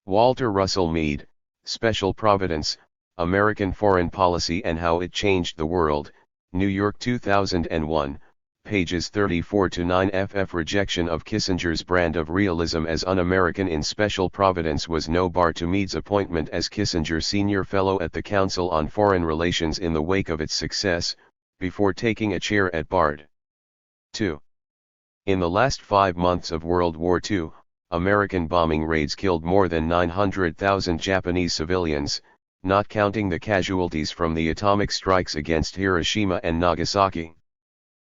Walter Russell Mead, Special Providence, American Foreign Policy and How It Changed the World, New York 2001, pages 34-9. FF Rejection of Kissinger's brand of realism as un-American in Special Providence was no bar to Mead's appointment as Kissinger Senior Fellow at the Council on Foreign Relations in the wake of its success, before taking a chair at Bard. 2. In the last 5 months of World War II, American bombing raids killed more than 900,000 Japanese civilians, not counting the casualties from the atomic strikes against Hiroshima and Nagasaki.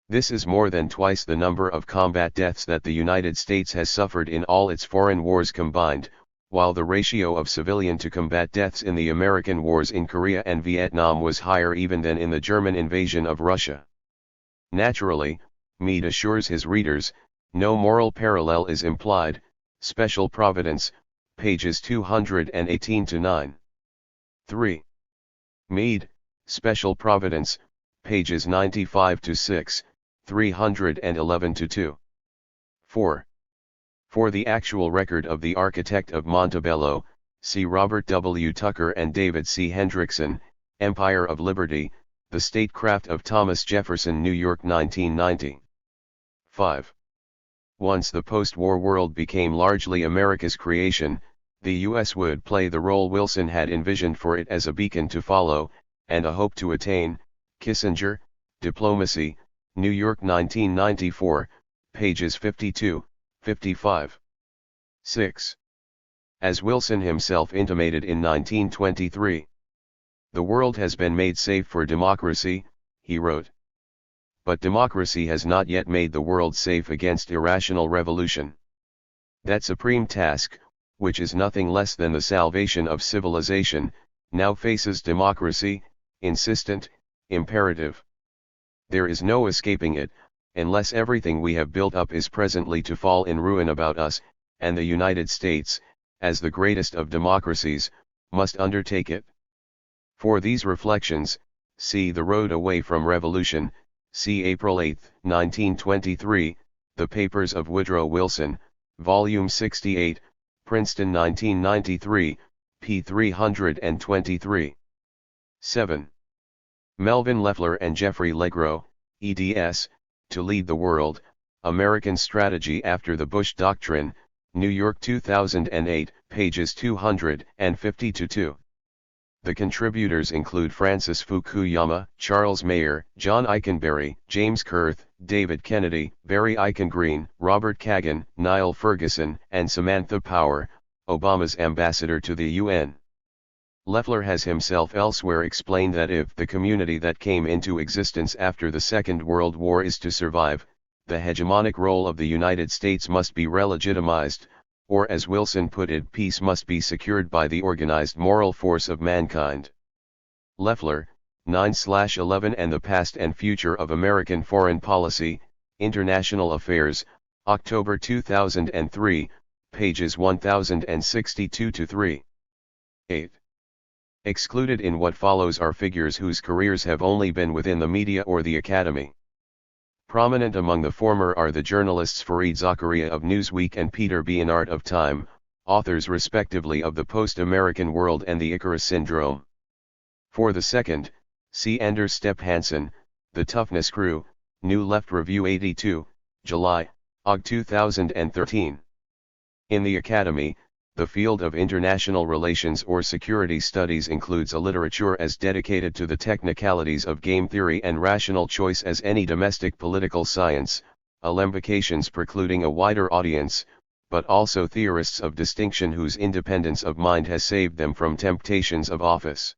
This is more than twice the number of combat deaths that the United States has suffered in all its foreign wars combined, while the ratio of civilian to combat deaths in the American wars in Korea and Vietnam was higher even than in the German invasion of Russia. Naturally, Mead assures his readers, no moral parallel is implied. Special Providence, pages 218-9. 3. Mead, Special Providence, pages 95-6, 311-2. 4. For the actual record of the architect of Montebello, see Robert W. Tucker and David C. Hendrickson, Empire of Liberty, The Statecraft of Thomas Jefferson, New York 1990. 5. Once the post-war world became largely America's creation, the U.S. would play the role Wilson had envisioned for it as a beacon to follow, and a hope to attain. Kissinger, Diplomacy, New York 1994, pages 52, 55. 6. As Wilson himself intimated in 1923. The world has been made safe for democracy, he wrote. But democracy has not yet made the world safe against irrational revolution. That supreme task, which is nothing less than the salvation of civilization, now faces democracy, insistent, imperative. There is no escaping it, unless everything we have built up is presently to fall in ruin about us, and the United States, as the greatest of democracies, must undertake it. For these reflections, see The Road Away from Revolution, see April 8, 1923, The Papers of Woodrow Wilson, Volume 68, Princeton 1993, p. 323. 7. Melvin Leffler and Jeffrey Legros, eds, To Lead the World, American Strategy After the Bush Doctrine, New York 2008, pages 250-2. The contributors include Francis Fukuyama, Charles Mayer, John Eikenberry, James Kurth, David Kennedy, Barry Eichengreen, Robert Kagan, Niall Ferguson, and Samantha Power, Obama's ambassador to the UN. Leffler has himself elsewhere explained that if the community that came into existence after the Second World War is to survive, the hegemonic role of the United States must be relegitimized, or as Wilson put it, peace must be secured by the organized moral force of mankind. Leffler, 9/11 and the Past and Future of American Foreign Policy, International Affairs, October 2003, pages 1062-3. 8. Excluded in what follows are figures whose careers have only been within the media or the academy. Prominent among the former are the journalists Fareed Zakaria of Newsweek and Peter Bionart of Time, authors respectively of The Post-American World and The Icarus Syndrome. For the second, see Anders Stepp Hansen, The Toughness Crew, New Left Review 82, July, Aug 2013. In the academy, the field of international relations or security studies includes a literature as dedicated to the technicalities of game theory and rational choice as any domestic political science, alembications precluding a wider audience, but also theorists of distinction whose independence of mind has saved them from temptations of office.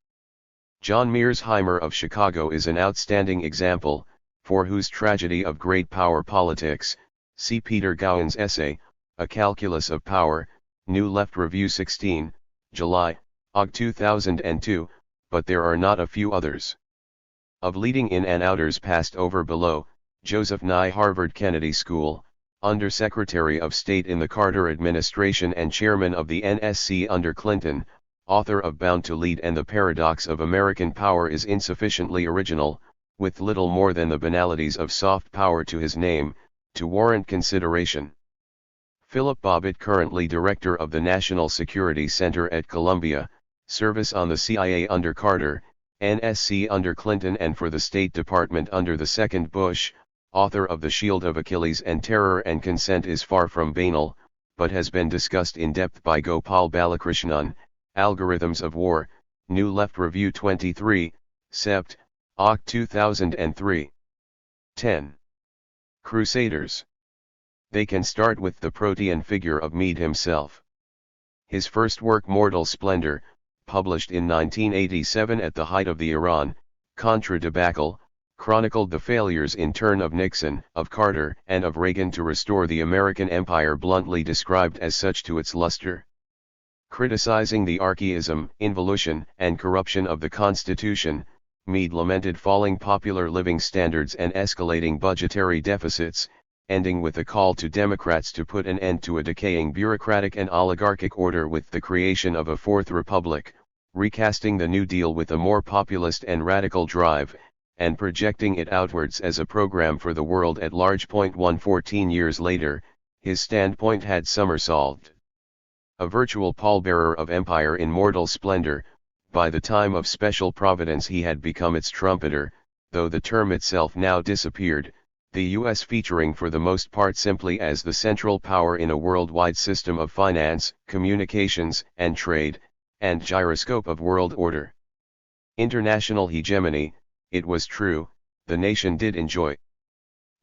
John Mearsheimer of Chicago is an outstanding example, for whose tragedy of great power politics, see Peter Gowan's essay, A Calculus of Power, New Left Review 16, July, Aug 2002, but there are not a few others. Of leading in and outers passed over below, Joseph Nye, Harvard Kennedy School, Under Secretary of State in the Carter administration and Chairman of the NSC under Clinton, author of Bound to Lead and the Paradox of American Power, is insufficiently original, with little more than the banalities of soft power to his name, to warrant consideration. Philip Bobbitt, currently director of the National Security Center at Columbia, service on the CIA under Carter, NSC under Clinton and for the State Department under the second Bush, author of The Shield of Achilles and Terror and Consent, is far from banal, but has been discussed in depth by Gopal Balakrishnan, Algorithms of War, New Left Review 23, Sept. Oct. 2003. 10. Crusaders. They can start with the protean figure of Meade himself. His first work, Mortal Splendor, published in 1987 at the height of the Iran-Contra debacle, chronicled the failures in turn of Nixon, of Carter, and of Reagan to restore the American empire, bluntly described as such, to its luster. Criticizing the archaism, involution, and corruption of the Constitution, Meade lamented falling popular living standards and escalating budgetary deficits, ending with a call to Democrats to put an end to a decaying bureaucratic and oligarchic order with the creation of a Fourth Republic, recasting the New Deal with a more populist and radical drive, and projecting it outwards as a program for the world at large. 14 years later, his standpoint had somersaulted. A virtual pallbearer of empire in mortal splendor, by the time of Special Providence he had become its trumpeter, though the term itself now disappeared, the U.S. featuring for the most part simply as the central power in a worldwide system of finance, communications, and trade, and gyroscope of world order. International hegemony, it was true, the nation did enjoy.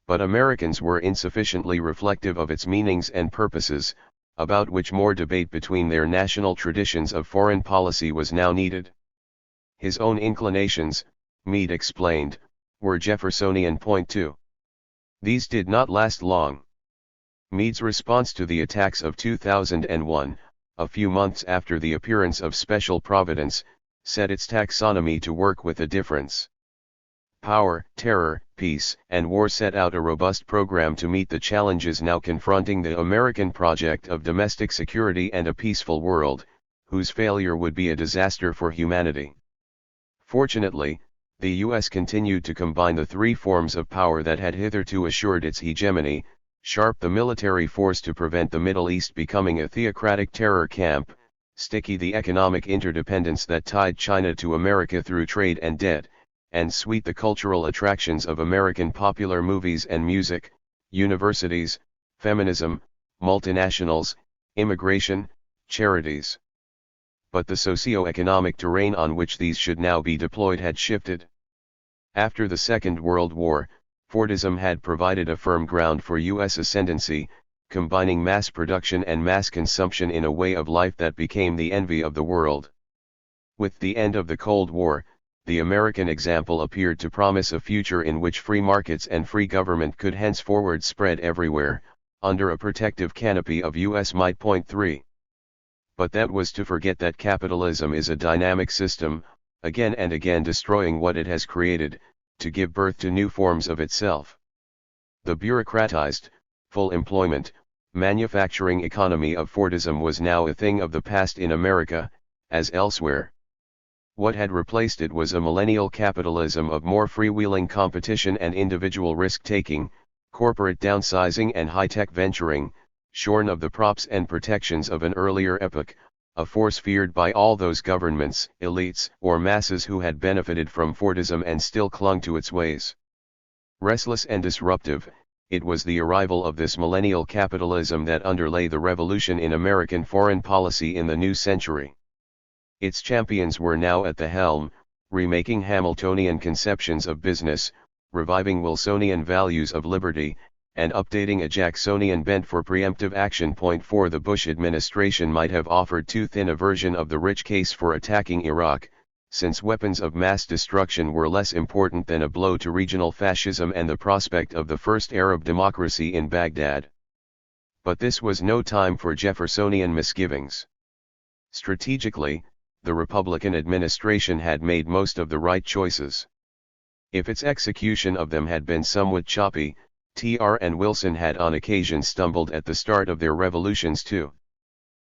But Americans were insufficiently reflective of its meanings and purposes, about which more debate between their national traditions of foreign policy was now needed. His own inclinations, Meade explained, were Jeffersonian. 2. These did not last long. Meade's response to the attacks of 2001, a few months after the appearance of Special Providence, set its taxonomy to work with a difference. Power, Terror, Peace, and War set out a robust program to meet the challenges now confronting the American project of domestic security and a peaceful world, whose failure would be a disaster for humanity. Fortunately, the U.S. continued to combine the three forms of power that had hitherto assured its hegemony, Sharp the military force to prevent the Middle East becoming a theocratic terror camp, sticky the economic interdependence that tied China to America through trade and debt, and sweet the cultural attractions of American popular movies and music, universities, feminism, multinationals, immigration, charities. But the socio-economic terrain on which these should now be deployed had shifted. After the Second World War, Fordism had provided a firm ground for U.S. ascendancy, combining mass production and mass consumption in a way of life that became the envy of the world. With the end of the Cold War, the American example appeared to promise a future in which free markets and free government could henceforward spread everywhere, under a protective canopy of U.S. might. 3. But that was to forget that capitalism is a dynamic system, again and again destroying what it has created, to give birth to new forms of itself. The bureaucratized, full employment, manufacturing economy of Fordism was now a thing of the past in America, as elsewhere. What had replaced it was a millennial capitalism of more freewheeling competition and individual risk-taking, corporate downsizing and high-tech venturing, shorn of the props and protections of an earlier epoch, a force feared by all those governments, elites, or masses who had benefited from Fordism and still clung to its ways. Restless and disruptive, it was the arrival of this millennial capitalism that underlay the revolution in American foreign policy in the new century. Its champions were now at the helm, remaking Hamiltonian conceptions of business, reviving Wilsonian values of liberty, and updating a Jacksonian bent for preemptive action. 4 The Bush administration might have offered too thin a version of the rich case for attacking Iraq, since weapons of mass destruction were less important than a blow to regional fascism and the prospect of the first Arab democracy in Baghdad. But this was no time for Jeffersonian misgivings. Strategically, the Republican administration had made most of the right choices. If its execution of them had been somewhat choppy, TR and Wilson had on occasion stumbled at the start of their revolutions too.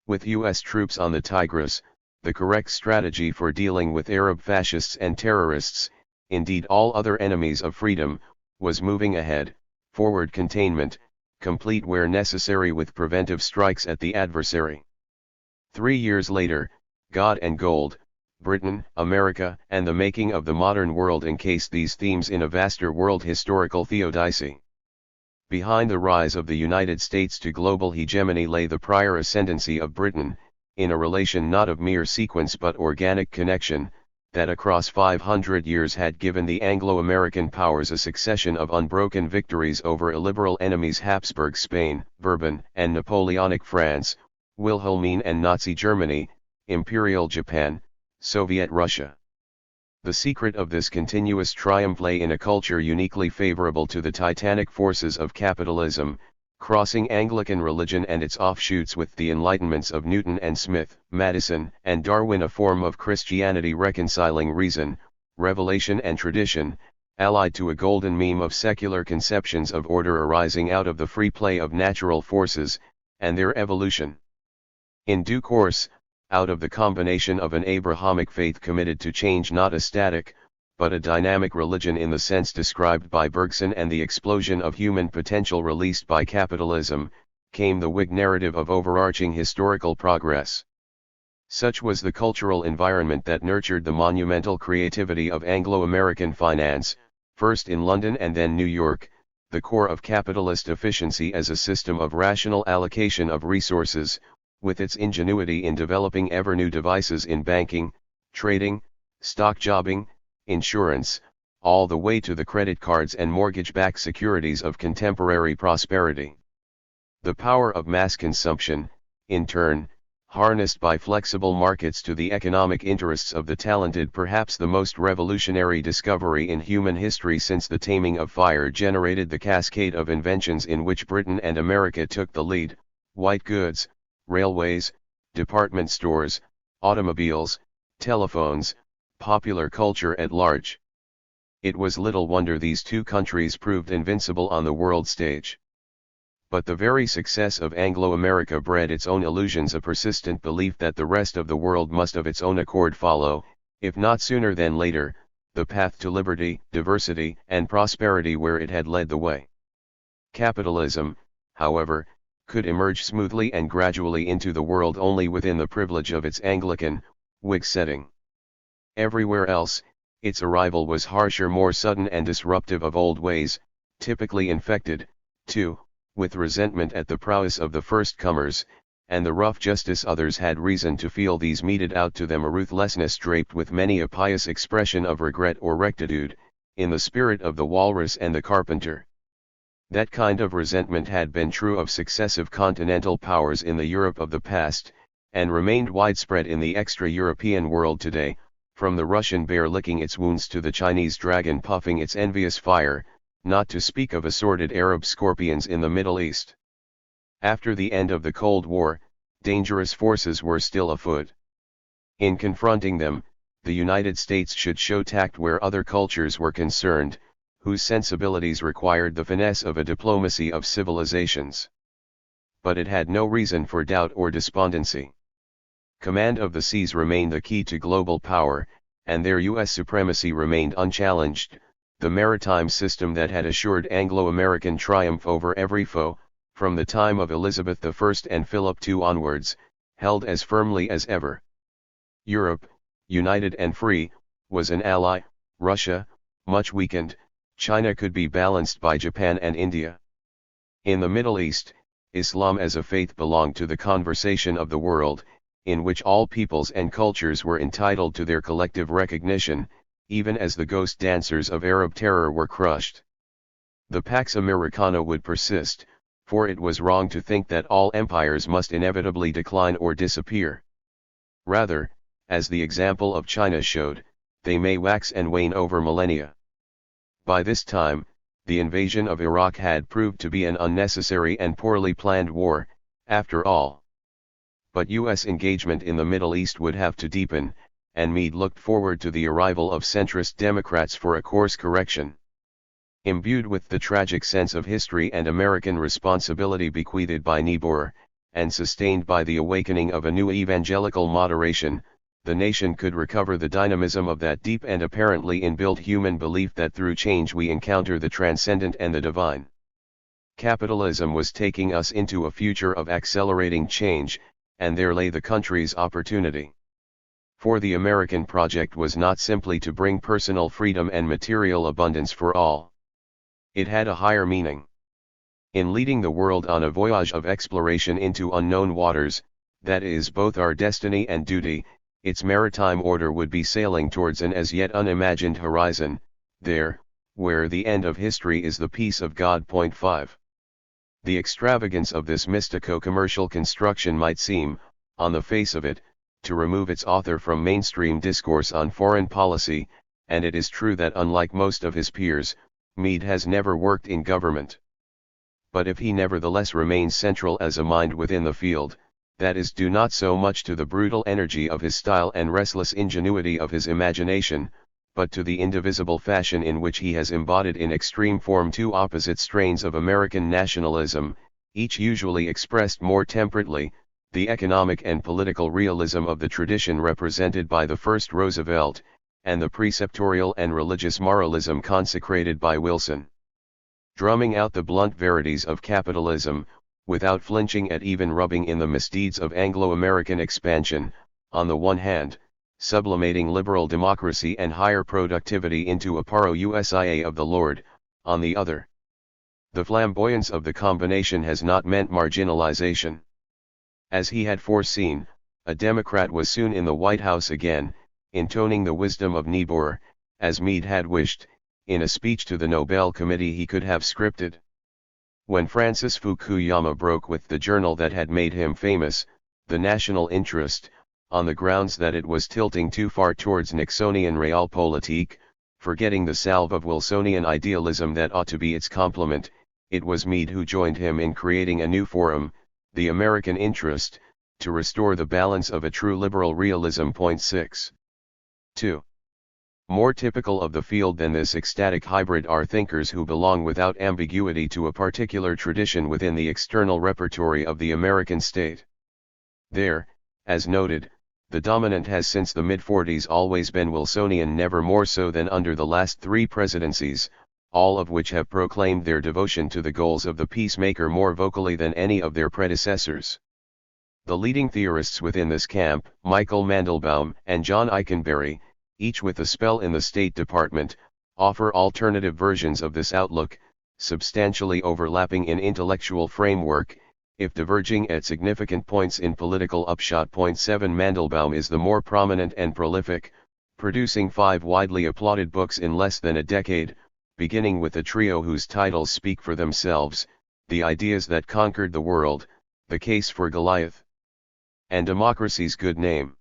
With U.S. troops on the Tigris, the correct strategy for dealing with Arab fascists and terrorists, indeed all other enemies of freedom, was moving ahead, forward containment, complete where necessary with preventive strikes at the adversary. 3 years later, God and Gold, Britain, America, and the making of the modern world encased these themes in a vaster world historical theodicy. Behind the rise of the United States to global hegemony lay the prior ascendancy of Britain, in a relation not of mere sequence but organic connection, that across 500 years had given the Anglo-American powers a succession of unbroken victories over illiberal enemies: Habsburg Spain, Bourbon and Napoleonic France, Wilhelmine and Nazi Germany, Imperial Japan, Soviet Russia. The secret of this continuous triumph lay in a culture uniquely favorable to the titanic forces of capitalism, crossing Anglican religion and its offshoots with the enlightenments of Newton and Smith, Madison and Darwin, a form of Christianity reconciling reason, revelation and tradition, allied to a golden meme of secular conceptions of order arising out of the free play of natural forces, and their evolution. In due course, out of the combination of an Abrahamic faith committed to change, not a static, but a dynamic religion in the sense described by Bergson, and the explosion of human potential released by capitalism, came the Whig narrative of overarching historical progress. Such was the cultural environment that nurtured the monumental creativity of Anglo-American finance, first in London and then New York, the core of capitalist efficiency as a system of rational allocation of resources, with its ingenuity in developing ever new devices in banking, trading, stock jobbing, insurance, all the way to the credit cards and mortgage-backed securities of contemporary prosperity. The power of mass consumption, in turn, harnessed by flexible markets to the economic interests of the talented, perhaps the most revolutionary discovery in human history since the taming of fire, generated the cascade of inventions in which Britain and America took the lead: white goods, railways, department stores, automobiles, telephones, popular culture at large. It was little wonder these two countries proved invincible on the world stage. But the very success of Anglo-America bred its own illusions, a persistent belief that the rest of the world must of its own accord follow, if not sooner then later, the path to liberty, diversity, and prosperity where it had led the way. Capitalism, however, could emerge smoothly and gradually into the world only within the privilege of its Anglican, Whig setting. Everywhere else, its arrival was harsher, more sudden and disruptive of old ways, typically infected, too, with resentment at the prowess of the first comers, and the rough justice others had reason to feel these meted out to them a ruthlessness draped with many a pious expression of regret or rectitude, in the spirit of the walrus and the carpenter. That kind of resentment had been true of successive continental powers in the Europe of the past, and remained widespread in the extra-European world today, from the Russian bear licking its wounds to the Chinese dragon puffing its envious fire, not to speak of assorted Arab scorpions in the Middle East. After the end of the Cold War, dangerous forces were still afoot. In confronting them, the United States should show tact where other cultures were concerned, whose sensibilities required the finesse of a diplomacy of civilizations. But it had no reason for doubt or despondency. Command of the seas remained the key to global power, and their U.S. supremacy remained unchallenged, the maritime system that had assured Anglo-American triumph over every foe, from the time of Elizabeth I and Philip II onwards, held as firmly as ever. Europe, united and free, was an ally. Russia, much weakened, China could be balanced by Japan and India. In the Middle East, Islam as a faith belonged to the conversation of the world, in which all peoples and cultures were entitled to their collective recognition, even as the ghost dancers of Arab terror were crushed. The Pax Americana would persist, for it was wrong to think that all empires must inevitably decline or disappear. Rather, as the example of China showed, they may wax and wane over millennia. By this time, the invasion of Iraq had proved to be an unnecessary and poorly planned war, after all. But U.S. engagement in the Middle East would have to deepen, and Meade looked forward to the arrival of centrist Democrats for a course correction. Imbued with the tragic sense of history and American responsibility bequeathed by Niebuhr, and sustained by the awakening of a new evangelical moderation, the nation could recover the dynamism of that deep and apparently inbuilt human belief that through change we encounter the transcendent and the divine. Capitalism was taking us into a future of accelerating change, and there lay the country's opportunity. For the American project was not simply to bring personal freedom and material abundance for all. It had a higher meaning. In leading the world on a voyage of exploration into unknown waters, that is both our destiny and duty, its maritime order would be sailing towards an as yet unimagined horizon, there, where the end of history is the peace of God. 5. The extravagance of this mystico-commercial construction might seem, on the face of it, to remove its author from mainstream discourse on foreign policy, and it is true that unlike most of his peers, Meade has never worked in government. But if he nevertheless remains central as a mind within the field, that is due not so much to the brutal energy of his style and restless ingenuity of his imagination, but to the indivisible fashion in which he has embodied in extreme form two opposite strains of American nationalism, each usually expressed more temperately, the economic and political realism of the tradition represented by the first Roosevelt, and the preceptorial and religious moralism consecrated by Wilson. Drumming out the blunt verities of capitalism, without flinching at even rubbing in the misdeeds of Anglo-American expansion, on the one hand, sublimating liberal democracy and higher productivity into a paro-usia of the Lord, on the other. The flamboyance of the combination has not meant marginalization. As he had foreseen, a Democrat was soon in the White House again, intoning the wisdom of Niebuhr, as Meade had wished, in a speech to the Nobel Committee he could have scripted. When Francis Fukuyama broke with the journal that had made him famous, the National Interest, on the grounds that it was tilting too far towards Nixonian realpolitik, forgetting the salve of Wilsonian idealism that ought to be its complement, it was Meade who joined him in creating a new forum, the American Interest, to restore the balance of a true liberal realism. 6. 2. More typical of the field than this ecstatic hybrid are thinkers who belong without ambiguity to a particular tradition within the external repertory of the American state. There, as noted, the dominant has since the mid-40s always been Wilsonian, never more so than under the last three presidencies, all of which have proclaimed their devotion to the goals of the peacemaker more vocally than any of their predecessors. The leading theorists within this camp, Michael Mandelbaum and John Eikenberry, each with a spell in the State Department, offer alternative versions of this outlook, substantially overlapping in intellectual framework, if diverging at significant points in political upshot. Point 7 Mandelbaum is the more prominent and prolific, producing 5 widely applauded books in less than a decade, beginning with a trio whose titles speak for themselves: The Ideas That Conquered the World, The Case for Goliath, and Democracy's Good Name.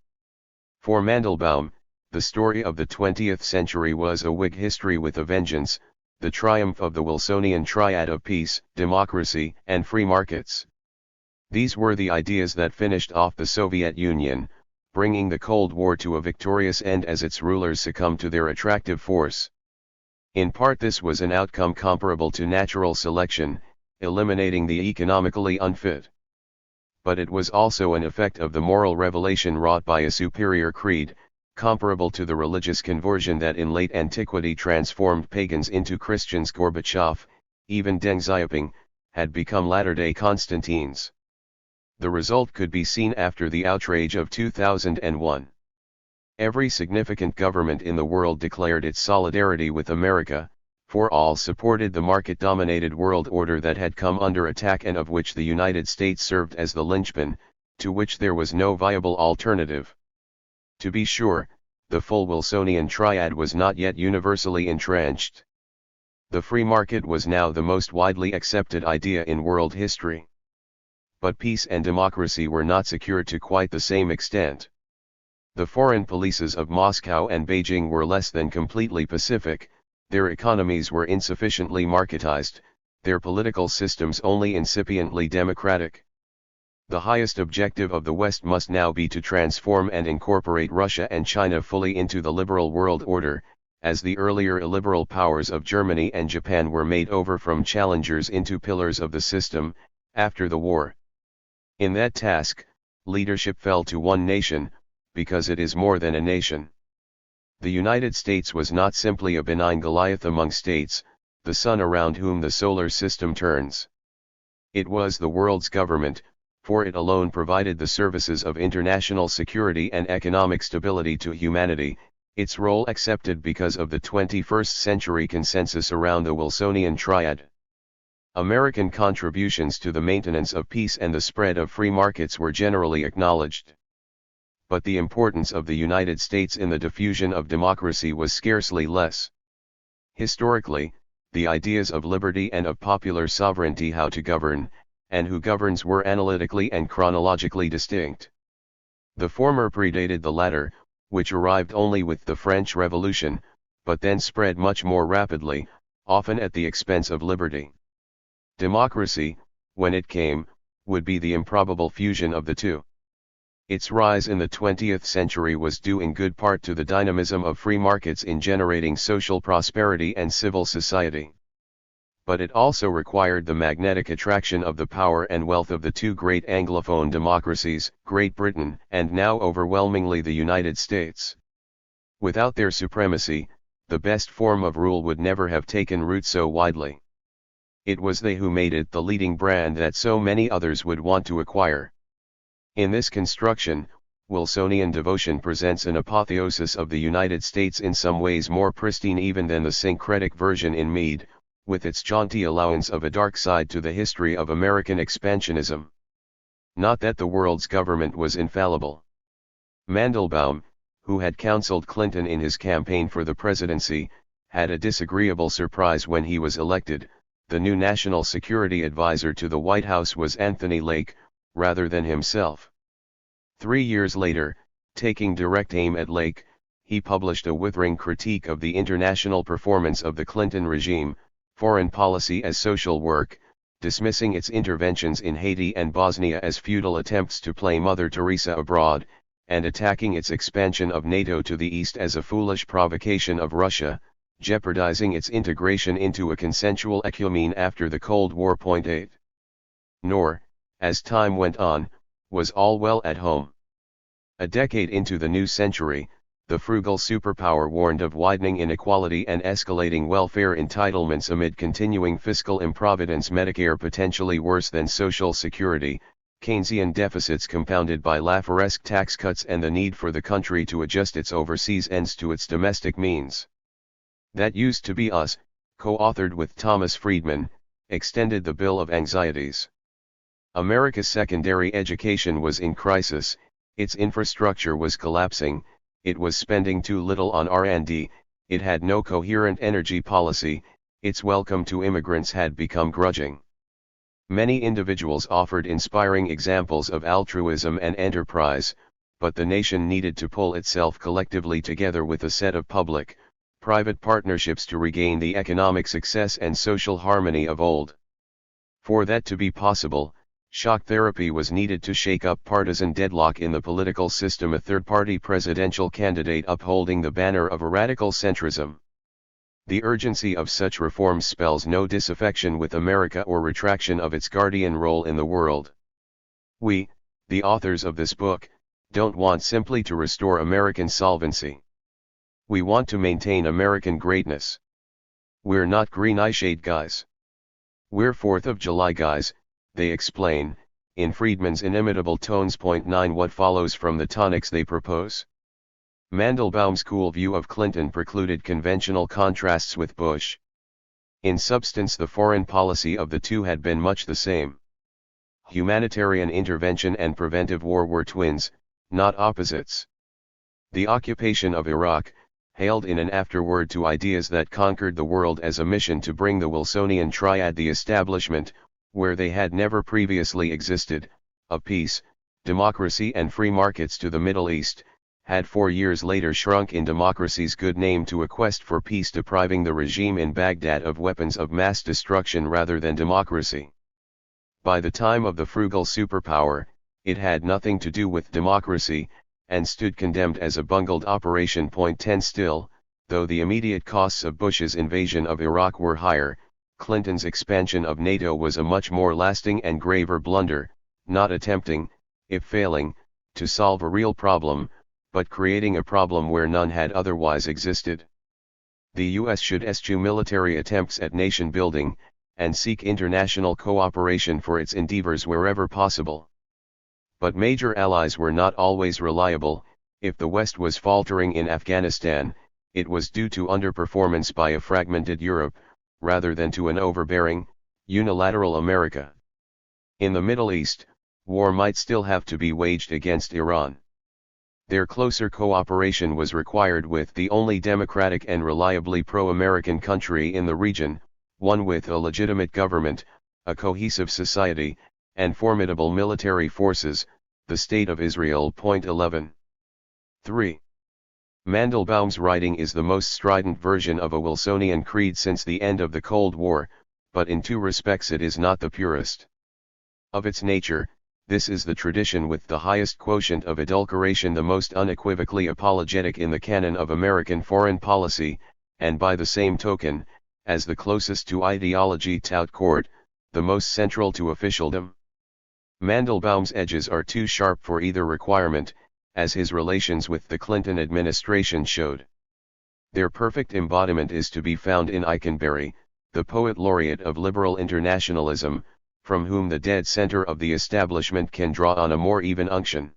For Mandelbaum, the story of the 20th century was a Whig history with a vengeance, the triumph of the Wilsonian triad of peace, democracy, and free markets. These were the ideas that finished off the Soviet Union, bringing the Cold War to a victorious end as its rulers succumbed to their attractive force. In part this was an outcome comparable to natural selection, eliminating the economically unfit. But it was also an effect of the moral revelation wrought by a superior creed, comparable to the religious conversion that in late antiquity transformed pagans into Christians. Gorbachev, even Deng Xiaoping, had become latter-day Constantines. The result could be seen after the outrage of 2001. Every significant government in the world declared its solidarity with America, for all supported the market-dominated world order that had come under attack and of which the United States served as the linchpin, to which there was no viable alternative. To be sure, the full Wilsonian triad was not yet universally entrenched. The free market was now the most widely accepted idea in world history. But peace and democracy were not secured to quite the same extent. The foreign policies of Moscow and Beijing were less than completely pacific, their economies were insufficiently marketized, their political systems only incipiently democratic. The highest objective of the West must now be to transform and incorporate Russia and China fully into the liberal world order, as the earlier illiberal powers of Germany and Japan were made over from challengers into pillars of the system, after the war. In that task, leadership fell to one nation, because it is more than a nation. The United States was not simply a benign Goliath among states, the sun around whom the solar system turns. It was the world's government, for it alone provided the services of international security and economic stability to humanity, its role accepted because of the 21st century consensus around the Wilsonian triad. American contributions to the maintenance of peace and the spread of free markets were generally acknowledged. But the importance of the United States in the diffusion of democracy was scarcely less. Historically, the ideas of liberty and of popular sovereignty, how to govern, and who governs, were analytically and chronologically distinct. The former predated the latter, which arrived only with the French Revolution, but then spread much more rapidly, often at the expense of liberty. Democracy, when it came, would be the improbable fusion of the two. Its rise in the 20th century was due in good part to the dynamism of free markets in generating social prosperity and civil society. But it also required the magnetic attraction of the power and wealth of the two great Anglophone democracies, Great Britain and now overwhelmingly the United States. Without their supremacy, the best form of rule would never have taken root so widely. It was they who made it the leading brand that so many others would want to acquire. In this construction, Wilsonian devotion presents an apotheosis of the United States in some ways more pristine even than the syncretic version in Mead, with its jaunty allowance of a dark side to the history of American expansionism. Not that the world's government was infallible. Mandelbaum, who had counseled Clinton in his campaign for the presidency, had a disagreeable surprise when he was elected. The new national security advisor to the White House was Anthony Lake, rather than himself. 3 years later, taking direct aim at Lake, he published a withering critique of the international performance of the Clinton regime, Foreign Policy as Social Work, dismissing its interventions in Haiti and Bosnia as futile attempts to play Mother Teresa abroad, and attacking its expansion of NATO to the east as a foolish provocation of Russia, jeopardizing its integration into a consensual ecumene after the Cold War. 8. Nor, as time went on, was all well at home. A decade into the new century, the frugal superpower warned of widening inequality and escalating welfare entitlements amid continuing fiscal improvidence. Medicare potentially worse than Social Security, Keynesian deficits compounded by Laffer-esque tax cuts and the need for the country to adjust its overseas ends to its domestic means. That Used to Be Us, co-authored with Thomas Friedman, extended the bill of anxieties. America's secondary education was in crisis, its infrastructure was collapsing, it was spending too little on R&D, it had no coherent energy policy, its welcome to immigrants had become grudging. Many individuals offered inspiring examples of altruism and enterprise, but the nation needed to pull itself collectively together with a set of public-private partnerships to regain the economic success and social harmony of old. For that to be possible, shock therapy was needed to shake up partisan deadlock in the political system, a third-party presidential candidate upholding the banner of a radical centrism. The urgency of such reforms spells no disaffection with America or retraction of its guardian role in the world. We, the authors of this book, don't want simply to restore American solvency. We want to maintain American greatness. We're not green eyeshade guys. We're 4th of July guys, they explain, in Friedman's inimitable tones. 9 What follows from the tonics they propose? Mandelbaum's cool view of Clinton precluded conventional contrasts with Bush. In substance, the foreign policy of the two had been much the same. Humanitarian intervention and preventive war were twins, not opposites. The occupation of Iraq, hailed in an afterword to ideas that conquered the world as a mission to bring the Wilsonian triad, the establishment, where they had never previously existed, of peace, democracy and free markets to the Middle East, had 4 years later shrunk in democracy's good name to a quest for peace, depriving the regime in Baghdad of weapons of mass destruction rather than democracy. By the time of the frugal superpower, it had nothing to do with democracy, and stood condemned as a bungled operation. 10 Still, though the immediate costs of Bush's invasion of Iraq were higher, Clinton's expansion of NATO was a much more lasting and graver blunder, not attempting, if failing, to solve a real problem, but creating a problem where none had otherwise existed. The U.S. should eschew military attempts at nation building, and seek international cooperation for its endeavors wherever possible. But major allies were not always reliable. If the West was faltering in Afghanistan, it was due to underperformance by a fragmented Europe, rather than to an overbearing, unilateral America. In the Middle East, war might still have to be waged against Iran. Their closer cooperation was required with the only democratic and reliably pro-American country in the region, one with a legitimate government, a cohesive society, and formidable military forces, the State of Israel. 11. 3. Mandelbaum's writing is the most strident version of a Wilsonian creed since the end of the Cold War, but in two respects it is not the purest. Of its nature, this is the tradition with the highest quotient of adulteration, the most unequivocally apologetic in the canon of American foreign policy, and by the same token, as the closest to ideology tout court, the most central to officialdom. Mandelbaum's edges are too sharp for either requirement, as his relations with the Clinton administration showed. Their perfect embodiment is to be found in Eikenberry, the poet laureate of liberal internationalism, from whom the dead center of the establishment can draw on a more even unction.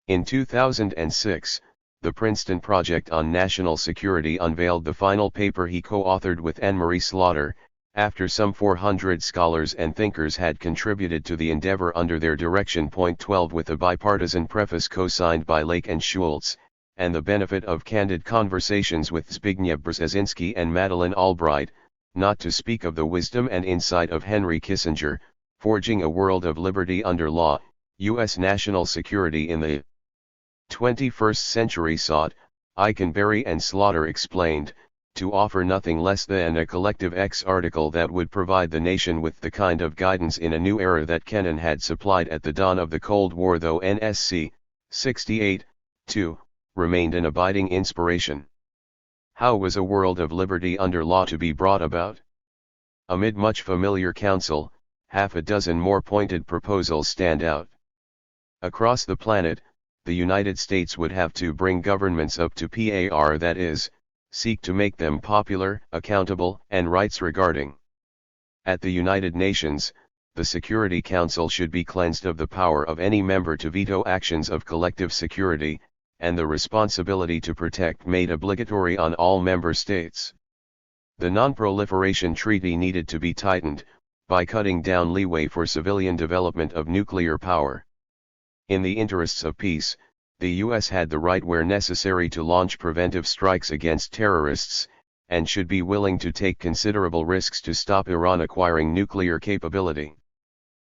In 2006, the Princeton Project on National Security unveiled the final paper he co-authored with Anne-Marie Slaughter, after some 400 scholars and thinkers had contributed to the endeavor under their direction. 12 With a bipartisan preface co-signed by Lake and Schultz, and the benefit of candid conversations with Zbigniew Brzezinski and Madeleine Albright, not to speak of the wisdom and insight of Henry Kissinger, Forging a World of Liberty Under Law, U.S. National Security in the 21st Century sought, Eikenberry and Slaughter explained, to offer nothing less than a collective X article that would provide the nation with the kind of guidance in a new era that Kennan had supplied at the dawn of the Cold War, though NSC 68, 2, remained an abiding inspiration. How was a world of liberty under law to be brought about? Amid much familiar counsel, half a dozen more pointed proposals stand out. Across the planet, the United States would have to bring governments up to par, that is, seek to make them popular, accountable, and rights-regarding. At the United Nations, the Security Council should be cleansed of the power of any member to veto actions of collective security, and the responsibility to protect made obligatory on all member states. The Non-Proliferation Treaty needed to be tightened, by cutting down leeway for civilian development of nuclear power. In the interests of peace, the US had the right where necessary to launch preventive strikes against terrorists, and should be willing to take considerable risks to stop Iran acquiring nuclear capability.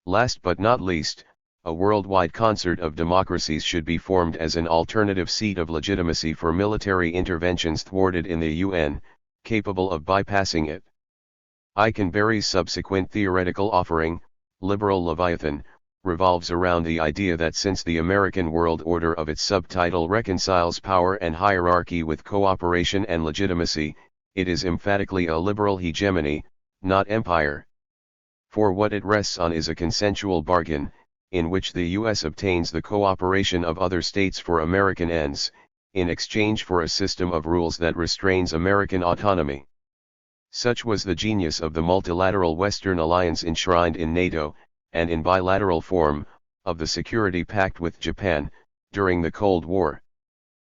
Last but not least, a worldwide concert of democracies should be formed as an alternative seat of legitimacy for military interventions thwarted in the UN, capable of bypassing it. Eikenberry's subsequent theoretical offering, Liberal Leviathan, revolves around the idea that since the American world order of its subtitle reconciles power and hierarchy with cooperation and legitimacy, it is emphatically a liberal hegemony, not empire. For what it rests on is a consensual bargain, in which the US obtains the cooperation of other states for American ends, in exchange for a system of rules that restrains American autonomy. Such was the genius of the multilateral Western alliance enshrined in NATO, and in bilateral form, of the Security Pact with Japan, during the Cold War.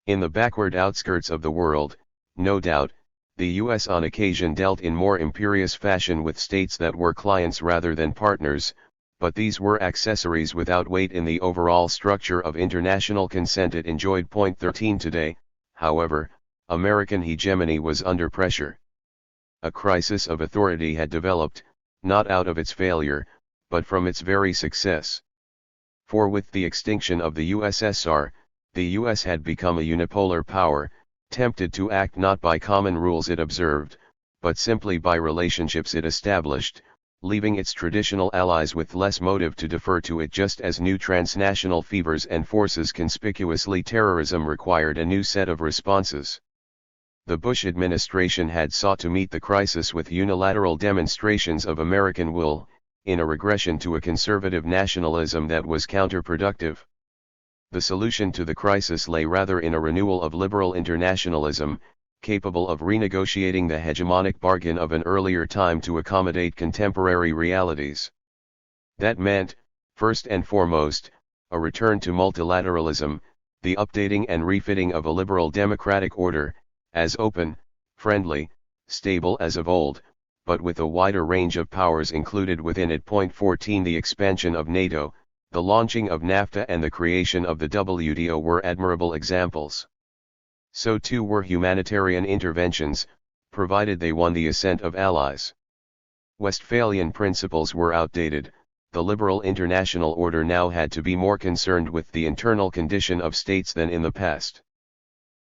In the backward outskirts of the world, no doubt, the US on occasion dealt in more imperious fashion with states that were clients rather than partners, but these were accessories without weight in the overall structure of international consent it enjoyed. Point 13 Today, however, American hegemony was under pressure. A crisis of authority had developed, not out of its failure, but from its very success. For with the extinction of the USSR, the US had become a unipolar power, tempted to act not by common rules it observed, but simply by relationships it established, leaving its traditional allies with less motive to defer to it, just as new transnational fevers and forces, conspicuously terrorism, required a new set of responses. The Bush administration had sought to meet the crisis with unilateral demonstrations of American will, in a regression to a conservative nationalism that was counterproductive. The solution to the crisis lay rather in a renewal of liberal internationalism, capable of renegotiating the hegemonic bargain of an earlier time to accommodate contemporary realities. That meant, first and foremost, a return to multilateralism, the updating and refitting of a liberal democratic order, as open, friendly, stable as of old, but with a wider range of powers included within it. Point 14 The expansion of NATO, the launching of NAFTA and the creation of the WTO were admirable examples. So too were humanitarian interventions, provided they won the assent of allies. Westphalian principles were outdated, the liberal international order now had to be more concerned with the internal condition of states than in the past.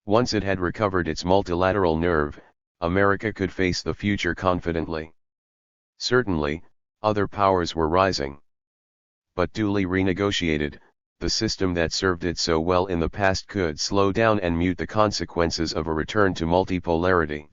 Once it had recovered its multilateral nerve, America could face the future confidently. Certainly, other powers were rising. But duly renegotiated, the system that served it so well in the past could slow down and mute the consequences of a return to multipolarity.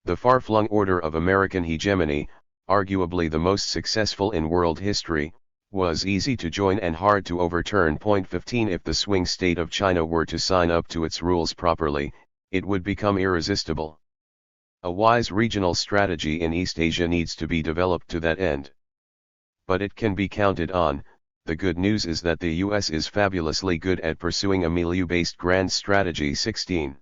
The far-flung order of American hegemony, arguably the most successful in world history, was easy to join and hard to overturn. Point 15 If the swing state of China were to sign up to its rules properly, it would become irresistible. A wise regional strategy in East Asia needs to be developed to that end. But it can be counted on. The good news is that the US is fabulously good at pursuing a milieu-based grand strategy. 16.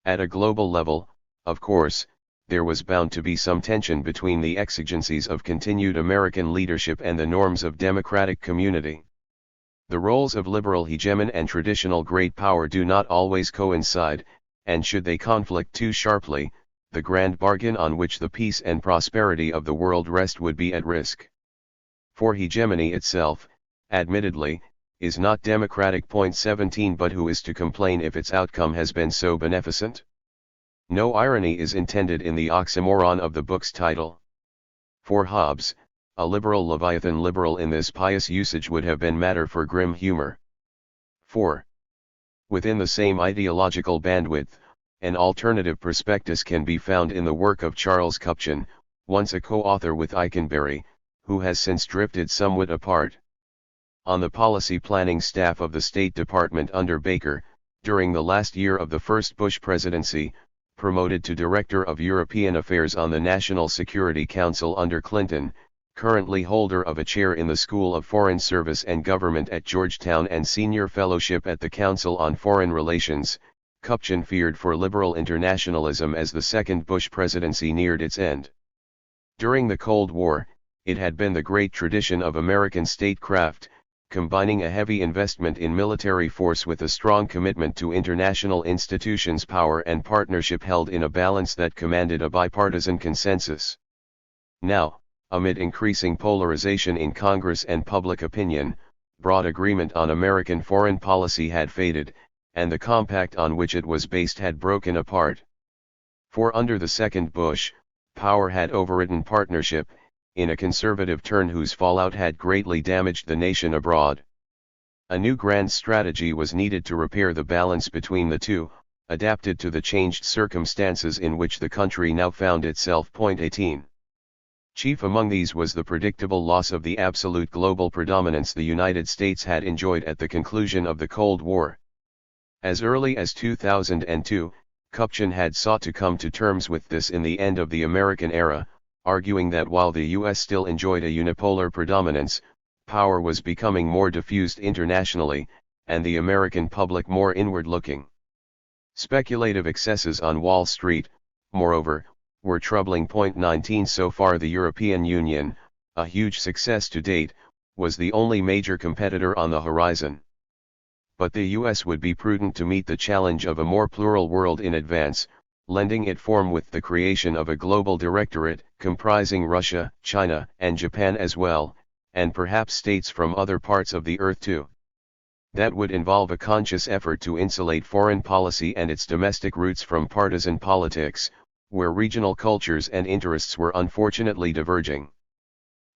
At a global level, of course, there was bound to be some tension between the exigencies of continued American leadership and the norms of democratic community. The roles of liberal hegemon and traditional great power do not always coincide, and should they conflict too sharply, the grand bargain on which the peace and prosperity of the world rest would be at risk. For hegemony itself, admittedly, is not democratic. Point 17 But who is to complain if its outcome has been so beneficent? No irony is intended in the oxymoron of the book's title. For Hobbes, a liberal Leviathan liberal in this pious usage would have been matter for grim humor. 4. Within the same ideological bandwidth, an alternative prospectus can be found in the work of Charles Kupchan, once a co-author with Eikenberry, who has since drifted somewhat apart. on the policy planning staff of the State Department under Baker, during the last year of the first Bush presidency, promoted to Director of European Affairs on the National Security Council under Clinton, currently holder of a chair in the School of Foreign Service and Government at Georgetown and senior fellowship at the Council on Foreign Relations. Kupchan feared for liberal internationalism as the second Bush presidency neared its end. During the Cold War, it had been the great tradition of American statecraft, combining a heavy investment in military force with a strong commitment to international institutions, power and partnership held in a balance that commanded a bipartisan consensus. Now, amid increasing polarization in Congress and public opinion, broad agreement on American foreign policy had faded, and the compact on which it was based had broken apart. For under the second Bush, power had overridden partnership, in a conservative turn whose fallout had greatly damaged the nation abroad. A new grand strategy was needed to repair the balance between the two, adapted to the changed circumstances in which the country now found itself. 18. Chief among these was the predictable loss of the absolute global predominance the United States had enjoyed at the conclusion of the Cold War. As early as 2002, Kupchan had sought to come to terms with this in the end of the American era, arguing that while the U.S. still enjoyed a unipolar predominance, power was becoming more diffused internationally, and the American public more inward-looking. Speculative excesses on Wall Street, moreover, were troubling. 19 So far the European Union, a huge success to date, was the only major competitor on the horizon. But the US would be prudent to meet the challenge of a more plural world in advance, lending it form with the creation of a global directorate, comprising Russia, China, and Japan as well, and perhaps states from other parts of the earth too. That would involve a conscious effort to insulate foreign policy and its domestic roots from partisan politics, where regional cultures and interests were unfortunately diverging.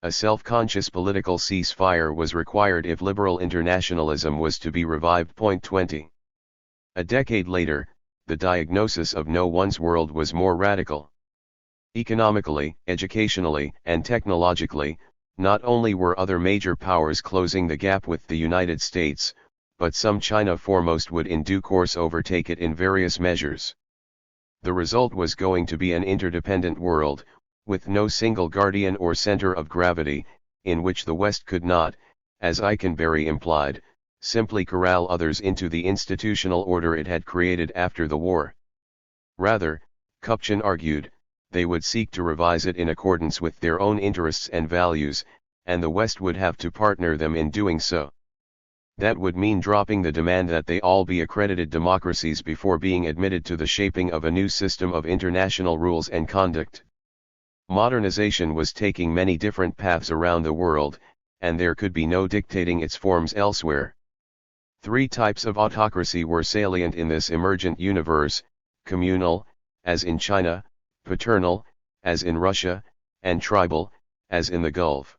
A self-conscious political ceasefire was required if liberal internationalism was to be revived. 20. A decade later, the diagnosis of no one's world was more radical. Economically, educationally, and technologically, not only were other major powers closing the gap with the United States, but some, China foremost, would in due course overtake it in various measures. The result was going to be an interdependent world, with no single guardian or center of gravity, in which the West could not, as Eikenberry implied, simply corral others into the institutional order it had created after the war. Rather, Kupchan argued, they would seek to revise it in accordance with their own interests and values, and the West would have to partner them in doing so. That would mean dropping the demand that they all be accredited democracies before being admitted to the shaping of a new system of international rules and conduct. Modernization was taking many different paths around the world, and there could be no dictating its forms elsewhere. Three types of autocracy were salient in this emergent universe: communal, as in China, paternal, as in Russia, and tribal, as in the Gulf.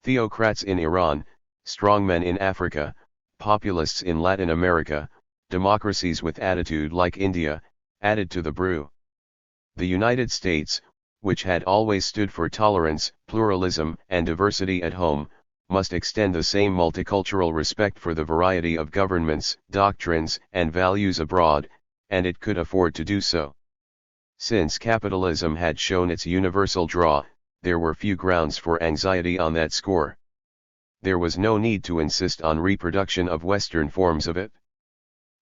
Theocrats in Iran, strongmen in Africa, populists in Latin America, democracies with attitude like India, added to the brew. The United States, which had always stood for tolerance, pluralism, and diversity at home, must extend the same multicultural respect for the variety of governments, doctrines, and values abroad, and it could afford to do so. Since capitalism had shown its universal draw, there were few grounds for anxiety on that score. There was no need to insist on reproduction of Western forms of it.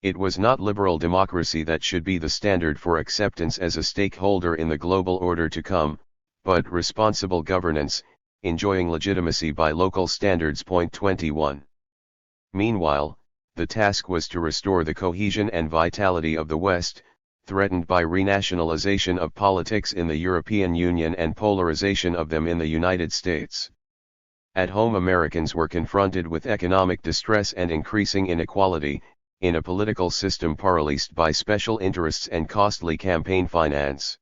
It was not liberal democracy that should be the standard for acceptance as a stakeholder in the global order to come, but responsible governance, enjoying legitimacy by local standards. 21. Meanwhile, the task was to restore the cohesion and vitality of the West, threatened by renationalization of politics in the European Union and polarization of them in the United States. At home, Americans were confronted with economic distress and increasing inequality, in a political system paralyzed by special interests and costly campaign finance.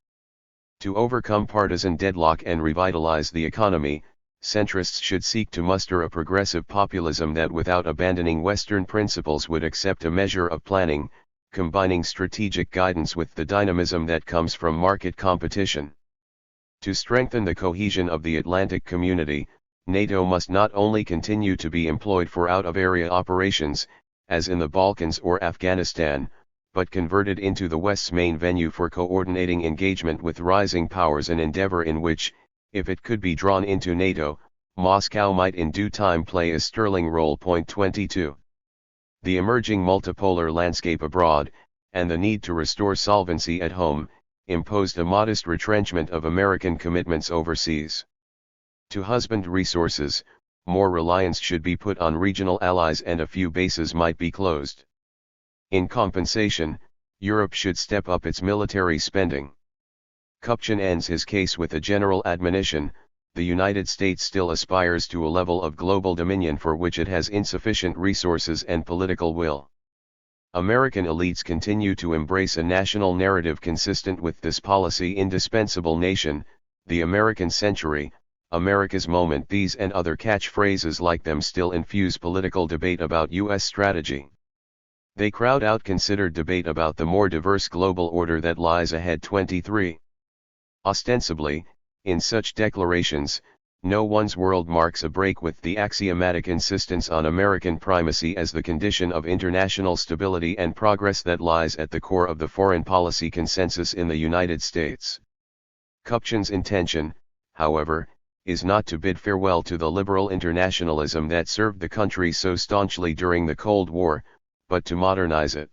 To overcome partisan deadlock and revitalize the economy, centrists should seek to muster a progressive populism that, without abandoning Western principles, would accept a measure of planning, combining strategic guidance with the dynamism that comes from market competition. To strengthen the cohesion of the Atlantic community, NATO must not only continue to be employed for out-of-area operations, as in the Balkans or Afghanistan, but converted into the West's main venue for coordinating engagement with rising powers, an endeavor in which, if it could be drawn into NATO, Moscow might in due time play a sterling role. 22. The emerging multipolar landscape abroad, and the need to restore solvency at home, imposed a modest retrenchment of American commitments overseas. To husband resources, more reliance should be put on regional allies and a few bases might be closed. In compensation, Europe should step up its military spending. Kupchan ends his case with a general admonition: the United States still aspires to a level of global dominion for which it has insufficient resources and political will. American elites continue to embrace a national narrative consistent with this policy. Indispensable nation, the American century, America's moment. These and other catchphrases like them still infuse political debate about U.S. strategy. They crowd out considered debate about the more diverse global order that lies ahead. 23. Ostensibly, in such declarations, no one's world marks a break with the axiomatic insistence on American primacy as the condition of international stability and progress that lies at the core of the foreign policy consensus in the United States. Kupchan's intention, however, is not to bid farewell to the liberal internationalism that served the country so staunchly during the Cold War, but to modernize it.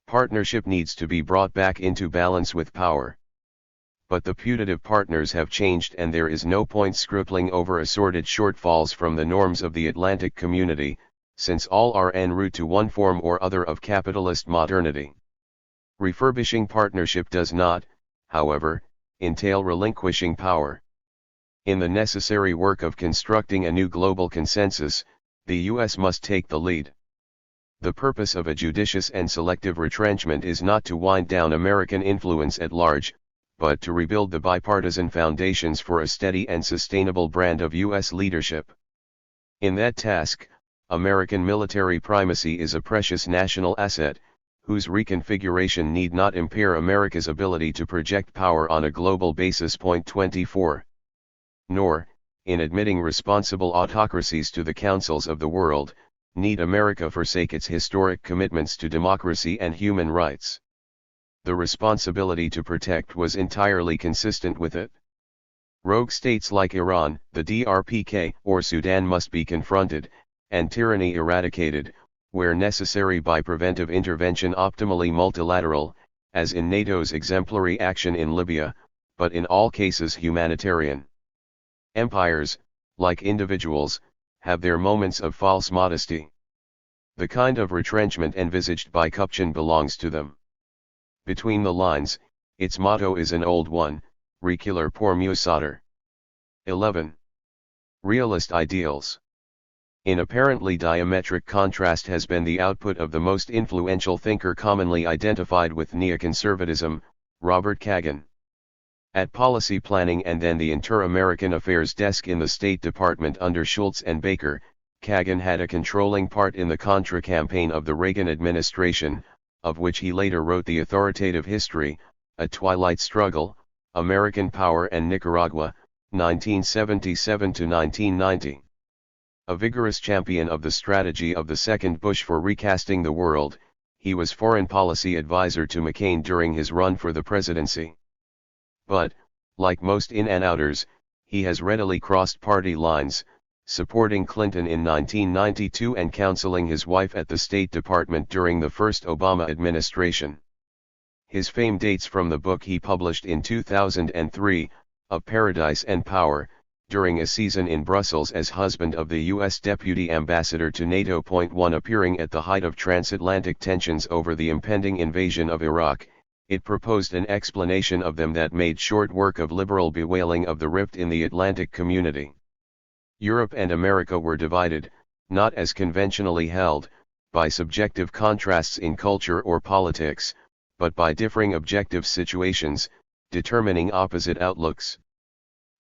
Partnership needs to be brought back into balance with power. But the putative partners have changed, and there is no point scrupling over assorted shortfalls from the norms of the Atlantic community, since all are en route to one form or other of capitalist modernity. Refurbishing partnership does not, however, entail relinquishing power. In the necessary work of constructing a new global consensus, the U.S. must take the lead. The purpose of a judicious and selective retrenchment is not to wind down American influence at large, but to rebuild the bipartisan foundations for a steady and sustainable brand of U.S. leadership. In that task, American military primacy is a precious national asset, whose reconfiguration need not impair America's ability to project power on a global basis. 24. Nor, in admitting responsible autocracies to the councils of the world, need America forsake its historic commitments to democracy and human rights. The responsibility to protect was entirely consistent with it. Rogue states like Iran, the DRPK, or Sudan must be confronted, and tyranny eradicated, where necessary by preventive intervention optimally multilateral, as in NATO's exemplary action in Libya, but in all cases humanitarian. Empires, like individuals, have their moments of false modesty. The kind of retrenchment envisaged by Kupchan belongs to them. Between the lines, its motto is an old one: reculer pour mieux sauter. 11. Realist ideals. In apparently diametric contrast has been the output of the most influential thinker commonly identified with neoconservatism, Robert Kagan. At policy planning and then the Inter-American Affairs Desk in the State Department under Schultz and Baker, Kagan had a controlling part in the Contra campaign of the Reagan administration, of which he later wrote The Authoritative History, A Twilight Struggle, American Power and Nicaragua, 1977–1990. A vigorous champion of the strategy of the second Bush for recasting the world, he was foreign policy advisor to McCain during his run for the presidency. But, like most in and outers, he has readily crossed party lines, supporting Clinton in 1992 and counseling his wife at the State Department during the first Obama administration. His fame dates from the book he published in 2003, Of Paradise and Power, during a season in Brussels as husband of the U.S. Deputy Ambassador to NATO. 1 Appearing at the height of transatlantic tensions over the impending invasion of Iraq, it proposed an explanation of them that made short work of liberal bewailing of the rift in the Atlantic community. Europe and America were divided, not as conventionally held, by subjective contrasts in culture or politics, but by differing objective situations, determining opposite outlooks.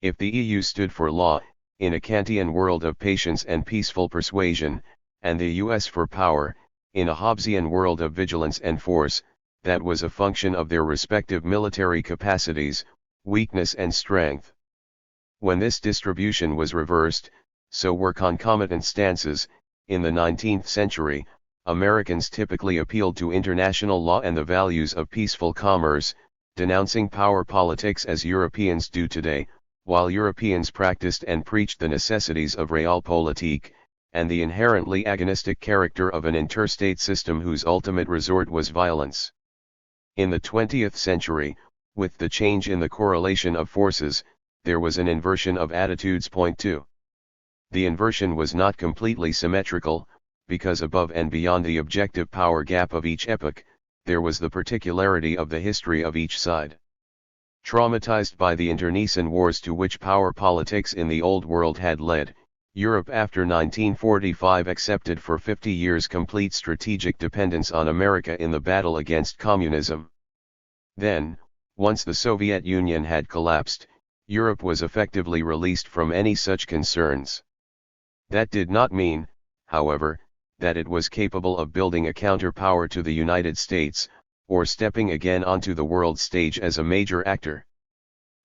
If the EU stood for law, in a Kantian world of patience and peaceful persuasion, and the US for power, in a Hobbesian world of vigilance and force, that was a function of their respective military capacities, weakness and strength. When this distribution was reversed, so were concomitant stances. In the 19th century, Americans typically appealed to international law and the values of peaceful commerce, denouncing power politics as Europeans do today, while Europeans practiced and preached the necessities of realpolitik, and the inherently agonistic character of an interstate system whose ultimate resort was violence. In the 20th century, with the change in the correlation of forces, there was an inversion of attitudes. Point 2. The inversion was not completely symmetrical, because above and beyond the objective power gap of each epoch, there was the particularity of the history of each side. Traumatized by the internecine wars to which power politics in the Old World had led, Europe after 1945 accepted for 50 years complete strategic dependence on America in the battle against communism. Then, once the Soviet Union had collapsed, Europe was effectively released from any such concerns. That did not mean, however, that it was capable of building a counterpower to the United States, or stepping again onto the world stage as a major actor.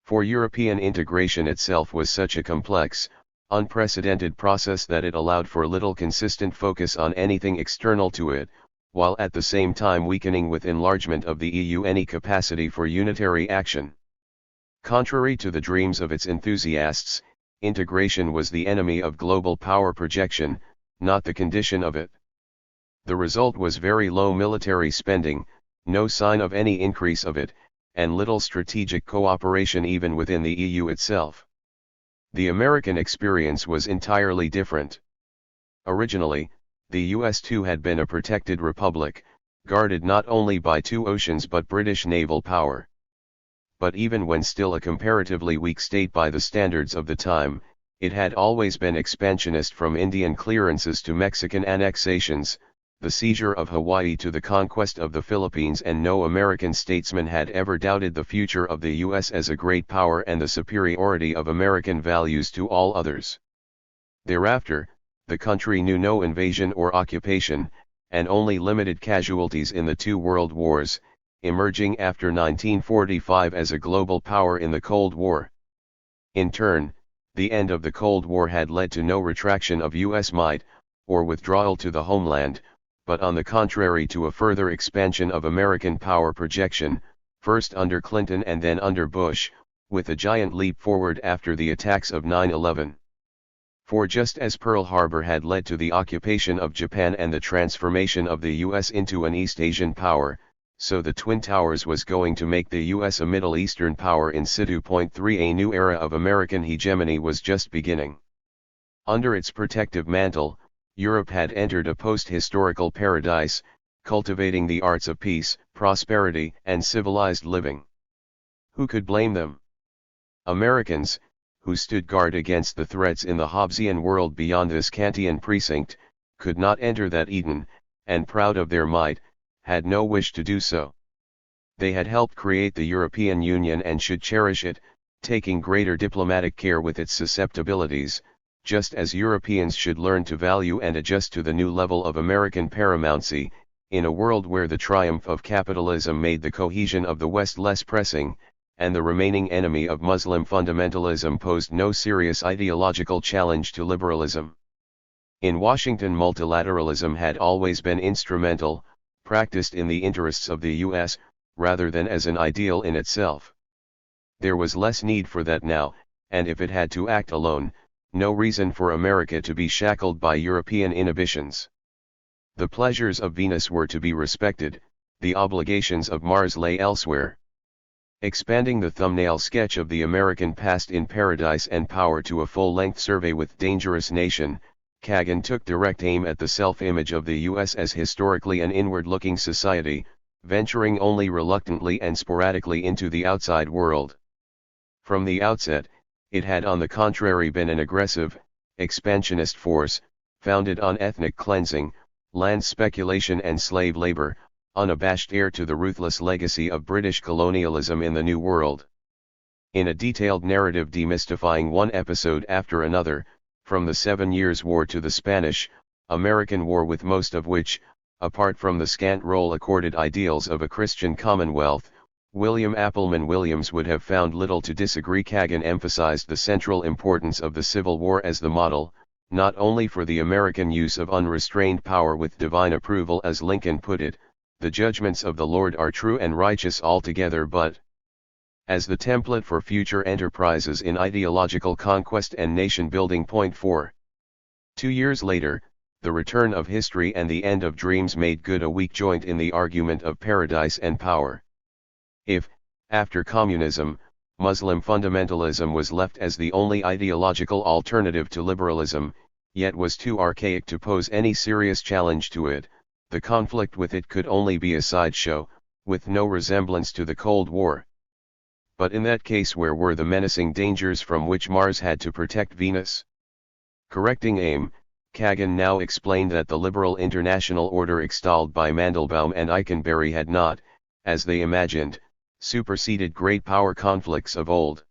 For European integration itself was such a complex, unprecedented process that it allowed for little consistent focus on anything external to it, while at the same time weakening with enlargement of the EU any capacity for unitary action. Contrary to the dreams of its enthusiasts, integration was the enemy of global power projection, not the condition of it. The result was very low military spending, no sign of any increase of it, and little strategic cooperation even within the EU itself. The American experience was entirely different. Originally, the US too had been a protected republic, guarded not only by two oceans but British naval power. But even when still a comparatively weak state by the standards of the time, it had always been expansionist from Indian clearances to Mexican annexations, the seizure of Hawaii to the conquest of the Philippines, and no American statesman had ever doubted the future of the US as a great power and the superiority of American values to all others. Thereafter, the country knew no invasion or occupation, and only limited casualties in the two world wars, emerging after 1945 as a global power in the Cold War. In turn, the end of the Cold War had led to no retraction of US might, or withdrawal to the homeland, but on the contrary to a further expansion of American power projection, first under Clinton and then under Bush, with a giant leap forward after the attacks of 9/11. For just as Pearl Harbor had led to the occupation of Japan and the transformation of the US into an East Asian power, so the Twin Towers was going to make the US a Middle Eastern power in situ. 3 A new era of American hegemony was just beginning. Under its protective mantle, Europe had entered a post-historical paradise, cultivating the arts of peace, prosperity, and civilized living. Who could blame them? Americans, who stood guard against the threats in the Hobbesian world beyond this Kantian precinct, could not enter that Eden, and proud of their might, had no wish to do so. They had helped create the European Union and should cherish it, taking greater diplomatic care with its susceptibilities, just as Europeans should learn to value and adjust to the new level of American paramountcy, in a world where the triumph of capitalism made the cohesion of the West less pressing, and the remaining enemy of Muslim fundamentalism posed no serious ideological challenge to liberalism. In Washington, multilateralism had always been instrumental, practiced in the interests of the US, rather than as an ideal in itself. There was less need for that now, and if it had to act alone, no reason for America to be shackled by European inhibitions. The pleasures of Venus were to be respected, the obligations of Mars lay elsewhere. Expanding the thumbnail sketch of the American past in Paradise and Power to a full-length survey with Dangerous Nation, Kagan took direct aim at the self-image of the US as historically an inward-looking society, venturing only reluctantly and sporadically into the outside world. From the outset, it had on the contrary been an aggressive, expansionist force, founded on ethnic cleansing, land speculation and slave labor, unabashed heir to the ruthless legacy of British colonialism in the New World. In a detailed narrative demystifying one episode after another, from the 7 Years' War to the Spanish-American War, with most of which, apart from the scant role accorded ideals of a Christian commonwealth, William Appleman Williams would have found little to disagree. Kagan emphasized the central importance of the Civil War as the model, not only for the American use of unrestrained power with divine approval as Lincoln put it, the judgments of the Lord are true and righteous altogether, but as the template for future enterprises in ideological conquest and nation building. 4. 2 years later, the return of history and the end of dreams made good a weak joint in the argument of paradise and power. If, after communism, Muslim fundamentalism was left as the only ideological alternative to liberalism, yet was too archaic to pose any serious challenge to it, the conflict with it could only be a sideshow, with no resemblance to the Cold War. But in that case, where were the menacing dangers from which Mars had to protect Venus? Correcting aim, Kagan now explained that the liberal international order extolled by Mandelbaum and Eikenberry had not, as they imagined, superseded great power conflicts of old.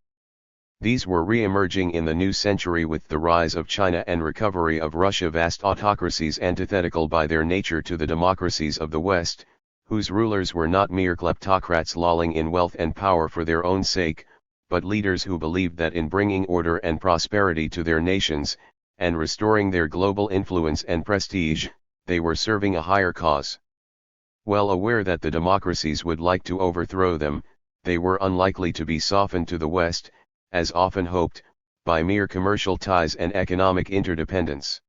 These were re-emerging in the new century with the rise of China and recovery of Russia, vast autocracies antithetical by their nature to the democracies of the West, whose rulers were not mere kleptocrats lolling in wealth and power for their own sake, but leaders who believed that in bringing order and prosperity to their nations, and restoring their global influence and prestige, they were serving a higher cause. Well aware that the democracies would like to overthrow them, they were unlikely to be softened to the West, as often hoped, by mere commercial ties and economic interdependence.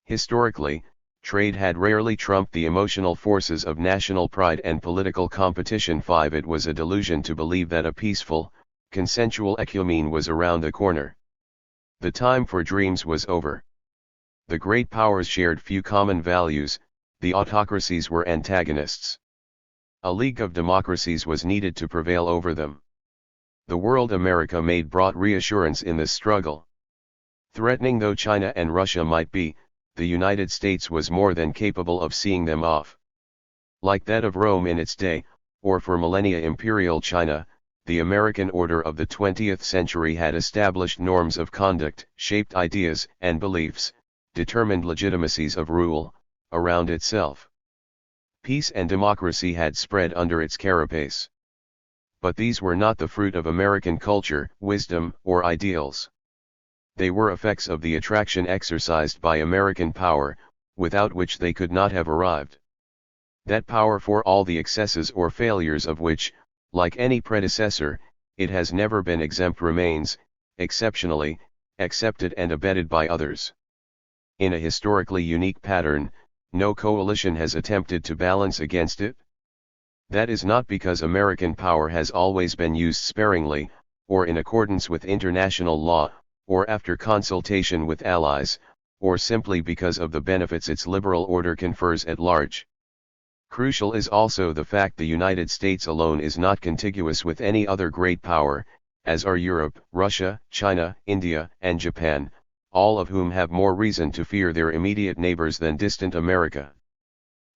Historically, trade had rarely trumped the emotional forces of national pride and political competition. 5. It was a delusion to believe that a peaceful, consensual ecumene was around the corner. The time for dreams was over. The great powers shared few common values, the autocracies were antagonists. A league of democracies was needed to prevail over them. The world America made brought reassurance in this struggle. Threatening though China and Russia might be, the United States was more than capable of seeing them off. Like that of Rome in its day, or for millennia Imperial China, the American order of the 20th century had established norms of conduct, shaped ideas and beliefs, determined legitimacies of rule, around itself. Peace and democracy had spread under its carapace. But these were not the fruit of American culture, wisdom, or ideals. They were effects of the attraction exercised by American power, without which they could not have arrived. That power, for all the excesses or failures of which, like any predecessor, it has never been exempt, remains, exceptionally, accepted and abetted by others. In a historically unique pattern, no coalition has attempted to balance against it. That is not because American power has always been used sparingly, or in accordance with international law, or after consultation with allies, or simply because of the benefits its liberal order confers at large. Crucial is also the fact the United States alone is not contiguous with any other great power, as are Europe, Russia, China, India, and Japan, all of whom have more reason to fear their immediate neighbors than distant America.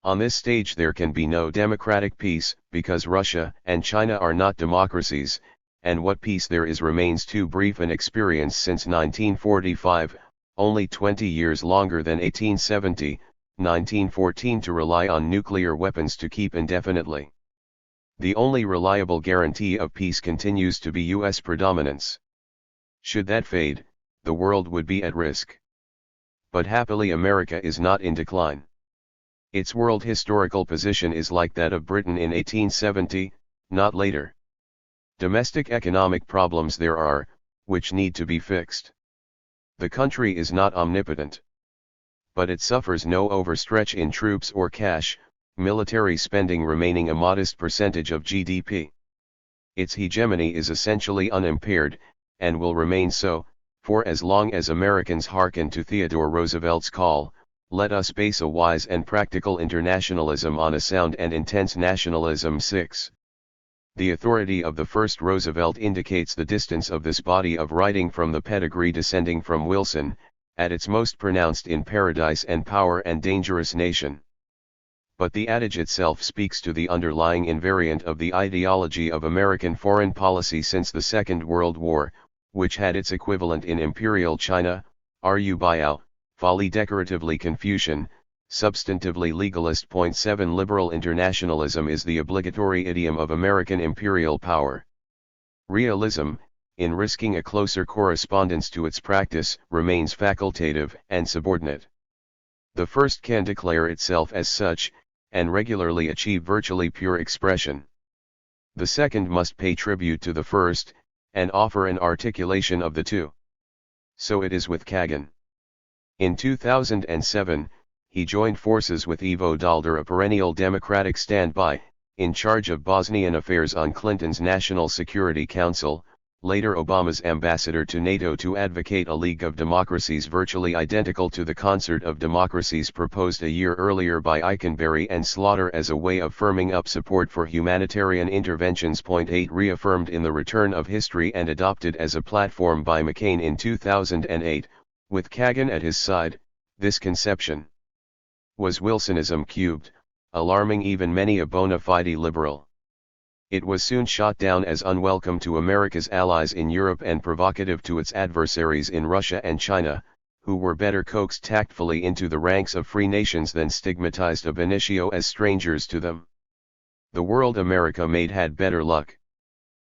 On this stage there can be no democratic peace, because Russia and China are not democracies, and what peace there is remains too brief an experience since 1945, only 20 years longer than 1870, 1914 to rely on nuclear weapons to keep indefinitely. The only reliable guarantee of peace continues to be U.S. predominance. Should that fade, the world would be at risk. But happily America is not in decline. Its world historical position is like that of Britain in 1870, not later. Domestic economic problems there are, which need to be fixed. The country is not omnipotent. But it suffers no overstretch in troops or cash, military spending remaining a modest percentage of GDP. Its hegemony is essentially unimpaired, and will remain so, for as long as Americans hearken to Theodore Roosevelt's call, let us base a wise and practical internationalism on a sound and intense nationalism. 6. The authority of the first Roosevelt indicates the distance of this body of writing from the pedigree descending from Wilson, at its most pronounced in Paradise and Power and Dangerous Nation. But the adage itself speaks to the underlying invariant of the ideology of American foreign policy since the Second World War, which had its equivalent in Imperial China, Ru Biao, folly decoratively Confucian, Substantively legalist. 7 Liberal internationalism is the obligatory idiom of American imperial power. Realism, in risking a closer correspondence to its practice, remains facultative and subordinate. The first can declare itself as such, and regularly achieve virtually pure expression. The second must pay tribute to the first, and offer an articulation of the two. So it is with Kagan. In 2007, he joined forces with Ivo Daalder, a perennial Democratic standby, in charge of Bosnian affairs on Clinton's National Security Council, later Obama's ambassador to NATO, to advocate a League of Democracies virtually identical to the Concert of Democracies proposed a year earlier by Eikenberry and Slaughter as a way of firming up support for humanitarian interventions. 8 Reaffirmed in The Return of History and adopted as a platform by McCain in 2008, with Kagan at his side, this conception was Wilsonism cubed, alarming even many a bona fide liberal. It was soon shot down as unwelcome to America's allies in Europe and provocative to its adversaries in Russia and China, who were better coaxed tactfully into the ranks of free nations than stigmatized ab initio as strangers to them. The world America made had better luck.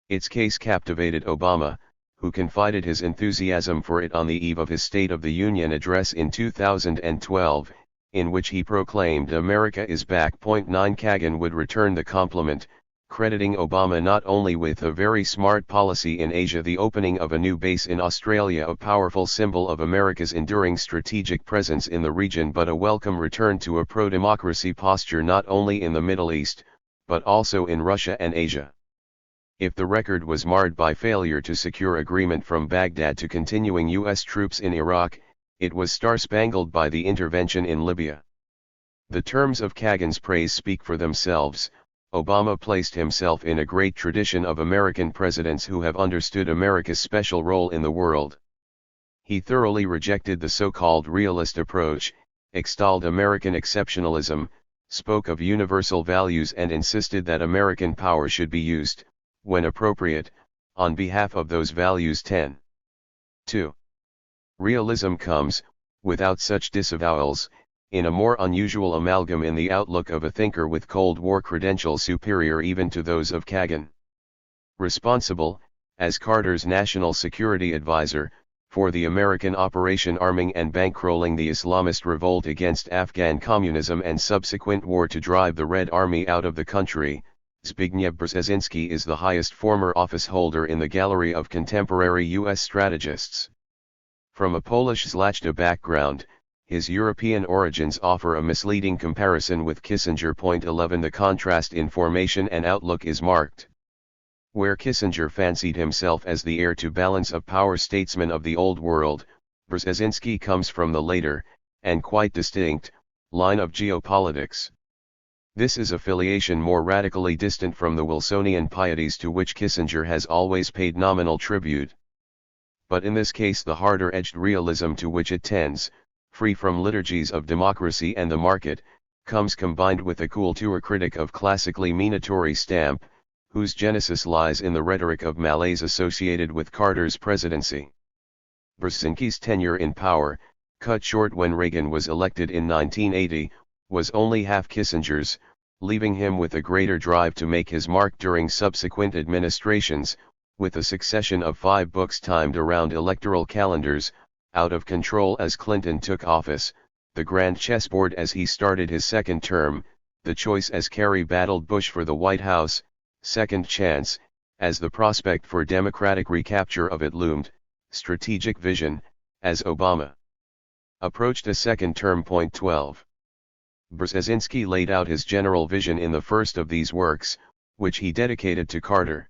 Its case captivated Obama, who confided his enthusiasm for it on the eve of his State of the Union address in 2012, in which he proclaimed America is back. 9 Kagan would return the compliment, crediting Obama not only with a very smart policy in Asia, the opening of a new base in Australia, a powerful symbol of America's enduring strategic presence in the region, but a welcome return to a pro-democracy posture not only in the Middle East, but also in Russia and Asia. If the record was marred by failure to secure agreement from Baghdad to continuing U.S. troops in Iraq, it was star-spangled by the intervention in Libya. The terms of Kagan's praise speak for themselves. Obama placed himself in a great tradition of American presidents who have understood America's special role in the world. He thoroughly rejected the so-called realist approach, extolled American exceptionalism, spoke of universal values, and insisted that American power should be used, when appropriate, on behalf of those values. 10. 2. Realism comes, without such disavowals, in a more unusual amalgam in the outlook of a thinker with Cold War credentials superior even to those of Kagan. Responsible, as Carter's national security advisor, for the American operation arming and bankrolling the Islamist revolt against Afghan communism and subsequent war to drive the Red Army out of the country, Zbigniew Brzezinski is the highest former office holder in the gallery of contemporary U.S. strategists. From a Polish Zlachta background, his European origins offer a misleading comparison with Kissinger. 11 The contrast in formation and outlook is marked. Where Kissinger fancied himself as the heir to balance of power statesman of the old world, Brzezinski comes from the later, and quite distinct, line of geopolitics. This is affiliation more radically distant from the Wilsonian pieties to which Kissinger has always paid nominal tribute. But in this case the harder-edged realism to which it tends, free from liturgies of democracy and the market, comes combined with a culture critic of classically minatory stamp, whose genesis lies in the rhetoric of malaise associated with Carter's presidency. Brzezinski's tenure in power, cut short when Reagan was elected in 1980, was only half Kissinger's, leaving him with a greater drive to make his mark during subsequent administrations, with a succession of 5 books timed around electoral calendars, out of control as Clinton took office, the grand chessboard as he started his second term, the choice as Kerry battled Bush for the White House, second chance, as the prospect for Democratic recapture of it loomed, strategic vision, as Obama approached a second term. 12. Brzezinski laid out his general vision in the first of these works, which he dedicated to Carter.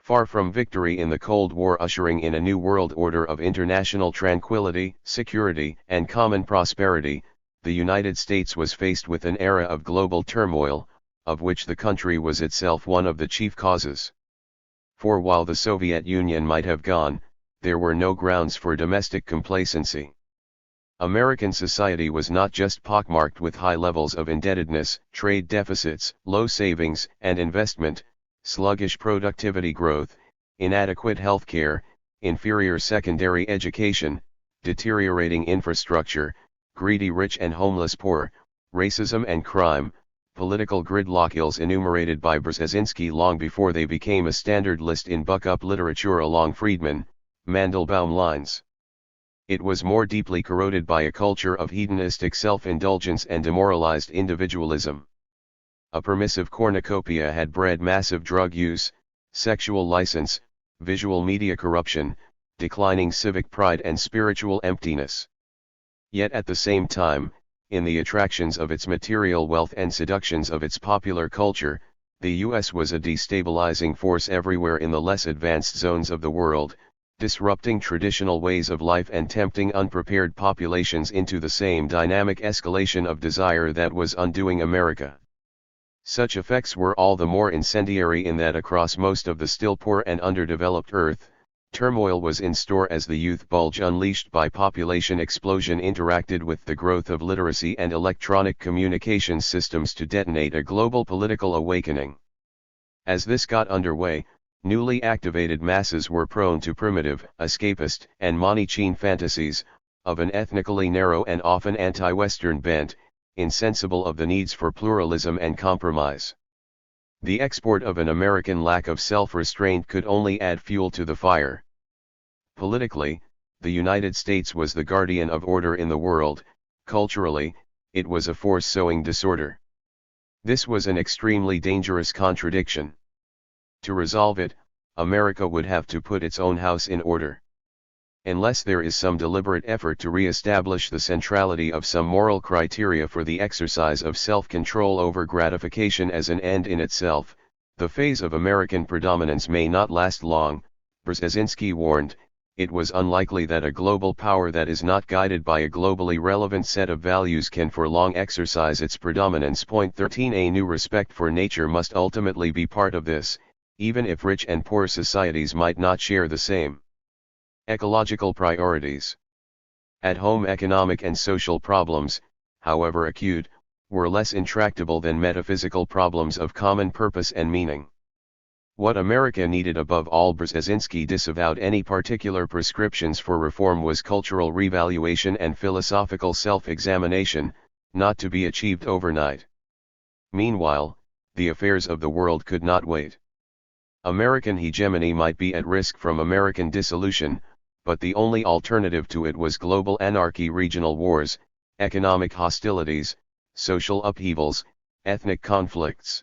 Far from victory in the Cold War ushering in a new world order of international tranquility, security, and common prosperity, the United States was faced with an era of global turmoil, of which the country was itself one of the chief causes. For while the Soviet Union might have gone, there were no grounds for domestic complacency. American society was not just pockmarked with high levels of indebtedness, trade deficits, low savings and investment, sluggish productivity growth, inadequate health care, inferior secondary education, deteriorating infrastructure, greedy rich and homeless poor, racism and crime, political gridlock, ills enumerated by Brzezinski long before they became a standard list in buck-up literature along Friedman, Mandelbaum lines. It was more deeply corroded by a culture of hedonistic self-indulgence and demoralized individualism. A permissive cornucopia had bred massive drug use, sexual license, visual media corruption, declining civic pride and spiritual emptiness. Yet at the same time, in the attractions of its material wealth and seductions of its popular culture, the US was a destabilizing force everywhere in the less advanced zones of the world, disrupting traditional ways of life and tempting unprepared populations into the same dynamic escalation of desire that was undoing America. Such effects were all the more incendiary in that across most of the still poor and underdeveloped Earth, turmoil was in store as the youth bulge unleashed by population explosion interacted with the growth of literacy and electronic communications systems to detonate a global political awakening. As this got underway, newly activated masses were prone to primitive, escapist, and Manichean fantasies, of an ethnically narrow and often anti-Western bent, insensible of the needs for pluralism and compromise. The export of an American lack of self-restraint could only add fuel to the fire. Politically, the United States was the guardian of order in the world. Culturally, it was a force sowing disorder. This was an extremely dangerous contradiction. To resolve it, America would have to put its own house in order. Unless there is some deliberate effort to re-establish the centrality of some moral criteria for the exercise of self-control over gratification as an end in itself, the phase of American predominance may not last long. Brzezinski warned, it was unlikely that a global power that is not guided by a globally relevant set of values can for long exercise its predominance. Point 13. A new respect for nature must ultimately be part of this, even if rich and poor societies might not share the same ecological priorities. At-home economic and social problems, however acute, were less intractable than metaphysical problems of common purpose and meaning. What America needed above all, Brzezinski disavowed any particular prescriptions for reform, was cultural revaluation and philosophical self-examination, not to be achieved overnight. Meanwhile, the affairs of the world could not wait. American hegemony might be at risk from American dissolution, but the only alternative to it was global anarchy, regional wars, economic hostilities, social upheavals, ethnic conflicts.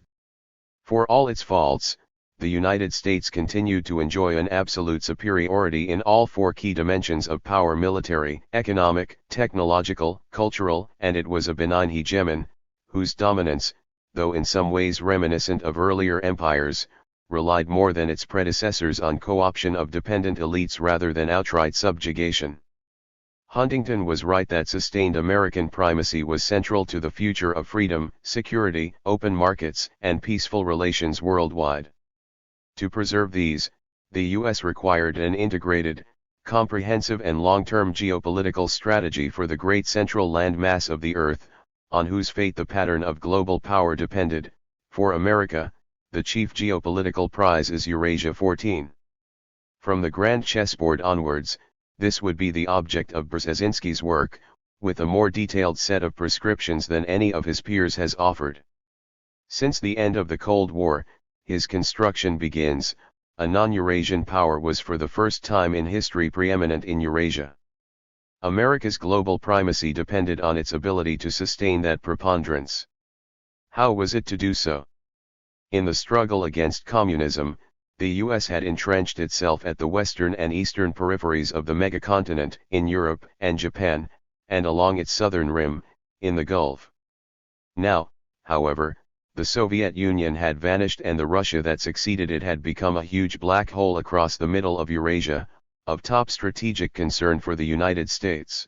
For all its faults, the United States continued to enjoy an absolute superiority in all four key dimensions of power: military, economic, technological, cultural, and it was a benign hegemon, whose dominance, though in some ways reminiscent of earlier empires, relied more than its predecessors on co-option of dependent elites rather than outright subjugation. Huntington was right that sustained American primacy was central to the future of freedom, security, open markets, and peaceful relations worldwide. To preserve these, the U.S. required an integrated, comprehensive and long-term geopolitical strategy for the great central land mass of the Earth, on whose fate the pattern of global power depended. For America, the chief geopolitical prize is Eurasia. 14. From the grand chessboard onwards, this would be the object of Brzezinski's work, with a more detailed set of prescriptions than any of his peers has offered. Since the end of the Cold War, his construction begins. A non-Eurasian power was for the first time in history preeminent in Eurasia. America's global primacy depended on its ability to sustain that preponderance. How was it to do so? In the struggle against communism, the U.S. had entrenched itself at the western and eastern peripheries of the megacontinent, in Europe and Japan, and along its southern rim, in the Gulf. Now, however, the Soviet Union had vanished and the Russia that succeeded it had become a huge black hole across the middle of Eurasia, of top strategic concern for the United States.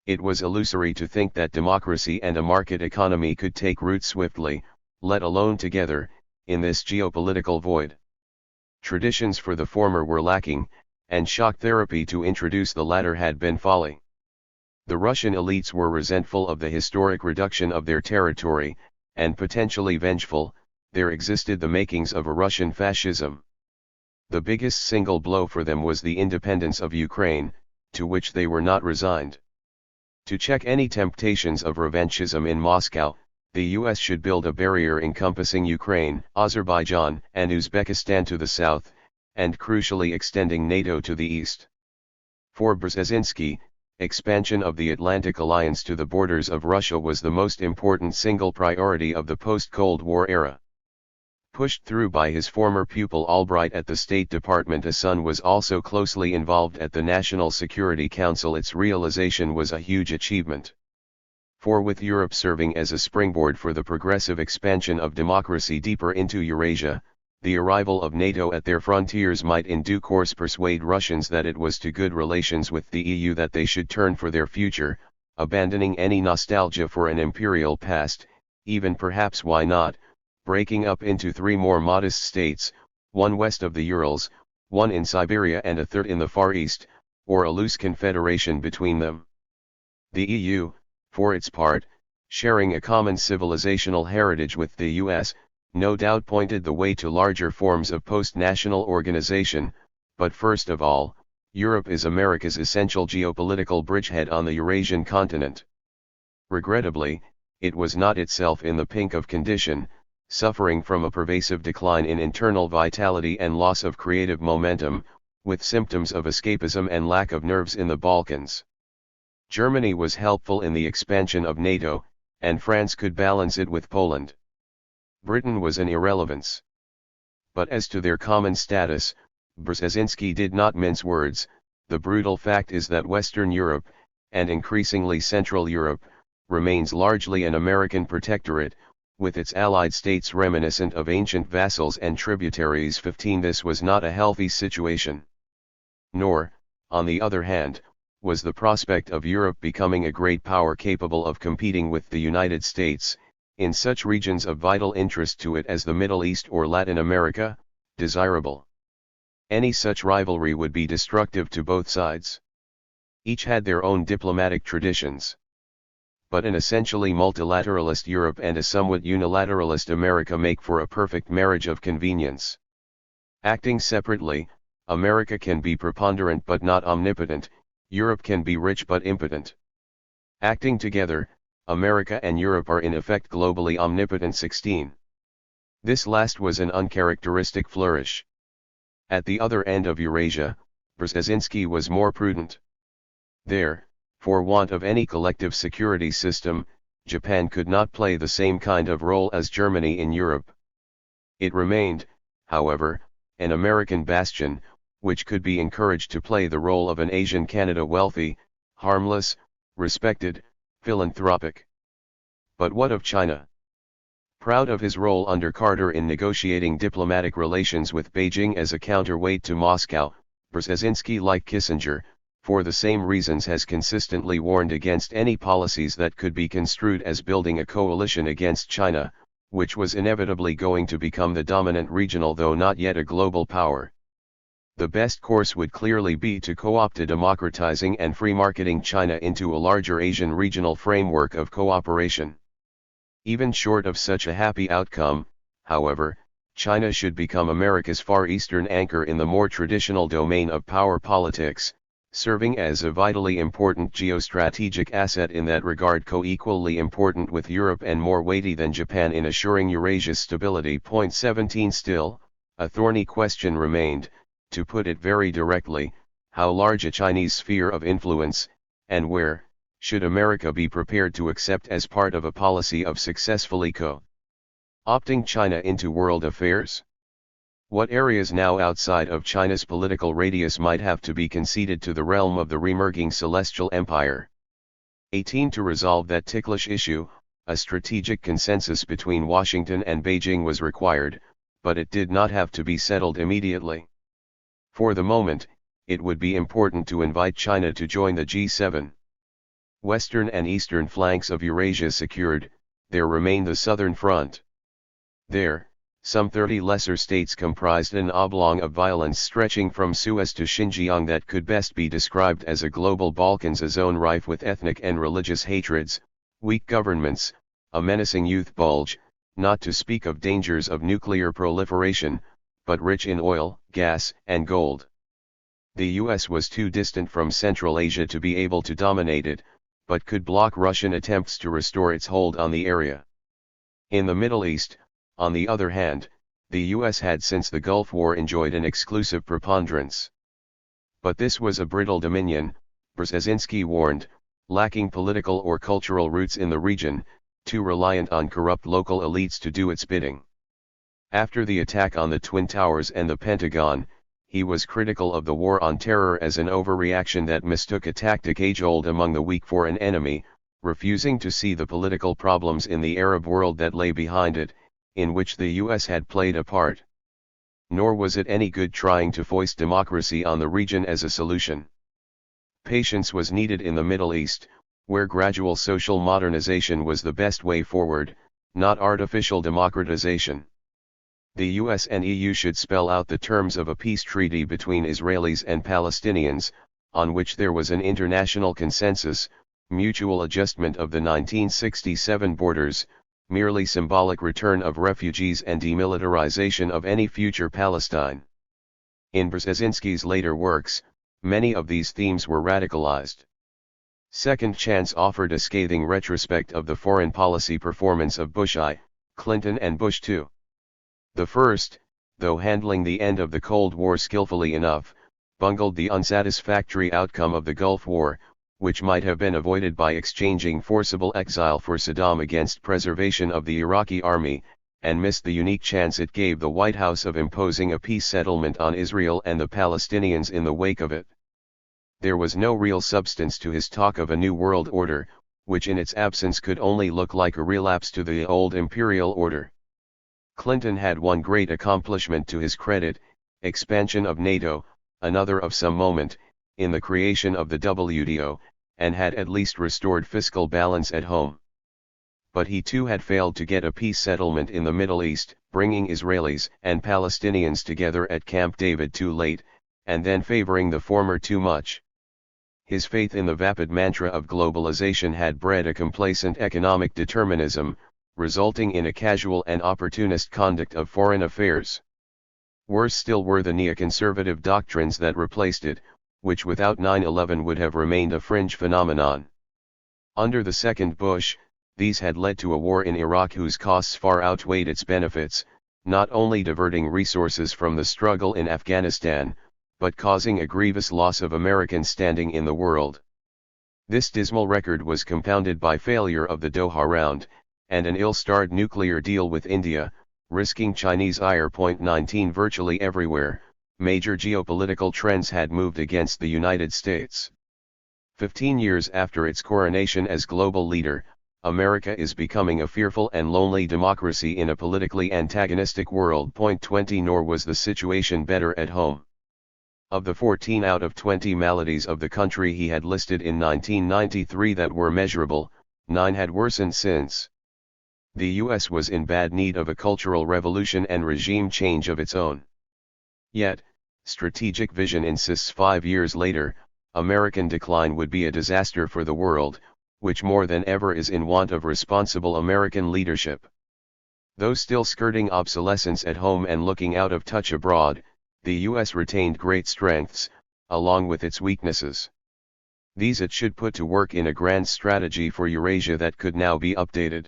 It was illusory to think that democracy and a market economy could take root swiftly, let alone together, in this geopolitical void. Traditions for the former were lacking, and shock therapy to introduce the latter had been folly. The Russian elites were resentful of the historic reduction of their territory, and potentially vengeful. There existed the makings of a Russian fascism. The biggest single blow for them was the independence of Ukraine, to which they were not resigned. To check any temptations of revanchism in Moscow, the US should build a barrier encompassing Ukraine, Azerbaijan, and Uzbekistan to the south, and crucially extending NATO to the east. For Brzezinski, expansion of the Atlantic Alliance to the borders of Russia was the most important single priority of the post-Cold War era. Pushed through by his former pupil Albright at the State Department, a son was also closely involved at the National Security Council. Its realization was a huge achievement. For with Europe serving as a springboard for the progressive expansion of democracy deeper into Eurasia, the arrival of NATO at their frontiers might in due course persuade Russians that it was to good relations with the EU that they should turn for their future, abandoning any nostalgia for an imperial past, even perhaps why not, breaking up into 3 more modest states, one west of the Urals, one in Siberia and a third in the Far East, or a loose confederation between them. The EU, for its part, sharing a common civilizational heritage with the US, no doubt pointed the way to larger forms of post-national organization, but first of all, Europe is America's essential geopolitical bridgehead on the Eurasian continent. Regrettably, it was not itself in the pink of condition, suffering from a pervasive decline in internal vitality and loss of creative momentum, with symptoms of escapism and lack of nerves in the Balkans. Germany was helpful in the expansion of NATO, and France could balance it with Poland. Britain was an irrelevance. But as to their common status, Brzezinski did not mince words. The brutal fact is that Western Europe, and increasingly Central Europe, remains largely an American protectorate, with its allied states reminiscent of ancient vassals and tributaries. 15 This was not a healthy situation. Nor, on the other hand, was the prospect of Europe becoming a great power capable of competing with the United States, in such regions of vital interest to it as the Middle East or Latin America, desirable. Any such rivalry would be destructive to both sides. Each had their own diplomatic traditions. But an essentially multilateralist Europe and a somewhat unilateralist America make for a perfect marriage of convenience. Acting separately, America can be preponderant but not omnipotent, Europe can be rich but impotent. Acting together, America and Europe are in effect globally omnipotent. 16. This last was an uncharacteristic flourish. At the other end of Eurasia, Brzezinski was more prudent. There, for want of any collective security system, Japan could not play the same kind of role as Germany in Europe. It remained, however, an American bastion, which could be encouraged to play the role of an Asian Canada, wealthy, harmless, respected, philanthropic. But what of China? Proud of his role under Carter in negotiating diplomatic relations with Beijing as a counterweight to Moscow, Brzezinski, like Kissinger, for the same reasons has consistently warned against any policies that could be construed as building a coalition against China, which was inevitably going to become the dominant regional though not yet a global power. The best course would clearly be to co-opt a democratizing and free-marketing China into a larger Asian regional framework of cooperation. Even short of such a happy outcome, however, China should become America's Far Eastern anchor in the more traditional domain of power politics, serving as a vitally important geostrategic asset in that regard, co-equally important with Europe and more weighty than Japan in assuring Eurasia's stability. 17 Still, a thorny question remained, to put it very directly, how large a Chinese sphere of influence, and where, should America be prepared to accept as part of a policy of successfully co-opting China into world affairs? What areas now outside of China's political radius might have to be conceded to the realm of the reemerging Celestial Empire? 18 To resolve that ticklish issue, a strategic consensus between Washington and Beijing was required, but it did not have to be settled immediately. For the moment, it would be important to invite China to join the G7. Western and eastern flanks of Eurasia secured, there remained the southern front. There, some 30 lesser states comprised an oblong of violence stretching from Suez to Xinjiang that could best be described as a global Balkans, a zone rife with ethnic and religious hatreds, weak governments, a menacing youth bulge, not to speak of dangers of nuclear proliferation, but rich in oil, gas, and gold. The US was too distant from Central Asia to be able to dominate it, but could block Russian attempts to restore its hold on the area. In the Middle East, on the other hand, the US had since the Gulf War enjoyed an exclusive preponderance. But this was a brittle dominion, Brzezinski warned, lacking political or cultural roots in the region, too reliant on corrupt local elites to do its bidding. After the attack on the Twin Towers and the Pentagon, he was critical of the War on Terror as an overreaction that mistook a tactic age-old among the weak for an enemy, refusing to see the political problems in the Arab world that lay behind it, in which the US had played a part. Nor was it any good trying to foist democracy on the region as a solution. Patience was needed in the Middle East, where gradual social modernization was the best way forward, not artificial democratization. The US and EU should spell out the terms of a peace treaty between Israelis and Palestinians, on which there was an international consensus, mutual adjustment of the 1967 borders, merely symbolic return of refugees and demilitarization of any future Palestine. In Brzezinski's later works, many of these themes were radicalized. Second Chance offered a scathing retrospect of the foreign policy performance of Bush I, Clinton and Bush II. The first, though handling the end of the Cold War skillfully enough, bungled the unsatisfactory outcome of the Gulf War, which might have been avoided by exchanging forcible exile for Saddam against preservation of the Iraqi army, and missed the unique chance it gave the White House of imposing a peace settlement on Israel and the Palestinians in the wake of it. There was no real substance to his talk of a new world order, which in its absence could only look like a relapse to the old imperial order. Clinton had one great accomplishment to his credit, expansion of NATO, another of some moment, in the creation of the WTO, and had at least restored fiscal balance at home. But he too had failed to get a peace settlement in the Middle East, bringing Israelis and Palestinians together at Camp David too late, and then favoring the former too much. His faith in the vapid mantra of globalization had bred a complacent economic determinism, resulting in a casual and opportunist conduct of foreign affairs. Worse still were the neoconservative doctrines that replaced it, which without 9/11 would have remained a fringe phenomenon. Under the second Bush, these had led to a war in Iraq whose costs far outweighed its benefits, not only diverting resources from the struggle in Afghanistan, but causing a grievous loss of American standing in the world. This dismal record was compounded by failure of the Doha Round, and an ill-starred nuclear deal with India, risking Chinese ire. 19 Virtually everywhere, major geopolitical trends had moved against the United States. 15 years after its coronation as global leader, America is becoming a fearful and lonely democracy in a politically antagonistic world. 20 Nor was the situation better at home. Of the 14 out of 20 maladies of the country he had listed in 1993 that were measurable, 9 had worsened since. The US was in bad need of a cultural revolution and regime change of its own. Yet, strategic vision insists 5 years later, American decline would be a disaster for the world, which more than ever is in want of responsible American leadership. Though still skirting obsolescence at home and looking out of touch abroad, the US retained great strengths, along with its weaknesses. These it should put to work in a grand strategy for Eurasia that could now be updated.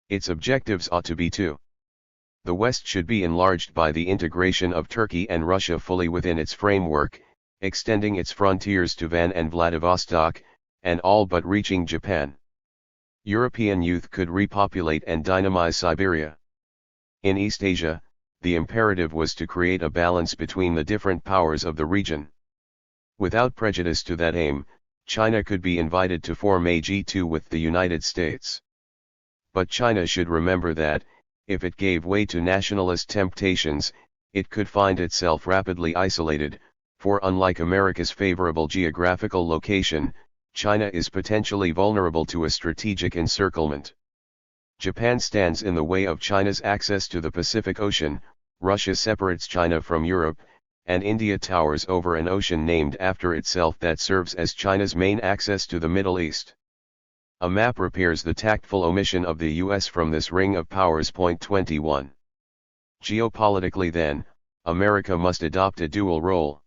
Its objectives ought to be two. The West should be enlarged by the integration of Turkey and Russia fully within its framework, extending its frontiers to Van and Vladivostok, and all but reaching Japan. European youth could repopulate and dynamize Siberia. In East Asia, the imperative was to create a balance between the different powers of the region. Without prejudice to that aim, China could be invited to form a G2 with the United States. But China should remember that, if it gave way to nationalist temptations, it could find itself rapidly isolated, for unlike America's favorable geographical location, China is potentially vulnerable to a strategic encirclement. Japan stands in the way of China's access to the Pacific Ocean, Russia separates China from Europe, and India towers over an ocean named after itself that serves as China's main access to the Middle East. A map repairs the tactful omission of the US from this ring of powers. 21. Geopolitically then, America must adopt a dual role.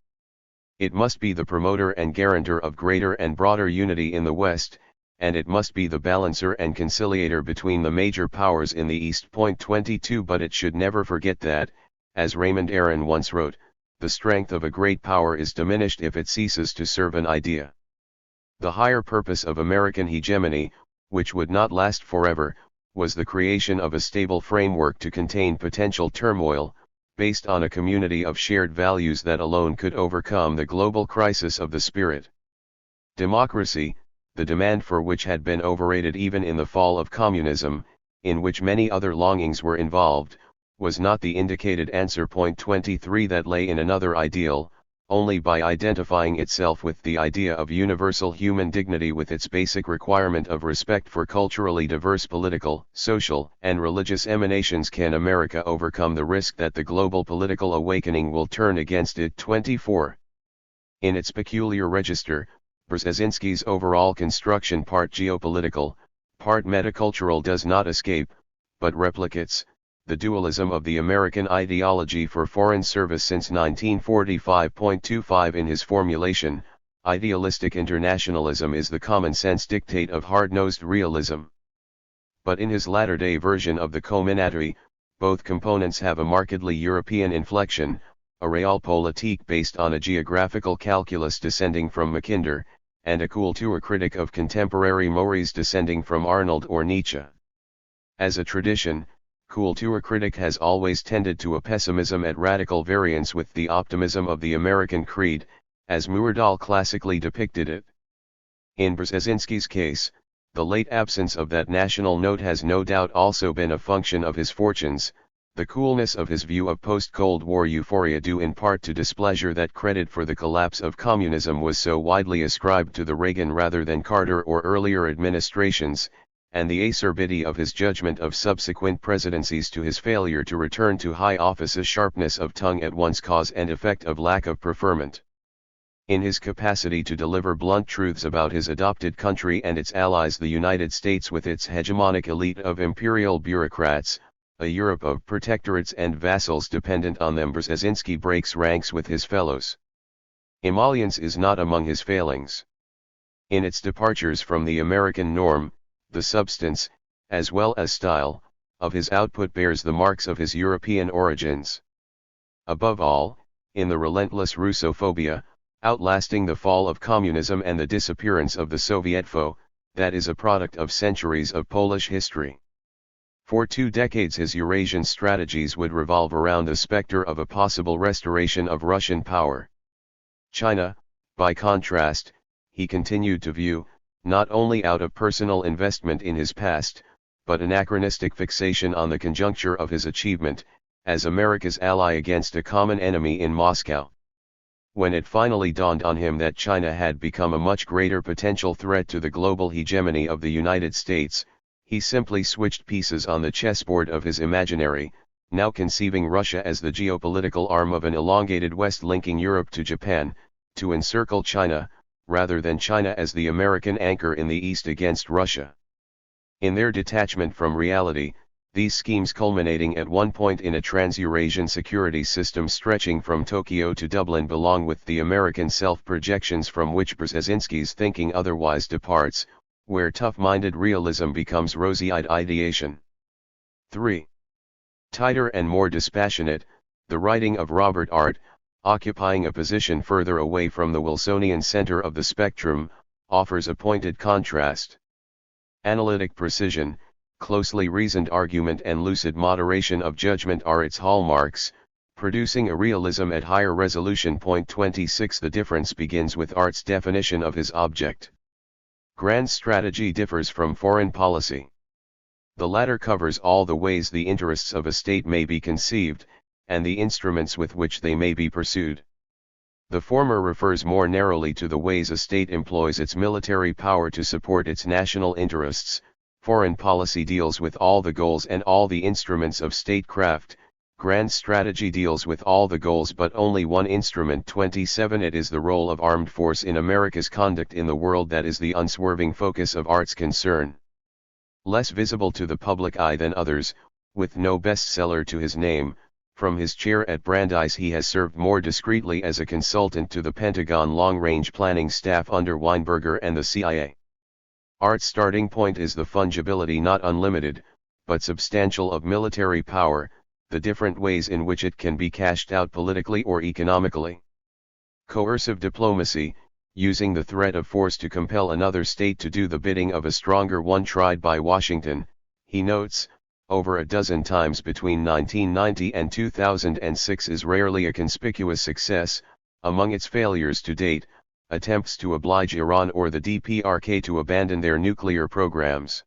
It must be the promoter and guarantor of greater and broader unity in the West, and it must be the balancer and conciliator between the major powers in the East. 22 But it should never forget that, as Raymond Aron once wrote, the strength of a great power is diminished if it ceases to serve an idea. The higher purpose of American hegemony, which would not last forever, was the creation of a stable framework to contain potential turmoil, based on a community of shared values that alone could overcome the global crisis of the spirit. Democracy, the demand for which had been overrated even in the fall of communism, in which many other longings were involved, was not the indicated answer. 23 That lay in another ideal, only by identifying itself with the idea of universal human dignity with its basic requirement of respect for culturally diverse political, social, and religious emanations can America overcome the risk that the global political awakening will turn against it. 24. In its peculiar register, Brzezinski's overall construction, part geopolitical, part metacultural, does not escape, but replicates, the dualism of the American ideology for foreign service since 1945.25 In his formulation, idealistic internationalism is the common-sense dictate of hard-nosed realism. But in his latter-day version of the Communauté, both components have a markedly European inflection, a realpolitik based on a geographical calculus descending from Mackinder, and a Kultur critic of contemporary mores descending from Arnold or Nietzsche. As a tradition, Kultur critic has always tended to a pessimism at radical variance with the optimism of the American creed, as Myrdal classically depicted it. In Brzezinski's case, the late absence of that national note has no doubt also been a function of his fortunes, the coolness of his view of post-Cold War euphoria due in part to displeasure that credit for the collapse of communism was so widely ascribed to the Reagan rather than Carter or earlier administrations, and the acerbity of his judgment of subsequent presidencies to his failure to return to high office, a sharpness of tongue at once cause and effect of lack of preferment. In his capacity to deliver blunt truths about his adopted country and its allies, the United States with its hegemonic elite of imperial bureaucrats, a Europe of protectorates and vassals dependent on them, Brzezinski breaks ranks with his fellows. Emollients is not among his failings. In its departures from the American norm, the substance, as well as style, of his output bears the marks of his European origins. Above all, in the relentless Russophobia, outlasting the fall of communism and the disappearance of the Soviet foe, that is a product of centuries of Polish history. For 2 decades his Eurasian strategies would revolve around the specter of a possible restoration of Russian power. China, by contrast, he continued to view, not only out of personal investment in his past, but anachronistic fixation on the conjuncture of his achievement, as America's ally against a common enemy in Moscow. When it finally dawned on him that China had become a much greater potential threat to the global hegemony of the United States, he simply switched pieces on the chessboard of his imaginary, now conceiving Russia as the geopolitical arm of an elongated West linking Europe to Japan, to encircle China, rather than China as the American anchor in the East against Russia. In their detachment from reality, these schemes culminating at one point in a trans-Eurasian security system stretching from Tokyo to Dublin belong with the American self-projections from which Brzezinski's thinking otherwise departs, where tough-minded realism becomes rosy-eyed ideation. 3. Tighter and more dispassionate, the writing of Robert Art, occupying a position further away from the Wilsonian center of the spectrum, offers a pointed contrast. Analytic precision, closely reasoned argument and lucid moderation of judgment are its hallmarks, producing a realism at higher resolution. 26 The difference begins with Art's definition of his object. Grand strategy differs from foreign policy. The latter covers all the ways the interests of a state may be conceived, and the instruments with which they may be pursued. The former refers more narrowly to the ways a state employs its military power to support its national interests. Foreign policy deals with all the goals and all the instruments of statecraft. Grand strategy deals with all the goals but only one instrument. 27 It is the role of armed force in America's conduct in the world that is the unswerving focus of Art's concern. Less visible to the public eye than others, with no bestseller to his name, from his chair at Brandeis he has served more discreetly as a consultant to the Pentagon long-range planning staff under Weinberger and the CIA. Art's starting point is the fungibility not unlimited, but substantial of military power, the different ways in which it can be cashed out politically or economically. Coercive diplomacy, using the threat of force to compel another state to do the bidding of a stronger one tried by Washington, he notes, over a dozen times between 1990 and 2006 is rarely a conspicuous success. Among its failures to date, attempts to oblige Iran or the DPRK to abandon their nuclear programs.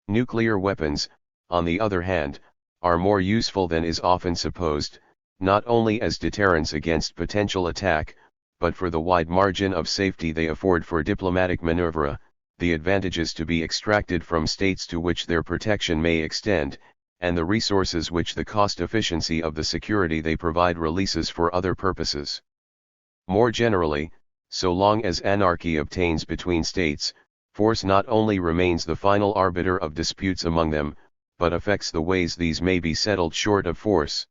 Nuclear weapons, on the other hand, are more useful than is often supposed, not only as deterrents against potential attack, but for the wide margin of safety they afford for diplomatic maneuver, the advantages to be extracted from states to which their protection may extend, and the resources which the cost efficiency of the security they provide releases for other purposes. More generally, so long as anarchy obtains between states, force not only remains the final arbiter of disputes among them, but affects the ways these may be settled short of force.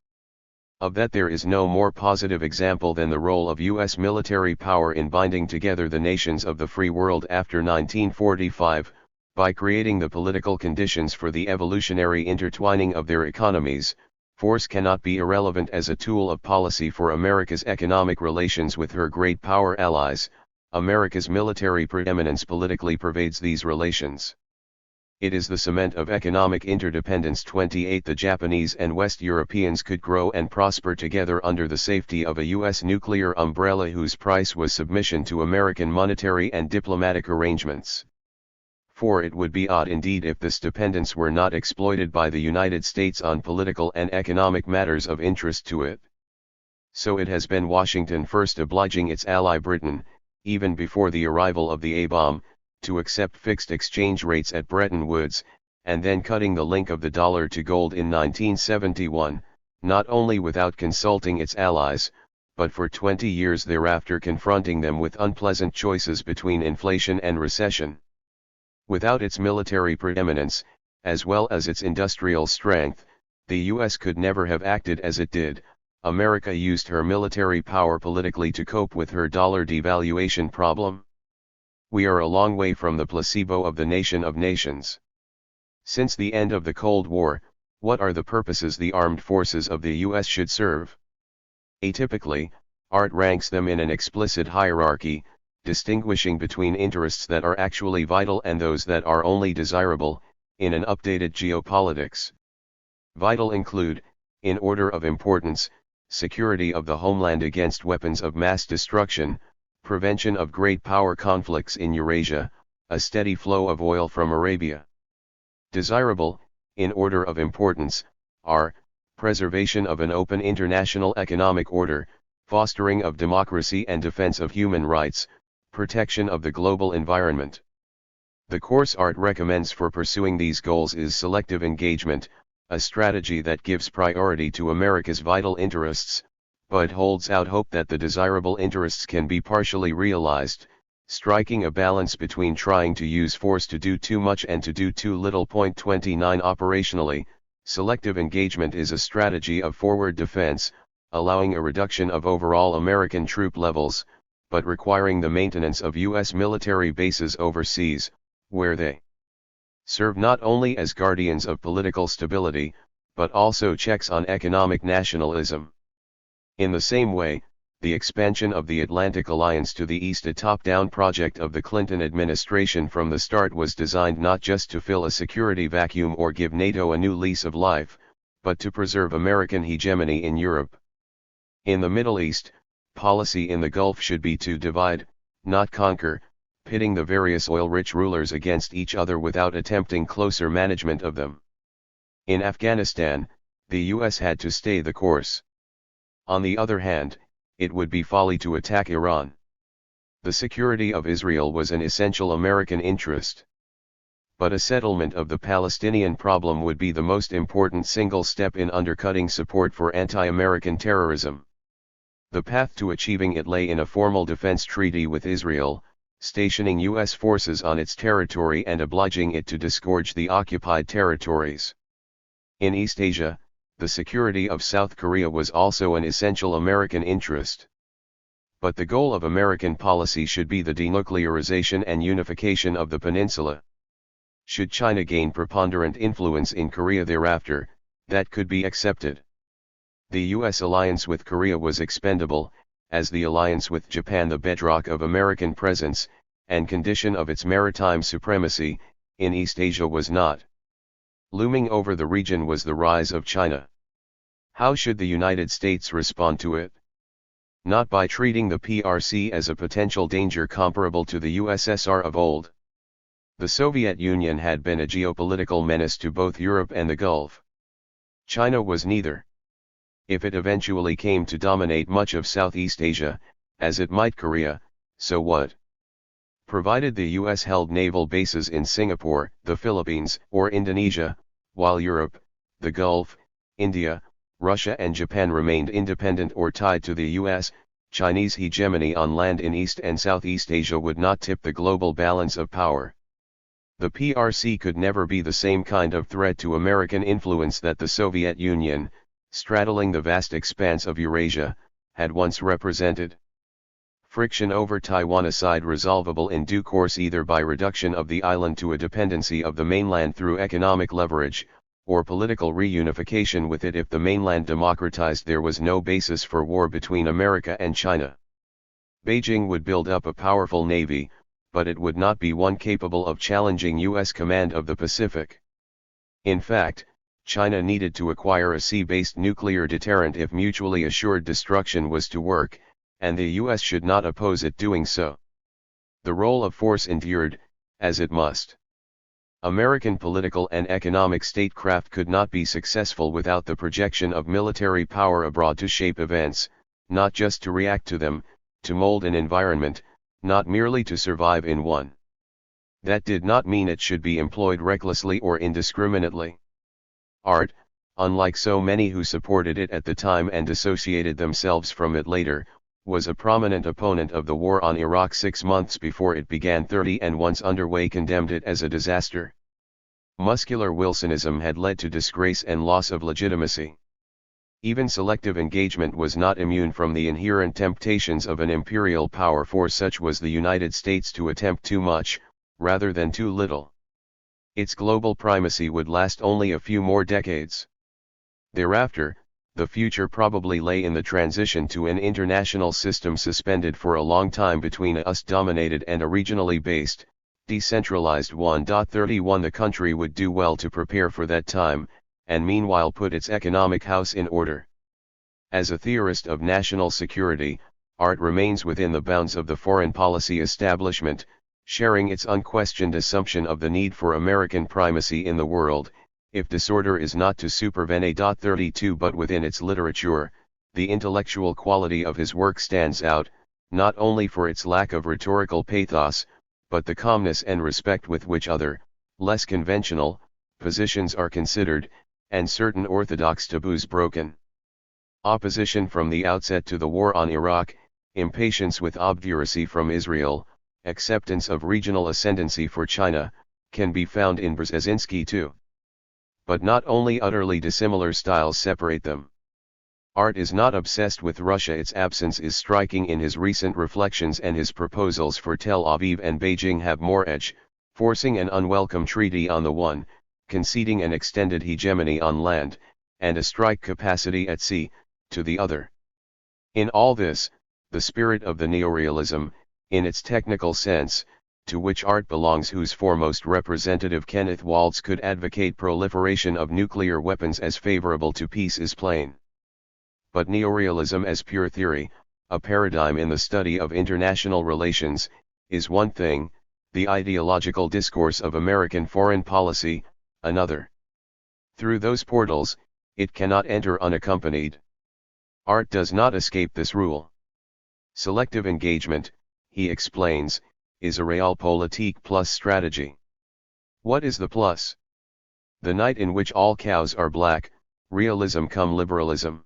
Of that there is no more positive example than the role of U.S. military power in binding together the nations of the free world after 1945, by creating the political conditions for the evolutionary intertwining of their economies. Force cannot be irrelevant as a tool of policy for America's economic relations with her great power allies. America's military preeminence politically pervades these relations. It is the cement of economic interdependence. 28 The Japanese and West Europeans could grow and prosper together under the safety of a U.S. nuclear umbrella whose price was submission to American monetary and diplomatic arrangements. For it would be odd indeed if this dependence were not exploited by the United States on political and economic matters of interest to it. So it has been Washington first obliging its ally Britain, even before the arrival of the A-bomb, to accept fixed exchange rates at Bretton Woods, and then cutting the link of the dollar to gold in 1971, not only without consulting its allies, but for 20 years thereafter confronting them with unpleasant choices between inflation and recession. Without its military preeminence, as well as its industrial strength, the U.S. could never have acted as it did. America used her military power politically to cope with her dollar devaluation problem. We are a long way from the placebo of the nation of nations. Since the end of the Cold War, what are the purposes the armed forces of the U.S. should serve? Atypically, art ranks them in an explicit hierarchy, distinguishing between interests that are actually vital and those that are only desirable, in an updated geopolitics. Vital include, in order of importance, security of the homeland against weapons of mass destruction, prevention of great power conflicts in Eurasia, a steady flow of oil from Arabia. Desirable, in order of importance, are, preservation of an open international economic order, fostering of democracy and defense of human rights, protection of the global environment. The course art recommends for pursuing these goals is selective engagement, a strategy that gives priority to America's vital interests, but holds out hope that the desirable interests can be partially realized, striking a balance between trying to use force to do too much and to do too little. 29 Operationally, selective engagement is a strategy of forward defense, allowing a reduction of overall American troop levels, but requiring the maintenance of U.S. military bases overseas, where they serve not only as guardians of political stability, but also checks on economic nationalism. In the same way, the expansion of the Atlantic Alliance to the east, a top-down project of the Clinton administration from the start, was designed not just to fill a security vacuum or give NATO a new lease of life, but to preserve American hegemony in Europe. In the Middle East, policy in the Gulf should be to divide, not conquer, pitting the various oil-rich rulers against each other without attempting closer management of them. In Afghanistan, the U.S. had to stay the course. On the other hand, it would be folly to attack Iran. The security of Israel was an essential American interest. But a settlement of the Palestinian problem would be the most important single step in undercutting support for anti-American terrorism. The path to achieving it lay in a formal defense treaty with Israel, stationing U.S. forces on its territory and obliging it to disgorge the occupied territories. In East Asia, the security of South Korea was also an essential American interest. But the goal of American policy should be the denuclearization and unification of the peninsula. Should China gain preponderant influence in Korea thereafter, that could be accepted. The U.S. alliance with Korea was expendable, as the alliance with Japan the bedrock of American presence, and condition of its maritime supremacy, in East Asia was not. Looming over the region was the rise of China. How should the United States respond to it? Not by treating the PRC as a potential danger comparable to the USSR of old. The Soviet Union had been a geopolitical menace to both Europe and the Gulf. China was neither. If it eventually came to dominate much of Southeast Asia, as it might Korea, so what? Provided the US held naval bases in Singapore, the Philippines, or Indonesia, while Europe, the Gulf, India, Russia and Japan remained independent or tied to the US, Chinese hegemony on land in East and Southeast Asia would not tip the global balance of power. The PRC could never be the same kind of threat to American influence that the Soviet Union, straddling the vast expanse of Eurasia, had once represented. Friction over Taiwan aside, resolvable in due course either by reduction of the island to a dependency of the mainland through economic leverage, or political reunification with it if the mainland democratized, there was no basis for war between America and China. Beijing would build up a powerful navy, but it would not be one capable of challenging U.S. command of the Pacific. In fact, China needed to acquire a sea-based nuclear deterrent if mutually assured destruction was to work, and the U.S. should not oppose it doing so. The role of force endured, as it must. American political and economic statecraft could not be successful without the projection of military power abroad to shape events, not just to react to them, to mold an environment, not merely to survive in one. That did not mean it should be employed recklessly or indiscriminately. Art, unlike so many who supported it at the time and dissociated themselves from it later, was a prominent opponent of the war on Iraq 6 months before it began 30 and once underway condemned it as a disaster. Muscular Wilsonism had led to disgrace and loss of legitimacy. Even selective engagement was not immune from the inherent temptations of an imperial power, for such was the United States to attempt too much, rather than too little. Its global primacy would last only a few more decades. Thereafter, the future probably lay in the transition to an international system suspended for a long time between a US-dominated and a regionally based, decentralized one. 31 The country would do well to prepare for that time, and meanwhile put its economic house in order. As a theorist of national security, Art remains within the bounds of the foreign policy establishment, sharing its unquestioned assumption of the need for American primacy in the world, if disorder is not to supervene. 32 But within its literature, the intellectual quality of his work stands out, not only for its lack of rhetorical pathos, but the calmness and respect with which other, less conventional, positions are considered, and certain orthodox taboos broken. Opposition from the outset to the war on Iraq, impatience with obduracy from Israel, acceptance of regional ascendancy for China, can be found in Brzezinski too. But not only utterly dissimilar styles separate them. Art is not obsessed with Russia. Its absence is striking in his recent reflections, and his proposals for Tel Aviv and Beijing have more edge, forcing an unwelcome treaty on the one, conceding an extended hegemony on land, and a strike capacity at sea, to the other. In all this, the spirit of the neorealism, in its technical sense, to which art belongs, whose foremost representative Kenneth Waltz could advocate proliferation of nuclear weapons as favorable to peace, is plain. But neorealism as pure theory, a paradigm in the study of international relations, is one thing, the ideological discourse of American foreign policy, another. Through those portals, it cannot enter unaccompanied. Art does not escape this rule. Selective engagement, he explains, is a realpolitik plus strategy. What is the plus? The night in which all cows are black, realism cum liberalism.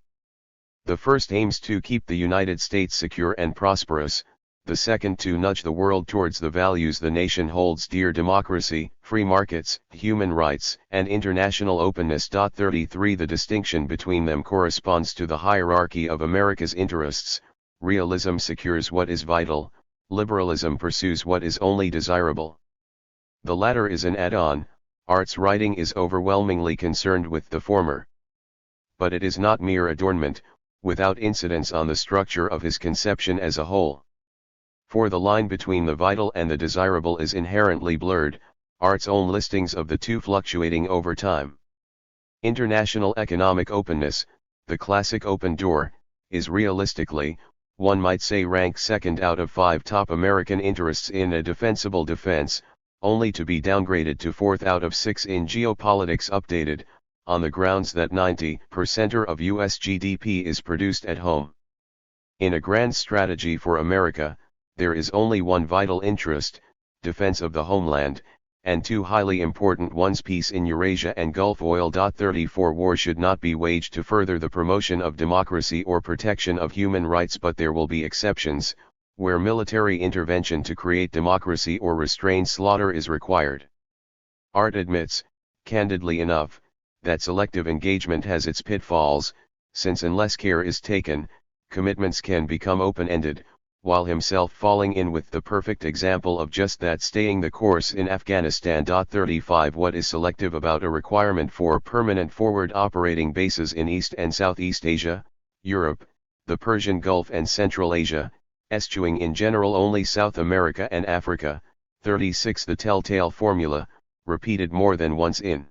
The first aims to keep the United States secure and prosperous, the second to nudge the world towards the values the nation holds dear: democracy, free markets, human rights, and international openness. 33 The distinction between them corresponds to the hierarchy of America's interests, realism secures what is vital, liberalism pursues what is only desirable. The latter is an add-on, Art's writing is overwhelmingly concerned with the former. But it is not mere adornment, without incidence on the structure of his conception as a whole. For the line between the vital and the desirable is inherently blurred, Art's own listings of the two fluctuating over time. International economic openness, the classic open door, is realistically, one might say, rank second out of 5 top American interests in a defensible defense, only to be downgraded to 4th out of 6 in geopolitics updated, on the grounds that 90% of US GDP is produced at home. In a grand strategy for America, there is only one vital interest, defense of the homeland, and two highly important ones: peace in Eurasia and Gulf oil. 34 War should not be waged to further the promotion of democracy or protection of human rights, but there will be exceptions, where military intervention to create democracy or restrain slaughter is required. Art admits, candidly enough, that selective engagement has its pitfalls, since unless care is taken, commitments can become open-ended, while himself falling in with the perfect example of just that, staying the course in Afghanistan. 35 What is selective about a requirement for permanent forward operating bases in East and Southeast Asia, Europe, the Persian Gulf and Central Asia, eschewing in general only South America and Africa? 36 The telltale formula, repeated more than once in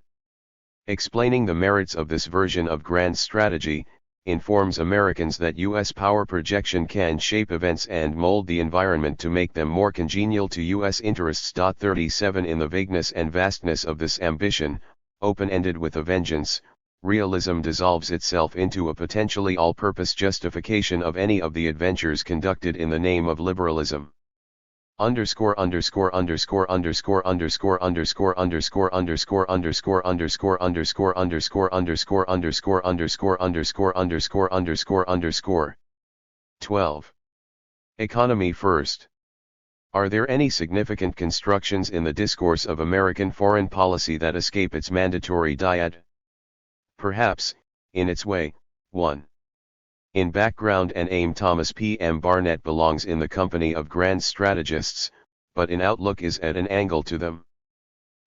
explaining the merits of this version of grand strategy, informs Americans that U.S. power projection can shape events and mold the environment to make them more congenial to U.S. interests. 37 In the vagueness and vastness of this ambition, open-ended with a vengeance, realism dissolves itself into a potentially all-purpose justification of any of the adventures conducted in the name of liberalism. Underscore underscore underscore underscore underscore underscore underscore underscore underscore underscore underscore underscore underscore underscore underscore underscore underscore underscore 12. Economy first. Are there any significant constructions in the discourse of American foreign policy that escape its mandatory dyad? Perhaps, in its way. 1. In background and aim, Thomas P. M. Barnett belongs in the company of grand strategists, but in outlook is at an angle to them.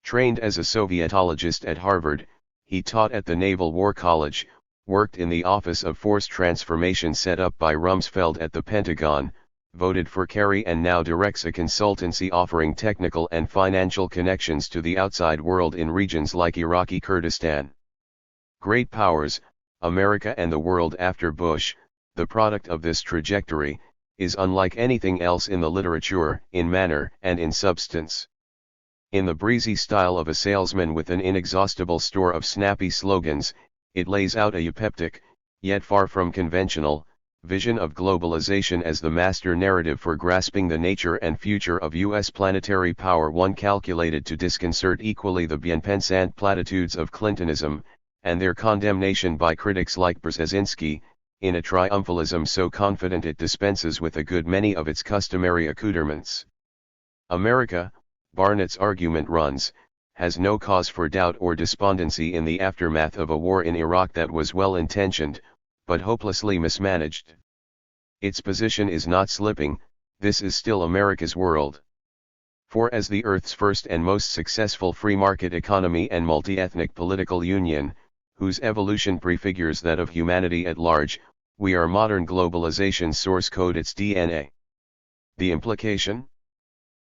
Trained as a Sovietologist at Harvard, he taught at the Naval War College, worked in the Office of Force Transformation set up by Rumsfeld at the Pentagon, voted for Kerry, and now directs a consultancy offering technical and financial connections to the outside world in regions like Iraqi Kurdistan. Great powers, America and the world after Bush, the product of this trajectory, is unlike anything else in the literature, in manner and in substance. In the breezy style of a salesman with an inexhaustible store of snappy slogans, it lays out a eupeptic, yet far from conventional, vision of globalization as the master narrative for grasping the nature and future of U.S. planetary power, one calculated to disconcert equally the bien-pensant platitudes of Clintonism, and their condemnation by critics like Brzezinski, in a triumphalism so confident it dispenses with a good many of its customary accoutrements. America, Barnett's argument runs, has no cause for doubt or despondency in the aftermath of a war in Iraq that was well-intentioned, but hopelessly mismanaged. Its position is not slipping, this is still America's world. For as the Earth's first and most successful free market economy and multi-ethnic political union, whose evolution prefigures that of humanity at large, we are modern globalization's source code, its DNA. The implication?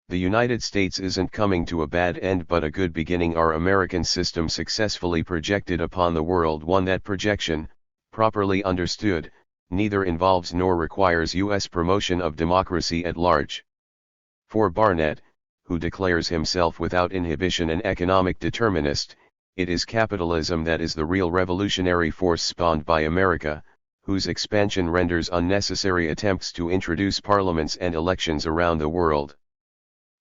The United States isn't coming to a bad end but a good beginning. Our American system successfully projected upon the world, one that projection, properly understood, neither involves nor requires U.S. promotion of democracy at large. For Barnett, who declares himself without inhibition an economic determinist, it is capitalism that is the real revolutionary force spawned by America, whose expansion renders unnecessary attempts to introduce parliaments and elections around the world.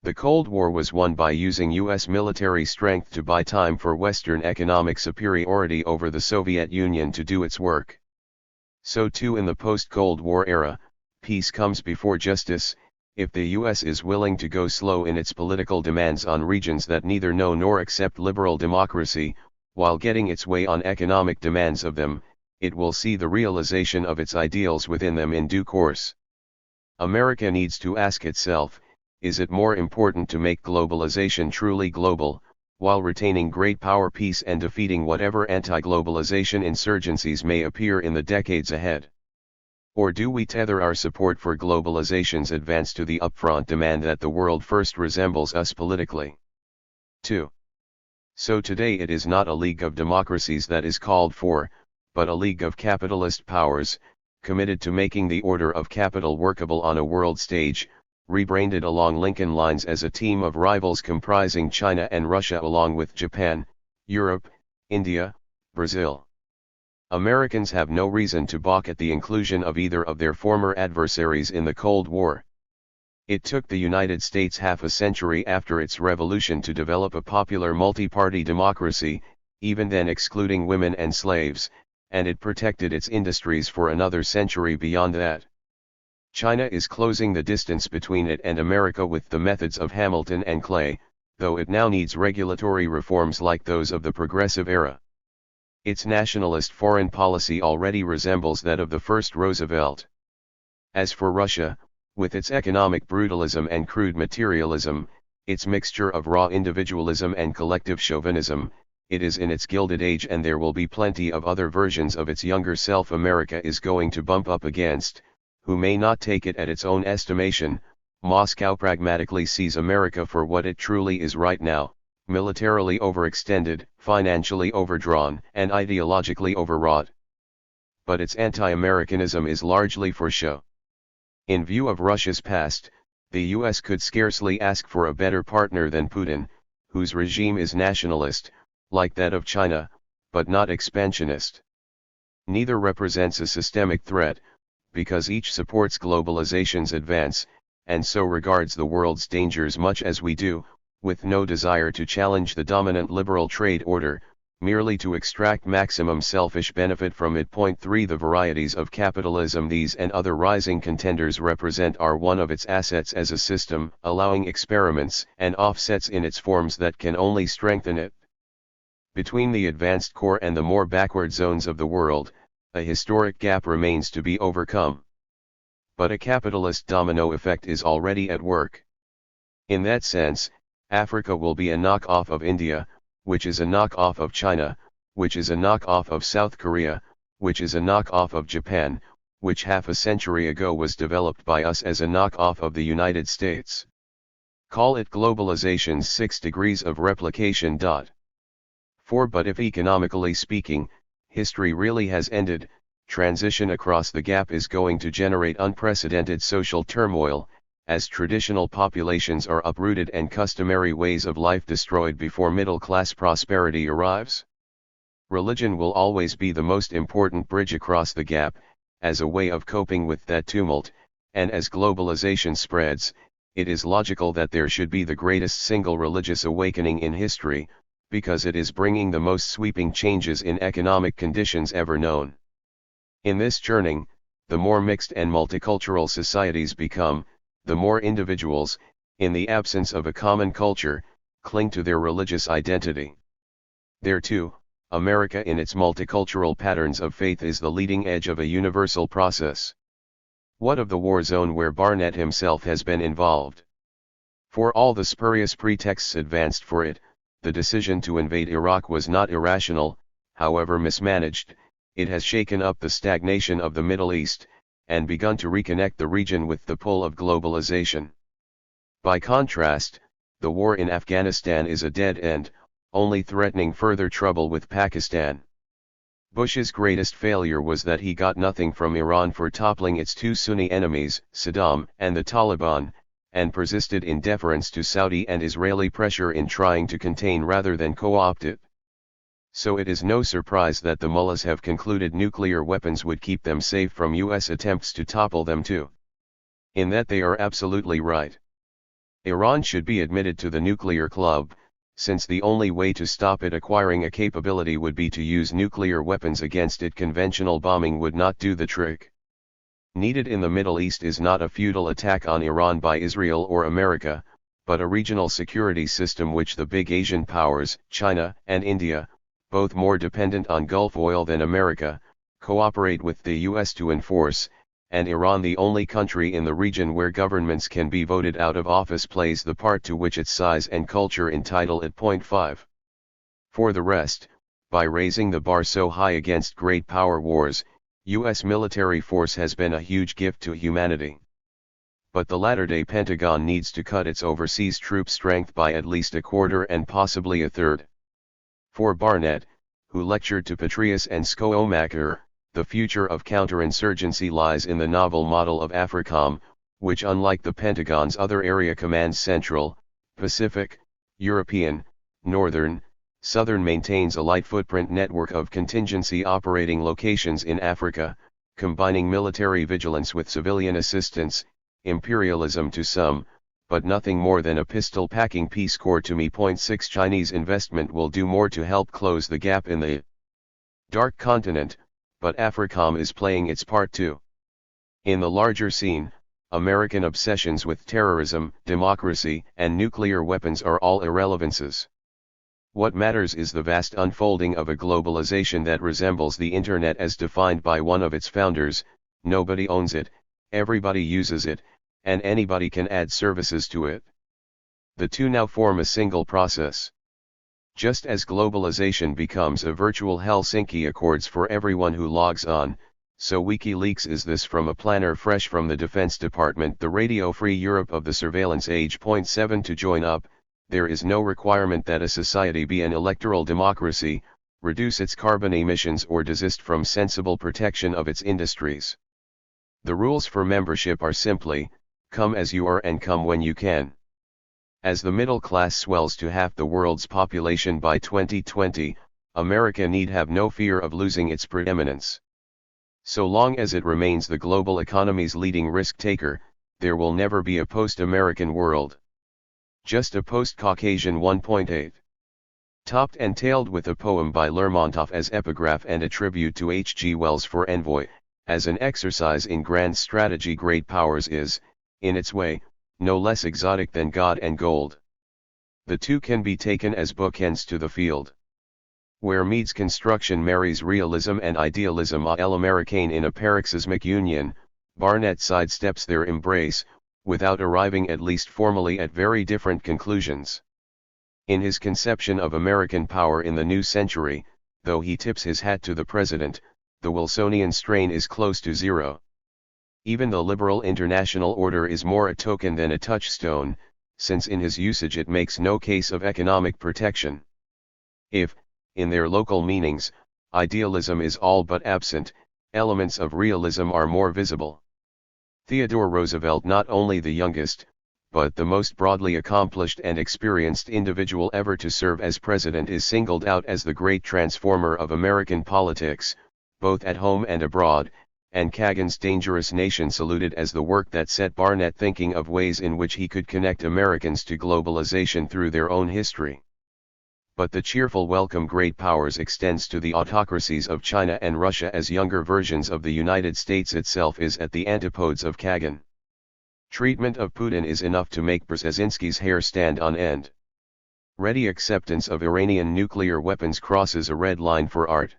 The Cold War was won by using U.S. military strength to buy time for Western economic superiority over the Soviet Union to do its work. So too in the post-Cold War era, peace comes before justice, if the U.S. is willing to go slow in its political demands on regions that neither know nor accept liberal democracy, while getting its way on economic demands of them, it will see the realization of its ideals within them in due course. America needs to ask itself, is it more important to make globalization truly global, while retaining great power, peace, and defeating whatever anti-globalization insurgencies may appear in the decades ahead? Or do we tether our support for globalization's advance to the upfront demand that the world first resembles us politically? 2. So today it is not a league of democracies that is called for, but a league of capitalist powers, committed to making the order of capital workable on a world stage, rebranded along Lincoln lines as a team of rivals comprising China and Russia along with Japan, Europe, India, Brazil. Americans have no reason to balk at the inclusion of either of their former adversaries in the Cold War. It took the United States half a century after its revolution to develop a popular multi-party democracy, even then excluding women and slaves, and it protected its industries for another century beyond that. China is closing the distance between it and America with the methods of Hamilton and Clay, though it now needs regulatory reforms like those of the Progressive era. Its nationalist foreign policy already resembles that of the first Roosevelt. As for Russia, with its economic brutalism and crude materialism, its mixture of raw individualism and collective chauvinism, it is in its gilded age, and there will be plenty of other versions of its younger self America is going to bump up against, who may not take it at its own estimation. Moscow pragmatically sees America for what it truly is right now: militarily overextended, financially overdrawn, and ideologically overwrought. But its anti-Americanism is largely for show. In view of Russia's past, the US could scarcely ask for a better partner than Putin, whose regime is nationalist, like that of China, but not expansionist. Neither represents a systemic threat, because each supports globalization's advance, and so regards the world's dangers much as we do, with no desire to challenge the dominant liberal trade order, merely to extract maximum selfish benefit from it. 3. The varieties of capitalism these and other rising contenders represent are one of its assets as a system, allowing experiments and offsets in its forms that can only strengthen it. Between the advanced core and the more backward zones of the world, a historic gap remains to be overcome. But a capitalist domino effect is already at work. In that sense, Africa will be a knock-off of India, which is a knock-off of China, which is a knock-off of South Korea, which is a knock-off of Japan, which half a century ago was developed by us as a knock-off of the United States. Call it globalization's 6 degrees of replication. 4. But if economically speaking, history really has ended, transition across the gap is going to generate unprecedented social turmoil, as traditional populations are uprooted and customary ways of life destroyed before middle-class prosperity arrives. Religion will always be the most important bridge across the gap, as a way of coping with that tumult, and as globalization spreads, it is logical that there should be the greatest single religious awakening in history, because it is bringing the most sweeping changes in economic conditions ever known. In this churning, the more mixed and multicultural societies become, the more individuals, in the absence of a common culture, cling to their religious identity. There too, America in its multicultural patterns of faith is the leading edge of a universal process. What of the war zone where Barnett himself has been involved? For all the spurious pretexts advanced for it, the decision to invade Iraq was not irrational. However mismanaged, it has shaken up the stagnation of the Middle East, and begun to reconnect the region with the pull of globalization. By contrast, the war in Afghanistan is a dead end, only threatening further trouble with Pakistan. Bush's greatest failure was that he got nothing from Iran for toppling its two Sunni enemies, Saddam and the Taliban, and persisted in deference to Saudi and Israeli pressure in trying to contain rather than co-opt it. So it is no surprise that the mullahs have concluded nuclear weapons would keep them safe from US attempts to topple them too. In that they are absolutely right. Iran should be admitted to the nuclear club, since the only way to stop it acquiring a capability would be to use nuclear weapons against it. Conventional bombing would not do the trick. Needed in the Middle East is not a futile attack on Iran by Israel or America, but a regional security system which the big Asian powers, China and India, both more dependent on Gulf oil than America, cooperate with the US to enforce, and Iran, the only country in the region where governments can be voted out of office, plays the part to which its size and culture entitle it. 5. For the rest, by raising the bar so high against great power wars, U.S. military force has been a huge gift to humanity. But the latter-day Pentagon needs to cut its overseas troop strength by at least a quarter and possibly a third. For Barnett, who lectured to Petraeus and Schoomaker, the future of counterinsurgency lies in the novel model of AFRICOM, which, unlike the Pentagon's other area commands, Central, Pacific, European, Northern, Southern, maintains a light footprint network of contingency operating locations in Africa, combining military vigilance with civilian assistance, imperialism to some, but nothing more than a pistol-packing Peace Corps to me. 6 Chinese investment will do more to help close the gap in the dark continent, but AFRICOM is playing its part too. In the larger scene, American obsessions with terrorism, democracy, and nuclear weapons are all irrelevances. What matters is the vast unfolding of a globalization that resembles the Internet as defined by one of its founders. Nobody owns it, everybody uses it, and anybody can add services to it. The two now form a single process. Just as globalization becomes a virtual Helsinki Accords for everyone who logs on, so WikiLeaks is this from a planner fresh from the Defense Department. The Radio Free Europe of the surveillance age. 7 To join up, there is no requirement that a society be an electoral democracy, reduce its carbon emissions, or desist from sensible protection of its industries. The rules for membership are simply, come as you are and come when you can. As the middle class swells to half the world's population by 2020, America need have no fear of losing its preeminence. So long as it remains the global economy's leading risk-taker, there will never be a post-American world. Just a post-Caucasian 1.8. Topped and tailed with a poem by Lermontov as epigraph and a tribute to H. G. Wells for Envoy. As an exercise in grand strategy, Great Powers is, in its way, no less exotic than God and Gold. The two can be taken as bookends to the field. Where Meade's construction marries realism and idealism a l'Americaine in a paroxysmic union, Barnett sidesteps their embrace, without arriving at least formally at very different conclusions. In his conception of American power in the new century, though he tips his hat to the president, the Wilsonian strain is close to zero. Even the liberal international order is more a token than a touchstone, since in his usage it makes no case of economic protection. If, in their local meanings, idealism is all but absent, elements of realism are more visible. Theodore Roosevelt, not only the youngest, but the most broadly accomplished and experienced individual ever to serve as president, is singled out as the great transformer of American politics, both at home and abroad, and Kagan's Dangerous Nation saluted as the work that set Barnett thinking of ways in which he could connect Americans to globalization through their own history. But the cheerful welcome Great Powers extends to the autocracies of China and Russia as younger versions of the United States itself is at the antipodes of Kagan. Treatment of Putin is enough to make Brzezinski's hair stand on end. Ready acceptance of Iranian nuclear weapons crosses a red line for art.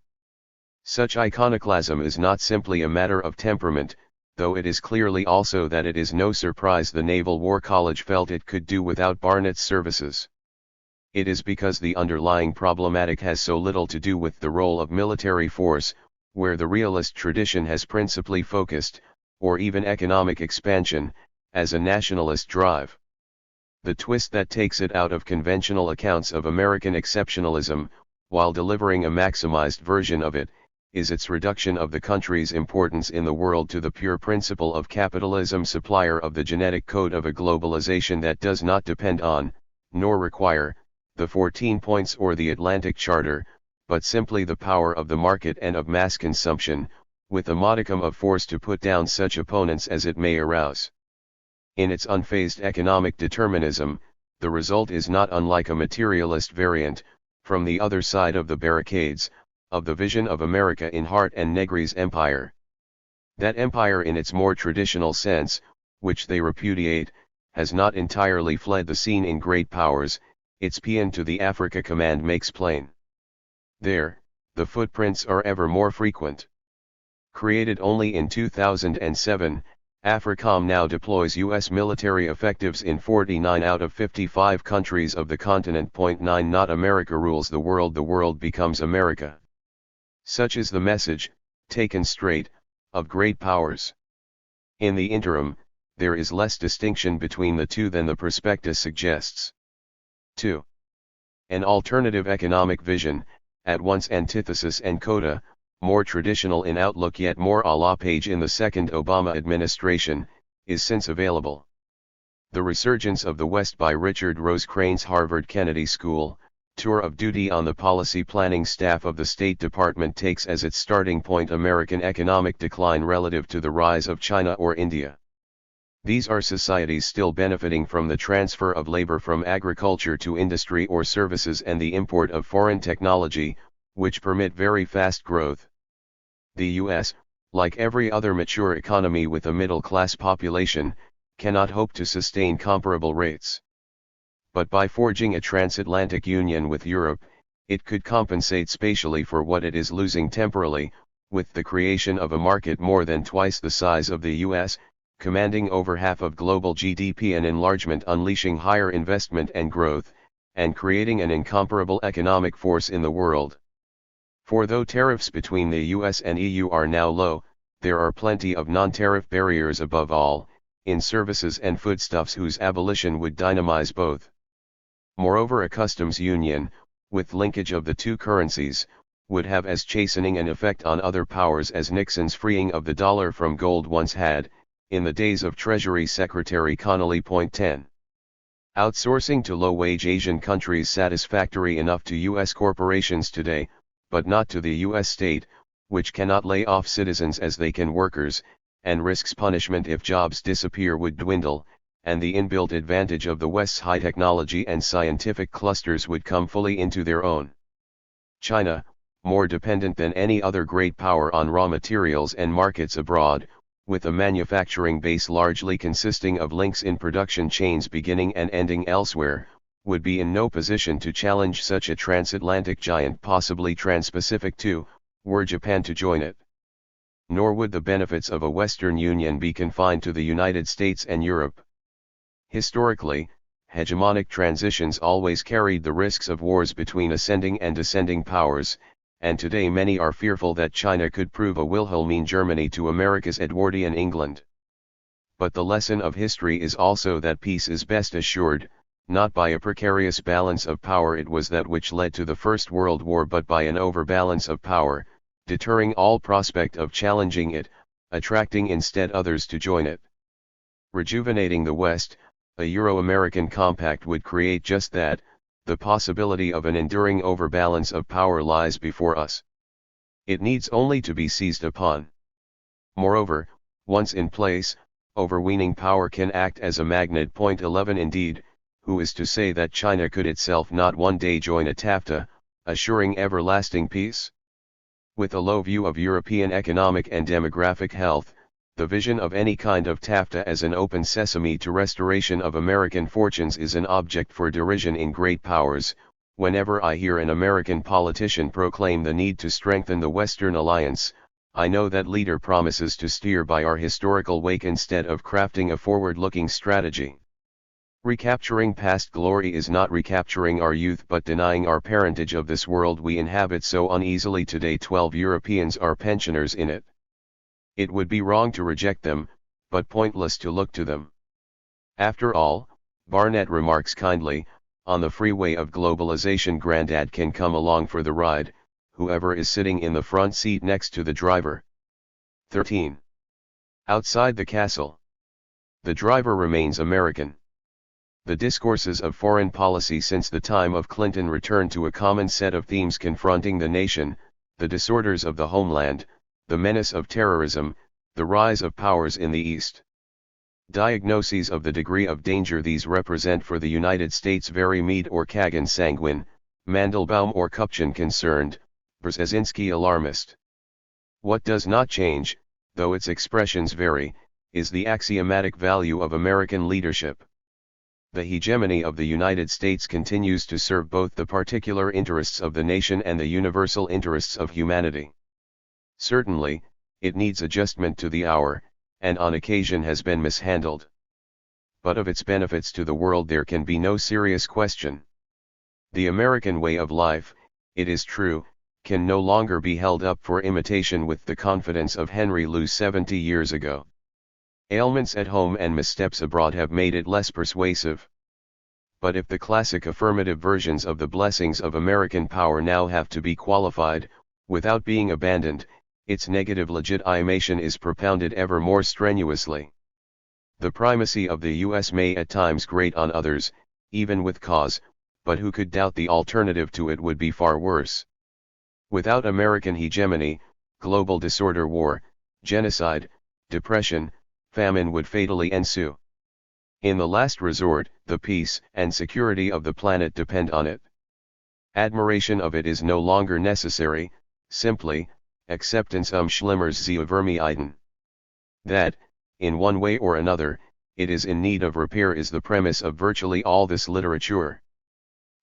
Such iconoclasm is not simply a matter of temperament, though it is clearly also that it is no surprise the Naval War College felt it could do without Barnett's services. It is because the underlying problematic has so little to do with the role of military force, where the realist tradition has principally focused, or even economic expansion, as a nationalist drive. The twist that takes it out of conventional accounts of American exceptionalism, while delivering a maximized version of it, is its reduction of the country's importance in the world to the pure principle of capitalism, supplier of the genetic code of a globalization that does not depend on, nor require, the 14 points or the Atlantic Charter, but simply the power of the market and of mass consumption, with a modicum of force to put down such opponents as it may arouse. In its unfazed economic determinism, the result is not unlike a materialist variant, from the other side of the barricades, of the vision of America in Hart and Negri's empire. That empire in its more traditional sense, which they repudiate, has not entirely fled the scene in Great Powers, its paean to the Africa Command makes plain. There, the footprints are ever more frequent. Created only in 2007, AFRICOM now deploys U.S. military effectives in 49 out of 55 countries of the continent. 9 Not America rules the world becomes America. Such is the message, taken straight, of great powers. In the interim, there is less distinction between the two than the prospectus suggests. 2. An alternative economic vision, at once antithesis and coda, more traditional in outlook yet more à la page in the second Obama administration, is since available. The Resurgence of the West by Richard Rosecrane's Harvard Kennedy School, Tour of Duty on the Policy Planning Staff of the State Department takes as its starting point American economic decline relative to the rise of China or India. These are societies still benefiting from the transfer of labor from agriculture to industry or services and the import of foreign technology, which permit very fast growth. The U.S., like every other mature economy with a middle-class population, cannot hope to sustain comparable rates. But by forging a transatlantic union with Europe, it could compensate spatially for what it is losing temporally, with the creation of a market more than twice the size of the U.S., commanding over half of global GDP and enlargement unleashing higher investment and growth, and creating an incomparable economic force in the world. For though tariffs between the US and EU are now low, there are plenty of non-tariff barriers above all, in services and foodstuffs whose abolition would dynamize both. Moreover, a customs union, with linkage of the two currencies, would have as chastening an effect on other powers as Nixon's freeing of the dollar from gold once had, in the days of Treasury Secretary Connally. 10. Outsourcing to low-wage Asian countries satisfactory enough to U.S. corporations today, but not to the U.S. state, which cannot lay off citizens as they can workers, and risks punishment if jobs disappear would dwindle, and the inbuilt advantage of the West's high technology and scientific clusters would come fully into their own. China, more dependent than any other great power on raw materials and markets abroad, with a manufacturing base largely consisting of links in production chains beginning and ending elsewhere, would be in no position to challenge such a transatlantic giant, possibly trans-Pacific too, were Japan to join it. Nor would the benefits of a Western Union be confined to the United States and Europe. Historically, hegemonic transitions always carried the risks of wars between ascending and descending powers, and today many are fearful that China could prove a Wilhelmine Germany to America's Edwardian England. But the lesson of history is also that peace is best assured, not by a precarious balance of power. It was that which led to the First World War, but by an overbalance of power, deterring all prospect of challenging it, attracting instead others to join it. Rejuvenating the West, a Euro-American compact would create just that. The possibility of an enduring overbalance of power lies before us. It needs only to be seized upon. Moreover, once in place, overweening power can act as a magnet. 11 Indeed, who is to say that China could itself not one day join a TAFTA, assuring everlasting peace? With a low view of European economic and demographic health, the vision of any kind of TAFTA as an open sesame to restoration of American fortunes is an object for derision in great powers. Whenever I hear an American politician proclaim the need to strengthen the Western alliance, I know that leader promises to steer by our historical wake instead of crafting a forward-looking strategy. Recapturing past glory is not recapturing our youth but denying our parentage of this world we inhabit so uneasily today. 12 Europeans are pensioners in it. It would be wrong to reject them, but pointless to look to them. After all, Barnett remarks kindly, on the freeway of globalization Grandad can come along for the ride, whoever is sitting in the front seat next to the driver. 13. Outside the castle. The driver remains American. The discourses of foreign policy since the time of Clinton return to a common set of themes confronting the nation: the disorders of the homeland, the menace of terrorism, the rise of powers in the East. Diagnoses of the degree of danger these represent for the United States vary. Meade or Kagan sanguine, Mandelbaum or Kupchan concerned, Brzezinski alarmist. What does not change, though its expressions vary, is the axiomatic value of American leadership. The hegemony of the United States continues to serve both the particular interests of the nation and the universal interests of humanity. Certainly, it needs adjustment to the hour, and on occasion has been mishandled. But of its benefits to the world there can be no serious question. The American way of life, it is true, can no longer be held up for imitation with the confidence of Henry Lou 70 years ago. Ailments at home and missteps abroad have made it less persuasive. But if the classic affirmative versions of the blessings of American power now have to be qualified, without being abandoned, its negative legitimation is propounded ever more strenuously. The primacy of the U.S. may at times grate on others, even with cause, but who could doubt the alternative to it would be far worse. Without American hegemony, global disorder, war, genocide, depression, famine would fatally ensue. In the last resort, the peace and security of the planet depend on it. Admiration of it is no longer necessary, simply, acceptance schlimmers sie Vermeiden. That, in one way or another, it is in need of repair is the premise of virtually all this literature.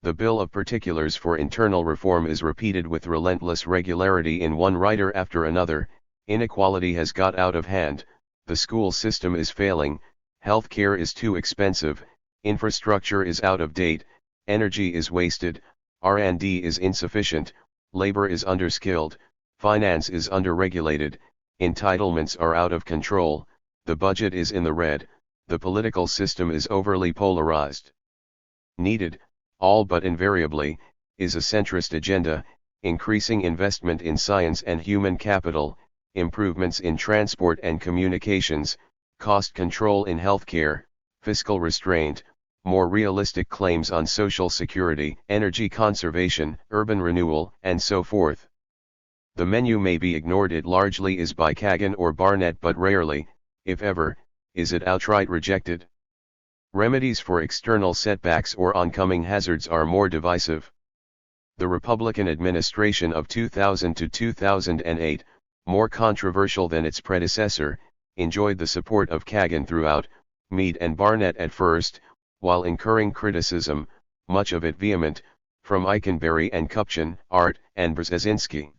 The bill of particulars for internal reform is repeated with relentless regularity in one writer after another. Inequality has got out of hand, the school system is failing, health care is too expensive, infrastructure is out of date, energy is wasted, R&D is insufficient, labor is underskilled, finance is underregulated, entitlements are out of control, the budget is in the red, the political system is overly polarized. Needed, all but invariably, is a centrist agenda, increasing investment in science and human capital, improvements in transport and communications, cost control in healthcare, fiscal restraint, more realistic claims on social security, energy conservation, urban renewal, and so forth. The menu may be ignored, it largely is by Kagan or Barnett, but rarely, if ever, is it outright rejected. Remedies for external setbacks or oncoming hazards are more divisive. The Republican administration of 2000 to 2008, more controversial than its predecessor, enjoyed the support of Kagan throughout, Meade and Barnett at first, while incurring criticism, much of it vehement, from Eikenberry and Kupchan, Art, and Brzezinski.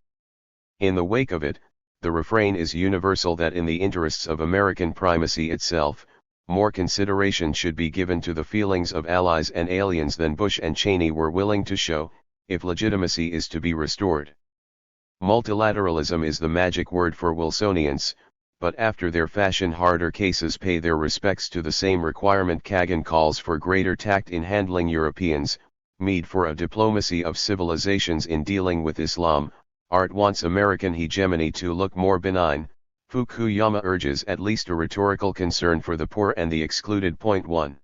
In the wake of it, the refrain is universal that in the interests of American primacy itself, more consideration should be given to the feelings of allies and aliens than Bush and Cheney were willing to show, if legitimacy is to be restored. Multilateralism is the magic word for Wilsonians, but after their fashion harder cases pay their respects to the same requirement. Kagan calls for greater tact in handling Europeans, Meade for a diplomacy of civilizations in dealing with Islam, Art wants American hegemony to look more benign, Fukuyama urges at least a rhetorical concern for the poor and the excluded. 1.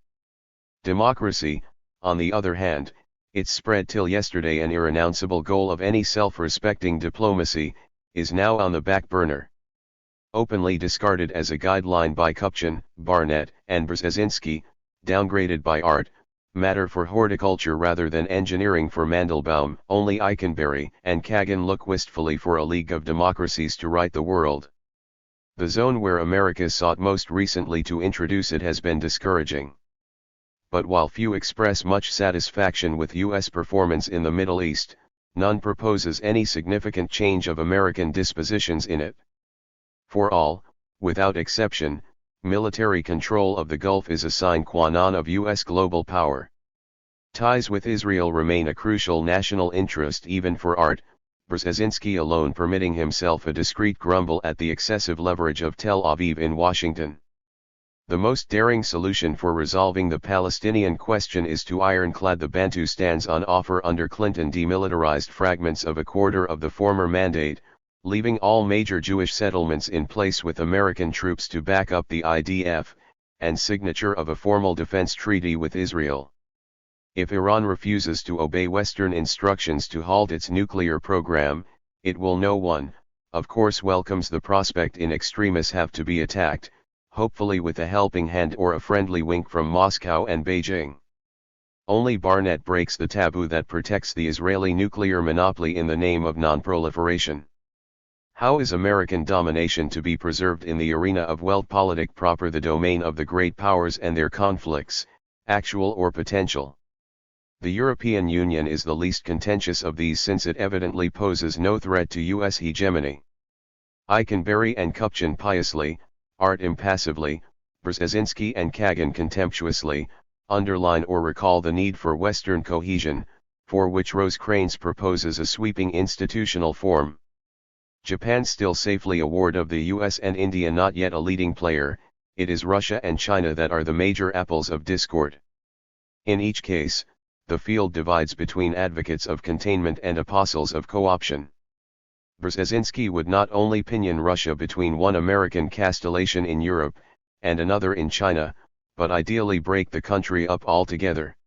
Democracy, on the other hand, its spread till yesterday an irrenounceable goal of any self-respecting diplomacy, is now on the back burner. Openly discarded as a guideline by Kupchan, Barnett, and Brzezinski, downgraded by Art, matter for horticulture rather than engineering for Mandelbaum, only Eikenberry and Kagan look wistfully for a league of democracies to right the world. The zone where America sought most recently to introduce it has been discouraging. But while few express much satisfaction with U.S. performance in the Middle East, none proposes any significant change of American dispositions in it. For all, without exception, military control of the Gulf is a sine qua non of U.S. global power. Ties with Israel remain a crucial national interest even for Art, Brzezinski alone permitting himself a discreet grumble at the excessive leverage of Tel Aviv in Washington. The most daring solution for resolving the Palestinian question is to ironclad the Bantustans on offer under Clinton, demilitarized fragments of a quarter of the former mandate, leaving all major Jewish settlements in place with American troops to back up the IDF, and signature of a formal defense treaty with Israel. If Iran refuses to obey Western instructions to halt its nuclear program, it will no one, of course, welcomes the prospect in extremis have to be attacked, hopefully with a helping hand or a friendly wink from Moscow and Beijing. Only Barnett breaks the taboo that protects the Israeli nuclear monopoly in the name of non-proliferation. How is American domination to be preserved in the arena of Weltpolitik proper, the domain of the great powers and their conflicts, actual or potential? The European Union is the least contentious of these, since it evidently poses no threat to U.S. hegemony. Eikenberry and Kupchan piously, Art impassively, Brzezinski and Kagan contemptuously, underline or recall the need for Western cohesion, for which Rosecrans proposes a sweeping institutional form. Japan still safely a ward of the US and India not yet a leading player, it is Russia and China that are the major apples of discord. In each case, the field divides between advocates of containment and apostles of co-option. Brzezinski would not only pinion Russia between one American castellation in Europe, and another in China, but ideally break the country up altogether.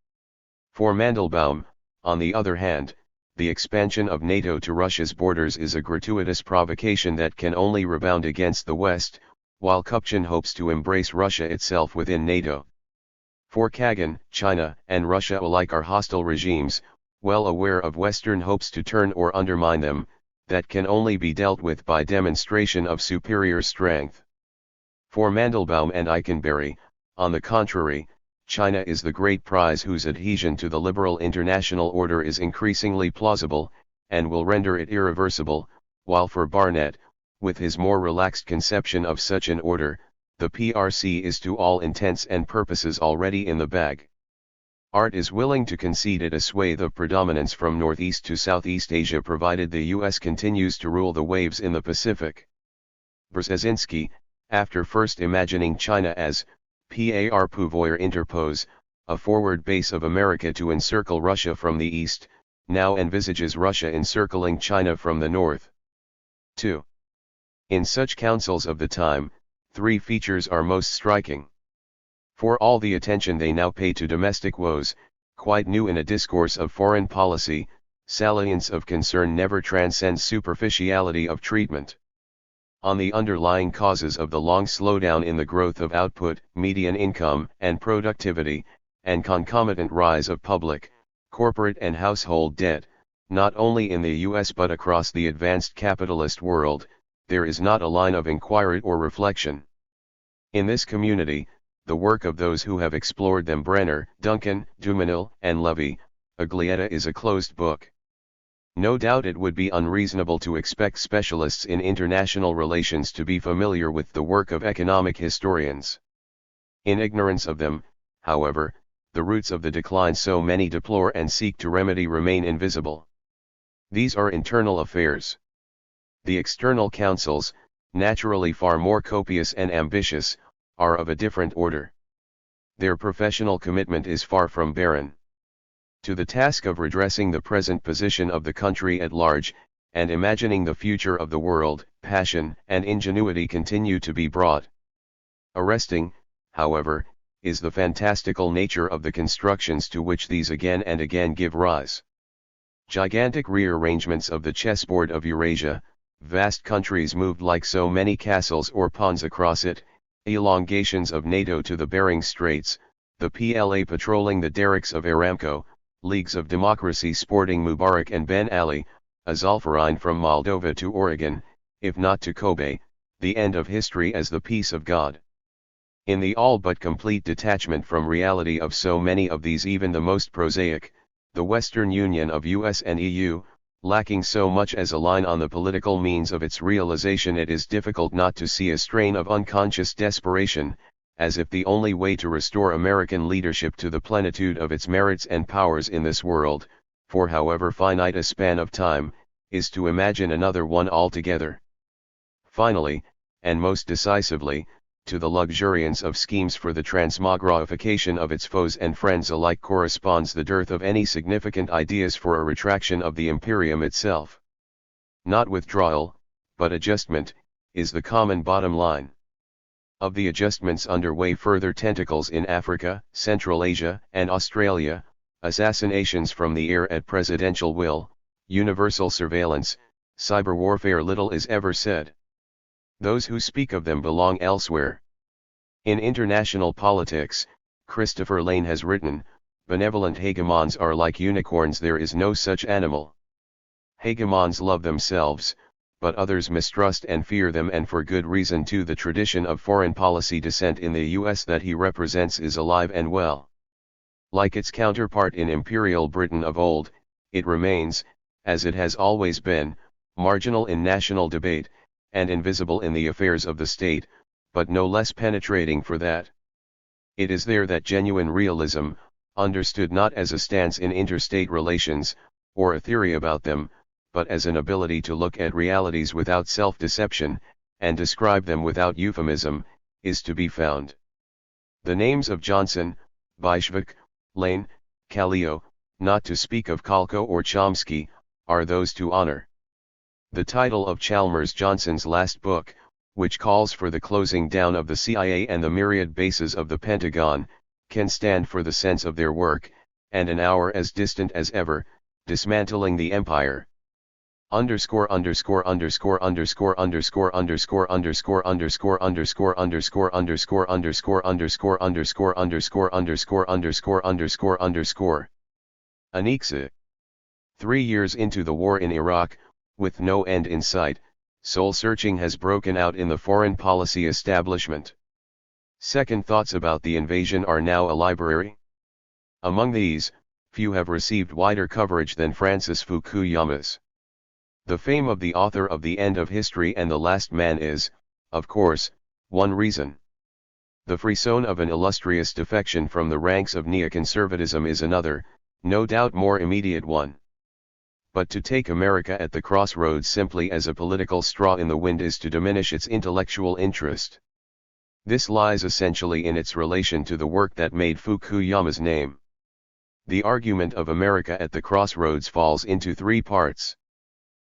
For Mandelbaum, on the other hand, the expansion of NATO to Russia's borders is a gratuitous provocation that can only rebound against the West, while Kupchan hopes to embrace Russia itself within NATO. For Kagan, China and Russia alike are hostile regimes, well aware of Western hopes to turn or undermine them, that can only be dealt with by demonstration of superior strength. For Mandelbaum and Eikenberry, on the contrary, China is the great prize whose adhesion to the liberal international order is increasingly plausible, and will render it irreversible, while for Barnett, with his more relaxed conception of such an order, the PRC is to all intents and purposes already in the bag. Art is willing to concede it a swathe of predominance from Northeast to Southeast Asia provided the US continues to rule the waves in the Pacific. Brzezinski, after first imagining China as, par pouvoir interpose, a forward base of America to encircle Russia from the east, now envisages Russia encircling China from the north. 2. In such councils of the time, three features are most striking. For all the attention they now pay to domestic woes, quite new in a discourse of foreign policy, salience of concern never transcends superficiality of treatment. On the underlying causes of the long slowdown in the growth of output, median income and productivity, and concomitant rise of public, corporate and household debt, not only in the US but across the advanced capitalist world, there is not a line of inquiry or reflection. In this community, the work of those who have explored them Brenner, Duncan, Dumenil, and Levy, Aglietta is a closed book. No doubt it would be unreasonable to expect specialists in international relations to be familiar with the work of economic historians. In ignorance of them, however, the roots of the decline so many deplore and seek to remedy remain invisible. These are internal affairs. The external counsels, naturally far more copious and ambitious, are of a different order. Their professional commitment is far from barren. To the task of redressing the present position of the country at large, and imagining the future of the world, passion and ingenuity continue to be brought. Arresting, however, is the fantastical nature of the constructions to which these again and again give rise. Gigantic rearrangements of the chessboard of Eurasia, vast countries moved like so many castles or pawns across it, elongations of NATO to the Bering Straits, the PLA patrolling the derricks of Aramco, leagues of democracy sporting Mubarak and Ben Ali, a Zolfarine from Moldova to Oregon, if not to Kobe, the end of history as the peace of God. In the all but complete detachment from reality of so many of these, even the most prosaic, the Western Union of US and EU, lacking so much as a line on the political means of its realization, it is difficult not to see a strain of unconscious desperation, as if the only way to restore American leadership to the plenitude of its merits and powers in this world, for however finite a span of time, is to imagine another one altogether. Finally, and most decisively, to the luxuriance of schemes for the transmogrification of its foes and friends alike corresponds the dearth of any significant ideas for a retraction of the imperium itself. Not withdrawal, but adjustment, is the common bottom line. Of the adjustments underway, further tentacles in Africa, Central Asia, and Australia, assassinations from the air at presidential will, universal surveillance, cyber warfare, little is ever said. Those who speak of them belong elsewhere. In international politics, Christopher Lane has written, benevolent hegemons are like unicorns, there is no such animal. Hegemons love themselves, but others mistrust and fear them, and for good reason too. The tradition of foreign policy dissent in the US that he represents is alive and well. Like its counterpart in Imperial Britain of old, it remains, as it has always been, marginal in national debate, and invisible in the affairs of the state, but no less penetrating for that. It is there that genuine realism, understood not as a stance in interstate relations, or a theory about them, but as an ability to look at realities without self-deception, and describe them without euphemism, is to be found. The names of Johnson, Bishvik, Lane, Kallio, not to speak of Kalko or Chomsky, are those to honor. The title of Chalmers Johnson's last book, which calls for the closing down of the CIA and the myriad bases of the Pentagon, can stand for the sense of their work, and an hour as distant as ever, dismantling the empire. Underscore underscore underscore underscore underscore underscore underscore underscore underscore underscore underscore underscore underscore underscore underscore underscore underscore underscore underscore. Anixa. 3 years into the war in Iraq, with no end in sight, soul-searching has broken out in the foreign policy establishment. Second thoughts about the invasion are now a library. Among these, few have received wider coverage than Francis Fukuyama's. The fame of the author of The End of History and The Last Man is, of course, one reason. The frisson of an illustrious defection from the ranks of neoconservatism is another, no doubt more immediate one. But to take America at the crossroads simply as a political straw in the wind is to diminish its intellectual interest. This lies essentially in its relation to the work that made Fukuyama's name. The argument of America at the crossroads falls into 3 parts.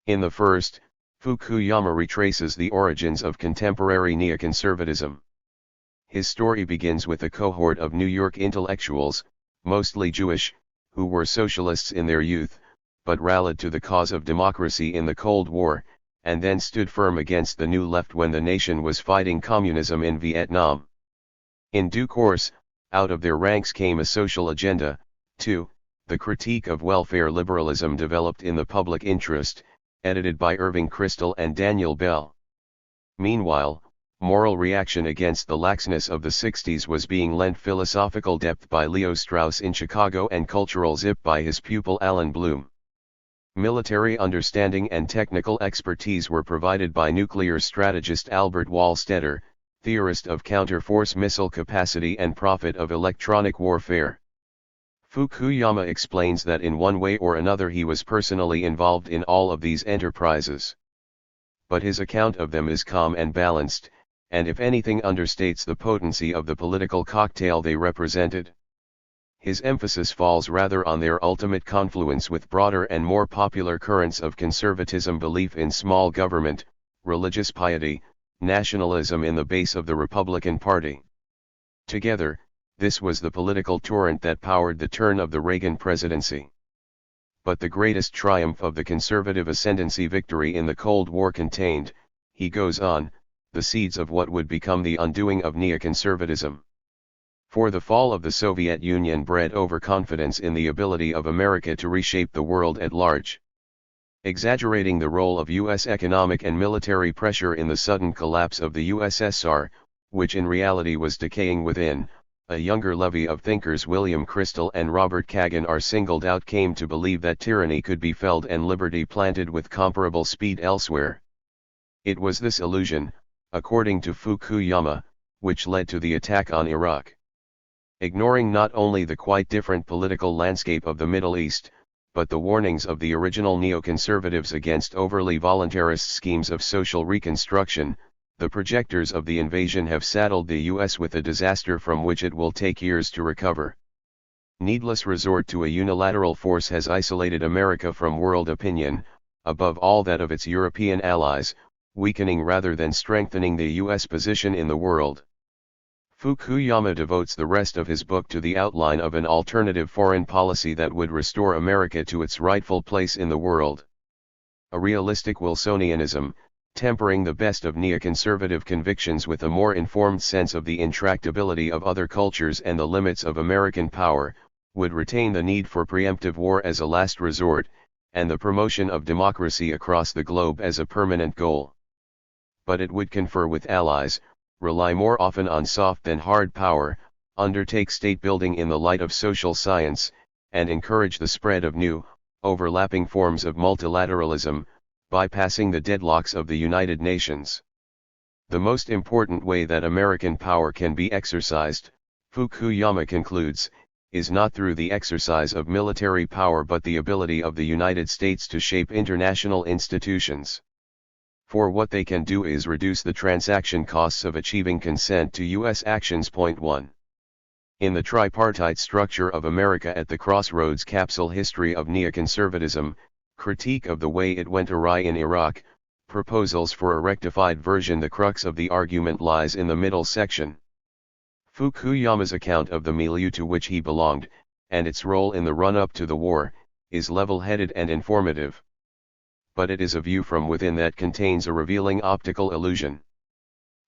In the first, Fukuyama retraces the origins of contemporary neoconservatism. His story begins with a cohort of New York intellectuals, mostly Jewish, who were socialists in their youth, but rallied to the cause of democracy in the Cold War, and then stood firm against the New Left when the nation was fighting communism in Vietnam. In due course, out of their ranks came a social agenda, too. The critique of welfare liberalism developed in the public interest, edited by Irving Kristol and Daniel Bell. Meanwhile, moral reaction against the laxness of the 60s was being lent philosophical depth by Leo Strauss in Chicago and cultural zip by his pupil Alan Bloom. Military understanding and technical expertise were provided by nuclear strategist Albert Wallstetter, theorist of counter-force missile capacity and prophet of electronic warfare. Fukuyama explains that in one way or another he was personally involved in all of these enterprises. But his account of them is calm and balanced, and if anything understates the potency of the political cocktail they represented. His emphasis falls rather on their ultimate confluence with broader and more popular currents of conservatism, belief in small government, religious piety, nationalism in the base of the Republican Party. Together, this was the political torrent that powered the turn of the Reagan presidency. But the greatest triumph of the conservative ascendancy victory in the Cold War contained, he goes on, the seeds of what would become the undoing of neoconservatism. For the fall of the Soviet Union bred overconfidence in the ability of America to reshape the world at large. Exaggerating the role of U.S. economic and military pressure in the sudden collapse of the USSR, which in reality was decaying within, a younger levy of thinkers, William Kristol and Robert Kagan, are singled out, came to believe that tyranny could be felled and liberty planted with comparable speed elsewhere. It was this illusion, according to Fukuyama, which led to the attack on Iraq. Ignoring not only the quite different political landscape of the Middle East, but the warnings of the original neoconservatives against overly voluntarist schemes of social reconstruction, the projectors of the invasion have saddled the U.S. with a disaster from which it will take years to recover. Needless resort to a unilateral force has isolated America from world opinion, above all that of its European allies, weakening rather than strengthening the U.S. position in the world. Fukuyama devotes the rest of his book to the outline of an alternative foreign policy that would restore America to its rightful place in the world. A realistic Wilsonianism, tempering the best of neoconservative convictions with a more informed sense of the intractability of other cultures and the limits of American power, would retain the need for preemptive war as a last resort, and the promotion of democracy across the globe as a permanent goal. But it would confer with allies, rely more often on soft than hard power, undertake state building in the light of social science, and encourage the spread of new, overlapping forms of multilateralism, bypassing the deadlocks of the United Nations. The most important way that American power can be exercised, Fukuyama concludes, is not through the exercise of military power but the ability of the United States to shape international institutions. For what they can do is reduce the transaction costs of achieving consent to U.S. actions. Point 1. In the tripartite structure of America at the Crossroads Capsule History of Neoconservatism, Critique of the Way It Went Awry in Iraq, Proposals for a Rectified Version. The crux of the argument lies in the middle section. Fukuyama's account of the milieu to which he belonged, and its role in the run-up to the war, is level-headed and informative. But it is a view from within that contains a revealing optical illusion.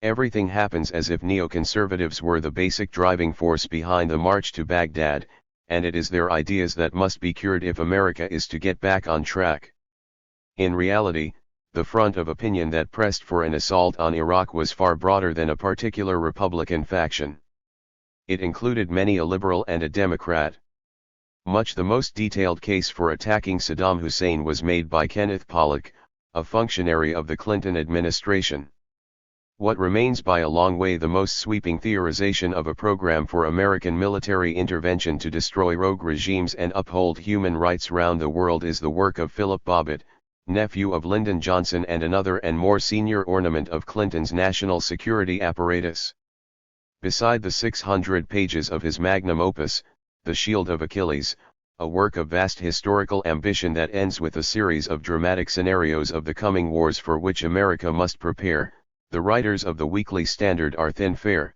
Everything happens as if neoconservatives were the basic driving force behind the march to Baghdad, and it is their ideas that must be cured if America is to get back on track. In reality, the front of opinion that pressed for an assault on Iraq was far broader than a particular Republican faction. It included many a liberal and a Democrat. Much the most detailed case for attacking Saddam Hussein was made by Kenneth Pollock, a functionary of the Clinton administration. What remains by a long way the most sweeping theorization of a program for American military intervention to destroy rogue regimes and uphold human rights round the world is the work of Philip Bobbitt, nephew of Lyndon Johnson and another and more senior ornament of Clinton's national security apparatus. Beside the 600 pages of his magnum opus, The Shield of Achilles, a work of vast historical ambition that ends with a series of dramatic scenarios of the coming wars for which America must prepare, the writers of the Weekly Standard are thin fare.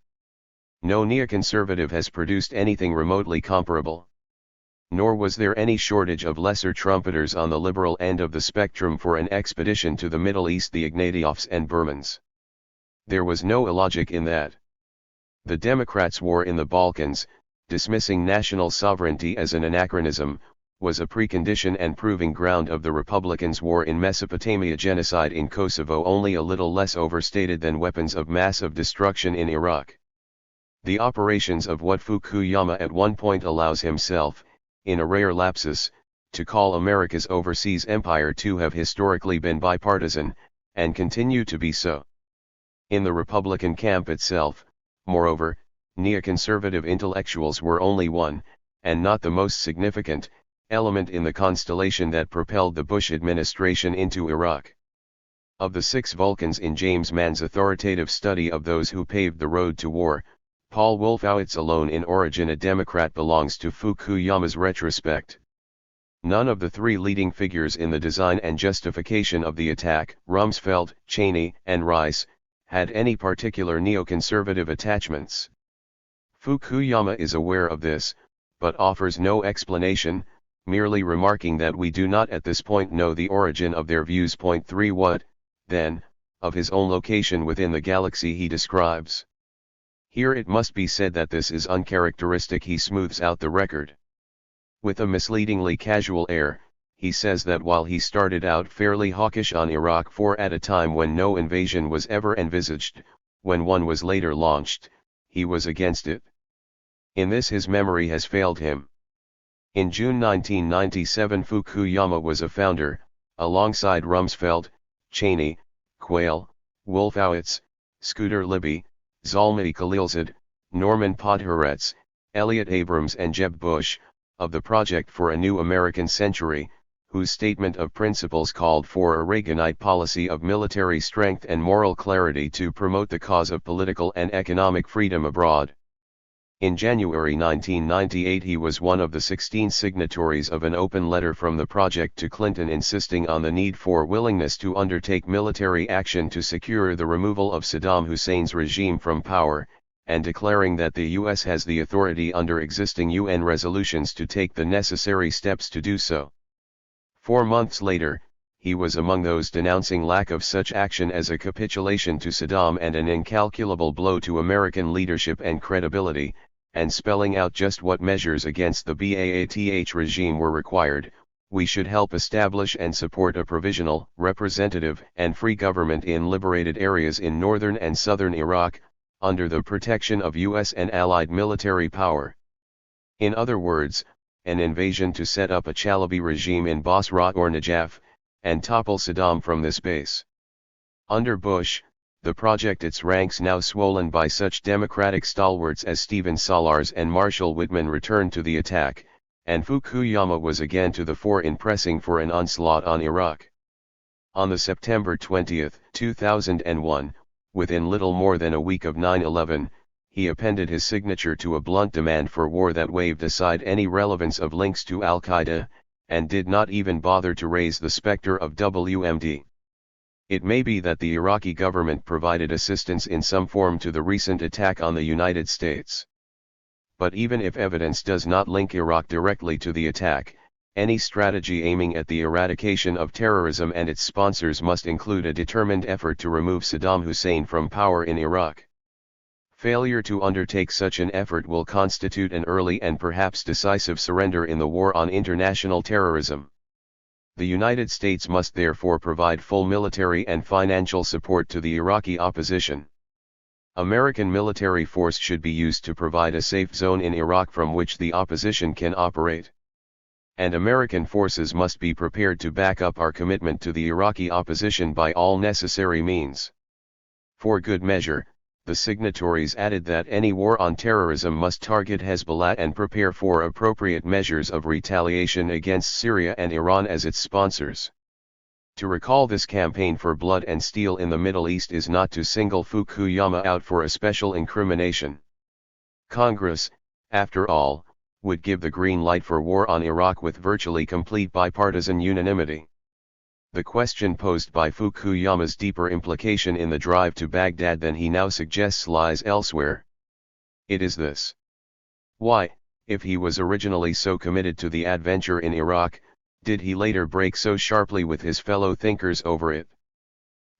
No neoconservative has produced anything remotely comparable. Nor was there any shortage of lesser trumpeters on the liberal end of the spectrum for an expedition to the Middle East, the Ignatieffs and Bermans. There was no illogic in that. The Democrats' war in the Balkans, dismissing national sovereignty as an anachronism, was a precondition and proving ground of the Republicans' war in Mesopotamia, genocide in Kosovo only a little less overstated than weapons of massive destruction in Iraq. The operations of what Fukuyama at one point allows himself, in a rare lapsus, to call America's overseas empire to have historically been bipartisan, and continue to be so. In the Republican camp itself, moreover, neoconservative intellectuals were only one, and not the most significant, element in the constellation that propelled the Bush administration into Iraq. Of the 6 Vulcans in James Mann's authoritative study of those who paved the road to war, Paul Wolfowitz, alone in origin a Democrat, belongs to Fukuyama's retrospect. None of the 3 leading figures in the design and justification of the attack, Rumsfeld, Cheney, and Rice, had any particular neoconservative attachments. Fukuyama is aware of this, but offers no explanation, merely remarking that we do not at this point know the origin of their views. Point 3. What, then, of his own location within the galaxy he describes? Here it must be said that this is uncharacteristic. He smooths out the record. With a misleadingly casual air, he says that while he started out fairly hawkish on Iraq for at a time when no invasion was ever envisaged, when one was later launched, he was against it. In this his memory has failed him. In June 1997 Fukuyama was a founder, alongside Rumsfeld, Cheney, Quayle, Wolfowitz, Scooter Libby, Zalmay Khalilzad, Norman Podhoretz, Elliot Abrams and Jeb Bush, of the Project for a New American Century, whose statement of principles called for a Reaganite policy of military strength and moral clarity to promote the cause of political and economic freedom abroad. In January 1998 he was one of the 16 signatories of an open letter from the project to Clinton insisting on the need for willingness to undertake military action to secure the removal of Saddam Hussein's regime from power, and declaring that the U.S. has the authority under existing UN resolutions to take the necessary steps to do so. 4 months later, he was among those denouncing lack of such action as a capitulation to Saddam and an incalculable blow to American leadership and credibility, and spelling out just what measures against the Baath regime were required. We should help establish and support a provisional, representative, and free government in liberated areas in northern and southern Iraq, under the protection of U.S. and Allied military power. In other words, an invasion to set up a Chalabi regime in Basra or Najaf, and topple Saddam from this base. Under Bush, the project its ranks now swollen by such Democratic stalwarts as Stephen Salars and Marshall Whitman returned to the attack, and Fukuyama was again to the fore in pressing for an onslaught on Iraq. On the September 20, 2001, within little more than a week of 9/11, he appended his signature to a blunt demand for war that waved aside any relevance of links to Al-Qaeda, and did not even bother to raise the specter of WMD. It may be that the Iraqi government provided assistance in some form to the recent attack on the United States. But even if evidence does not link Iraq directly to the attack, any strategy aiming at the eradication of terrorism and its sponsors must include a determined effort to remove Saddam Hussein from power in Iraq. Failure to undertake such an effort will constitute an early and perhaps decisive surrender in the war on international terrorism. The United States must therefore provide full military and financial support to the Iraqi opposition. American military force should be used to provide a safe zone in Iraq from which the opposition can operate. And American forces must be prepared to back up our commitment to the Iraqi opposition by all necessary means. For good measure, the signatories added that any war on terrorism must target Hezbollah and prepare for appropriate measures of retaliation against Syria and Iran as its sponsors. To recall this campaign for blood and steel in the Middle East is not to single Fukuyama out for a special incrimination. Congress, after all, would give the green light for war on Iraq with virtually complete bipartisan unanimity. The question posed by Fukuyama's deeper implication in the drive to Baghdad than he now suggests lies elsewhere. It is this. Why, if he was originally so committed to the adventure in Iraq, did he later break so sharply with his fellow thinkers over it?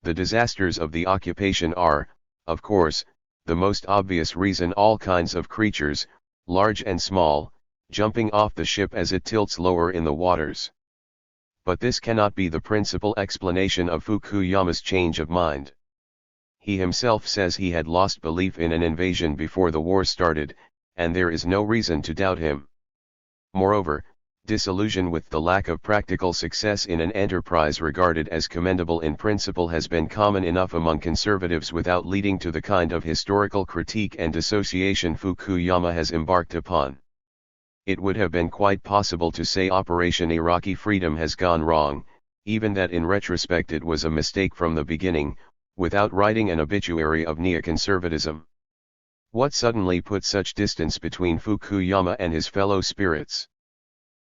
The disasters of the occupation are, of course, the most obvious reason all kinds of creatures, large and small, jumping off the ship as it tilts lower in the waters. But this cannot be the principal explanation of Fukuyama's change of mind. He himself says he had lost belief in an invasion before the war started, and there is no reason to doubt him. Moreover, disillusion with the lack of practical success in an enterprise regarded as commendable in principle has been common enough among conservatives without leading to the kind of historical critique and dissociation Fukuyama has embarked upon. It would have been quite possible to say Operation Iraqi Freedom has gone wrong, even that in retrospect it was a mistake from the beginning, without writing an obituary of neoconservatism. What suddenly put such distance between Fukuyama and his fellow spirits?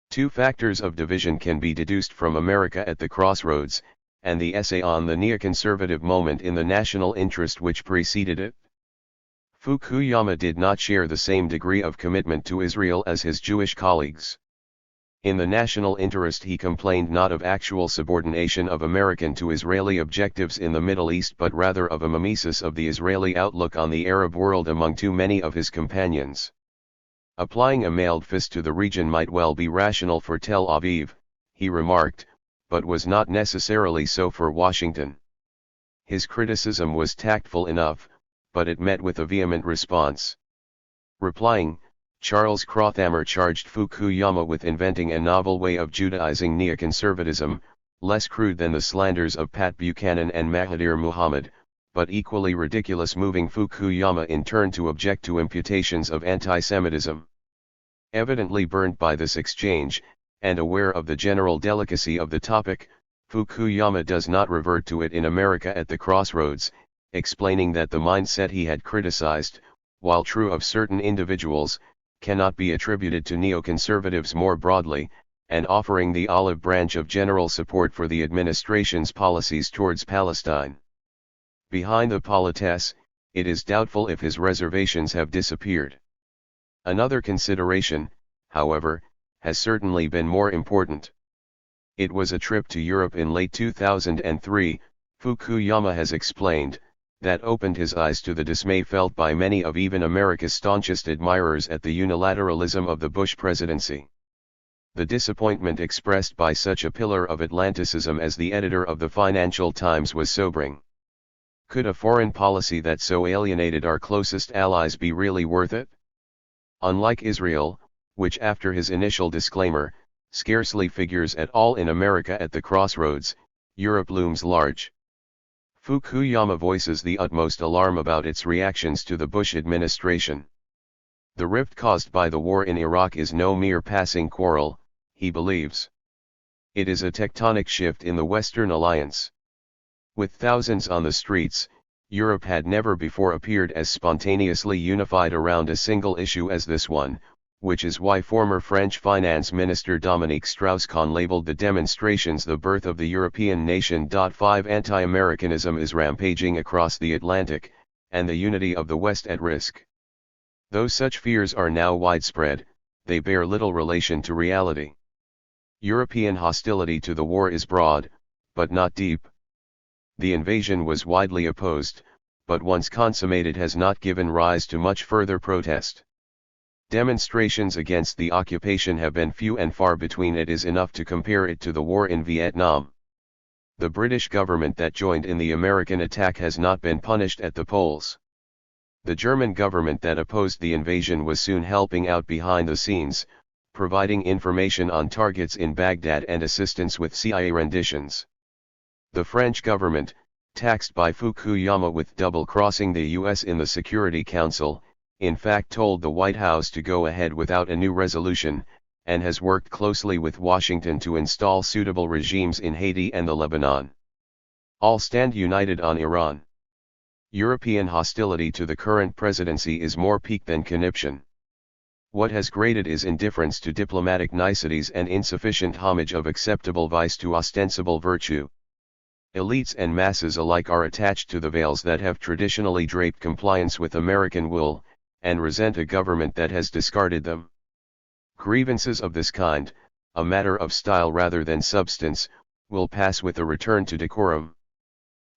Two factors of division can be deduced from America at the Crossroads, and the essay on the neoconservative moment in the national interest which preceded it. Fukuyama did not share the same degree of commitment to Israel as his Jewish colleagues. In the national interest he complained not of actual subordination of American to Israeli objectives in the Middle East but rather of a mimesis of the Israeli outlook on the Arab world among too many of his companions. Applying a mailed fist to the region might well be rational for Tel Aviv, he remarked, but was not necessarily so for Washington. His criticism was tactful enough, but it met with a vehement response. Replying, Charles Crothammer charged Fukuyama with inventing a novel way of Judaizing neoconservatism, less crude than the slanders of Pat Buchanan and Mahathir Mohamad, but equally ridiculous, moving Fukuyama in turn to object to imputations of anti-Semitism. Evidently burnt by this exchange, and aware of the general delicacy of the topic, Fukuyama does not revert to it in America at the Crossroads, explaining that the mindset he had criticized, while true of certain individuals, cannot be attributed to neoconservatives more broadly, and offering the olive branch of general support for the administration's policies towards Palestine. Behind the politesse, it is doubtful if his reservations have disappeared. Another consideration, however, has certainly been more important. It was a trip to Europe in late 2003, Fukuyama has explained, that opened his eyes to the dismay felt by many of even America's staunchest admirers at the unilateralism of the Bush presidency. The disappointment expressed by such a pillar of Atlanticism as the editor of the Financial Times was sobering. Could a foreign policy that so alienated our closest allies be really worth it? Unlike Israel, which after his initial disclaimer, scarcely figures at all in America at the Crossroads, Europe looms large. Fukuyama voices the utmost alarm about its reactions to the Bush administration. The rift caused by the war in Iraq is no mere passing quarrel, he believes. It is a tectonic shift in the Western alliance. With thousands on the streets, Europe had never before appeared as spontaneously unified around a single issue as this one, which is why former French Finance Minister Dominique Strauss-Kahn labeled the demonstrations the birth of the European nation. 5 Anti-Americanism is rampaging across the Atlantic, and the unity of the West at risk. Though such fears are now widespread, they bear little relation to reality. European hostility to the war is broad, but not deep. The invasion was widely opposed, but once consummated has not given rise to much further protest. Demonstrations against the occupation have been few and far between. It is enough to compare it to the war in Vietnam. The British government that joined in the American attack has not been punished at the polls. The German government that opposed the invasion was soon helping out behind the scenes, providing information on targets in Baghdad and assistance with CIA renditions. The French government, taxed by Fukuyama with double-crossing the US in the Security Council, in fact told the White House to go ahead without a new resolution, and has worked closely with Washington to install suitable regimes in Haiti and the Lebanon. All stand united on Iran. European hostility to the current presidency is more pique than conniption. What has grated is indifference to diplomatic niceties and insufficient homage of acceptable vice to ostensible virtue. Elites and masses alike are attached to the veils that have traditionally draped compliance with American will, and resent a government that has discarded them. Grievances of this kind, a matter of style rather than substance, will pass with a return to decorum.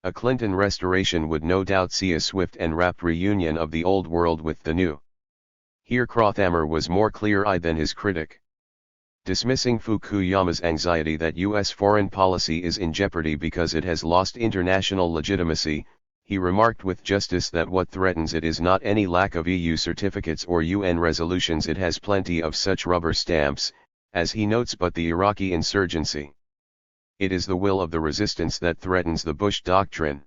A Clinton restoration would no doubt see a swift and rapt reunion of the old world with the new. Here Krothammer was more clear-eyed than his critic. Dismissing Fukuyama's anxiety that U.S. foreign policy is in jeopardy because it has lost international legitimacy, he remarked with justice that what threatens it is not any lack of EU certificates or UN resolutions. It has plenty of such rubber stamps, as he notes, but the Iraqi insurgency. It is the will of the resistance that threatens the Bush doctrine.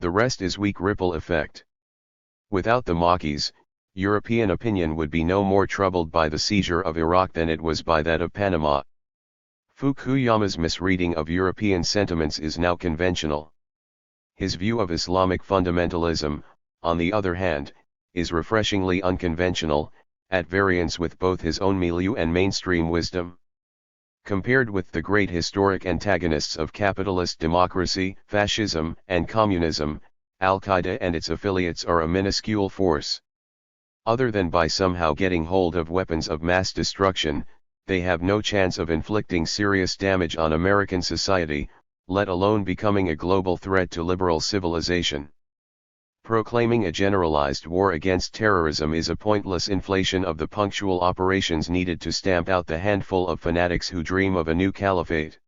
The rest is weak ripple effect. Without the Maquis, European opinion would be no more troubled by the seizure of Iraq than it was by that of Panama. Fukuyama's misreading of European sentiments is now conventional. His view of Islamic fundamentalism, on the other hand, is refreshingly unconventional, at variance with both his own milieu and mainstream wisdom. Compared with the great historic antagonists of capitalist democracy, fascism, and communism, Al-Qaeda and its affiliates are a minuscule force. Other than by somehow getting hold of weapons of mass destruction, they have no chance of inflicting serious damage on American society, let alone becoming a global threat to liberal civilization. Proclaiming a generalized war against terrorism is a pointless inflation of the punctual operations needed to stamp out the handful of fanatics who dream of a new caliphate.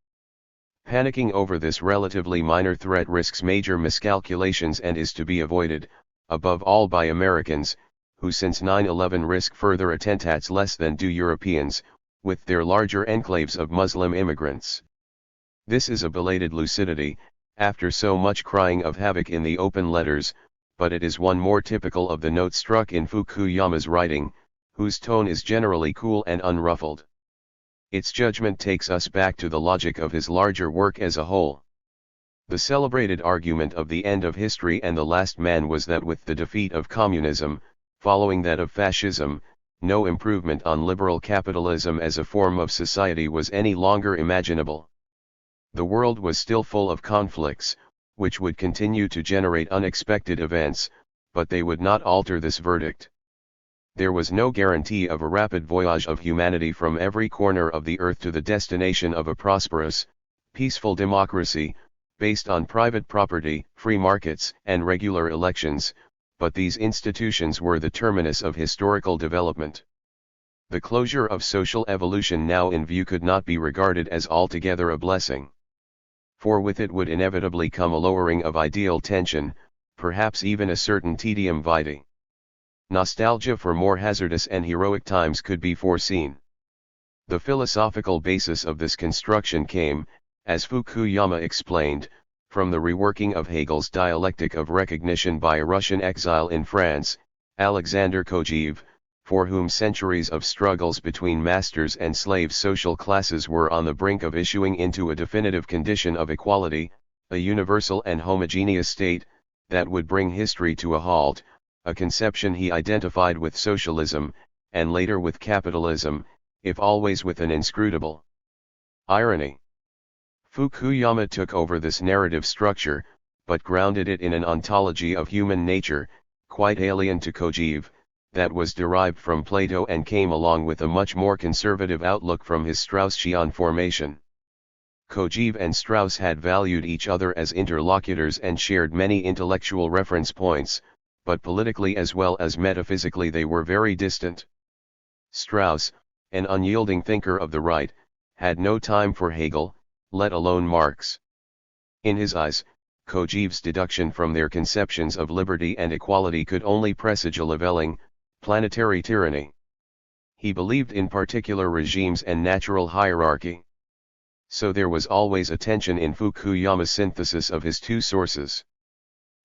Panicking over this relatively minor threat risks major miscalculations and is to be avoided, above all by Americans, who since 9/11 risk further attentats less than do Europeans, with their larger enclaves of Muslim immigrants. This is a belated lucidity, after so much crying of havoc in the open letters, but it is one more typical of the note struck in Fukuyama's writing, whose tone is generally cool and unruffled. Its judgment takes us back to the logic of his larger work as a whole. The celebrated argument of the end of history and the last man was that with the defeat of communism, following that of fascism, no improvement on liberal capitalism as a form of society was any longer imaginable. The world was still full of conflicts, which would continue to generate unexpected events, but they would not alter this verdict. There was no guarantee of a rapid voyage of humanity from every corner of the earth to the destination of a prosperous, peaceful democracy, based on private property, free markets, and regular elections, but these institutions were the terminus of historical development. The closure of social evolution now in view could not be regarded as altogether a blessing. For with it would inevitably come a lowering of ideal tension, perhaps even a certain tedium vitae. Nostalgia for more hazardous and heroic times could be foreseen. The philosophical basis of this construction came, As Fukuyama explained, from the reworking of Hegel's dialectic of recognition by a Russian exile in France, Alexander Kojève, for whom centuries of struggles between masters and slave social classes were on the brink of issuing into a definitive condition of equality, a universal and homogeneous state, that would bring history to a halt, a conception he identified with socialism, and later with capitalism, if always with an inscrutable irony. Fukuyama took over this narrative structure, but grounded it in an ontology of human nature, quite alien to Kojève, that was derived from Plato and came along with a much more conservative outlook from his Straussian formation. Kojève and Strauss had valued each other as interlocutors and shared many intellectual reference points, but politically as well as metaphysically they were very distant. Strauss, an unyielding thinker of the right, had no time for Hegel, let alone Marx. In his eyes, Kojève's deduction from their conceptions of liberty and equality could only presage a levelling, planetary tyranny. He believed in particular regimes and natural hierarchy. So there was always a tension in Fukuyama's synthesis of his two sources.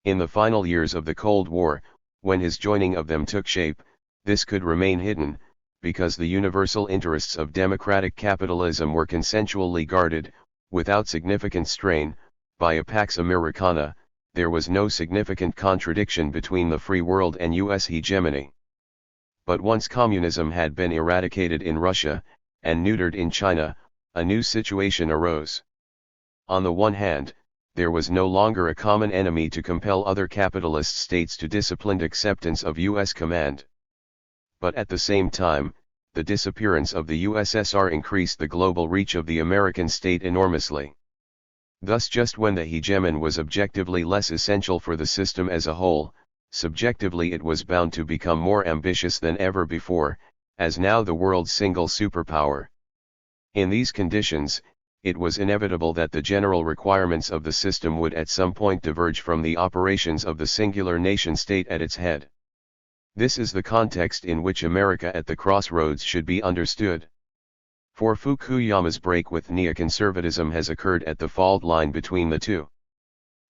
In the final years of the Cold War, when his joining of them took shape, this could remain hidden, because the universal interests of democratic capitalism were consensually guarded, without significant strain, by a Pax Americana. There was no significant contradiction between the free world and US hegemony. But once communism had been eradicated in Russia, and neutered in China, a new situation arose. On the one hand, there was no longer a common enemy to compel other capitalist states to disciplined acceptance of US command. But at the same time, the disappearance of the USSR increased the global reach of the American state enormously. Thus just when the hegemon was objectively less essential for the system as a whole, subjectively it was bound to become more ambitious than ever before, as now the world's single superpower. In these conditions, it was inevitable that the general requirements of the system would at some point diverge from the operations of the singular nation-state at its head. This is the context in which America at the crossroads should be understood. For Fukuyama's break with neoconservatism has occurred at the fault line between the two.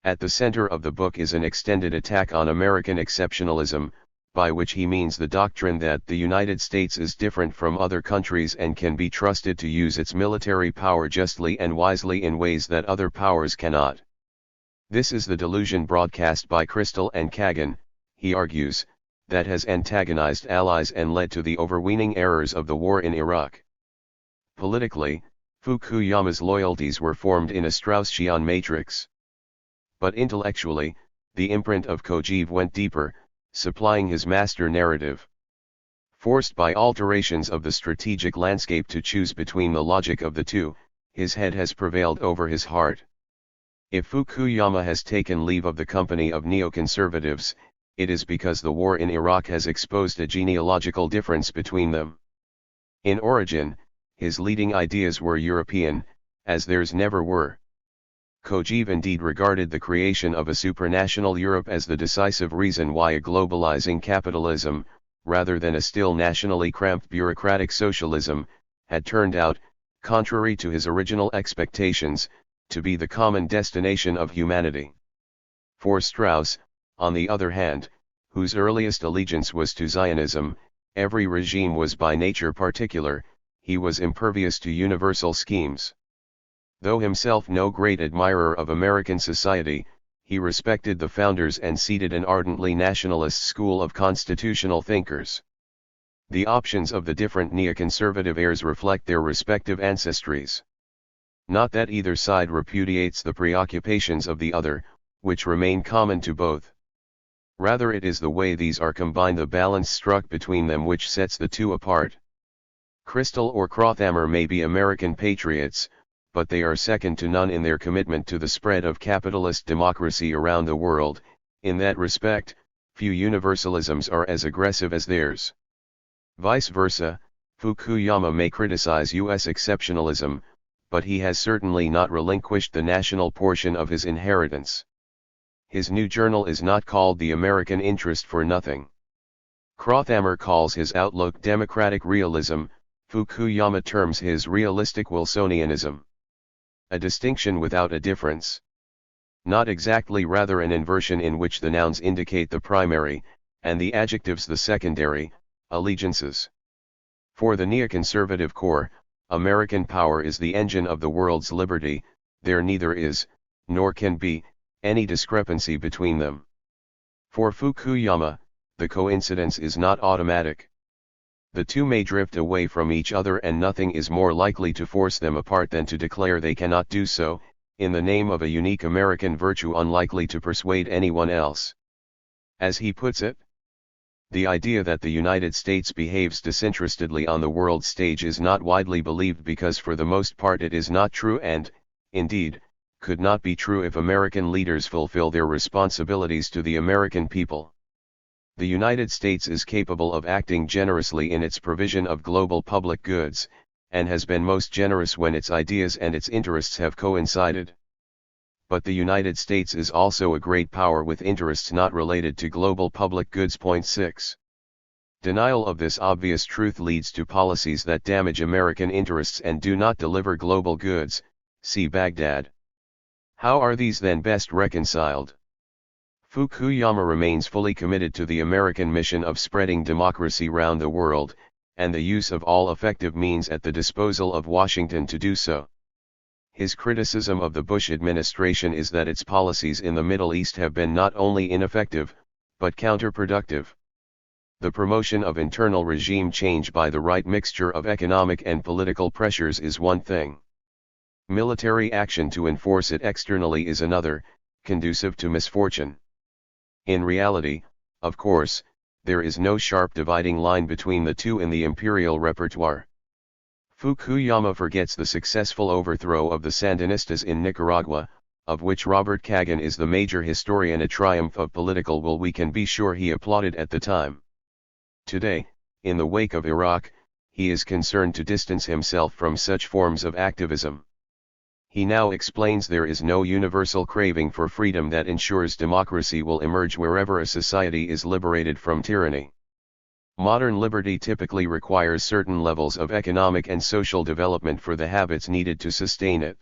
At the center of the book is an extended attack on American exceptionalism, by which he means the doctrine that the United States is different from other countries and can be trusted to use its military power justly and wisely in ways that other powers cannot. This is the delusion broadcast by Kristol and Kagan, he argues, that has antagonized allies and led to the overweening errors of the war in Iraq. Politically, Fukuyama's loyalties were formed in a Straussian matrix. But intellectually, the imprint of Kojève went deeper, supplying his master narrative. Forced by alterations of the strategic landscape to choose between the logic of the two, his head has prevailed over his heart. If Fukuyama has taken leave of the company of neoconservatives, it is because the war in Iraq has exposed a genealogical difference between them. In origin, his leading ideas were European, as theirs never were. Kojève indeed regarded the creation of a supranational Europe as the decisive reason why a globalizing capitalism, rather than a still nationally cramped bureaucratic socialism, had turned out, contrary to his original expectations, to be the common destination of humanity. For Strauss, on the other hand, whose earliest allegiance was to Zionism, every regime was by nature particular, he was impervious to universal schemes. Though himself no great admirer of American society, he respected the founders and seated an ardently nationalist school of constitutional thinkers. The options of the different neoconservative heirs reflect their respective ancestries. Not that either side repudiates the preoccupations of the other, which remain common to both. Rather it is the way these are combined, the balance struck between them, which sets the two apart. Kristol or Krothammer may be American patriots, but they are second to none in their commitment to the spread of capitalist democracy around the world. In that respect, few universalisms are as aggressive as theirs. Vice versa, Fukuyama may criticize US exceptionalism, but he has certainly not relinquished the national portion of his inheritance. His new journal is not called The American Interest for nothing. Krothammer calls his outlook democratic realism, Fukuyama terms his realistic Wilsonianism. A distinction without a difference. Not exactly, rather an inversion in which the nouns indicate the primary, and the adjectives the secondary, allegiances. For the neoconservative core, American power is the engine of the world's liberty. There neither is, nor can be, any discrepancy between them. For Fukuyama, the coincidence is not automatic. The two may drift away from each other, and nothing is more likely to force them apart than to declare they cannot do so, in the name of a unique American virtue unlikely to persuade anyone else. As he puts it, the idea that the United States behaves disinterestedly on the world stage is not widely believed because for the most part it is not true and, indeed, could not be true if American leaders fulfill their responsibilities to the American people. The United States is capable of acting generously in its provision of global public goods, and has been most generous when its ideas and its interests have coincided. But the United States is also a great power with interests not related to global public goods. Point 6. Denial of this obvious truth leads to policies that damage American interests and do not deliver global goods. See Baghdad. How are these then best reconciled? Fukuyama remains fully committed to the American mission of spreading democracy round the world, and the use of all effective means at the disposal of Washington to do so. His criticism of the Bush administration is that its policies in the Middle East have been not only ineffective, but counterproductive. The promotion of internal regime change by the right mixture of economic and political pressures is one thing. Military action to enforce it externally is another, conducive to misfortune. In reality, of course, there is no sharp dividing line between the two in the imperial repertoire. Fukuyama forgets the successful overthrow of the Sandinistas in Nicaragua, of which Robert Kagan is the major historian, a triumph of political will we can be sure he applauded at the time. Today, in the wake of Iraq, he is concerned to distance himself from such forms of activism. He now explains there is no universal craving for freedom that ensures democracy will emerge wherever a society is liberated from tyranny. Modern liberty typically requires certain levels of economic and social development for the habits needed to sustain it.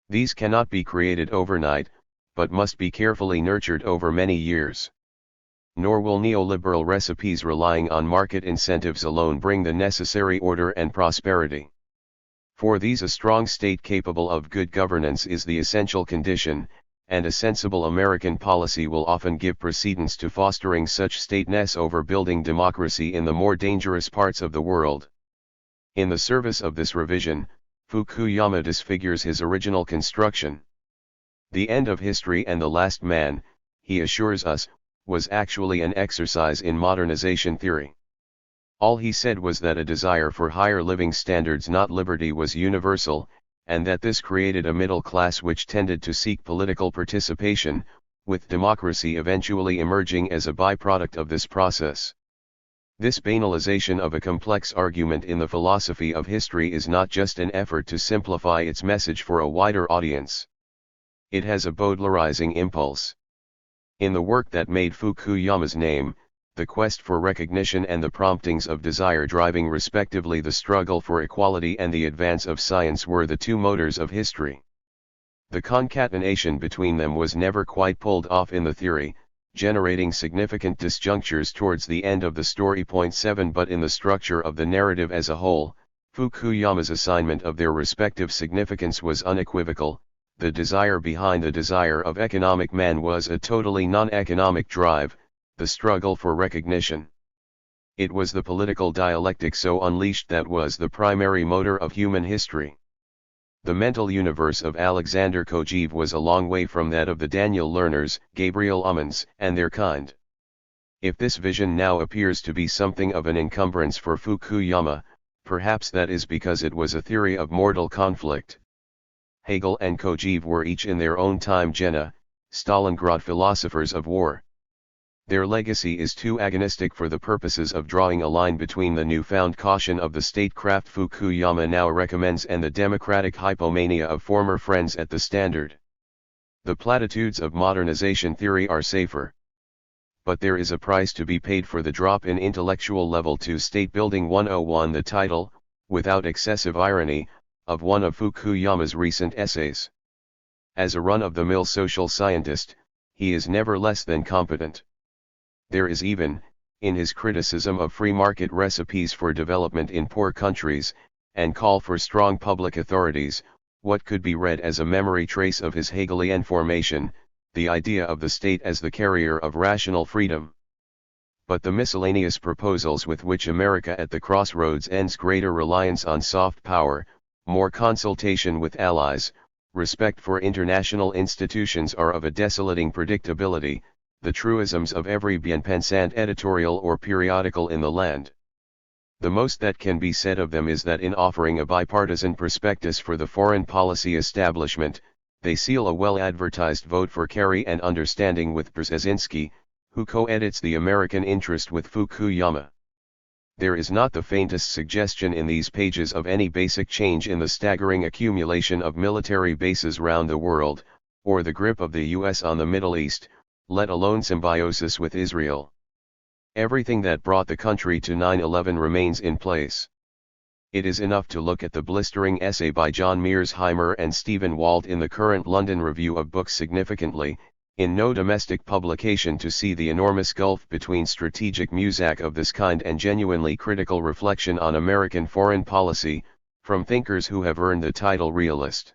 These cannot be created overnight, but must be carefully nurtured over many years. Nor will neoliberal recipes relying on market incentives alone bring the necessary order and prosperity. For these a strong state capable of good governance is the essential condition, and a sensible American policy will often give precedence to fostering such stateness over building democracy in the more dangerous parts of the world. In the service of this revision, Fukuyama disfigures his original construction. The end of history and the last man, he assures us, was actually an exercise in modernization theory. All he said was that a desire for higher living standards, not liberty, was universal, and that this created a middle class which tended to seek political participation, with democracy eventually emerging as a byproduct of this process. This banalization of a complex argument in the philosophy of history is not just an effort to simplify its message for a wider audience. It has a Baudelarizing impulse. In the work that made Fukuyama's name, the quest for recognition and the promptings of desire driving respectively the struggle for equality and the advance of science were the two motors of history. The concatenation between them was never quite pulled off in the theory, generating significant disjunctures towards the end of the story. Point 7. But in the structure of the narrative as a whole, Fukuyama's assignment of their respective significance was unequivocal. The desire behind the desire of economic man was a totally non-economic drive, the struggle for recognition. It was the political dialectic so unleashed that was the primary motor of human history. The mental universe of Alexander Kojève was a long way from that of the Daniel Lerners, Gabriel Ummans, and their kind. If this vision now appears to be something of an encumbrance for Fukuyama, perhaps that is because it was a theory of mortal conflict. Hegel and Kojève were each in their own time Jena, Stalingrad philosophers of war. Their legacy is too agonistic for the purposes of drawing a line between the newfound caution of the statecraft Fukuyama now recommends and the democratic hypomania of former friends at the Standard. The platitudes of modernization theory are safer. But there is a price to be paid for the drop in intellectual level to State Building 101. The title, without excessive irony, of one of Fukuyama's recent essays. As a run-of-the-mill social scientist, he is never less than competent. There is even, in his criticism of free market recipes for development in poor countries, and call for strong public authorities, what could be read as a memory trace of his Hegelian formation, the idea of the state as the carrier of rational freedom. But the miscellaneous proposals with which America at the crossroads ends, greater reliance on soft power, more consultation with allies, respect for international institutions, are of a desolating predictability, the truisms of every bien-pensant editorial or periodical in the land. The most that can be said of them is that in offering a bipartisan prospectus for the foreign policy establishment, they seal a well-advertised vote for Kerry and understanding with Brzezinski, who co-edits The American Interest with Fukuyama. There is not the faintest suggestion in these pages of any basic change in the staggering accumulation of military bases round the world, or the grip of the US on the Middle East, let alone symbiosis with Israel. Everything that brought the country to 9/11 remains in place. It is enough to look at the blistering essay by John Mearsheimer and Stephen Walt in the current London Review of Books, significantly, in no domestic publication, to see the enormous gulf between strategic muzak of this kind and genuinely critical reflection on American foreign policy, from thinkers who have earned the title realist.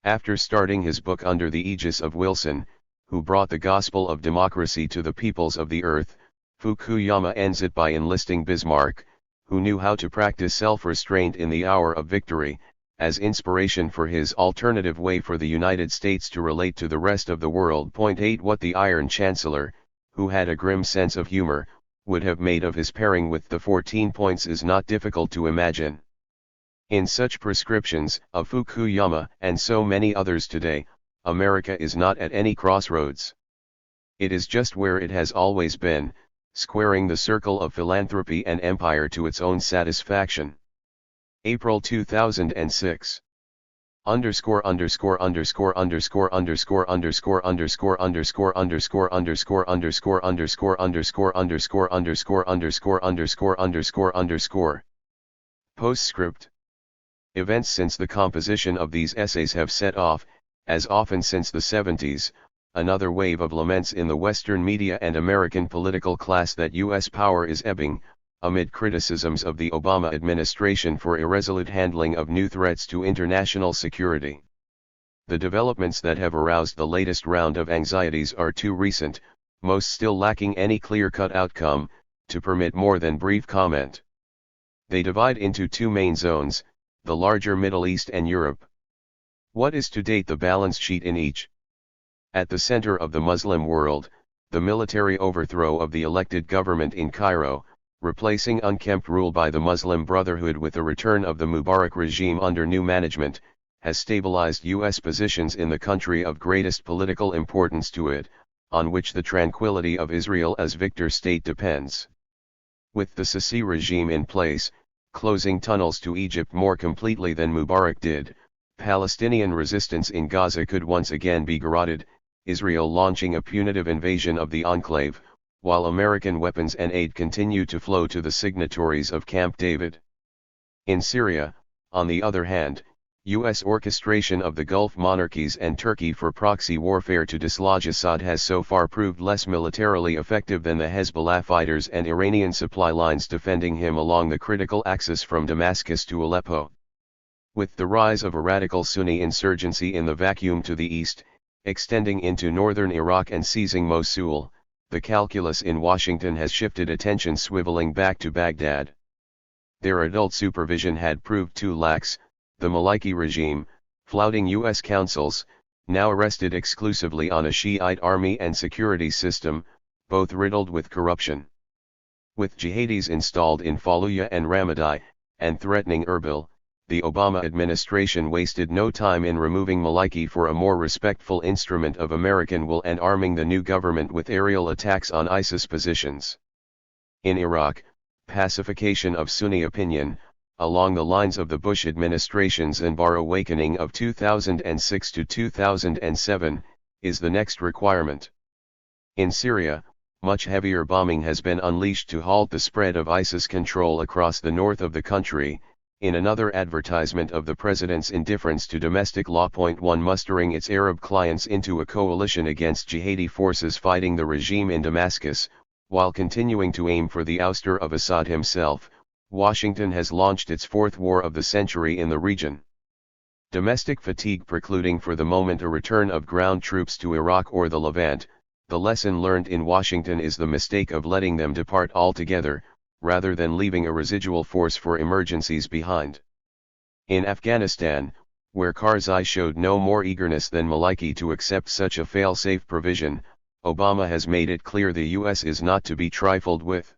After starting his book under the aegis of Wilson, who brought the gospel of democracy to the peoples of the earth, Fukuyama ends it by enlisting Bismarck, who knew how to practice self-restraint in the hour of victory, as inspiration for his alternative way for the United States to relate to the rest of the world. 8. What the Iron Chancellor, who had a grim sense of humor, would have made of his pairing with the 14 points is not difficult to imagine. In such prescriptions of Fukuyama and so many others today, America is not at any crossroads. It is just where it has always been, squaring the circle of philanthropy and empire to its own satisfaction. April 2006. Underscore underscore underscore underscore underscore underscore underscore underscore underscore underscore underscore underscore underscore underscore underscore underscore underscore underscore underscore. Postscript. Events since the composition of these essays have set off, as often since the 70s, another wave of laments in the Western media and American political class that U.S. power is ebbing, amid criticisms of the Obama administration for irresolute handling of new threats to international security. The developments that have aroused the latest round of anxieties are too recent, most still lacking any clear-cut outcome, to permit more than brief comment. They divide into two main zones, the larger Middle East and Europe. What is to date the balance sheet in each? At the center of the Muslim world, the military overthrow of the elected government in Cairo, replacing unkempt rule by the Muslim Brotherhood with the return of the Mubarak regime under new management, has stabilized U.S. positions in the country of greatest political importance to it, on which the tranquility of Israel as victor state depends. With the Sisi regime in place, closing tunnels to Egypt more completely than Mubarak did, Palestinian resistance in Gaza could once again be garroted, Israel launching a punitive invasion of the enclave, while American weapons and aid continue to flow to the signatories of Camp David. In Syria, on the other hand, U.S. orchestration of the Gulf monarchies and Turkey for proxy warfare to dislodge Assad has so far proved less militarily effective than the Hezbollah fighters and Iranian supply lines defending him along the critical axis from Damascus to Aleppo. With the rise of a radical Sunni insurgency in the vacuum to the east, extending into northern Iraq and seizing Mosul, the calculus in Washington has shifted attention swiveling back to Baghdad. Their adult supervision had proved too lax, the Maliki regime, flouting U.S. counsels, now rested exclusively on a Shiite army and security system, both riddled with corruption. With jihadis installed in Fallujah and Ramadi, and threatening Erbil, the Obama administration wasted no time in removing Maliki for a more respectful instrument of American will and arming the new government with aerial attacks on ISIS positions. In Iraq, pacification of Sunni opinion, along the lines of the Bush administration's Anbar awakening of 2006 to 2007, is the next requirement. In Syria, much heavier bombing has been unleashed to halt the spread of ISIS control across the north of the country, In another advertisement of the president's indifference to domestic law. 1 Mustering its Arab clients into a coalition against jihadi forces fighting the regime in Damascus, while continuing to aim for the ouster of Assad himself, Washington has launched its fourth war of the century in the region. Domestic fatigue precluding for the moment a return of ground troops to Iraq or the Levant, the lesson learned in Washington is the mistake of letting them depart altogether, rather than leaving a residual force for emergencies behind. In Afghanistan, where Karzai showed no more eagerness than Maliki to accept such a fail-safe provision, Obama has made it clear the U.S. is not to be trifled with.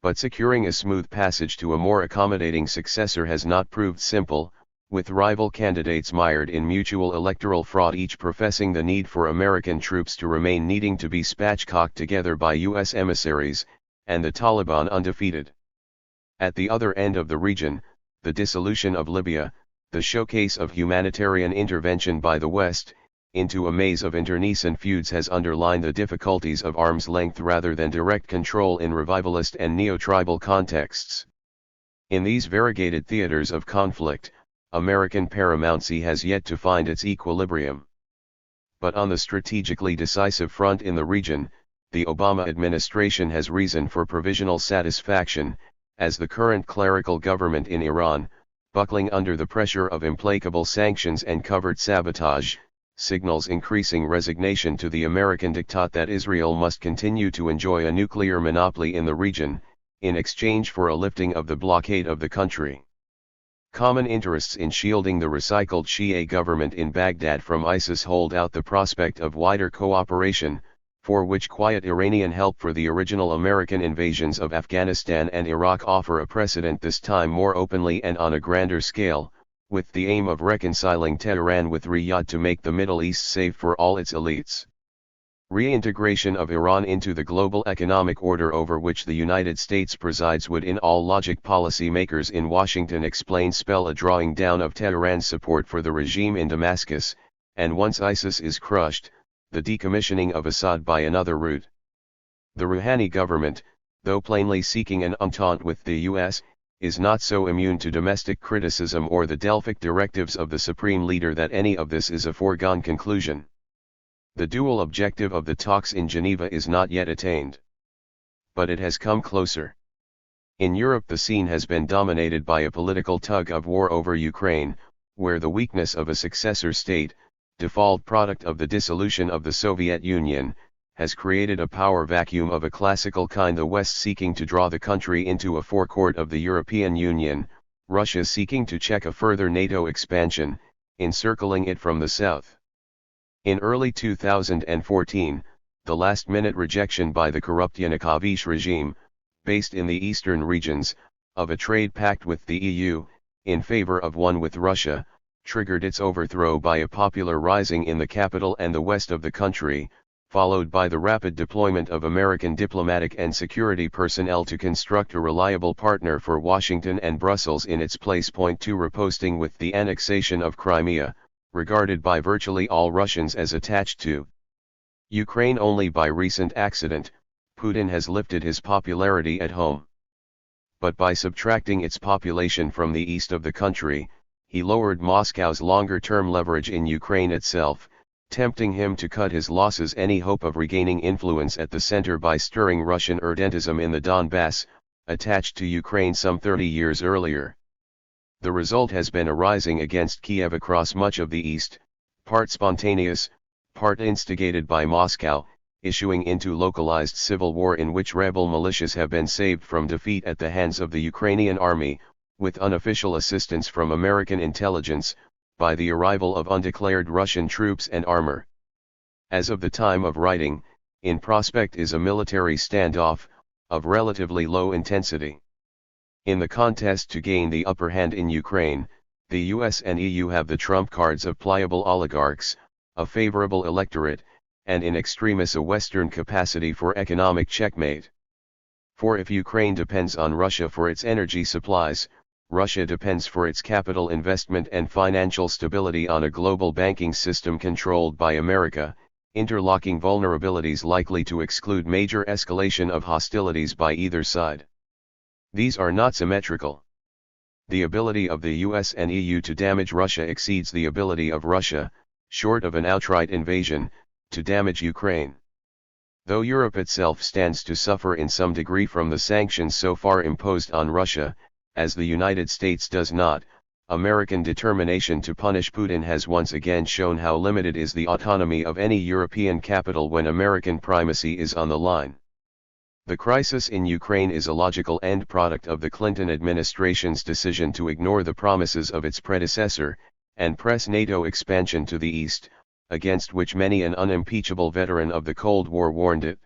But securing a smooth passage to a more accommodating successor has not proved simple, with rival candidates mired in mutual electoral fraud, each professing the need for American troops to remain needing to be spatchcocked together by U.S. emissaries, and the Taliban undefeated. At the other end of the region, the dissolution of Libya, the showcase of humanitarian intervention by the West, into a maze of internecine feuds has underlined the difficulties of arm's length rather than direct control in revivalist and neo-tribal contexts. In these variegated theaters of conflict, American paramountcy has yet to find its equilibrium. But on the strategically decisive front in the region, the Obama administration has reason for provisional satisfaction, as the current clerical government in Iran, buckling under the pressure of implacable sanctions and covert sabotage, signals increasing resignation to the American diktat that Israel must continue to enjoy a nuclear monopoly in the region, in exchange for a lifting of the blockade of the country. Common interests in shielding the recycled Shia government in Baghdad from ISIS hold out the prospect of wider cooperation, for which quiet Iranian help for the original American invasions of Afghanistan and Iraq offer a precedent, this time more openly and on a grander scale, with the aim of reconciling Tehran with Riyadh to make the Middle East safe for all its elites. Reintegration of Iran into the global economic order over which the United States presides would in all logic policymakers in Washington explain spell a drawing down of Tehran's support for the regime in Damascus, and once ISIS is crushed, the decommissioning of Assad by another route. The Rouhani government, though plainly seeking an entente with the U.S., is not so immune to domestic criticism or the Delphic directives of the supreme leader that any of this is a foregone conclusion. The dual objective of the talks in Geneva is not yet attained. But it has come closer. In Europe the scene has been dominated by a political tug-of-war over Ukraine, where the weakness of a successor state, default product of the dissolution of the Soviet Union, has created a power vacuum of a classical kind, the West seeking to draw the country into a forecourt of the European Union, Russia seeking to check a further NATO expansion, encircling it from the south. In early 2014, the last-minute rejection by the corrupt Yanukovych regime, based in the eastern regions, of a trade pact with the EU, in favor of one with Russia, triggered its overthrow by a popular rising in the capital and the west of the country, followed by the rapid deployment of American diplomatic and security personnel to construct a reliable partner for Washington and Brussels in its place. 2 Riposting with the annexation of Crimea, regarded by virtually all Russians as attached to Ukraine only by recent accident, Putin has lifted his popularity at home. But by subtracting its population from the east of the country, he lowered Moscow's longer-term leverage in Ukraine itself, tempting him to cut his losses any hope of regaining influence at the center by stirring Russian irredentism in the Donbass, attached to Ukraine some 30 years earlier. The result has been a rising against Kiev across much of the east, part spontaneous, part instigated by Moscow, issuing into localized civil war in which rebel militias have been saved from defeat at the hands of the Ukrainian army, with unofficial assistance from American intelligence, by the arrival of undeclared Russian troops and armor. As of the time of writing, in prospect is a military standoff, of relatively low intensity. In the contest to gain the upper hand in Ukraine, the US and EU have the trump cards of pliable oligarchs, a favorable electorate, and in extremis a Western capacity for economic checkmate. For if Ukraine depends on Russia for its energy supplies, Russia depends for its capital investment and financial stability on a global banking system controlled by America, interlocking vulnerabilities likely to exclude major escalation of hostilities by either side. These are not symmetrical. The ability of the US and EU to damage Russia exceeds the ability of Russia, short of an outright invasion, to damage Ukraine. Though Europe itself stands to suffer in some degree from the sanctions so far imposed on Russia, as the United States does not, American determination to punish Putin has once again shown how limited is the autonomy of any European capital when American primacy is on the line. The crisis in Ukraine is a logical end product of the Clinton administration's decision to ignore the promises of its predecessor, and press NATO expansion to the east, against which many an unimpeachable veteran of the Cold War warned it.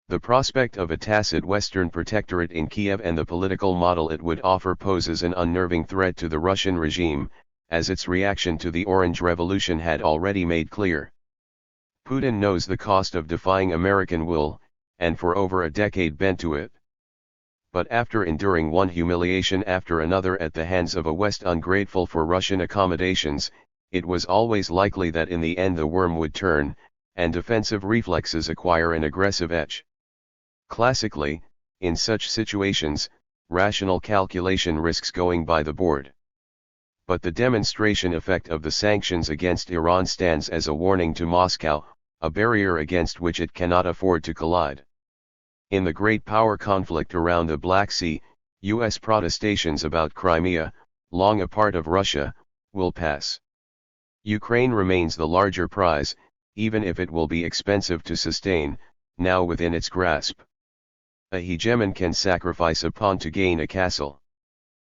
The prospect of a tacit Western protectorate in Kiev and the political model it would offer poses an unnerving threat to the Russian regime, as its reaction to the Orange Revolution had already made clear. Putin knows the cost of defying American will, and for over a decade bent to it. But after enduring one humiliation after another at the hands of a West ungrateful for Russian accommodations, it was always likely that in the end the worm would turn, and defensive reflexes acquire an aggressive edge. Classically, in such situations, rational calculation risks going by the board. But the demonstration effect of the sanctions against Iran stands as a warning to Moscow, a barrier against which it cannot afford to collide. In the great power conflict around the Black Sea, U.S. protestations about Crimea, long a part of Russia, will pass. Ukraine remains the larger prize, even if it will be expensive to sustain, now within its grasp. A hegemon can sacrifice a pawn to gain a castle.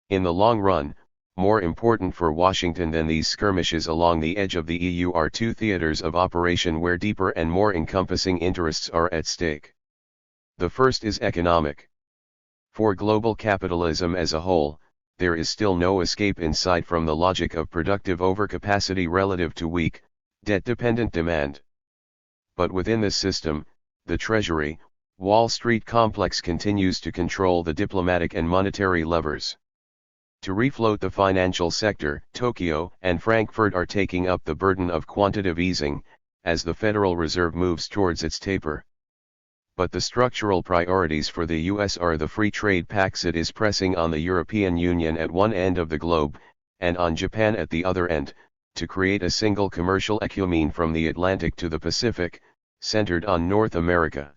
In the long run, more important for Washington than these skirmishes along the edge of the EU are two theaters of operation where deeper and more encompassing interests are at stake. The first is economic. For global capitalism as a whole, there is still no escape in sight from the logic of productive overcapacity relative to weak, debt-dependent demand. But within this system, the Treasury, Wall Street complex continues to control the diplomatic and monetary levers. To refloat the financial sector, Tokyo and Frankfurt are taking up the burden of quantitative easing, as the Federal Reserve moves towards its taper. But the structural priorities for the US are the free trade pacts it is pressing on the European Union at one end of the globe, and on Japan at the other end, to create a single commercial ecumene from the Atlantic to the Pacific, centered on North America.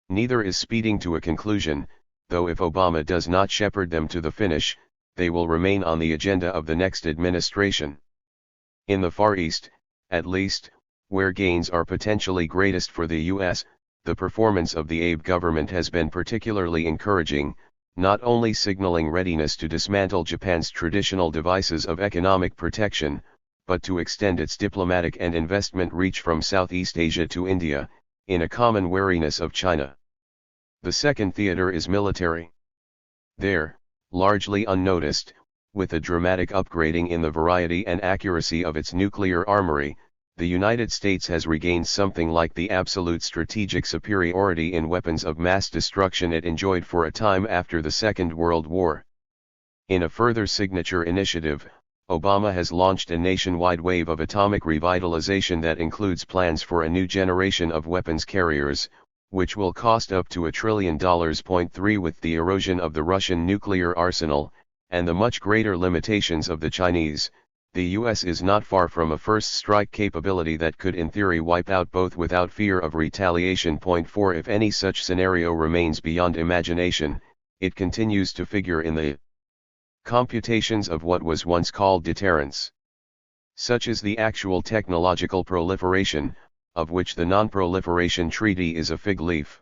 Neither is speeding to a conclusion, though if Obama does not shepherd them to the finish, they will remain on the agenda of the next administration. In the Far East, at least, where gains are potentially greatest for the US, the performance of the Abe government has been particularly encouraging, not only signaling readiness to dismantle Japan's traditional devices of economic protection, but to extend its diplomatic and investment reach from Southeast Asia to India, in a common wariness of China. The second theater is military. There, largely unnoticed, with a dramatic upgrading in the variety and accuracy of its nuclear armory, the United States has regained something like the absolute strategic superiority in weapons of mass destruction it enjoyed for a time after the Second World War. In a further signature initiative, Obama has launched a nationwide wave of atomic revitalization that includes plans for a new generation of weapons carriers, which will cost up to $1 trillion. 3 With the erosion of the Russian nuclear arsenal, and the much greater limitations of the Chinese, the US is not far from a first strike capability that could in theory wipe out both without fear of retaliation. 4 If any such scenario remains beyond imagination, it continues to figure in the computations of what was once called deterrence. Such is the actual technological proliferation, of which the Non-Proliferation Treaty is a fig leaf.